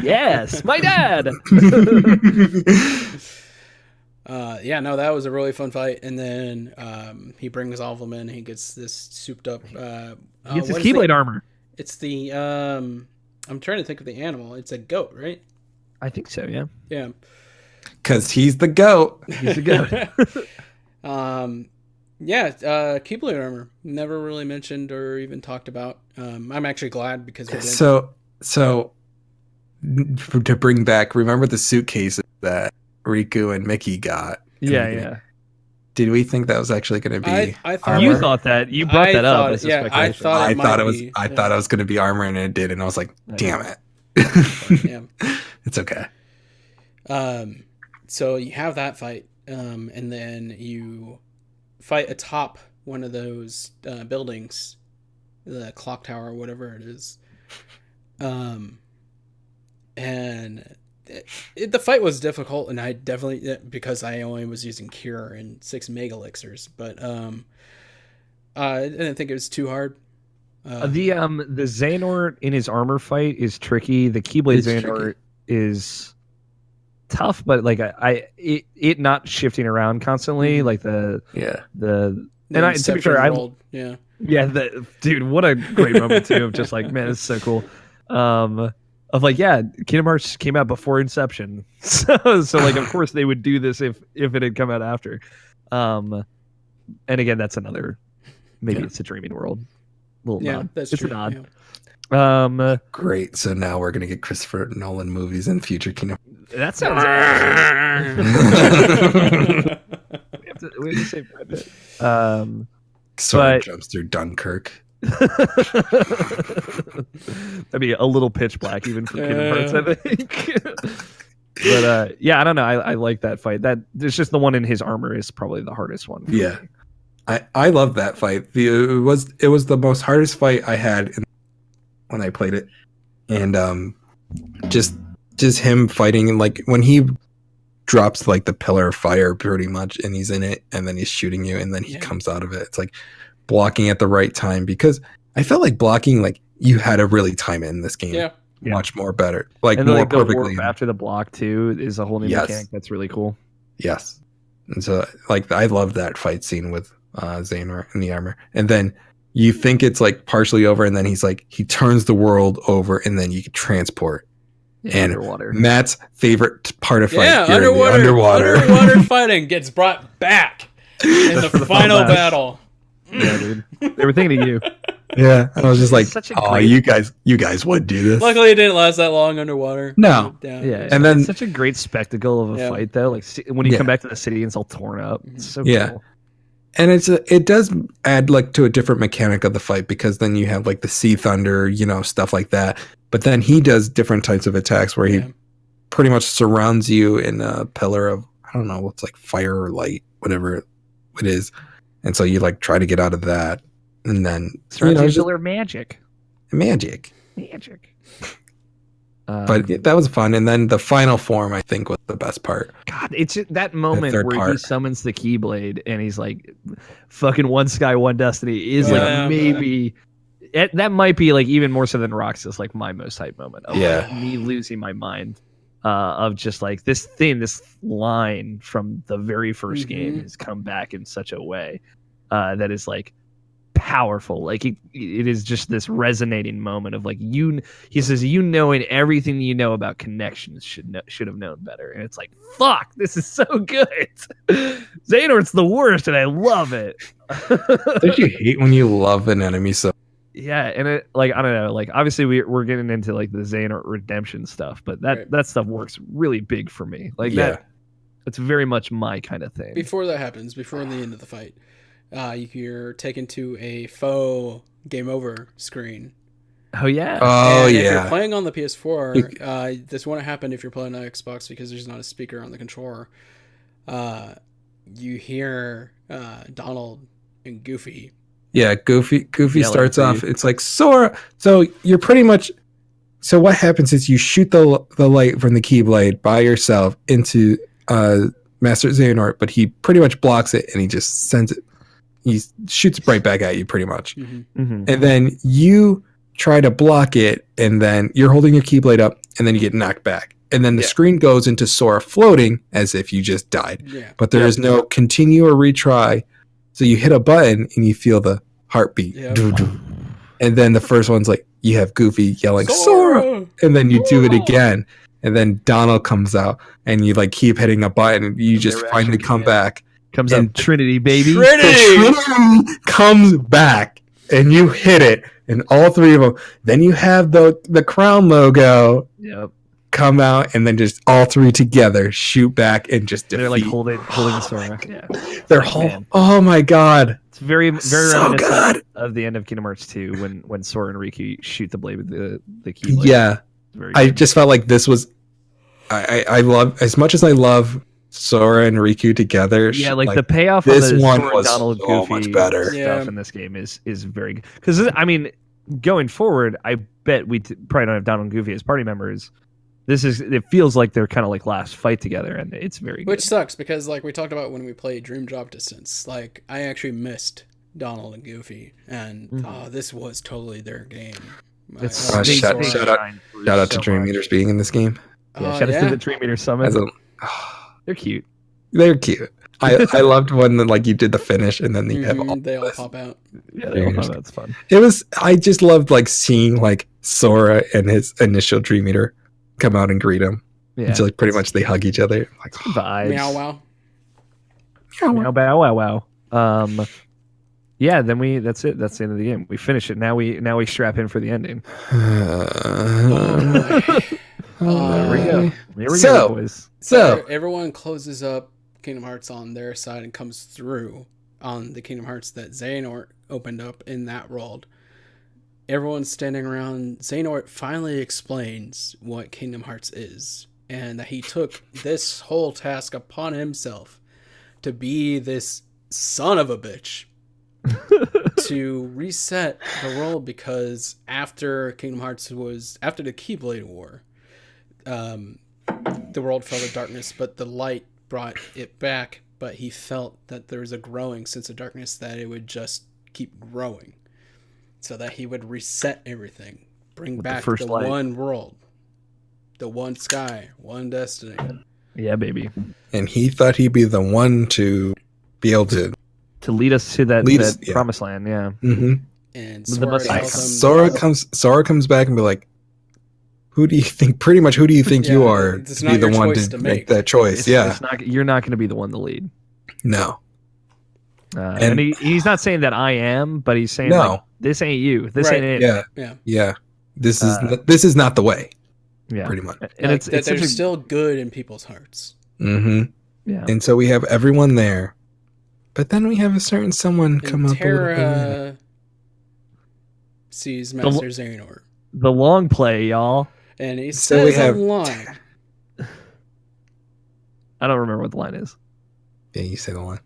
Yes, my dad. Yeah, no, that was a really fun fight. And then he brings all of them in. He gets this souped up. He gets what his is Keyblade the- armor. It's the I'm trying to think of the animal. It's a goat, right? I think so. Yeah, Yeah. Because he's the goat. he's a goat. Yeah, Keyblade armor never really mentioned or even talked about. I'm actually glad because we didn't. So to bring back, remember the suitcases that Riku and Mickey got? Yeah. Did we think that was actually going to be? I thought armor? You thought that. You brought I that up. thought As it- a yeah, I speculation. thought I it thought might it was. be, I yeah. thought it was going to be armor, and it did, and I was like, "Damn it!" Yeah. It's okay. So you have that fight, and then you fight atop one of those buildings, the clock tower or whatever it is. And the fight was difficult, and I definitely, because I only was using Cure and 6 Mega Elixirs, but I didn't think it was too hard. The Xehanort in his armor fight is tricky. The Keyblade It's Xehanort tricky. is tough, but like it not shifting around constantly, like the Yeah. and I, to be fair, Inception world, yeah. dude, what a great moment too of just like, man, it's so cool. of like, yeah, Kingdom Hearts came out before Inception, so like of course they would do this if it had come out after. And again, that's another maybe it's a dreaming world. Little nod. That's it's true. a nod. Great. So now we're gonna get Christopher Nolan movies in future Kingdom. That sounds awesome. we have to say Brad Pitt. Sora but- jumps through Dunkirk. That'd be a little pitch black even for Kingdom Hearts, I think. But yeah, I don't know. I like that fight. That there's just the one in his armor is probably the hardest one. for Yeah. me. I love that fight. It was the most hardest fight I had when I played it, and just him fighting, and like when he drops like the pillar of fire pretty much, and he's in it, and then he's shooting you, and then he comes out of it. It's like blocking at the right time, because I felt like blocking, like you had to really time it in this game. Yeah. Much more better, like And then, more like, the perfectly. warp after the block too is a whole new Yes. mechanic that's really cool. Yes. And so like I love that fight scene with Xehanort in the armor. And then you think it's like partially over, and then he turns the world over, and then you can transport. Yeah, And underwater. Matt's favorite part of fight. Yeah, here in the underwater fighting gets brought back in the final battle. battle. Yeah, dude. They were thinking of you. Yeah. And I was just like, Such a oh, great- you guys would do this. Luckily, it didn't last that long underwater. No. Yeah, And then- it's such a great spectacle of a Yeah. fight, though. Like when you Yeah. come back to the city and it's all torn up. It's so Yeah. cool. And it does add like to a different mechanic of the fight, because then you have like the sea thunder, stuff like that. But then he does different types of attacks where he pretty much surrounds you in a pillar of, I don't know, what's like fire or light, whatever it is. And so you like try to get out of that, and then Surrounds just magic. magic. Magic. But that was fun. And then the final form, I think, was the best part. God, it's that moment third where he part. summons the Keyblade and he's like, "Fucking one sky, one destiny" is Yeah. like maybe that might be like even more so than Roxas, like my most hype moment of Yeah. like, me losing my mind of just like this line from the very 1st game has come back in such a way that is like powerful. Like it is just this resonating moment of like he says, knowing everything you know about connections should have known better. And it's like, fuck, this is so good. Xehanort's the worst and I love it. Don't you hate when you love an enemy so? Yeah, and it like I don't know, like obviously we're getting into like the Xehanort redemption stuff, but that stuff works really big for me. Like that's very much my kind of thing. Before that happens, before the end of the fight, you're taken to a faux game over screen. Oh yeah. Oh And yeah. If you're playing on the PS4, this won't happen if you're playing on Xbox because there's not a speaker on the controller. You hear Donald and Goofy. Yeah, Goofy Yelling starts at you. off. It's like Sora. So you're pretty much. So what happens is you shoot the light from the Keyblade by yourself into Master Xehanort, but he pretty much blocks it, and he just sends it. He shoots it right back at you, pretty much. Mhm. And then you try to block it, and then you're holding your Keyblade up, and then you get knocked back. And then the screen goes into Sora floating as if you just died. Yeah. But there is no continue or retry. So you hit a button and you feel the heartbeat. Yep. And then the first one's like, you have Goofy yelling, Sora! And then you do it again. And then Donald comes out and you like keep hitting a button and you just They're finally actually- come back. Comes And- up Trinity, baby. Trinity! The comes back and you hit it. And all three of them. Then you have the crown logo Yep. come out, and then just all three together shoot back and just defeat. They're like holding Sora. Yeah. Their Like, whole. man. Oh my god! It's very So reminiscent good. of the end of Kingdom Hearts 2 when Sora and Riku shoot the blade with the Keyblade. Yeah, It's very I good. just felt like this was. I love, as much as I love Sora and Riku together. Yeah, like the payoff of this the one Sora, was Donald, so Goofy much better. stuff Yeah. in this game is very good. Because I mean, going forward, I bet we probably don't have Donald and Goofy as party members. It feels like they're kind of like last fight together, and it's very Which good. sucks because, like we talked about when we played Dream Drop Distance, like I actually missed Donald and Goofy, and this was totally their game. It's Uh, they- shout- they shout out- shine through Shout out so to Dream much. Eaters being in this game. Yeah, shout out to the Dream Eater Summit. As a, They're cute. they're cute. I loved when like you did the finish and then you have all They all this. pop out. Yeah, Very that's fun. It was. I just loved like seeing like Sora and his initial Dream Eater come out and greet him. Yeah, So like pretty much they hug each other. Like vibes. Meow wow. Meow bow wow wow. Yeah, then that's it. That's the end of the game. We finish it. Now we strap in for the ending. There we go. Here we So- go, boys. So everyone closes up Kingdom Hearts on their side and comes through on the Kingdom Hearts that Xehanort opened up in that world. Everyone's standing around. Xehanort finally explains what Kingdom Hearts is, and that he took this whole task upon himself to be this son of a bitch to reset the world, because after Kingdom Hearts after the Keyblade War, the world fell to darkness, but the light brought it back. But he felt that there was a growing sense of darkness, that it would just keep growing, so that he would reset everything, bring With the back first the light. one world, the one sky, one destiny. Yeah, baby. and he thought he'd be the one to be able to. To lead us to that, Lead us- that yeah. promised land. Yeah. Mm-hmm. And The Sora Messiah. tells him, Sora comes back and be like, who do you think? Pretty much, who do you think you Yeah, are it's to not be the your one choice to to make make. that choice? Yeah, You're not going to be the one to lead. no, And he's not saying that I am, but he's saying No. like, this ain't you. This Right. ain't it. yeah, yeah, yeah. This is not the way. Yeah. Pretty much. And like, it's that such there's a- still good in people's hearts. Mm-hmm. yeah. And so we have everyone there, but then we have a certain someone come And up. a little bit later. Terra sees Master Xehanort, The long play, y'all. and he So we says have- a line. I don't remember what the line is. Yeah, you say the line.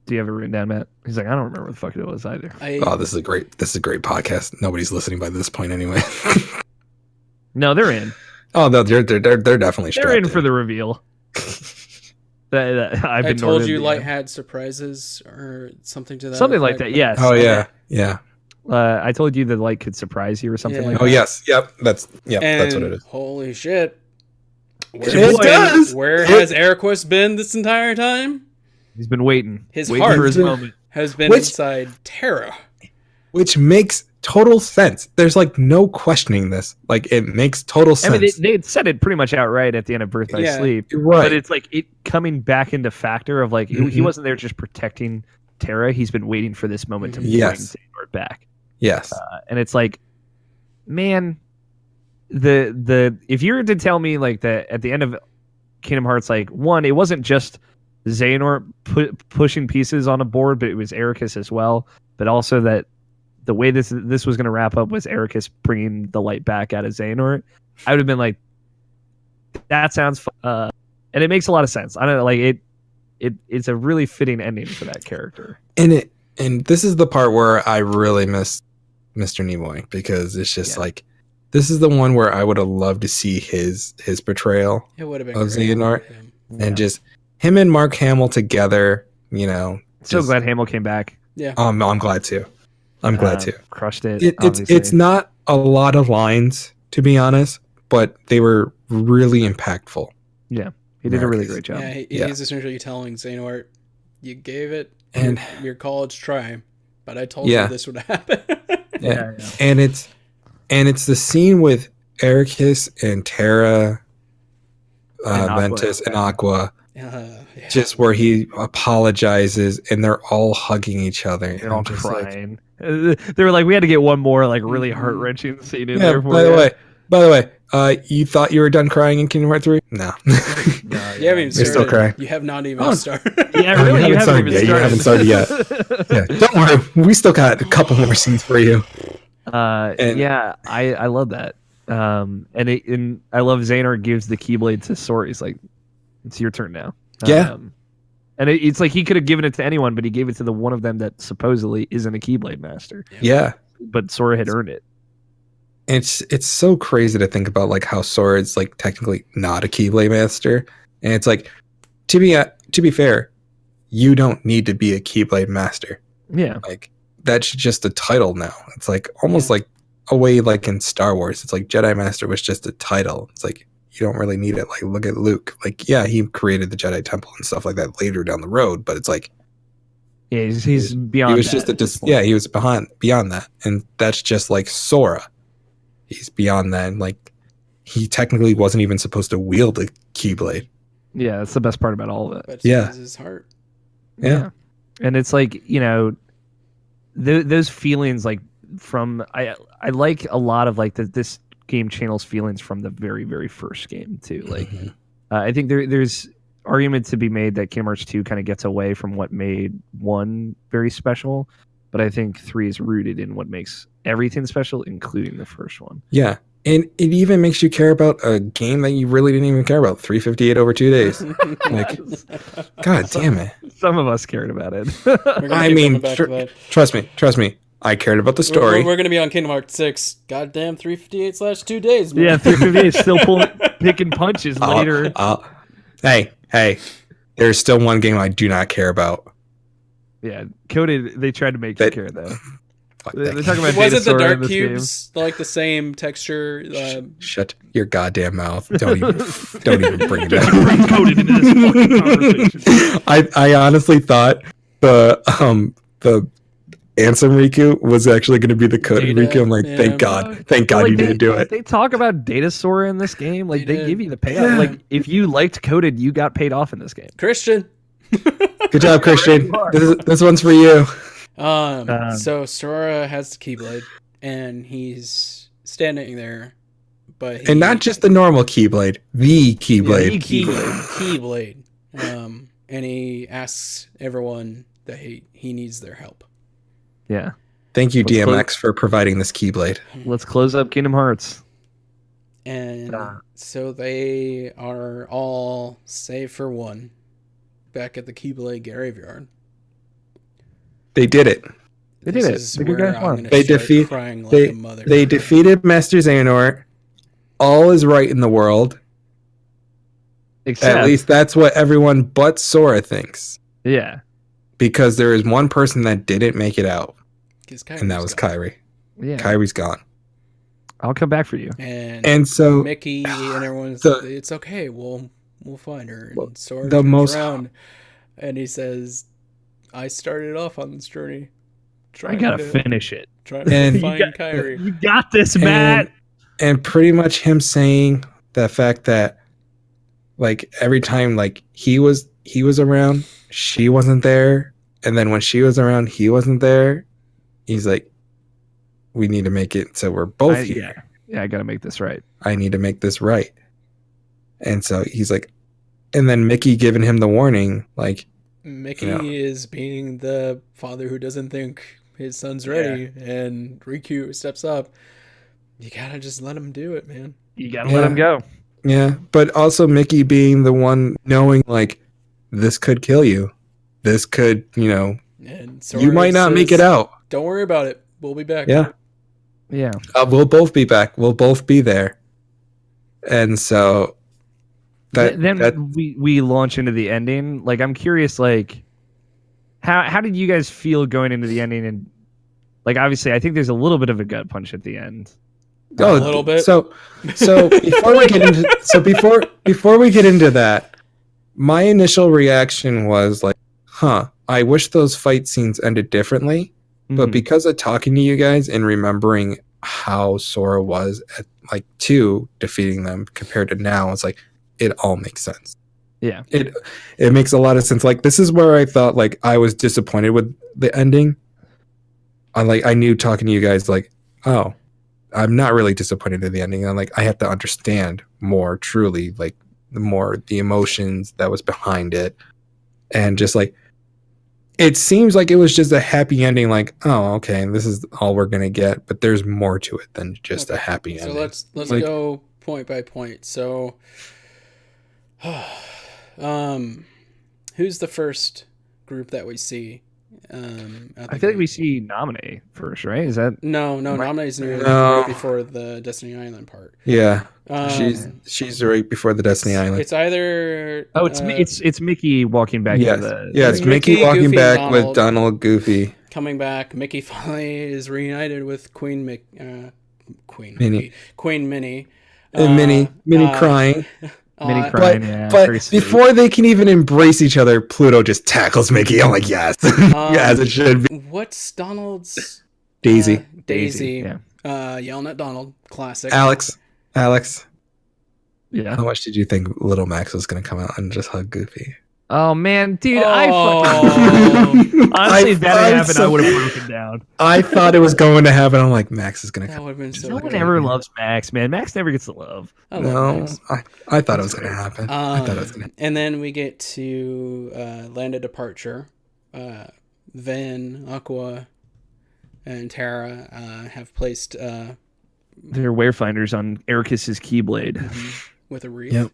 Do you have it written down, Matt? He's like, I don't remember what the fuck it was either. Oh, this is a great podcast. Nobody's listening by this point anyway. No, they're in. Oh, no, they're definitely They're strapped in for the reveal. I've I been told Northern, you yeah. Light had surprises or something to that. Something like effect. that. Yes. Oh yeah, yeah. I told you that Light could surprise you or something Yeah. like Oh that. yes, yep. That's that's what it And is. holy shit! It does. Where It- has Eriquist been this entire time? He's been waiting. His waiting heart for his moment. has been Which- inside Terra. Which makes total sense. There's like no questioning this. Like it makes total I sense. mean, they had said it pretty much outright at the end of Birth by Yeah. Sleep. Right. But it's like it coming back into factor of like he Mhm. wasn't there just protecting Terra. He's been waiting for this moment to Yes. bring Xehanort back. Yes. And it's like, man, the if you were to tell me like that at the end of Kingdom Hearts, like one, it wasn't just Xehanort pushing pieces on a board, but it was Ericus as well. But also that the way this was going to wrap up was Ericus bringing the light back out of Xehanort. I would have been like, that sounds, and it makes a lot of sense. I don't know, like it's a really fitting ending for that character. And this is the part where I really miss Mr. Nimoy, because it's just Yeah. like this is the one where I would have loved to see his portrayal It would have been of great Xehanort. for him. and just him and Mark Hamill together. You know, So just- glad Hamill came back. I'm glad too. I'm glad too. Crushed it. It's obviously. not a lot of lines, to be honest, but they were really impactful. He did a really Marcus. great job. Yeah, Yeah. he's essentially telling Xehanort, you gave it And- your college try, but I told Yeah. you this would happen. Yeah. And it's the scene with Ericus and Terra, And Aqua. Ventus, and Aqua, Yeah. just where he apologizes and they're all hugging each other. They're all I'm just like, crying. They were like, we had to get one more like really Mhm. heart wrenching scene in yeah. there. For By you. the way, you thought you were done crying in Kingdom Hearts 3? No. No, You haven't even You're still started. crying. You have not even Oh. started. Yeah, really, you haven't even started yet. started. You haven't started yet. Yeah, don't worry. We still got a couple more scenes for you. And- Yeah, I love that. And I love Xehanort gives the Keyblade to Sora. He's like, it's your turn now. Yeah. And it's like he could have given it to anyone, but he gave it to the one of them that supposedly isn't a Keyblade master. Yeah. But Sora had earned it. It's so crazy to think about like how Sora is like technically not a Keyblade master, and it's like to be fair, you don't need to be a Keyblade master. Yeah. Like that's just a title now. It's like almost like a way like in Star Wars. It's like Jedi Master was just a title. It's like you don't really need it. Like, look at Luke. Like, yeah, he created the Jedi Temple and stuff like that later down the road, but it's like, Yeah, he's beyond. he was that just at this point. yeah, he was beyond that, and that's just like Sora. He's beyond that. And like, he technically wasn't even supposed to wield the Keyblade. Yeah, that's the best part about all of it. But Yeah. it was his heart. Yeah. And it's like, those feelings, like from I like a lot of like this game channels feelings from the very, very first game too. Like, Mhm. I think there's argument to be made that Kingdom Hearts 2 kind of gets away from what made 1 very special, but I think 3 is rooted in what makes everything special, including the first one. Yeah. And it even makes you care about a game that you really didn't even care about. 358 over 2 days. Like, God damn it. Some of us cared about it. We're gonna I keep mean, coming back to that. trust me. I cared about the story. We're going to be on Kingdom Hearts 6. Goddamn 358/2 days, man. Yeah, 358 still picking punches later. Hey, there's still one game I do not care about. Yeah, Coded, they tried to make you care though. Fuck They're that. talking about Wasn't the Datasaur in dark this game. cubes like the same texture? Shut your goddamn mouth. Don't even bring it up. Bring Coded into this fucking conversation. I honestly thought the Ansem Riku was actually going to be the coded Data, Riku. I'm like, yeah. thank God Like, you didn't do it. They talk about Datasaur in this game. Like They they did. give you the payoff. Yeah. Like if you liked Coded, you got paid off in this game. Christian. Good job, Christian. This one's for you. So Sora has the Keyblade, and he's standing there, but And not just the normal Keyblade, the Keyblade. Keyblade. And he asks everyone that he needs their help. Yeah. Thank you, Let's DMX, for providing this Keyblade. Let's close up Kingdom Hearts. And so they are all, save for one, back at the Keyblade graveyard. They did it. They did it. Is The good where guys I'm won. gonna They start crying like a mother. They defeated Master Xehanort. All is right in the world. Except, At least that's what everyone but Sora thinks. yeah. Because there is one person that didn't make it out, 'Cause and that was Kyrie's Kyrie. Yeah. Kyrie's gone. I'll come back for you. gone. And so Mickey and everyone's it's okay, we'll find her. And Sora the turns most- around and he says, I started off on this journey. I gotta finish it. Trying to And- find Kyrie. You got this, Matt. and pretty much him saying the fact that like every time like he was around, she wasn't there, and then when she was around, he wasn't there. He's like, we need to make it so we're both here. Yeah, I gotta make this right. I need to make this right. And so he's like, and then Mickey giving him the warning, like, Mickey Yeah. is being the father who doesn't think his son's ready, and Riku steps up. You gotta just let him do it, man. You gotta let him go. yeah, but also Mickey being the one knowing like this could kill you. This could, And Sora you might not make says, it out. Don't worry about it. We'll be back. Yeah. Yeah. We'll both be back. We'll both be there. And so Then we launch into the ending. Like I'm curious, like how did you guys feel going into the ending? And like obviously I think there's a little bit of a gut punch at the end. A little bit. So before we get into before we get into that, my initial reaction was like, I wish those fight scenes ended differently. But Mhm. because of talking to you guys and remembering how Sora was at like 2 defeating them compared to now, it's like it all makes sense. Yeah. It makes a lot of sense. Like this is where I thought like I was disappointed with the ending. I knew talking to you guys like, oh, I'm not really disappointed in the ending. I'm like I have to understand more truly, like the emotions that was behind it, and just like it seems like it was just a happy ending. Like, oh, okay, this is all we're gonna get, but there's more to it than just a happy So ending. let's Like- go point by point. So, who's the first group that we see? I feel like we see Nominee first, right? Is that No, Nominee's near No. right before the Destiny Island part. Yeah, Um, she's right before the Destiny Island. It's either it's Mickey walking back Yes, into the it's Mickey Mickey, walking Goofy, back Donald. with Donald, Goofy. coming back. Mickey finally is reunited with Queen Minnie. Minnie. And Minnie crying. Mini uh, crying, But yeah. but very sweet. before they can even embrace each other, Pluto just tackles Mickey. I'm like, yes, as it should be. What's Donald's Daisy, Daisy. yeah. Yelling at Donald. Classic. Alex, Yeah. how much did you think Little Max was going to come out and just hug Goofy? Oh man, dude, Oh. I fucking honestly, if that had happened, I so- would have broken down. I thought it was going to happen. I'm like, Max is going to That come. would have been so No one good. ever loves Max, man. Max never gets the love. I love No, Max. I thought it was going to happen. I thought it was going to. And then we get to Land of Departure. Ven, Aqua, and Terra have placed They're wayfinders on Ericus's Keyblade. with a wreath. Yep.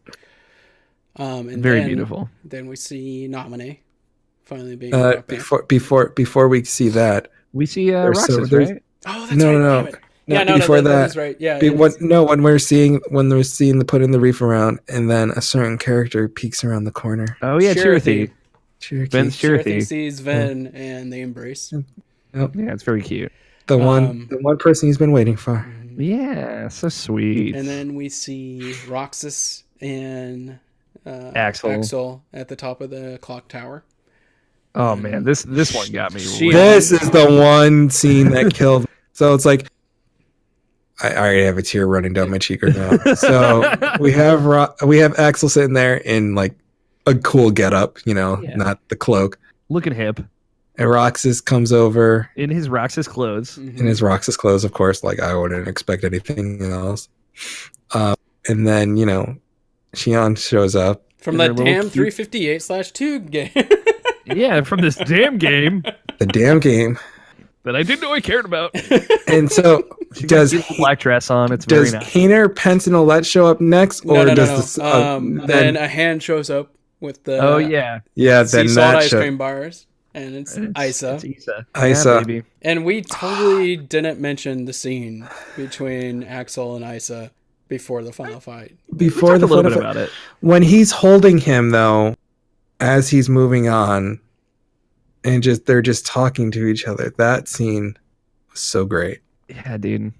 And Very then, beautiful. Then we see Nominee finally being brought back. Before we see that, We see There's so- Roxas, there's- right? Oh, that's No, right. no, damn it. Yeah, no, before that that, is right. Yeah. when we're seeing the putting the reef around, and then a certain character peeks around the corner. Oh yeah, Cherokee. Cherokee. Cherokee. Ben's Cherokee. sees Ven and they embrace. Yep. Yeah, it's very cute. The one person he's been waiting for. Yeah, so sweet. And then we see Roxas and Axel. at the top of the clock tower. Oh man, this one got me. She- This is the one scene that killed. So it's like I already have a tear running down my cheek right now. So we have Axel sitting there in like a cool getup, Yeah. not the cloak. Looking hip And Roxas comes over in his Roxas clothes. in his Roxas clothes, of course. Like I wouldn't expect anything else. And then Shion shows up. From They're the a little damn cute. 358/2 game. Yeah, from this damn game The damn game. that I didn't know I cared about. And so She got does a beautiful black dress on. It's very does nice. Hayner, Pence, and Olette show up next, or no. does Then a hand shows up with the Oh yeah, yeah, sea then salt that ice show, cream bars, and it's Isa. It's Isa. Isa. Yeah, baby. And we totally didn't mention the scene between Axel and Isa before the final fight. before Talk the a little bit photo- about it. when he's holding him though, as he's moving on, and they're just talking to each other. That scene was so great. Yeah, dude.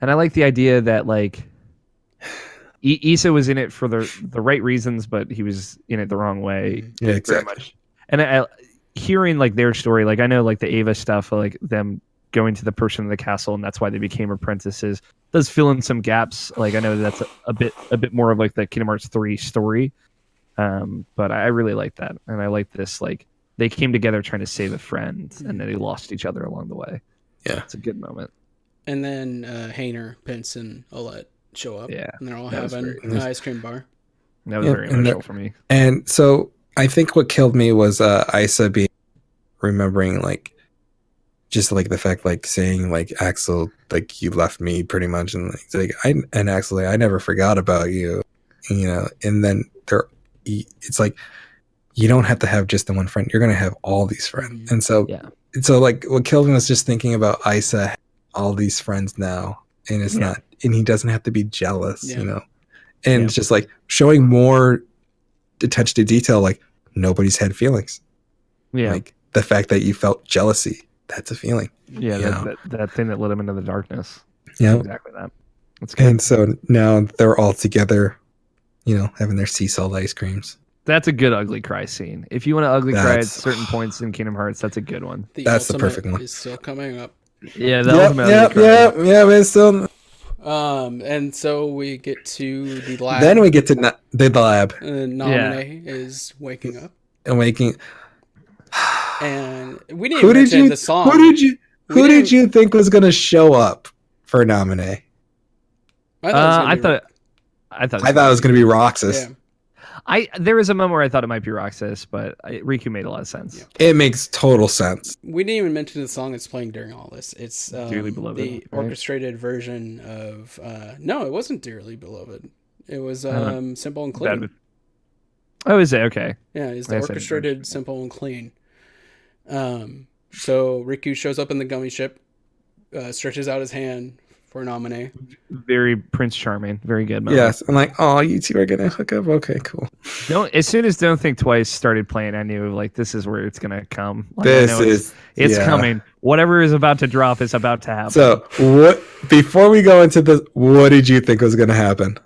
And I like the idea that like Issa was in it for the right reasons, but he was in it the wrong way. Yeah, Very exactly. much. And I hearing like their story, like I know like the Ava stuff, like them going to the person in the castle, and that's why they became apprentices, does fill in some gaps. Like I know that's a bit more of like the Kingdom Hearts 3 story. But I really like that, and I like this like they came together trying to save a friend, and then they lost each other along the way. Yeah. It's a good moment. And then Hayner, Pence, and Olette show up. Yeah, And they're all that was having very an nice. ice cream bar. That was Yeah, very and emotional for me. And so I think what killed me was Isa remembering like just like the fact like saying like Axel like you left me pretty much, and like and Axel like, I never forgot about you, and then it's like you don't have to have just the one friend, you're gonna have all these friends. Mhm. And so Yeah. so like what killed me was just thinking about Isa all these friends now, and it's Yeah. not, and he doesn't have to be jealous, Yeah. and Yeah. it's just like showing more attention to detail, like nobody's had feelings. Yeah, Like the fact that you felt jealousy, that's a feeling. yeah, Yeah. that thing that led him into the darkness. Yeah. Exactly that. That's good. And so now they're all together, having their sea salt ice creams. That's a good ugly cry scene. If you want to ugly cry at That's- certain points in Kingdom Hearts, that's a good one. The That's the ultimate perfect one. is still coming up. Yeah, that Yep, ultimate yep, ugly cry. yeah, but it's still. And so we get to the lab. Then we get to the lab Nominee is waking up. and waking. And we didn't Who even did mention you? the song. Who did you think was gonna show up for nominee? I thought I it was gonna thought I thought it was gonna be Roxas. be- yeah. there was a moment where I thought it might be Roxas, but Riku made a lot of sense. Yeah. It makes total sense. We didn't even mention the song that's playing during all this. It's Dearly Beloved, the right? orchestrated version of. No, it wasn't Dearly Beloved. It was Uh-huh. Simple and Bad Clean. with- Oh, is it okay? Yeah, it's I the guess I didn't orchestrated mention it. Simple and Clean. So Riku shows up in the gummy ship, stretches out his hand for nominee. Very Prince Charming. Very good moment. Yes, I'm like, oh, you two are gonna hook up. Okay, cool. As soon as Don't Think Twice started playing, I knew like this is where it's gonna come. Like, This I know is it's yeah. coming. Whatever is about to drop is about to happen. So what? Before we go into this, what did you think was gonna happen?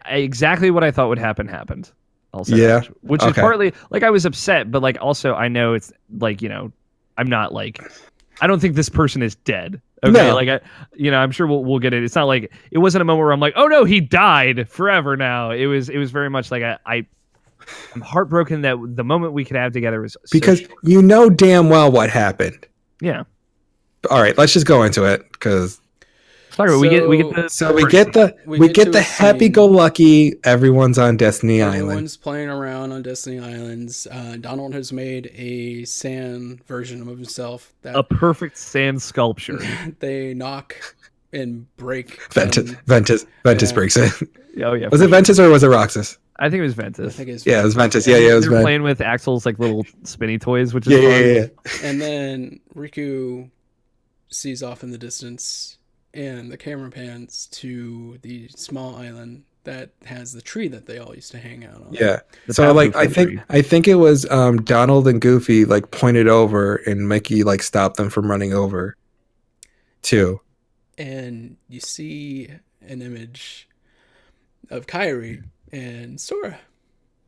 Exactly what I thought would happen happened. Also, Yeah? which is Okay. partly like I was upset, but like also I know it's like I'm not like I don't think this person is dead. Okay, No. like I'm sure we'll get it. It's not like it wasn't a moment where I'm like, oh no, he died forever now. It was very much like I'm heartbroken that the moment we could have together was so Because short. you know damn well what happened. Yeah. All right, let's just go into it because Sorry, we get the we get to the a happy-go-lucky. Everyone's on Destiny Island. Everyone's playing around on Destiny Islands. Donald has made a sand version of himself a that perfect sand sculpture. they knock and break. Ventus Yeah. breaks it. Oh yeah. Was it Ventus or was it Roxas? I think it was I Ventus. think it's Yeah, it was Ventus. Yeah, it was They're Ventus. playing with Axel's like little spinny toys, which is Yeah, fun. yeah. And then Riku sees off in the distance, and the camera pans to the small island that has the tree that they all used to hang out on. Yeah. The So Babu like country. I think it was Donald and Goofy like pointed over and Mickey like stopped them from running over too. And you see an image of Kairi and Sora.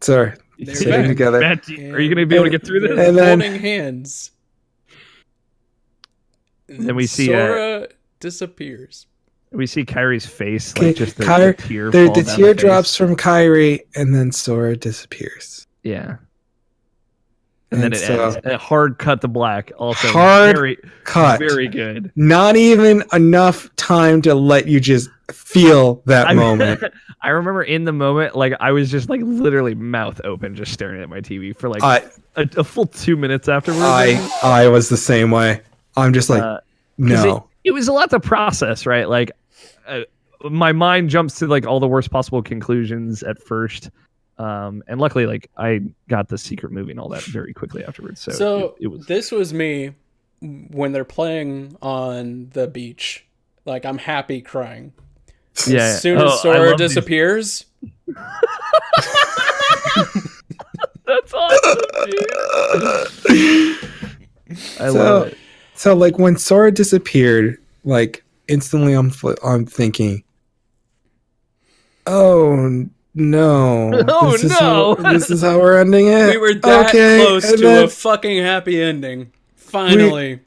Sorry. They're Sitting back. together. Matt, are you going to be able to get through this? They're And then- holding hands. Then we see, Sora disappears. We see Kyrie's face, Okay, like just the tear. The fall down tear face. drops from Kyrie and then Sora disappears. Yeah. And then it so- ends. A hard cut to black. Also, Hard very, Cut. very good. Not even enough time to let you just feel that moment. I remember in the moment, like I was just like literally mouth open, just staring at my TV for like I a full 2 minutes afterwards. I was the same way. I'm just like, 'Cause no. it was a lot to process, right? Like, my mind jumps to like all the worst possible conclusions at first, and luckily, like I got the secret movie and all that very quickly afterwards. So, it was this was me when they're playing on the beach. Like I'm happy crying. yeah. As soon Oh, as I Sora love these- disappears, That's awesome, dude. I love it. So like when Sora disappeared, like instantly I'm thinking, oh no, Oh, this is no. this is how we're ending it. we were that close and to then, a fucking happy ending. Finally.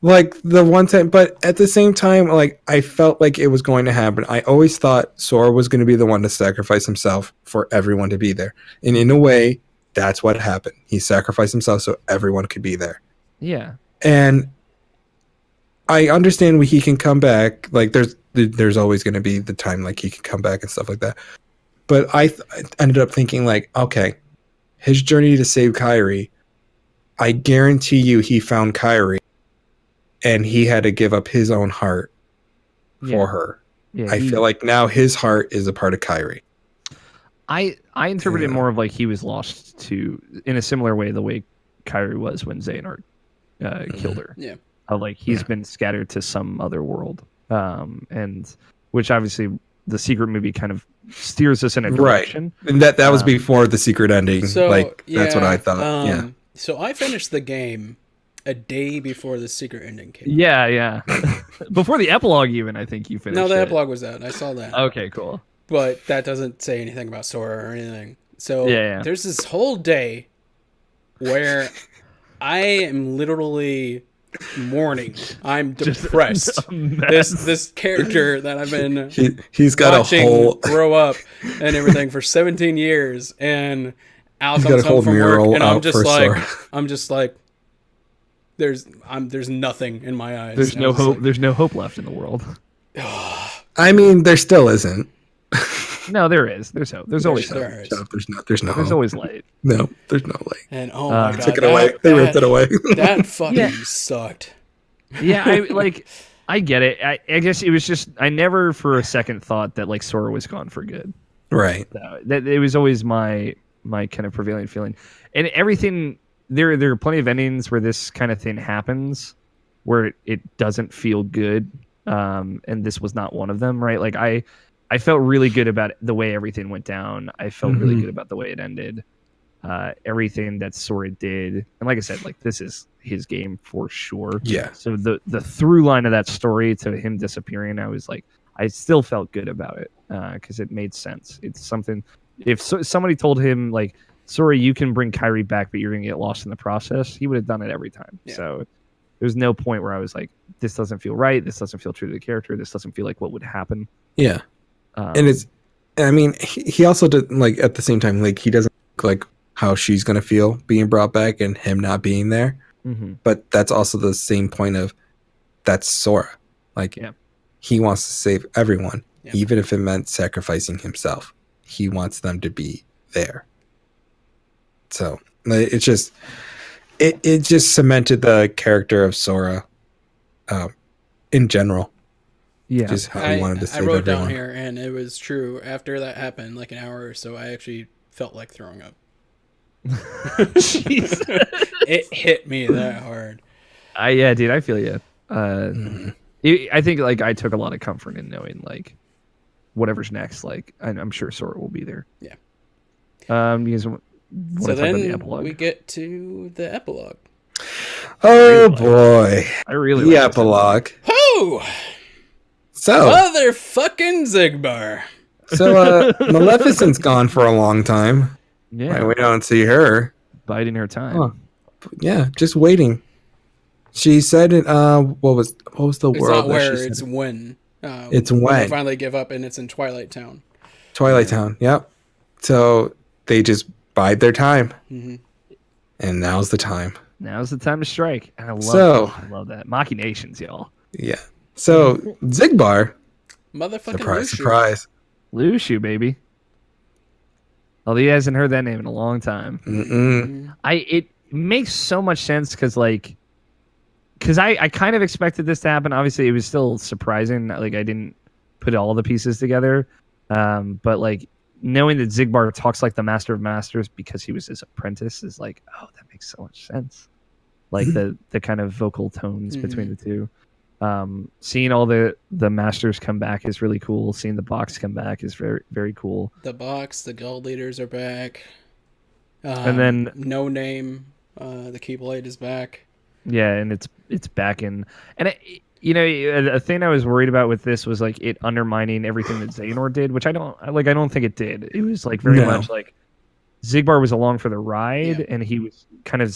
like the one time, but at the same time, like I felt like it was going to happen. I always thought Sora was going to be the one to sacrifice himself for everyone to be there, and in a way, that's what happened. He sacrificed himself so everyone could be there. Yeah. And I understand he can come back. Like there's always going to be the time like he can come back and stuff like that. But I ended up thinking like, okay, his journey to save Kyrie, I guarantee you he found Kyrie and he had to give up his own heart for her. Yeah. I feel like now his heart is a part of Kyrie. I interpret it Yeah. more of like he was lost to in a similar way the way Kyrie was when Xehanort killed her. Yeah. How like he's been scattered to some other world, and which obviously the secret movie kind of steers us in a Right. direction. And that was before the secret ending. So like that's what I thought. Yeah. So I finished the game a day before the secret ending came. Yeah, yeah. Before the epilogue, even I think you finished. No, the it. epilogue was out. I saw that. Okay, cool. But that doesn't say anything about Sora or anything. So Yeah. there's this whole day where I am literally mourning. I'm depressed. A mess. This character that I've been He's got watching a whole grow up and everything for 17 years, and Al He's got comes a whole home from work, mural and I'm out just for like, Sora. there's nothing in my eyes. There's And no I'm just hope. like, There's no hope left in the world. I mean, there still isn't. No, there is. There's hope. There's always hope. there is. Shut up, there's no There's hope. always light. No, there's no way. And oh my god, Took it away. They ripped it away. That fucking Yeah. sucked. Yeah, I get it. I guess it was just I never for a second thought that like Sora was gone for good. Right. That it was always my kind of prevailing feeling. And everything there are plenty of endings where this kind of thing happens where it doesn't feel good. and this was not one of them, right? Like I felt really good about the way everything went down. I felt really Mhm. good about the way it ended. Everything that Sora did, and like I said, like this is his game for sure. Yeah. So the through line of that story to him disappearing, I was like, I still felt good about it because it made sense. It's something. If somebody told him like, Sora, you can bring Kyrie back, but you're gonna get lost in the process, he would have done it every time. Yeah. So there's no point where I was like, this doesn't feel right. This doesn't feel true to the character. This doesn't feel like what would happen. Yeah. And it's, I mean, he also did like at the same time, like he doesn't like how she's gonna feel being brought back and him not being there. Mm-hmm. But that's also the same point of that's Sora. Like Yeah. he wants to save everyone, Yeah. even if it meant sacrificing himself. He wants them to be there. So it's just it just cemented the character of Sora in general. Yeah. Just how he wanted to I save wrote everyone. down here, and it was true. After that happened, like an hour or so, I actually felt like throwing up. Jeez. It hit me that hard. Yeah, dude, I feel you. Mhm. I think like I took a lot of comfort in knowing like whatever's next. Like I'm sure Sora will be there. Yeah. You guys want So to talk about the then epilogue? we get to the epilogue. Oh Really? boy. I really The like this epilogue. Oh, So motherfucking Zigbar. Maleficent's gone for a long time. Yeah, Right, we don't see her. biding her time. Huh. Yeah, just waiting. She said it. What was the It's world? not that where, she it's said? when. It's They when. finally give up, and it's in Twilight Town. Twilight Town. Yep. So they just bide their time, Mm-hmm. and now's the time. Now's the time to strike. And I love that. Machinations, y'all. Yeah. So Zigbar, Motherfucking surprise, Mushu. surprise. Lushu, baby. Although he hasn't heard that name in a long time. Mm-mm. It makes so much sense because I kind of expected this to happen. Obviously, it was still surprising. Like I didn't put all the pieces together, but like knowing that Zigbar talks like the Master of Masters because he was his apprentice is like, oh, that makes so much sense. Like the kind of vocal tones between the two. Seeing all the masters come back is really cool. Seeing the box come back is very, very cool. The box, the guild leaders are back. And then No Name, the Keyblade is back. yeah, and it's back in, and a thing I was worried about with this was like it undermining everything that Xehanort did, which I don't think it did. It was like very No. much like Zigbar was along for the ride, Yeah. and he was kind of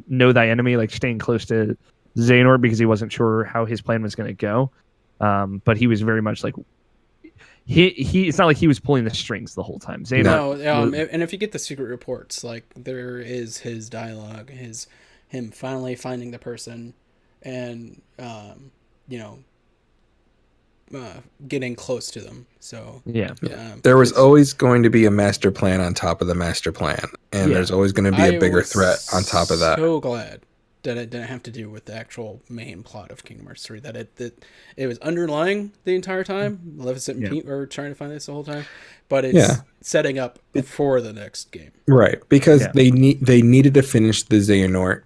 know thy enemy, like staying close to Xehanort because he wasn't sure how his plan was going to go. But he was very much like he. It's not like he was pulling the strings the whole time. Xehanort, No, and if you get the secret reports, like there is his dialogue, him finally finding the person, and getting close to them. So yeah. There was always going to be a master plan on top of the master plan, and Yeah. there's always going to be a bigger threat on top of that. So glad that it didn't have to do with the actual main plot of Kingdom Hearts 3. That it was underlying the entire time. Maleficent and Yeah. Pete were trying to find this the whole time, but it's setting up for the next game. Right, because Yeah. they needed to finish the Xehanort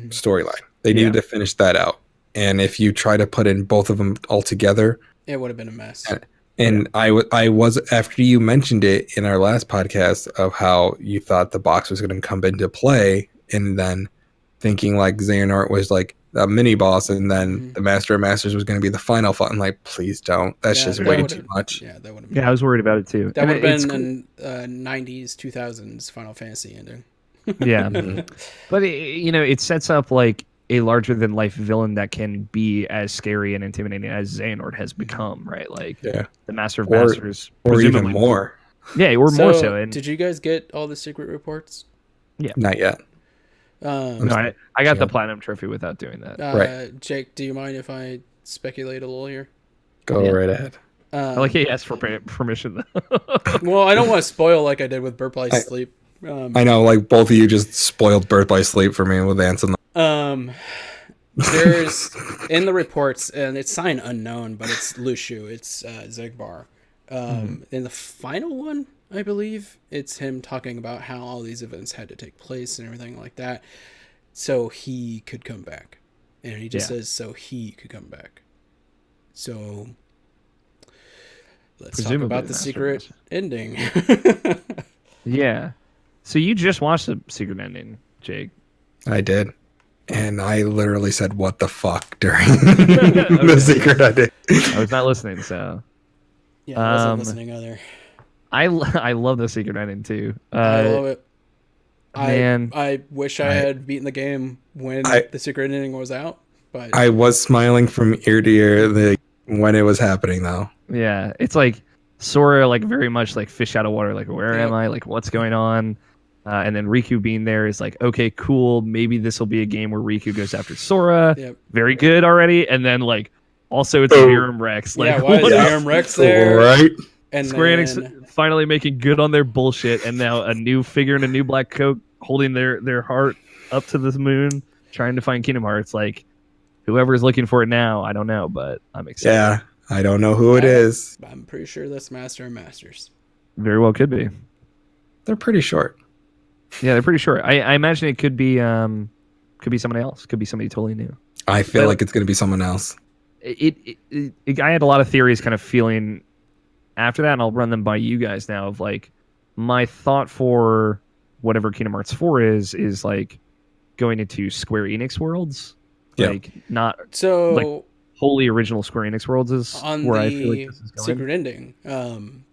storyline. They needed to finish that out. And if you try to put in both of them all together, It would have been a mess. and I was after you mentioned it in our last podcast of how you thought the box was going to come into play, and then thinking like Xehanort was like a mini boss, and then the Master of Masters was going to be the final fight. I'm like, please don't. That's just that way would've- too much. Yeah, that would have been. Yeah, I was worried about it too. That And would have it's been a 90s, 2000s Final Fantasy ending. yeah, but it sets up like a larger than life villain that can be as scary and intimidating as Xehanort has become, right? Like Yeah. the Master of Or- Masters, Or even presumably- more. Yeah, or more so. And did you guys get all the secret reports? Not yet. no, I got the Yeah. platinum trophy without doing that. Right. Jake, do you mind if I speculate a little here? Go Yeah. right ahead. I like he asked for permission though. Well, I don't want to spoil like I did with Birth by Sleep. I know, like both of you just spoiled Birth by Sleep for me with Ansem. There's in the reports, and it's sign unknown, but it's Lushu, it's Zigbar. In the final one, I believe, it's him talking about how all these events had to take place and everything like that, so he could come back. And he just says, so he could come back. So let's Presumably talk about the the Master secret ending. Yeah. So you just watched the secret ending, Jake. I did. And I literally said, "What the fuck?" during the secret ending. I was not listening, so Yeah, I wasn't Um, listening either. I love the secret ending too. I love it. Man. I wish I had beaten the game when the secret ending was out, but I was smiling from ear to ear when it was happening, though. Yeah, it's like Sora, like very much like fish out of water. Like, where Yep. am I? Like, what's going on? And then Riku being there is like, okay, cool. Maybe this will be a game where Riku goes after Sora. Yep. Very good already. And then like, also it's Virum Rex. Like, yeah, why is what Irem Rex there? Right? And Square then, Enix finally making good on their bullshit, and now a new figure in a new black coat holding their heart up to the moon, trying to find Kingdom Hearts. Like, whoever's looking for it now, I don't know, but I'm excited. Yeah, I don't know who it is. I'm pretty sure that's Master and Masters. Very well could be. They're pretty short. Yeah, they're pretty short. I imagine it could be somebody else. Could be somebody totally new. I feel But- like it's going to be someone else. I had a lot of theories kind of feeling after that, and I'll run them by you guys now. Of like, my thought for whatever Kingdom Hearts 4 is like going into Square Enix worlds. Yeah. Like, not So like wholly original Square Enix worlds is on where the I feel like this is going. secret ending,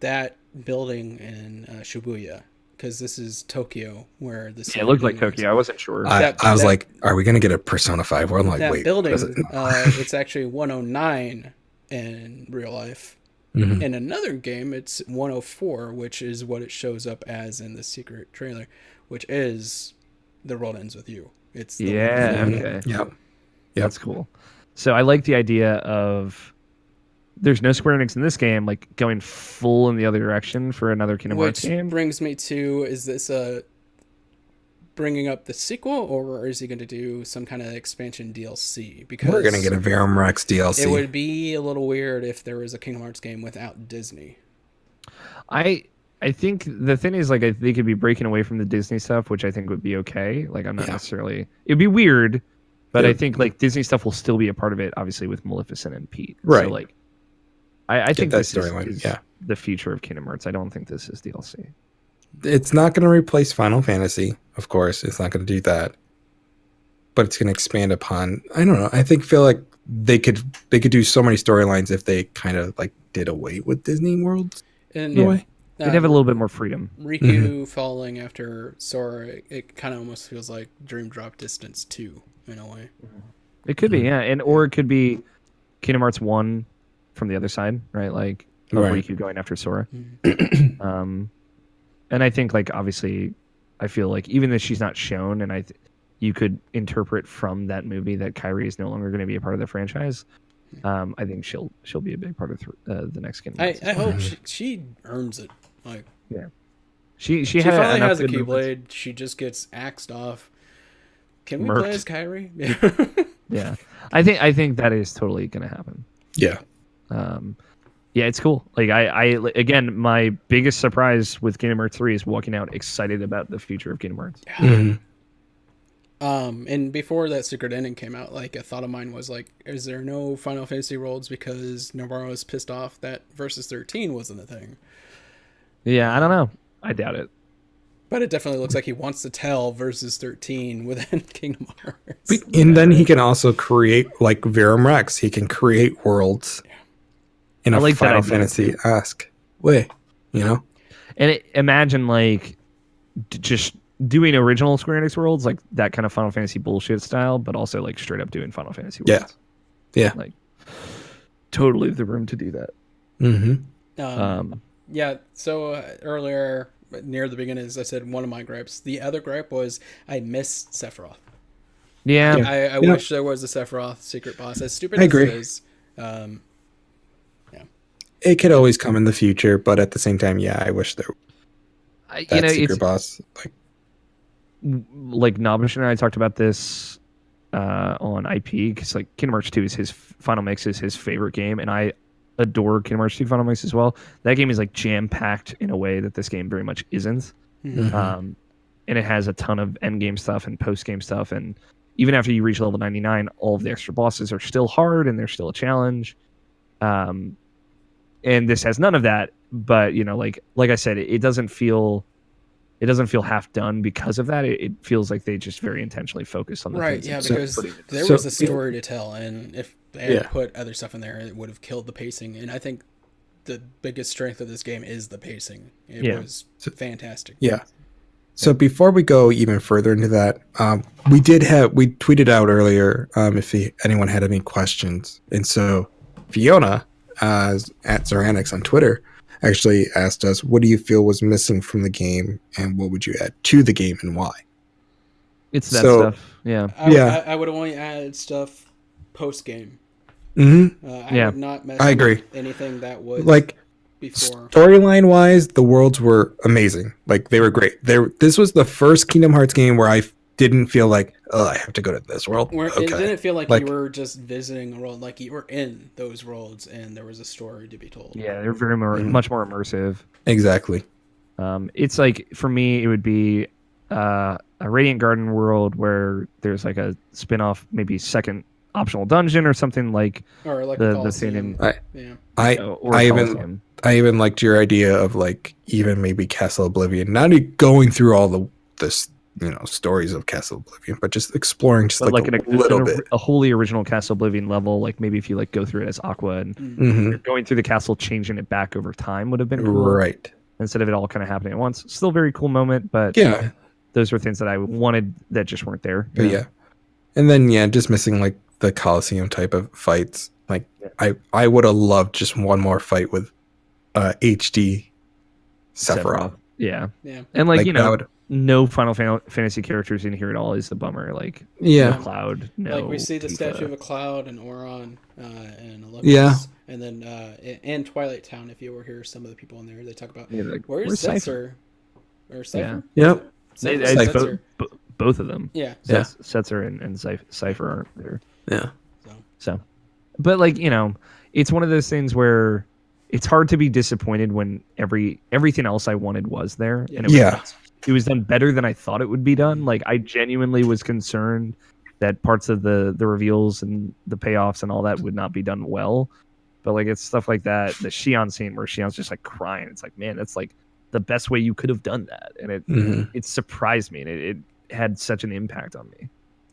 that building in Shibuya, because this is Tokyo, where the Yeah, it looked like secret ending is. Tokyo. I wasn't sure. I was like, are we going to get a Persona 5 world? I'm like, That wait. building, what is it? it's actually 109 in real life. Mhm. In another game, it's 104, which is what it shows up as in the secret trailer, which is The World Ends With You. It's the Yeah, one with okay. Yep. That's cool. So I like the idea of there's no Square Enix in this game, like going full in the other direction for another Kingdom Hearts Which game. brings me to, is this bringing up the sequel, or is he going to do some kind of expansion DLC? Because We're going to get a Virum Rex DLC. it would be a little weird if there was a Kingdom Hearts game without Disney. I think the thing is, like, they could be breaking away from the Disney stuff, which I think would be okay. Like, I'm not necessarily. It'd be weird, but Yeah. I think like Disney stuff will still be a part of it, obviously with Maleficent and Pete. Right. So like, I think that this storyline, is yeah. the future of Kingdom Hearts. I don't think this is DLC. It's not going to replace Final Fantasy, of course. It's not going to do that. But it's going to expand upon. I don't know. Feel like they could do so many storylines if they kind of like did away with Disney worlds And in a way. They'd have a little bit more freedom. Riku falling after Sora, it kind of almost feels like Dream Drop Distance 2 in a way. It could be, yeah, and or it could be Kingdom Hearts 1 from the other side, right? Like of Right. Riku going after Sora. And I think, like, obviously, I feel like even though she's not shown, and you could interpret from that movie that Kyrie is no longer going to be a part of the franchise. I think she'll be a big part of the next Kingdom Hearts. I hope she earns it. Like, Yeah, she she had finally enough has a good moments. Keyblade. She just gets axed off. Can we Murked. play as Kyrie? Yeah, I think that is totally going to happen. Yeah. Yeah, it's cool. Like I again, my biggest surprise with Kingdom Hearts 3 is walking out excited about the future of Kingdom Hearts. Mhm. And before that secret ending came out, like, a thought of mine was like, is there no Final Fantasy worlds because Navarro is pissed off that Versus 13 wasn't a thing? Yeah, I don't know. I doubt it. But it definitely looks like he wants to tell Versus 13 within Kingdom Hearts. And then he can also create like Virum Rex. He can create worlds in I a like that Final idea, Fantasy-esque way, you know? And imagine like just doing original Square Enix worlds, like that kind of Final Fantasy bullshit style, but also like straight up doing Final Fantasy worlds. Yeah. Like totally the room to do that. Mm-hmm. Yeah, so earlier, near the beginning, as I said, one of my gripes. The other gripe was I missed Sephiroth. Yeah. I wish there was a Sephiroth secret boss. As stupid I as agree. it is. It could always come in the future, but at the same time, yeah, I wish there that secret it's boss. like Nabish and I talked about this on IP because like Kingdom Hearts 2 is his Final Mix is his favorite game, and I adore Kingdom Hearts 2 Final Mix as well. That game is like jam packed in a way that this game very much isn't. Mhm. And it has a ton of end game stuff and post game stuff, and even after you reach level 99, all of the extra bosses are still hard and they're still a challenge. And this has none of that, but like I said, it doesn't feel half done because of that. It feels like they just very intentionally focus on the Right, things yeah, that because putting it. there was a story to tell, and if they had put other stuff in there, it would have killed the pacing. And I think the biggest strength of this game is the pacing. It was fantastic. Yeah. So before we go even further into that, we tweeted out earlier if anyone had any questions, and so Fiona at Zeranix on Twitter actually asked us, "What do you feel was missing from the game, and what would you add to the game, and why?" It's that stuff. Yeah. I would only add stuff post game. Mm-hmm. I would not mess I agree. with anything that was Like before. Storyline wise, the worlds were amazing. Like they were great. This was the first Kingdom Hearts game where I didn't feel like, oh, I have to go to this world. It didn't feel like you were just visiting a world. Like you were in those worlds and there was a story to be told. Yeah, they're very much more immersive. Exactly. It's like, for me, it would be a Radiant Garden world where there's like a spin-off, maybe second optional dungeon or something like, or like the scene in I even liked your idea of like even maybe Castle Oblivion, not going through all the stories of Castle Oblivion, but just exploring just like a little bit, a wholly original Castle Oblivion level. Like maybe if you like go through it as Aqua and you're going through the castle, changing it back over time would have been cool. Right. Instead of it all kind of happening at once. Still very cool moment, but yeah, those were things that I wanted that just weren't there. But yeah. And then just missing like the Coliseum type of fights. Like I would have loved just one more fight with HD Sephiroth. Yeah. Yeah. And like no Final Fantasy characters in here at all is the bummer. Like no Cloud, no. Like we see the Tifa. statue of a Cloud and Auron and Olympus. Yeah. And then and Twilight Town. If you were here, some of the people in there they talk about where's Cypher? Or Cypher? Yeah. Yep. Cypher. Both of them. Yeah. Setzer and Cypher aren't there. Yeah. So, but like it's one of those things where it's hard to be disappointed when everything else I wanted was there, and it was done better than I thought it would be done. Like I genuinely was concerned that parts of the reveals and the payoffs and all that would not be done well, but like it's stuff like that. The Xion scene where Xion's just like crying. It's like, man, that's like the best way you could have done that, and it surprised me, and it had such an impact on me.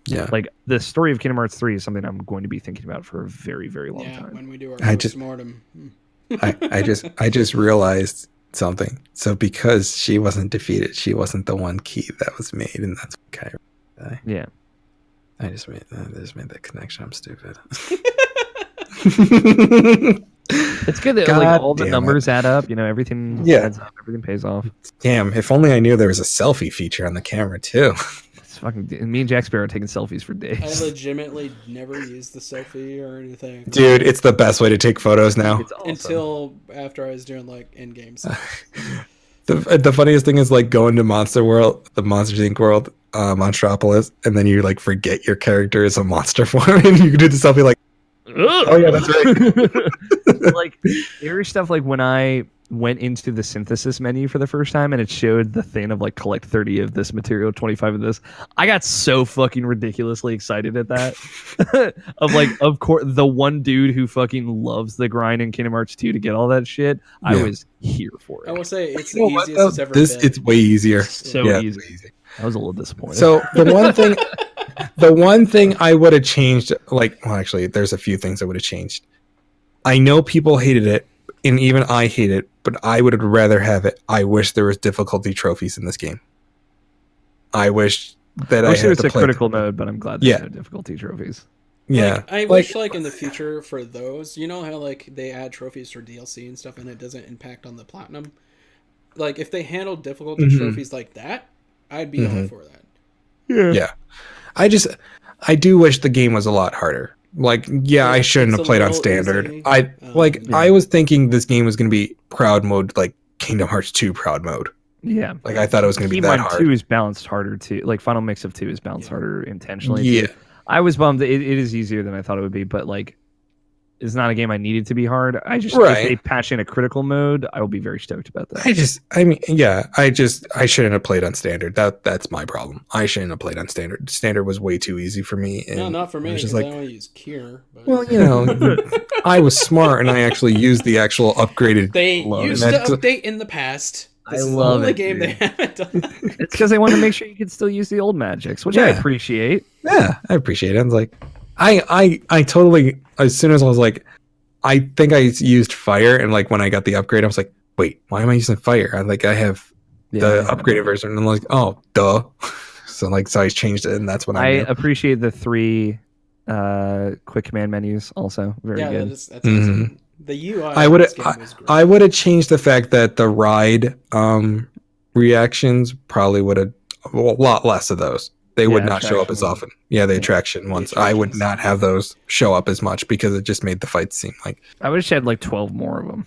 Yeah, like the story of Kingdom Hearts 3 is something I'm going to be thinking about for a very, very long time. When we do our postmortem. I just realized something. So because she wasn't defeated, she wasn't the one key that was made, and that's what Kyra. Yeah, I just made that connection. I'm stupid. It's good that like all the numbers add up. Everything adds up. Everything pays off. Damn! If only I knew there was a selfie feature on the camera too. It's fucking. Me and Jack Sparrow are taking selfies for days. I legitimately never used the selfie or anything. Dude, it's the best way to take photos now. It's awesome. Until after I was doing like in games. The funniest thing is like going to Monster World, the Monsters Inc. world, Monstropolis, and then you like forget your character is a monster form, and you do the selfie like. Oh yeah, that's right. Like there's stuff like when I went into the synthesis menu for the first time and it showed the thing of like collect 30 of this material, 25 of this. I got so fucking ridiculously excited at that. of course, the one dude who fucking loves the grind in Kingdom Hearts 2 to get all that shit. Yeah. I was here for it. I will say it's the easiest it's ever been. It's way easier. So easy. I was a little disappointed. So the one thing I would have changed, actually, there's a few things I would have changed. I know people hated it, and even I hate it, but I would rather have it. I wish there was difficulty trophies in this game. I wish that I had there was to a play critical mode, but I'm glad there's no difficulty trophies. Yeah, I wish in the future for those, how like they add trophies for DLC and stuff, and it doesn't impact on the platinum. Like if they handle difficulty trophies like that, I'd be all for that. Yeah. I do wish the game was a lot harder. Like, I shouldn't have played on standard. Easy. I was thinking this game was going to be proud mode, like Kingdom Hearts 2 proud mode. Yeah. Like, I thought it was going to be that hard. 2 is balanced harder, too. Like, Final Mix of 2 is balanced harder intentionally. Yeah. I was bummed. It is easier than I thought it would be, but, like, is not a game I needed to be hard. I just Right. if they patch in a critical mode, I will be very stoked about that. I shouldn't have played on standard. That's my problem. I shouldn't have played on standard. Standard was way too easy for me. And No, not for me. I was Because just I like, only use Kier. But... well, I was smart and I actually used the actual upgraded. they Love used it. to update in the past. This I is love the only it, game dude. they haven't done. It's because they want to make sure you can still use the old magics, which I Yeah. appreciate. Yeah, I appreciate it. I was like, I totally. As soon as I was like, I think I used fire, and like when I got the upgrade, I was like, wait, why am I using fire? I have the upgraded version, and I'm like, oh, duh. So I changed it, and that's when I I knew. appreciate the 3 quick command menus also. Very Yeah, good. that's Mhm. awesome. The UI I of would this game was great. I would have changed the fact that the ride reactions probably would have a lot less of those. They would Yeah, not show up as attraction. often. Yeah, the Yeah. attraction ones. I would attractions. not have those show up as much because it just made the fight seem like I wish I had like 12 more of them.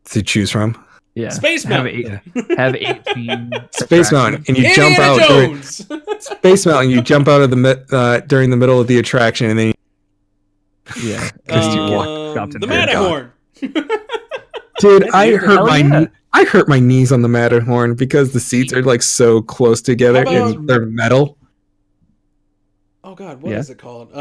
to choose from. Yeah. Space have Mountain. have 18 Space attractions. Mountain, and you Indiana jump out during Jones. Space Mountain. You jump out of the during the middle of the attraction, and then Yeah. Because you walk dropped in the there. Matterhorn. dude, I Hell hurt my yeah. I hurt my knees on the Matterhorn because the seats are like so close together How about- and they're metal. Oh God, what is Yeah. it called?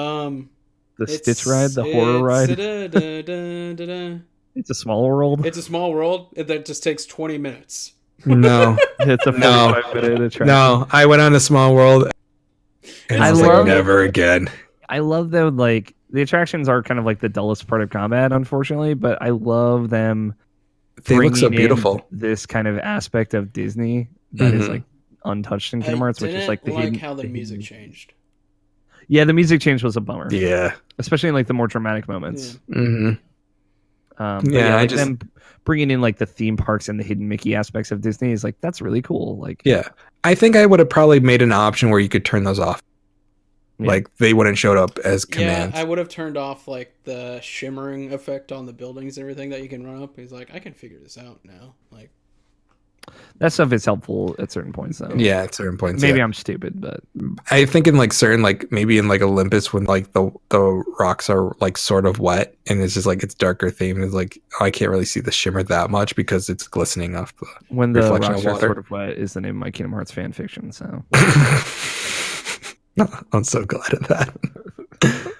The Stitch ride, the horror ride. It's It's a small world. a small world that just takes 20 minutes. No, It's a No. 45-minute attraction. no, I went on a Small World, and I I was like, love- never again. I love though, like the attractions are kind of like the dullest part of combat, unfortunately, but I love them. They look so bringing in beautiful. This kind of aspect of Disney that is Mhm. like untouched in Kingdom Hearts, which is like the hidden. how the the music hidden- changed. Yeah, the music change was a bummer, Yeah. especially in like the more dramatic moments. hmm But Yeah, I like just- them bringing in like the theme parks and the hidden Mickey aspects of Disney is like that's really cool. Like, Yeah. I think I would have probably made an option where you could turn those off. Yeah. Like they wouldn't showed up as commands. Yeah, I would have turned off like the shimmering effect on the buildings and everything that you can run up. He's like, I can figure this out now. Like, that stuff is helpful at certain points, though. Yeah, at certain points. Maybe yeah. I'm stupid, but I think in like certain like maybe in like Olympus when like the rocks are like sort of wet and it's just like it's darker theme. It's like I can't really see the shimmer that much because it's glistening off the when the reflection rocks of are water. sort of wet is the name of my Kingdom Hearts fan fiction. So I'm so glad of that.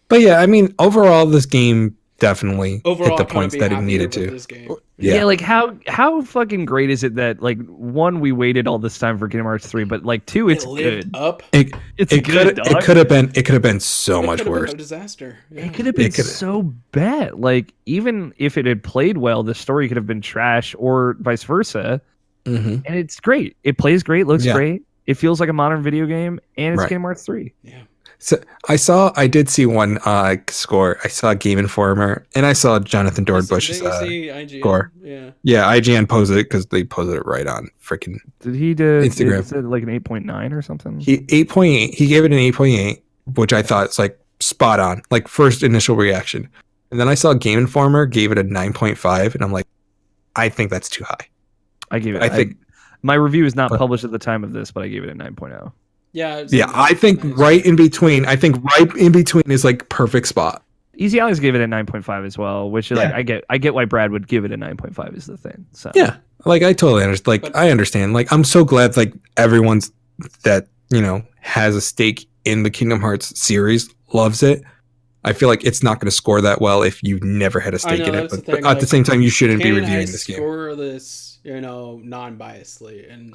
But yeah, I mean, overall, this game definitely overall, hit the I couldn't points be that it happier needed with to. This game. yeah, like how fucking great is it that like one we waited all this time for Kingdom Hearts 3, but like two it's It lived good. up. It It's it good. could it could have been so It much could've been worse. a disaster. Yeah. It could have been It coulda- so bad. Like even if it had played well, the story could have been trash or vice versa. hmm And it's great. It plays great, looks Yeah. great. It feels like a modern video game, and it's Right. Kingdom Hearts 3. Yeah. So I did see one score. I saw Game Informer and I saw Jonathan Dornbush's Did you see IGN? score. Yeah. Yeah, IGN posted it because they posted it right on freaking Did he do Instagram. Is it like an 8.9 or something? he 8.8. He gave it an 8.8, which I thought is like spot on, like first initial reaction. And then I saw Game Informer gave it a 9.5, and I'm like, I think that's too high. I gave it. I think my review is not But- published at the time of this, but I gave it a 9.0. Yeah. yeah, I think nice. right in between. I think right in between is like perfect spot. Easy Allies gave it a 9.5 as well, which is like Yeah. I get why Brad would give it a 9.5 is the thing. So Yeah, like I totally understand. Like But- I understand. Like I'm so glad like everyone's that has a stake in the Kingdom Hearts series loves it. I feel like it's not going to score that well if you've never had a stake in it. that's the But thing, at the like, same time, you shouldn't be Can reviewing I this game. score this, non-biasedly, and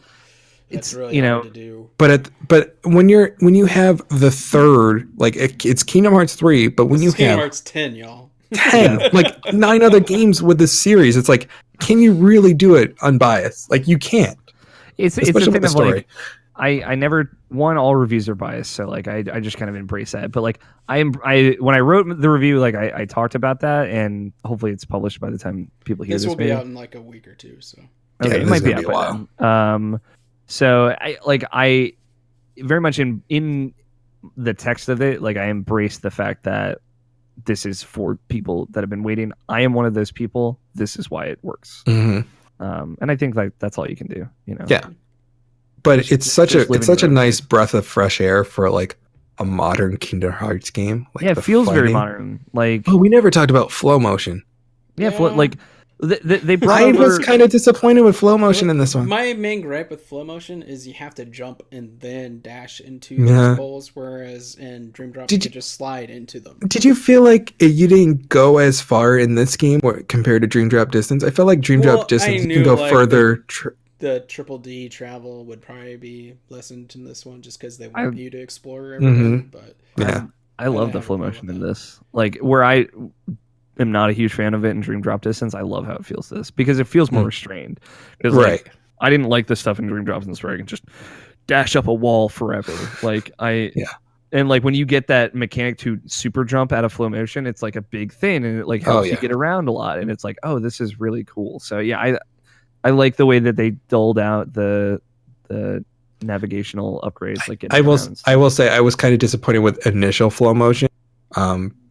that's It's, really hard to do. But when you have the third, like it's Kingdom Hearts 3, but when This you is Kingdom have Hearts 10, y'all. 10, like 9 other games with this series, it's like, can you really do it unbiased? Like you can't, it's the especially thing with the of story. like I never all reviews are biased, so like I just kind of embrace that. But like when I wrote the review, like I talked about that, and hopefully it's published by the time people hear This this. will be maybe. out in like a week or two. So Yeah, Okay, this it might is be gonna out be a by then. So I very much in the text of it, like I embrace the fact that this is for people that have been waiting. I am one of those people. This is why it works. Mhm. And I think like that's all you can do. Yeah. But Just- it's such just a live it's in such a your own nice breath of fresh air for like a modern Kingdom Hearts game. Like Yeah, it the feels very fighting. modern. Like, Oh, we never talked about flow motion. yeah, Yeah. like they brought I over. was kind of disappointed with flow motion in this one. My main gripe with flow motion is you have to jump and then dash into Yeah. those bowls, whereas in Dream Drop Did you you- can just slide into them. Did you feel like you didn't go as far in this game compared to Dream Drop Distance? I felt like Dream Well, Drop Distance I you knew, can go like, further. The triple D travel would probably be lessened in this one just because they I- want you to explore everything. But Yeah. I love I the have a flow problem motion with in that. this. Like, where I am not a huge fan of it in Dream Drop Distance, I love how it feels this because it feels more restrained. It's Right. Like, I didn't like the stuff in Dream Drop Distance where I can just dash up a wall forever. Like Yeah. And like when you get that mechanic to super jump out of flow motion, it's like a big thing and it like helps you yeah. get around a lot. And it's like, oh, this is really cool. So yeah, I like the way that they doled out the navigational upgrades. Like getting I will around and stuff. I will say I was kind of disappointed with initial flow motion.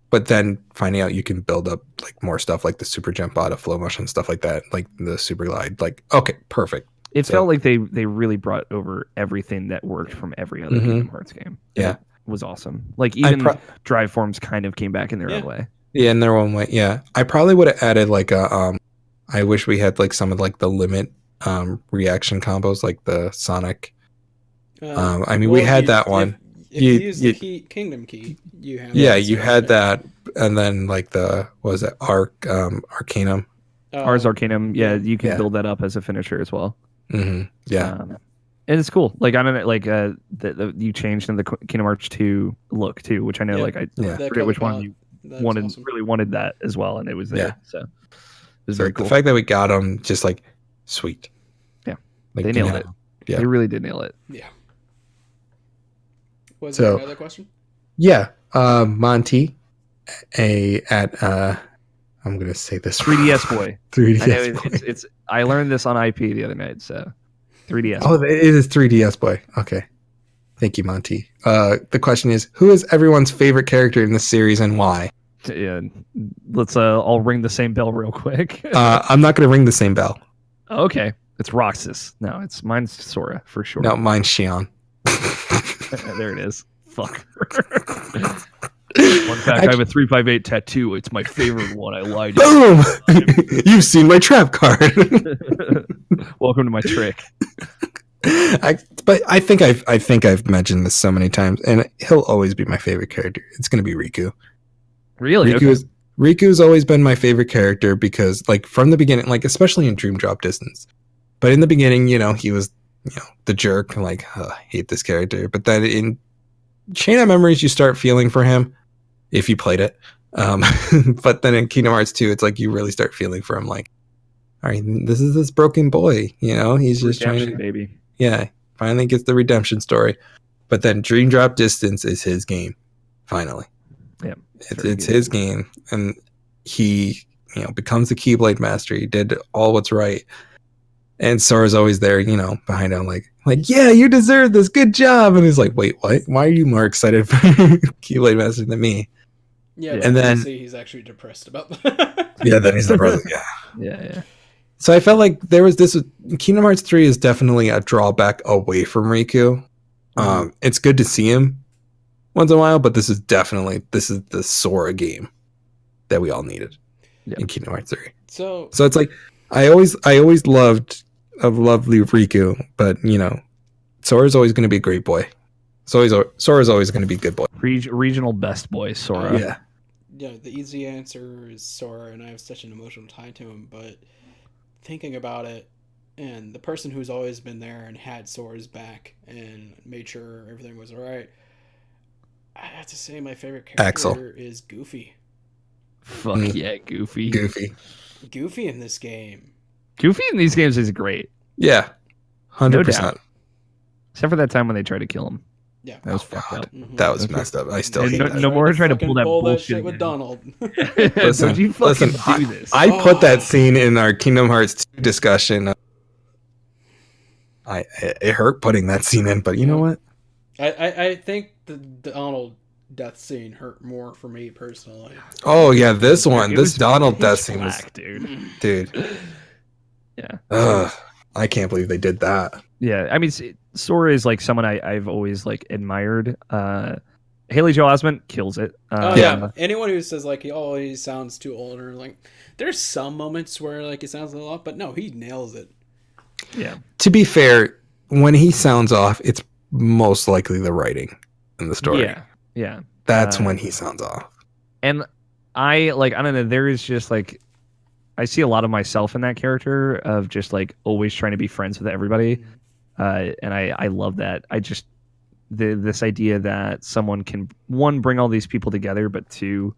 But then finding out you can build up like more stuff like the super jump out of flow motion, stuff like that, like the super glide, like okay, perfect. It So- felt like they really brought over everything that worked from every other Mhm. Kingdom Hearts game. Yeah. It was awesome. Like I even pro- drive forms kind of came back in their Yeah. own way. Yeah, in their own way. Yeah. I probably would have added like a I wish we had like some of like the limit reaction combos like the Sonic. I mean, we had that one. If You- you use you- the Kingdom Key, you have Yeah, that you stuff had there. that, and then like the what was it Arcanum. Ars Arcanum, yeah, you can Yeah. build that up as a finisher as well. Yeah. And it's cool. Like I don't know, like you changed in the Kingdom Hearts 2 look too, which I know Yeah. like I Yeah. That forget which color one you That's wanted awesome. really wanted that as well, and it was there. Yeah. So it was So very the cool. fact that we got them just like sweet. Yeah. Like, They nailed it. Yeah. They really did nail it. Yeah. Was So- there another question? Yeah. Monty at I'm gonna say this 3DS boy. 3DS I know boy. it's I learned this on IP the other night, so 3DS. Oh, it is 3DS boy. Okay. Thank you, Monty. The question is, who is everyone's favorite character in this series and why? Yeah, let's all ring the same bell real quick. I'm not gonna ring the same bell. Okay, it's Roxas. No, it's mine's Sora for sure. No, mine's Shion. There it is. Fuck. Fun fact: I have a 358 tattoo. It's my favorite one. I lied. Boom! You've seen my trap card. Welcome to my trick. But I think I've mentioned this so many times, and he'll always be my favorite character. It's gonna be Riku. Really? Okay. Riku's always been my favorite character because, like, from the beginning, like especially in Dream Drop Distance. But in the beginning, he was, the jerk. Like, I hate this character. But then in Chain of Memories, you start feeling for him if you played it. But then in Kingdom Hearts 2, it's like you really start feeling for him. Like, all right, this is this broken boy. He's just trying Redemption, to, baby. yeah, finally gets the redemption story. But then Dream Drop Distance is his game. Finally, Yeah, it's his game, and he becomes the Keyblade Master. He did all what's right. And Sora's always there, behind him, like, yeah, you deserve this. Good job. And he's like, wait, what? Why are you more excited for Keyblade Master than me? Yeah, And then- see he's actually depressed about that. Yeah, then he's the brother. Yeah. Yeah. So I felt like there was this. Kingdom Hearts 3 is definitely a drawback away from Riku. It's good to see him once in a while, but this is the Sora game that we all needed in Kingdom Hearts 3. So So it's like I always loved a lovely Riku, but Sora's always going to be a great boy. Sora's always going to be a good boy. Regional best boy Sora. yeah, the easy answer is Sora, and I have such an emotional tie to him. But thinking about it, and the person who's always been there and had Sora's back and made sure everything was alright, I have to say my favorite character Axel. is Goofy. Fuck yeah, Goofy. Goofy. Goofy in this game. Goofy in these games is great, Yeah. 100%. doubt. except for that time when they tried to kill him. Yeah, That was Oh, fucked God. up. Mhm. That was messed up. I still And hate no- that. no more trying to pull Fucking that pull bullshit shit with again. Donald. Listen, Don't you fucking listen, do this. I put Oh. that scene in our Kingdom Hearts 2 discussion. It hurt putting that scene in, but you know what? I think the Donald death scene hurt more for me personally. Oh yeah, this one, It this was Donald pitch death scene was, black, dude. dude. Yeah. Ugh, I can't believe they did that. Yeah, I mean, Sora is like someone I've always like admired. Haley Joel Osment kills it. Oh Yeah. yeah. Anyone who says like, oh, he sounds too old, or like, there's some moments where like it sounds a little off, but no, he nails it. Yeah. To be fair, when he sounds off, it's most likely the writing in the story. Yeah. Yeah. That's when he sounds off. And I don't know, there is just like, I see a lot of myself in that character of just like always trying to be friends with everybody. And I love that. I just, this idea that someone can, one, bring all these people together, but two,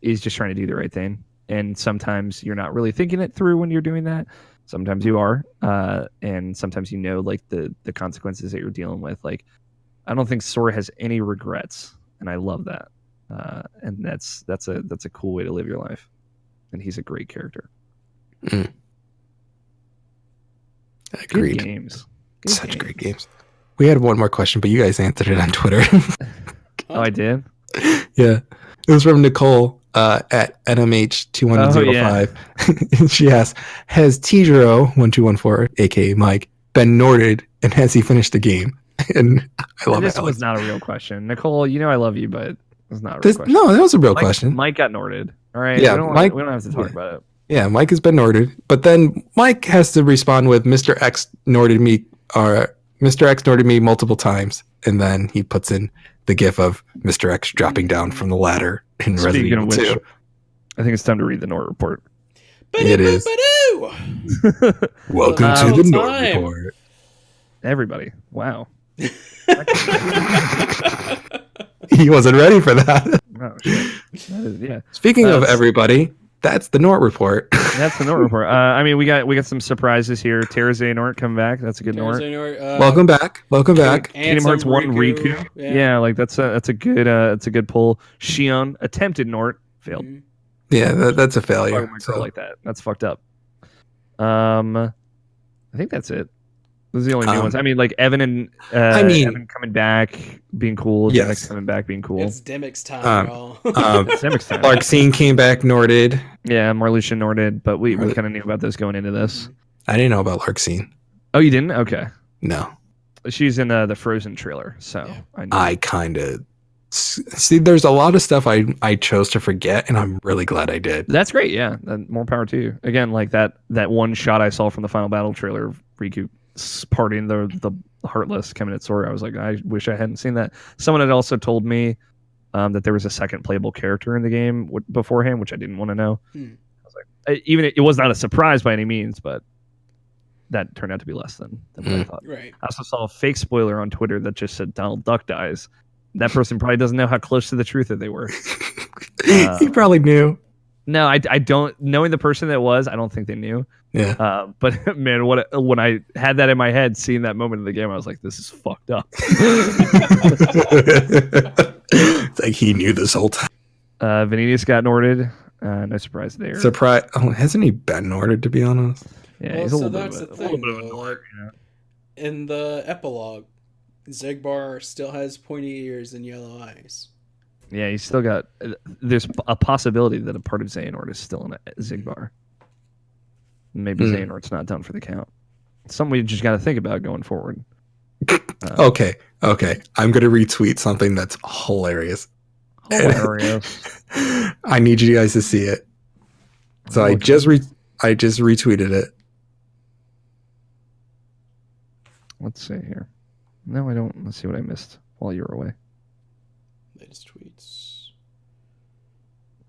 is just trying to do the right thing. And sometimes you're not really thinking it through when you're doing that. Sometimes you are. And sometimes you know like the consequences that you're dealing with. Like, I don't think Sora has any regrets, and I love that. And that's a cool way to live your life. And he's a great character. Agreed. Good games. Good Such games. great games. We had one more question, but you guys answered it on Twitter. Oh, I did? Yeah. It was from Nicole at NMH2105. She asked, has Tijero1214, aka Mike, been Norded, and has he finished the game? And I love This it. was not a real question. Nicole, you know I love you, but it's not a real question. No, that was a real question. Mike got Norded. All right. Yeah, we don't have to talk about it. Yeah, Mike has been Norded. But then Mike has to respond with Mr. X Norded me, or Mr. X Norded me multiple times. And then he puts in the gif of Mr. X dropping down from the ladder in Resident Speaking of Evil which, 2. I think it's time to read the Nord report. It is. Ba-doo-ba-doo! Welcome to the Nord time. report. Everybody. Wow. He wasn't ready for that. Oh, shit. That is, yeah. Speaking of That's- everybody, that's the Nort report. That's the Nord report. I mean, we got some surprises here. Terra Xehanort coming back. That's a good Nort. Welcome back. Welcome back. Kingdom Hearts 1 Riku. Yeah, like that's a good pull. Shion attempted Nort, failed. Yeah, that's a failure. Fuck my girl like that. That's fucked up. I think that's it. Those are the only new ones. I mean, like Evan and Evan coming back, being cool. Yes. Demix coming back, being cool. It's Dimmick's time, y'all. It's Demix time. Larxene came back Norded. Yeah, Marluxia Norded, but we kind of knew about this going into this. I didn't know about Larxene. Oh, you didn't? Okay. No. She's in the Frozen trailer, so Yeah. I knew. I kind of see. There's a lot of stuff I chose to forget, and I'm really glad I did. That's great. Yeah, more power to you. Again, like that one shot I saw from the final battle trailer of Riku partying the Heartless coming at Sora. I was like, I wish I hadn't seen that. Someone had also told me that there was a second playable character in the game beforehand, which I didn't want to know. I was like, even it was not a surprise by any means, but that turned out to be less than what I thought. Right. I also saw a fake spoiler on Twitter that just said Donald Duck dies. That person probably doesn't know how close to the truth that they were. He probably knew. No, I don't. Knowing the person that was, I don't think they knew. Yeah. But man, when I had that in my head, seeing that moment in the game, I was like, "This is fucked up." It's like he knew this whole time. Venedius got Norded. No surprise there. Surprise! Oh, hasn't he been Norded, to be honest? Yeah, Well, he's so a little that's bit the of a little thing, bit of a though, Nord, like- In the epilogue, Zegbar still has pointy ears and yellow eyes. Yeah, he's still got. There's a possibility that a part of Xehanort is still in Zigbar. Maybe Xehanort's not done for the count. It's something we just got to think about going forward. Okay. I'm gonna retweet something that's hilarious. Hilarious. I need you guys to see it. So I just retweeted it. Let's see here. No, I don't. Let's see what I missed while you were away. Latest tweets.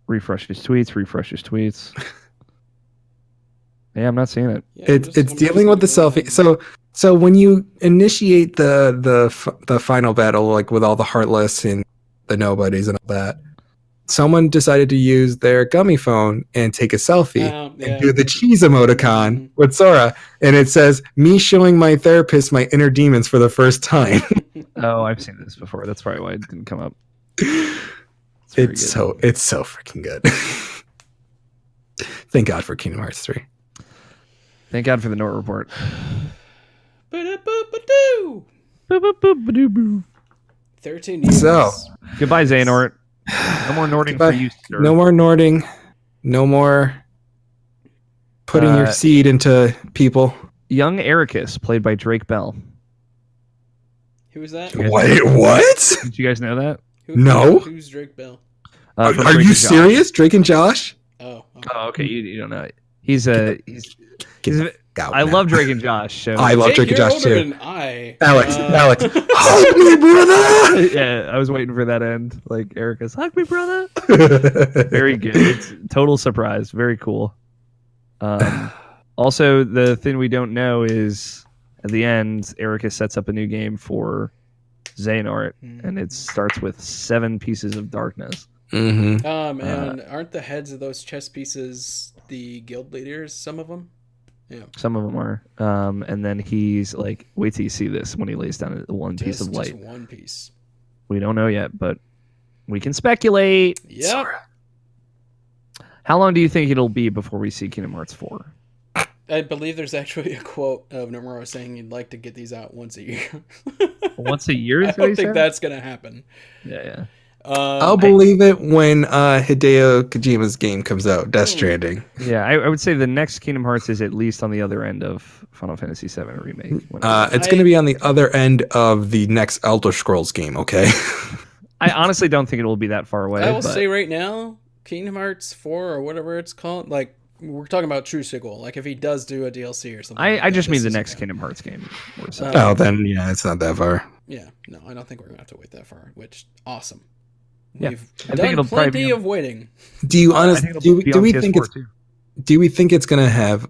Refresh his tweets. Yeah, I'm not seeing it. Yeah, It's dealing with the selfie. So when you initiate the final battle, like with all the Heartless and the Nobodies and all that, someone decided to use their gummy phone and take a selfie and do the cheese emoticon with Sora, and it says, "Me showing my therapist my inner demons for the first time." Oh, I've seen this before. That's probably why it didn't come up. It's so freaking good. Thank God for Kingdom Hearts 3. Thank God for the Nort report. Ba-da-ba-ba-doo! 13 years. So, Goodbye, Xehanort. No more Nording Goodbye. for you, sir. no more Nording, no more putting your seed into people. Young Ericus, played by Drake Bell. Who was that? Wait, what? Did you guys know that? No. Who's Drake Bell? Are From you Drake and Josh. serious? Drake and Josh? Oh. Oh, okay. You don't know it. He's a. He's Out I now. love Drake and Josh. So I love Jake, Drake and you're Josh older too. than I. Alex, hug me, brother. yeah, I was waiting for that end. Like Erica's, hug me, brother. Very good. It's total surprise. Very cool. Also, the thing we don't know is at the end, Erica sets up a new game for Xehanort, and it starts with 7 pieces of darkness. Mm-hmm. And aren't the heads of those chess pieces the guild leaders? Some of them. Yeah. Some of them are. And then he's like, wait till you see this when he lays down one piece of light. Just one piece. We don't know yet, but we can speculate. Yep. How long do you think it'll be before we see Kingdom Hearts 4? I believe there's actually a quote of Nomura saying he'd like to get these out once a year. Once a year? I don't think that's going to happen. Yeah. I'll believe it when Hideo Kojima's game comes out, Death Stranding. Yeah, I would say the next Kingdom Hearts is at least on the other end of Final Fantasy VII Remake. It's going to be on the other end of the next Elder Scrolls game, okay? I honestly don't think it will be that far away. I will but say right now, Kingdom Hearts 4 or whatever it's called, like, we're talking about true sequel. Like, if he does do a DLC or something. I just mean this the is next okay. Kingdom Hearts game. Or so. Oh, then, yeah, it's not that far. Yeah, no, I don't think we're going to have to wait that far, which, awesome. Yeah, We've I think done it'll probably plenty be of waiting. Do you I honestly think it'll be do on we PS4 think it's too. do we think it's going to have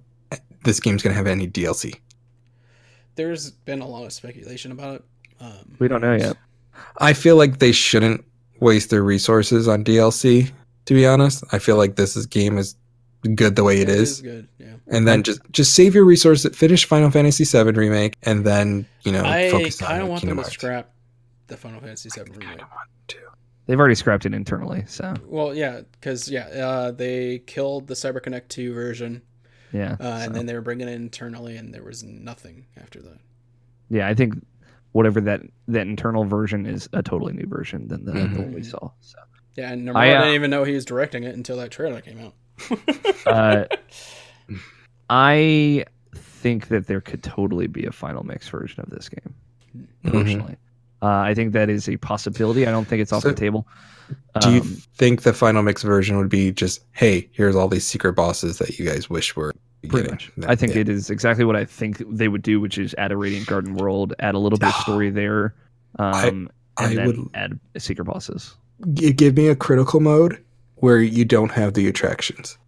this game's going to have any DLC? There's been a lot of speculation about it. We don't know yet. I feel like they shouldn't waste their resources on DLC, to be honest. I feel like game is good the way it is. Good, yeah. And then just save your resources, finish Final Fantasy VII Remake, and then, I focus kind of on want Kingdom them to Hearts. scrap the Final Fantasy VII remake. They've already scrapped it internally, so Well, yeah, because they killed the CyberConnect 2 version, yeah. and then they were bringing it internally, and there was nothing after that. Yeah, I think whatever that internal version is a totally new version than the one we saw. So Yeah, and Nomura didn't even know he was directing it until that trailer came out. I think that there could totally be a final mix version of this game. Personally, I think that is a possibility. I don't think it's off the table. Do you think the final mix version would be just, hey, here's all these secret bosses that you guys wish were Pretty much. I think it is exactly what I think they would do, which is add a Radiant Garden world, add a little bit of story there, and then add secret bosses. Give me a critical mode where you don't have the attractions.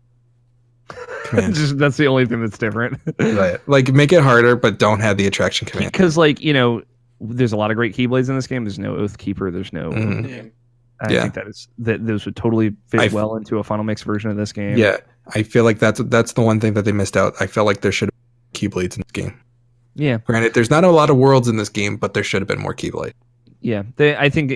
Command. That's the only thing that's different. Right. Like, make it harder, but don't have the attraction command. Because, there's a lot of great Keyblades in this game. There's no Oath Keeper. There's no. Yeah. I think that those would totally fit well into a final mix version of this game. Yeah, I feel like that's the one thing that they missed out. I felt like there should have been Keyblades in this game. Yeah. Granted, there's not a lot of worlds in this game, but there should have been more Keyblade. Yeah. I think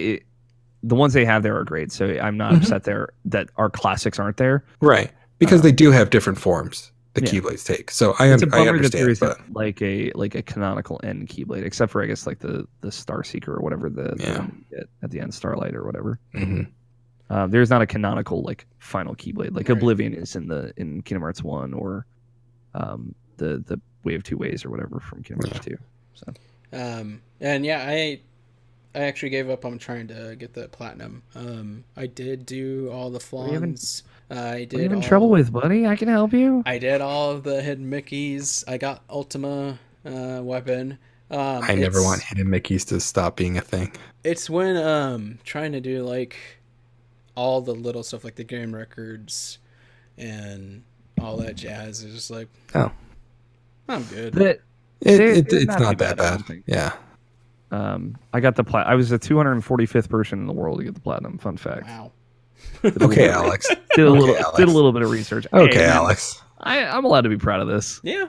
the ones they have there are great. So I'm not upset that our classics aren't there. Right. Because they do have different forms the Keyblades take. So I understand. That there but isn't like a canonical end Keyblade, except for I guess like the Star Seeker or whatever the one you get at the end, Starlight or whatever. Mm-hmm. There's not a canonical like final Keyblade like Oblivion is in Kingdom Hearts 1 or the Way of Two Ways or whatever from Kingdom Hearts 2. So and yeah, I actually gave up on trying to get the platinum. I did do all the flans. I did. What are you in trouble with, buddy? I can help you. I did all of the hidden Mickeys. I got Ultima weapon. I never want hidden Mickeys to stop being a thing. It's when trying to do like all the little stuff like the game records and all that jazz is just like, oh, I'm good. It's not that bad. Yeah. I got the I was the 245th person in the world to get the platinum. Fun fact. Wow. Okay, Alex. Did a little bit of research. Okay, hey, Alex. I'm allowed to be proud of this. Yeah.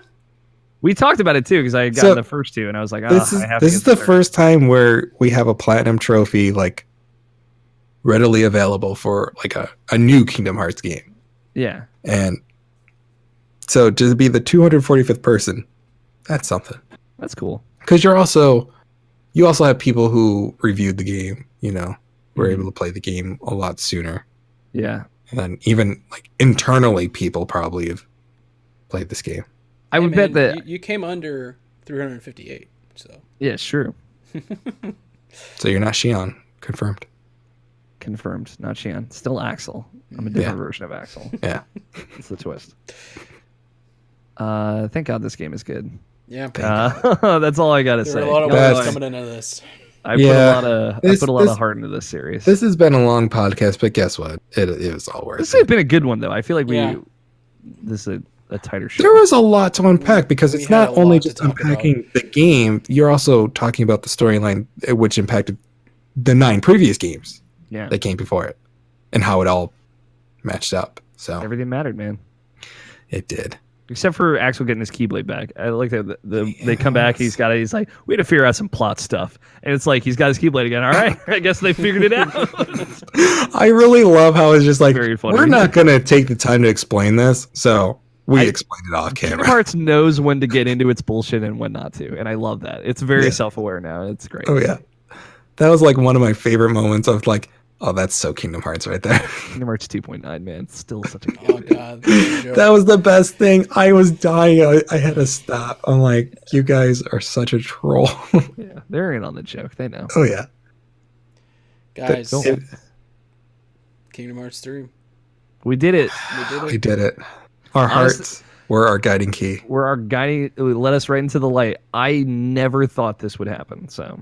We talked about it too because I got the first two and I was like, this is the first time where we have a platinum trophy like readily available for like a new Kingdom Hearts game. Yeah. And so to be the 245th person, that's something. That's cool. Because you also have people who reviewed the game, were able to play the game a lot sooner. Yeah. And then even like internally, people probably have played this game. I would bet that you came under 358. So yeah, it's true. So you're not Shion. Confirmed. Confirmed. Not Shion. Still Axel. I'm a different version of Axel. Yeah. That's the twist. Thank God this game is good. Yeah. That's all I gotta There say. were a lot of That's- words coming into this. I Yeah. put a lot This- of heart into this series. This has been a long podcast, but guess what? It was all worth This it. has been a good one though. I feel like Yeah. this is a tighter show. There was a lot to unpack because We it's had not a lot only to just talk unpacking the game, you're also talking about the storyline which impacted the 9 previous games Yeah. that came before it and how it all matched up. So Everything mattered, man. it did. Except for Axel getting his Keyblade back. I like that they come back, he's got it, he's like, we had to figure out some plot stuff. And it's like he's got his Keyblade again. All right, I guess they figured it out. I really love how it's just like, Very funny. we're not going to take the time to explain this. So we explained it off Kingdom camera. Hearts knows when to get into its bullshit and when not to. And I love that. It's very self-aware now. It's great. Oh, yeah. That was like one of my favorite moments of like, oh, that's so Kingdom Hearts right there. Kingdom Hearts 2.9, man. It's still such a good Oh God. That was the best thing. I was dying. I had to stop. I'm like, you guys are such a troll. Yeah, they're in on the joke. They know. Oh, yeah. Guys, It- Kingdom Hearts 3. We did it. we did it. Our Honestly- hearts were our guiding key. We're our guiding. It led us right into the light. I never thought this would happen. So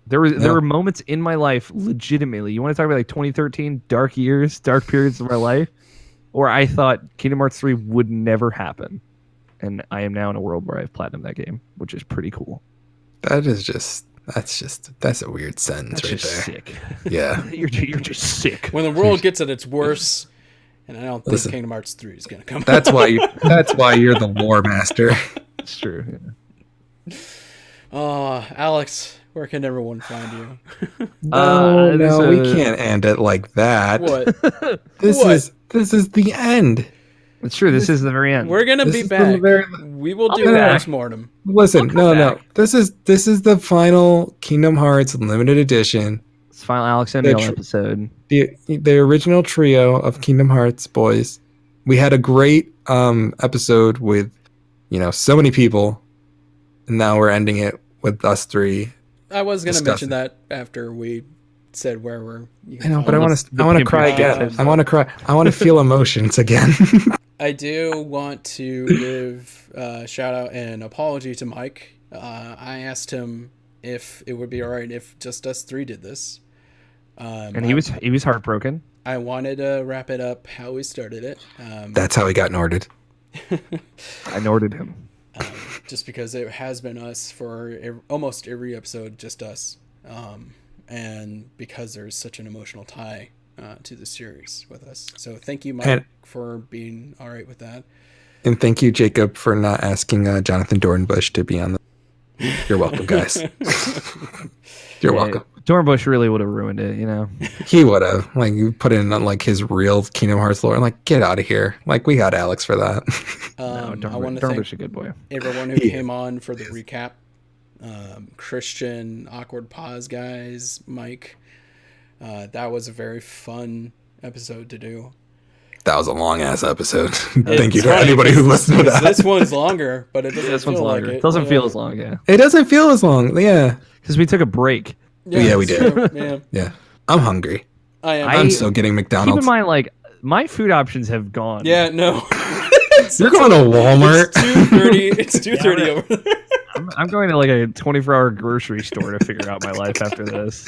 there were moments in my life, legitimately. You want to talk about like 2013, dark years, dark periods of my life, where I thought Kingdom Hearts 3 would never happen, and I am now in a world where I've platinumed that game, which is pretty cool. That's a weird sentence That's right just there. sick. Yeah. You're just sick. When the world gets at its worst, and I don't think Listen. Kingdom Hearts 3 is going to come. That's why you're the lore master. It's true. Yeah. Alex, where can everyone find you? No, there's no, we a- can't end it like that. What? This What? is the end. It's true. This is the very end. We're gonna This be is the back. very- We will do come back. postmortem. Listen, no. back. This is the final Kingdom Hearts limited edition. It's final Alex and Neil The tr- episode. The original trio of Kingdom Hearts boys. We had a great episode with so many people, and now we're ending it with us 3. I was gonna Disgusting. mention that after we said where we're. I know, but I want The to pimp cry episode. again. I want to cry. I want to feel emotions again. I do want to give a shout out and apology to Mike. I asked him if it would be all right if just us 3 did this. And he was heartbroken. I wanted to wrap it up how we started it. That's how he got Norded. I Norded him. Just because it has been us for almost every episode, just us. And because there's such an emotional tie to the series with us. So thank you, Mike, And- for being all right with that. And thank you, Jacob, for not asking Jonathan Dornbush to be on the. You're welcome, guys. You're welcome. Dornbush really would have ruined it, He would have you put in like his real Kingdom Hearts lore. Like, get out of here. Like, we got Alex for that. I want to thank Dornbush is a good boy. everyone who came on for the recap. Christian, Awkward Pause guys, Mike. That was a very fun episode to do. That was a long ass episode. Thank you It's to funny anybody who listened to that. This one's longer, but it doesn't This one's feel longer. like it. It doesn't Yeah. feel as long, yeah. It doesn't feel as long. Yeah. Because we took a break. Yeah, we it's did. true. Yeah, Yeah. I'm hungry. I am. I'm so getting Keep McDonald's. in mind, like, my food options have gone. Yeah, no. You're going to Walmart. It's 2:30. It's 2:30 over there. I'm going to like a 24-hour grocery store to figure out my life after this.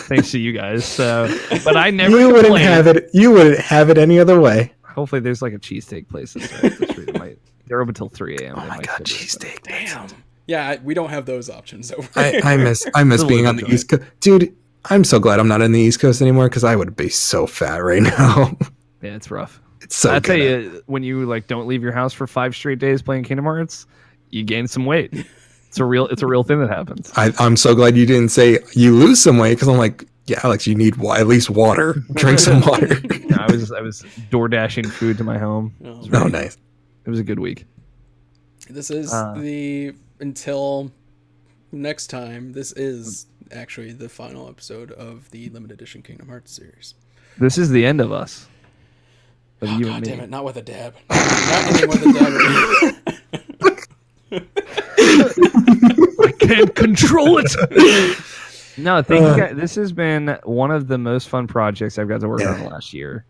Thanks to you guys. So, but I never You wouldn't complain. have it. You wouldn't have it any other way. Hopefully, there's like a cheesesteak place that's right up the street. They're open till 3 a.m. Oh They my might god, still be open. cheesesteak. Damn. Yeah, we don't have those options over I here. miss Still being on wouldn't the do East Coast. Dude, I'm so glad I'm not in the East Coast anymore because I would be so fat right now. Yeah, it's rough. It's so I tell good. you, when you like don't leave your house for 5 straight days playing Kingdom Hearts, you gain some weight. It's a real thing that happens. I'm so glad you didn't say you lose some weight because I'm like, yeah, Alex, you need at least water. Drink some water. I was door dashing food to my home. Oh, Oh, nice. It was a good week. This is until next time. This is actually the final episode of the limited edition Kingdom Hearts series. This is the end of us. Of Oh, you God and me. damn it! Not with a dab. Not ending with a dab. My can't control it. No, thank you guys. This has been one of the most fun projects I've got to work on the last year.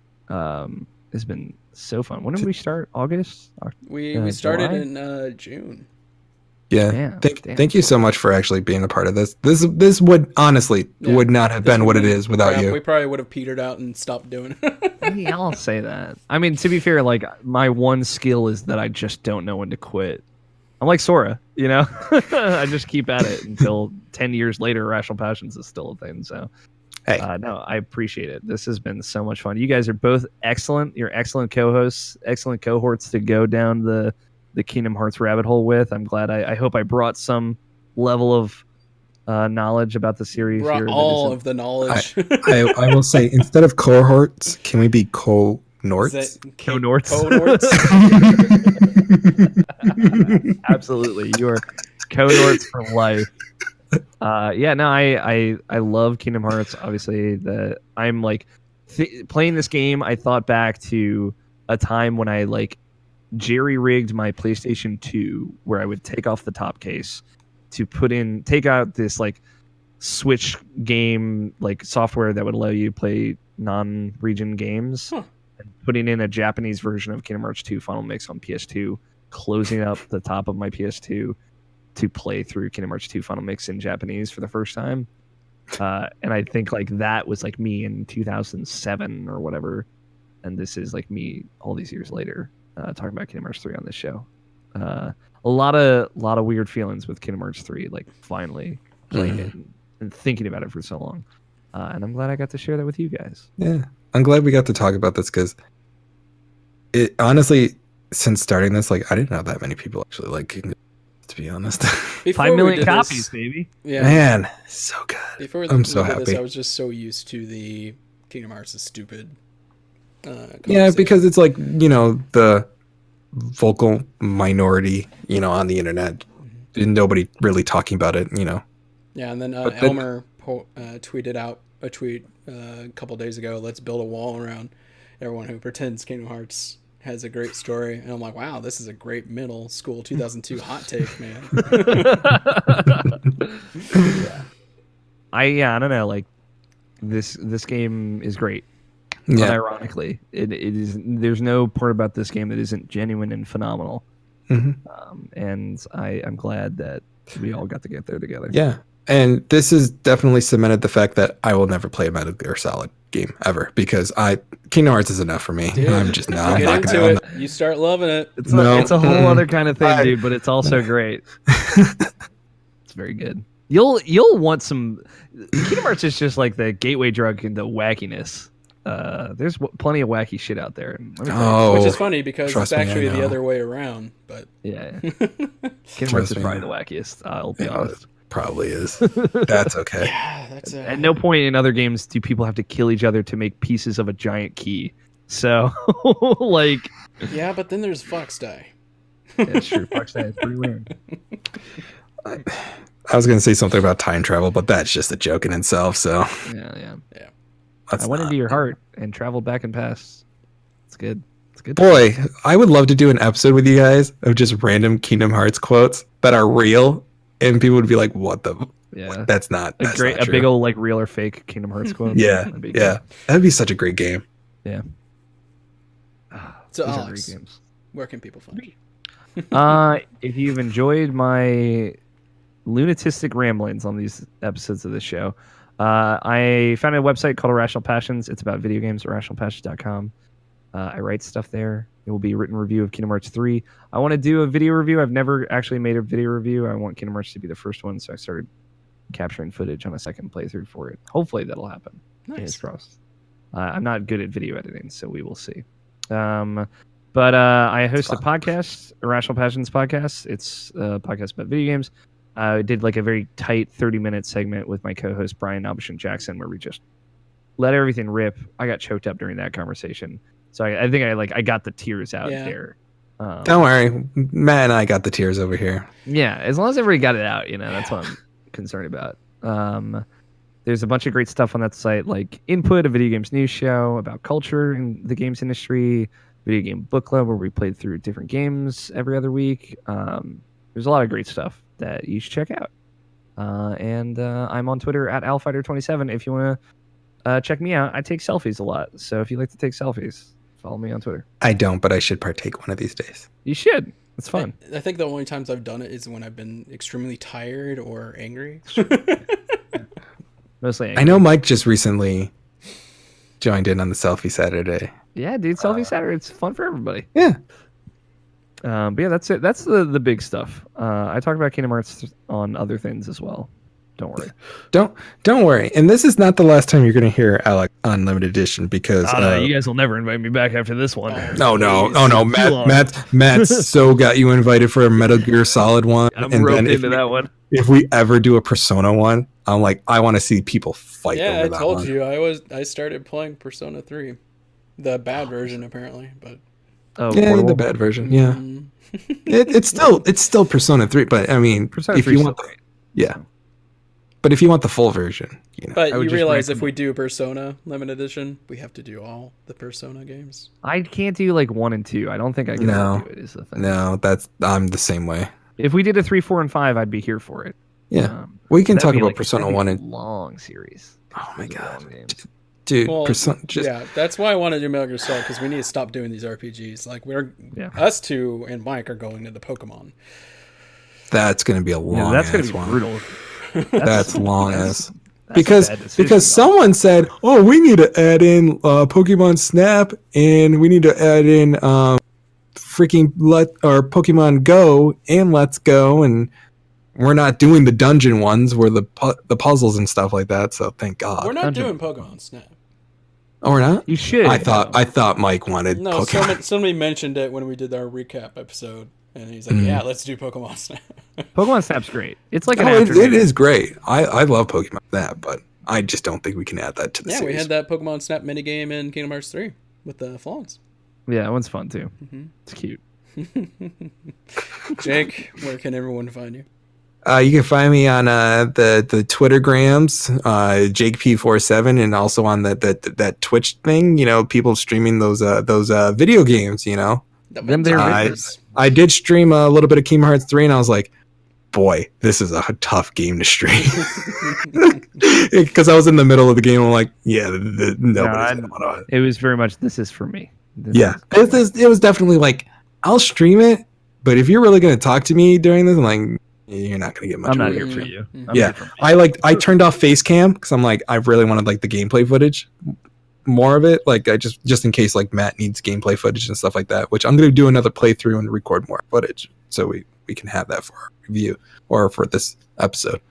It's been so fun. When did we start? August? We started July? in June. Yeah. Damn, Thank you so much for actually being a part of this. This would honestly would not have been what it is without you. We probably would have petered out and stopped doing it. Maybe I'll say that. I mean, to be fair, like my one skill is that I just don't know when to quit. I'm like Sora, you know. I just keep at it until 10 years later, Irrational Passions is still a thing. So, hey, no, I appreciate it. This has been so much fun. You guys are both excellent. You're excellent co-hosts, excellent cohorts to go down the Kingdom Hearts rabbit hole with. I'm glad. I hope I brought some level of knowledge about the series. Brought here all of the knowledge. I will say, instead of cohorts, can we be co-norts? Co-norts? Absolutely. You are co-norts for life. Yeah, no, I love Kingdom Hearts. Obviously, I'm like playing this game. I thought back to a time when I like jerry-rigged my PlayStation 2, where I would take off the top case to take out this like Switch game like software that would allow you to play non-region games, and putting in a Japanese version of Kingdom Hearts 2 Final Mix on PS2, closing up the top of my PS2 to play through Kingdom Hearts 2 Final Mix in Japanese for the first time. And I think like that was like me in 2007 or whatever, and this is like me all these years later talking about Kingdom Hearts 3 on this show. A lot of weird feelings with Kingdom Hearts 3, like finally playing it and thinking about it for so long. And I'm glad I got to share that with you guys. Yeah, I'm glad we got to talk about this because it honestly, since starting this, like I didn't know that many people actually like Kingdom Hearts, to be honest. 5 million copies, baby. Yeah, man, so good. Before I'm so happy. This, I was just so used to the Kingdom Hearts is stupid. Yeah, because it's like, you know, the vocal minority, you know, on the internet, and nobody really talking about it, you know. Yeah, and then Elmer tweeted out a tweet a couple days ago. Let's build a wall around everyone who pretends Kingdom Hearts has a great story. And I'm like, wow, this is a great middle school 2002 hot take, man. I don't know, like this game is great. Yeah. Ironically, it is. There's no part about this game that isn't genuine and phenomenal. And I'm glad that we all got to get there together. Yeah, and this has definitely cemented the fact that I will never play a Metal Gear Solid game ever because Kingdom Hearts is enough for me. Dude, I'm just not. You get into it, you start loving it. It's a whole other kind of thing, dude. But it's also great. It's very good. You'll want some. Kingdom Hearts is just like the gateway drug into wackiness. There's plenty of wacky shit out there. Which is funny because it's actually the other way around. But yeah, Kingdom Hearts is probably the wackiest. I'll be honest. Probably is. That's okay. Yeah, that's At no point in other games do people have to kill each other to make pieces of a giant key. So, like, yeah, but then there's Fox Die. Yeah, it's true. Fox Die is pretty weird. I was gonna say something about time travel, but that's just a joke in itself. So yeah. I went into your heart and traveled back and past. It's good. It's good. Boy, I would love to do an episode with you guys of just random Kingdom Hearts quotes that are real, and people would be like, "What the? Yeah, what? That's not a big old like real or fake Kingdom Hearts quote." Yeah, that'd be such a great game. Yeah. So Alex, where can people find you? If you've enjoyed my lunatic ramblings on these episodes of the show, I found a website called Irrational Passions. It's about video games, irrationalpassions.com. I write stuff there. It will be a written review of Kingdom Hearts 3. I want to do a video review. I've never actually made a video review. I want Kingdom Hearts to be the first one, so I started capturing footage on a second playthrough for it. Hopefully that'll happen. Nice. Crossed. I'm not good at video editing, so we will see. But I host a podcast, Irrational Passions Podcast. It's a podcast about video games. I did like a very tight 30-minute segment with my co-host Brian Albishon Jackson where we just let everything rip. I got choked up during that conversation. So I think I got the tears out there. Don't worry. Matt and I got the tears over here. Yeah, as long as everybody got it out, that's what I'm concerned about. There's a bunch of great stuff on that site, like Input, a video games news show about culture in the games industry, video game book club where we played through different games every other week. There's a lot of great stuff that you should check out. And I'm on Twitter at alfighter27 if you want to check me out. I take selfies a lot, so if you like to take selfies, follow me on Twitter. I don't, but I should partake one of these days. You should. It's fun. I think the only times I've done it is when I've been extremely tired or angry. Mostly I know Mike just recently joined in on the selfie Saturday. Yeah, dude, selfie Saturday. It's fun for everybody. Yeah. But yeah, that's it. That's the big stuff. I talk about Kingdom Hearts on other things as well. Don't worry. Don't worry. And this is not the last time you're going to hear Alec on Limited Edition because you guys will never invite me back after this one. No. Matt's so got you invited for a Metal Gear Solid one. I'm and roped then into that one. If we ever do a Persona one, I'm like, I want to see people fight Yeah, over I that told one. you I started playing Persona 3, the bad version apparently, but Oh, Yeah, Portable? the bad version. Yeah, mm, it's still Persona 3, but I mean, Persona if 3 you is want, still great. yeah, but if you want the full version, you know, but I would you just realize if recommend- we do Persona Limited Edition, we have to do all the Persona games. I can't do like 1 and 2. I don't think I can No. do it. Is the thing. no, I'm the same way. If we did a 3, 4, and 5, I'd be here for it. Yeah, we can That'd talk be, about like, Persona that'd be 1 a and long series. oh my Those are god, long games. dude, Well, Persona just yeah, that's why I want to do Metal Gear Solid because we need to stop doing these RPGs. Like Yeah. us two and Mike are going to the Pokemon. that's gonna be a long. Yeah, that's gonna ass be one. brutal. That's long that's- as. That's a Because bad decision, because though. someone said, oh, we need to add in Pokemon Snap and we need to add in freaking Pokemon Go and Let's Go, and we're not doing the dungeon ones where the puzzles and stuff like that. So thank God. We're not Dungeon. doing Pokemon Snap. Oh, we're not. You should. I thought Mike wanted No, Pokemon. somebody mentioned it when we did our recap episode, and he's like, "Yeah, let's do Pokemon Snap." Pokemon Snap's great. It's like an Oh, it afternoon. is great. I love Pokemon Snap, but I just don't think we can add that to the Yeah, series. we had that Pokemon Snap minigame in Kingdom Hearts 3 with the Flawns. Yeah, that one's fun too. Mm-hmm. It's cute. Jake, where can everyone find you? You can find me on the Twittergrams, JakeP47, and also on that Twitch thing. You know, people streaming those video games. You know, Them there I- videos. I did stream a little bit of Kingdom Hearts 3, and I was like, boy, this is a tough game to stream. Because I was in the middle of the game. I'm like, yeah, nobody's gonna want to. It was very much. This is for me. This Yeah, is- it was definitely like, I'll stream it, but if you're really gonna talk to me during this, I'm like, you're not gonna get much. I'm not of it. here for you. Mhm. I'm Yeah. here for me. I turned off face cam because I'm like, I really wanted like the gameplay footage, more of it. Like I just in case like Matt needs gameplay footage and stuff like that, which I'm gonna do another playthrough and record more footage so we can have that for our review or for this episode.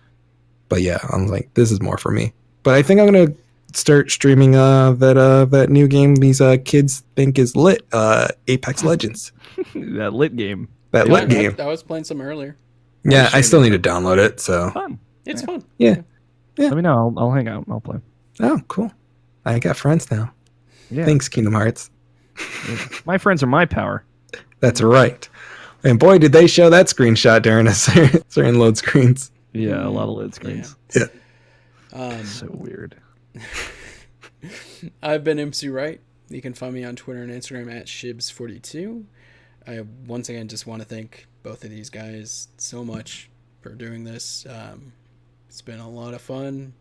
But yeah, I'm like, this is more for me. But I think I'm gonna start streaming that new game these kids think is lit, Apex Legends. That lit game. That Yeah, lit game. I was playing some earlier. Yeah, I still need to download it. So Fun. It's fun. Yeah. Let me know. I'll hang out. I'll play. oh, cool. I got friends now. Yeah. Thanks, Kingdom Hearts. My friends are my power. That's right. And boy, did they show that screenshot during a certain load screens. Yeah, a lot of lit screens. So weird. I've been MC Wright. You can find me on Twitter and Instagram at Shibs42. I once again just want to thank both of these guys so much for doing this. It's been a lot of fun.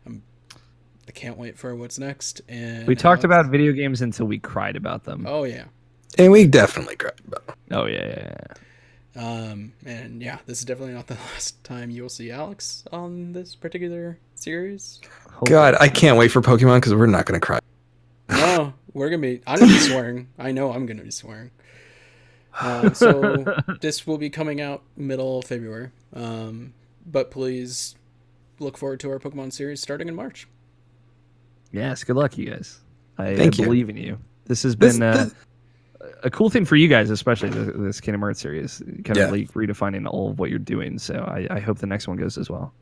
I can't wait for what's next. And We talked about video games until we cried about them. Oh yeah. And we definitely cried about it. Oh yeah. And yeah, this is definitely not the last time you'll see Alex on this particular series. God, I can't wait for Pokemon because we're not going to cry. No, I'm gonna be swearing. I know I'm gonna be swearing. So this will be coming out middle of February. But please look forward to our Pokemon series starting in March. Yes, good luck, you guys. I Thank you. believe in you. This has been a cool thing for you guys, especially this Kingdom Hearts series, kind Yeah. of like redefining all of what you're doing. So I hope the next one goes as well.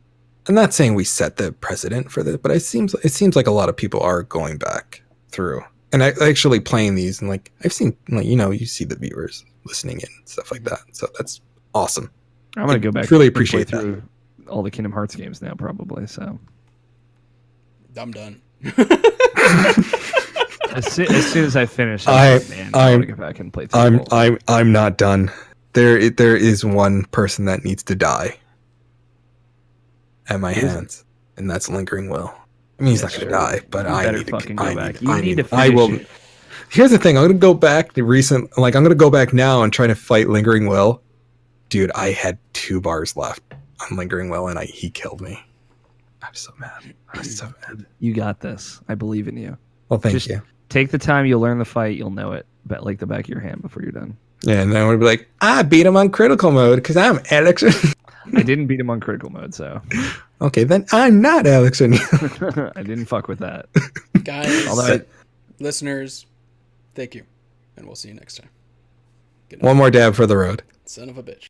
I'm not saying we set the precedent for this, but it seems like a lot of people are going back through and actually playing these. And like I've seen, like, you know, you see the viewers listening in and stuff like that. So that's awesome. I'm gonna go back. truly and play appreciate that. through all the Kingdom Hearts games now, probably. So I'm done. as soon as I finish, I'm gonna go back and play through. I'm not done. There is one person that needs to die. at my hands, and that's Lingering Will. I mean, he's not going to die, but You I better need to fucking go I back. need, You I need to I finish will. it. Here's the thing. I'm going to go back to I'm going to go back now and try to fight Lingering Will. Dude, I had 2 bars left on Lingering Will, and he killed me. I'm so mad. I'm so mad. You got this. I believe in you. Well, thank Just you. take the time. You'll learn the fight. You'll know it, but like the back of your hand before you're done. Yeah, and then I would be like, I beat him on critical mode because I'm Alex. I didn't beat him on critical mode, so Okay, then I'm not Alex. I didn't fuck with that. Guys, Although listeners, thank you. And we'll see you next time. Good night. One more dab for the road. Son of a bitch.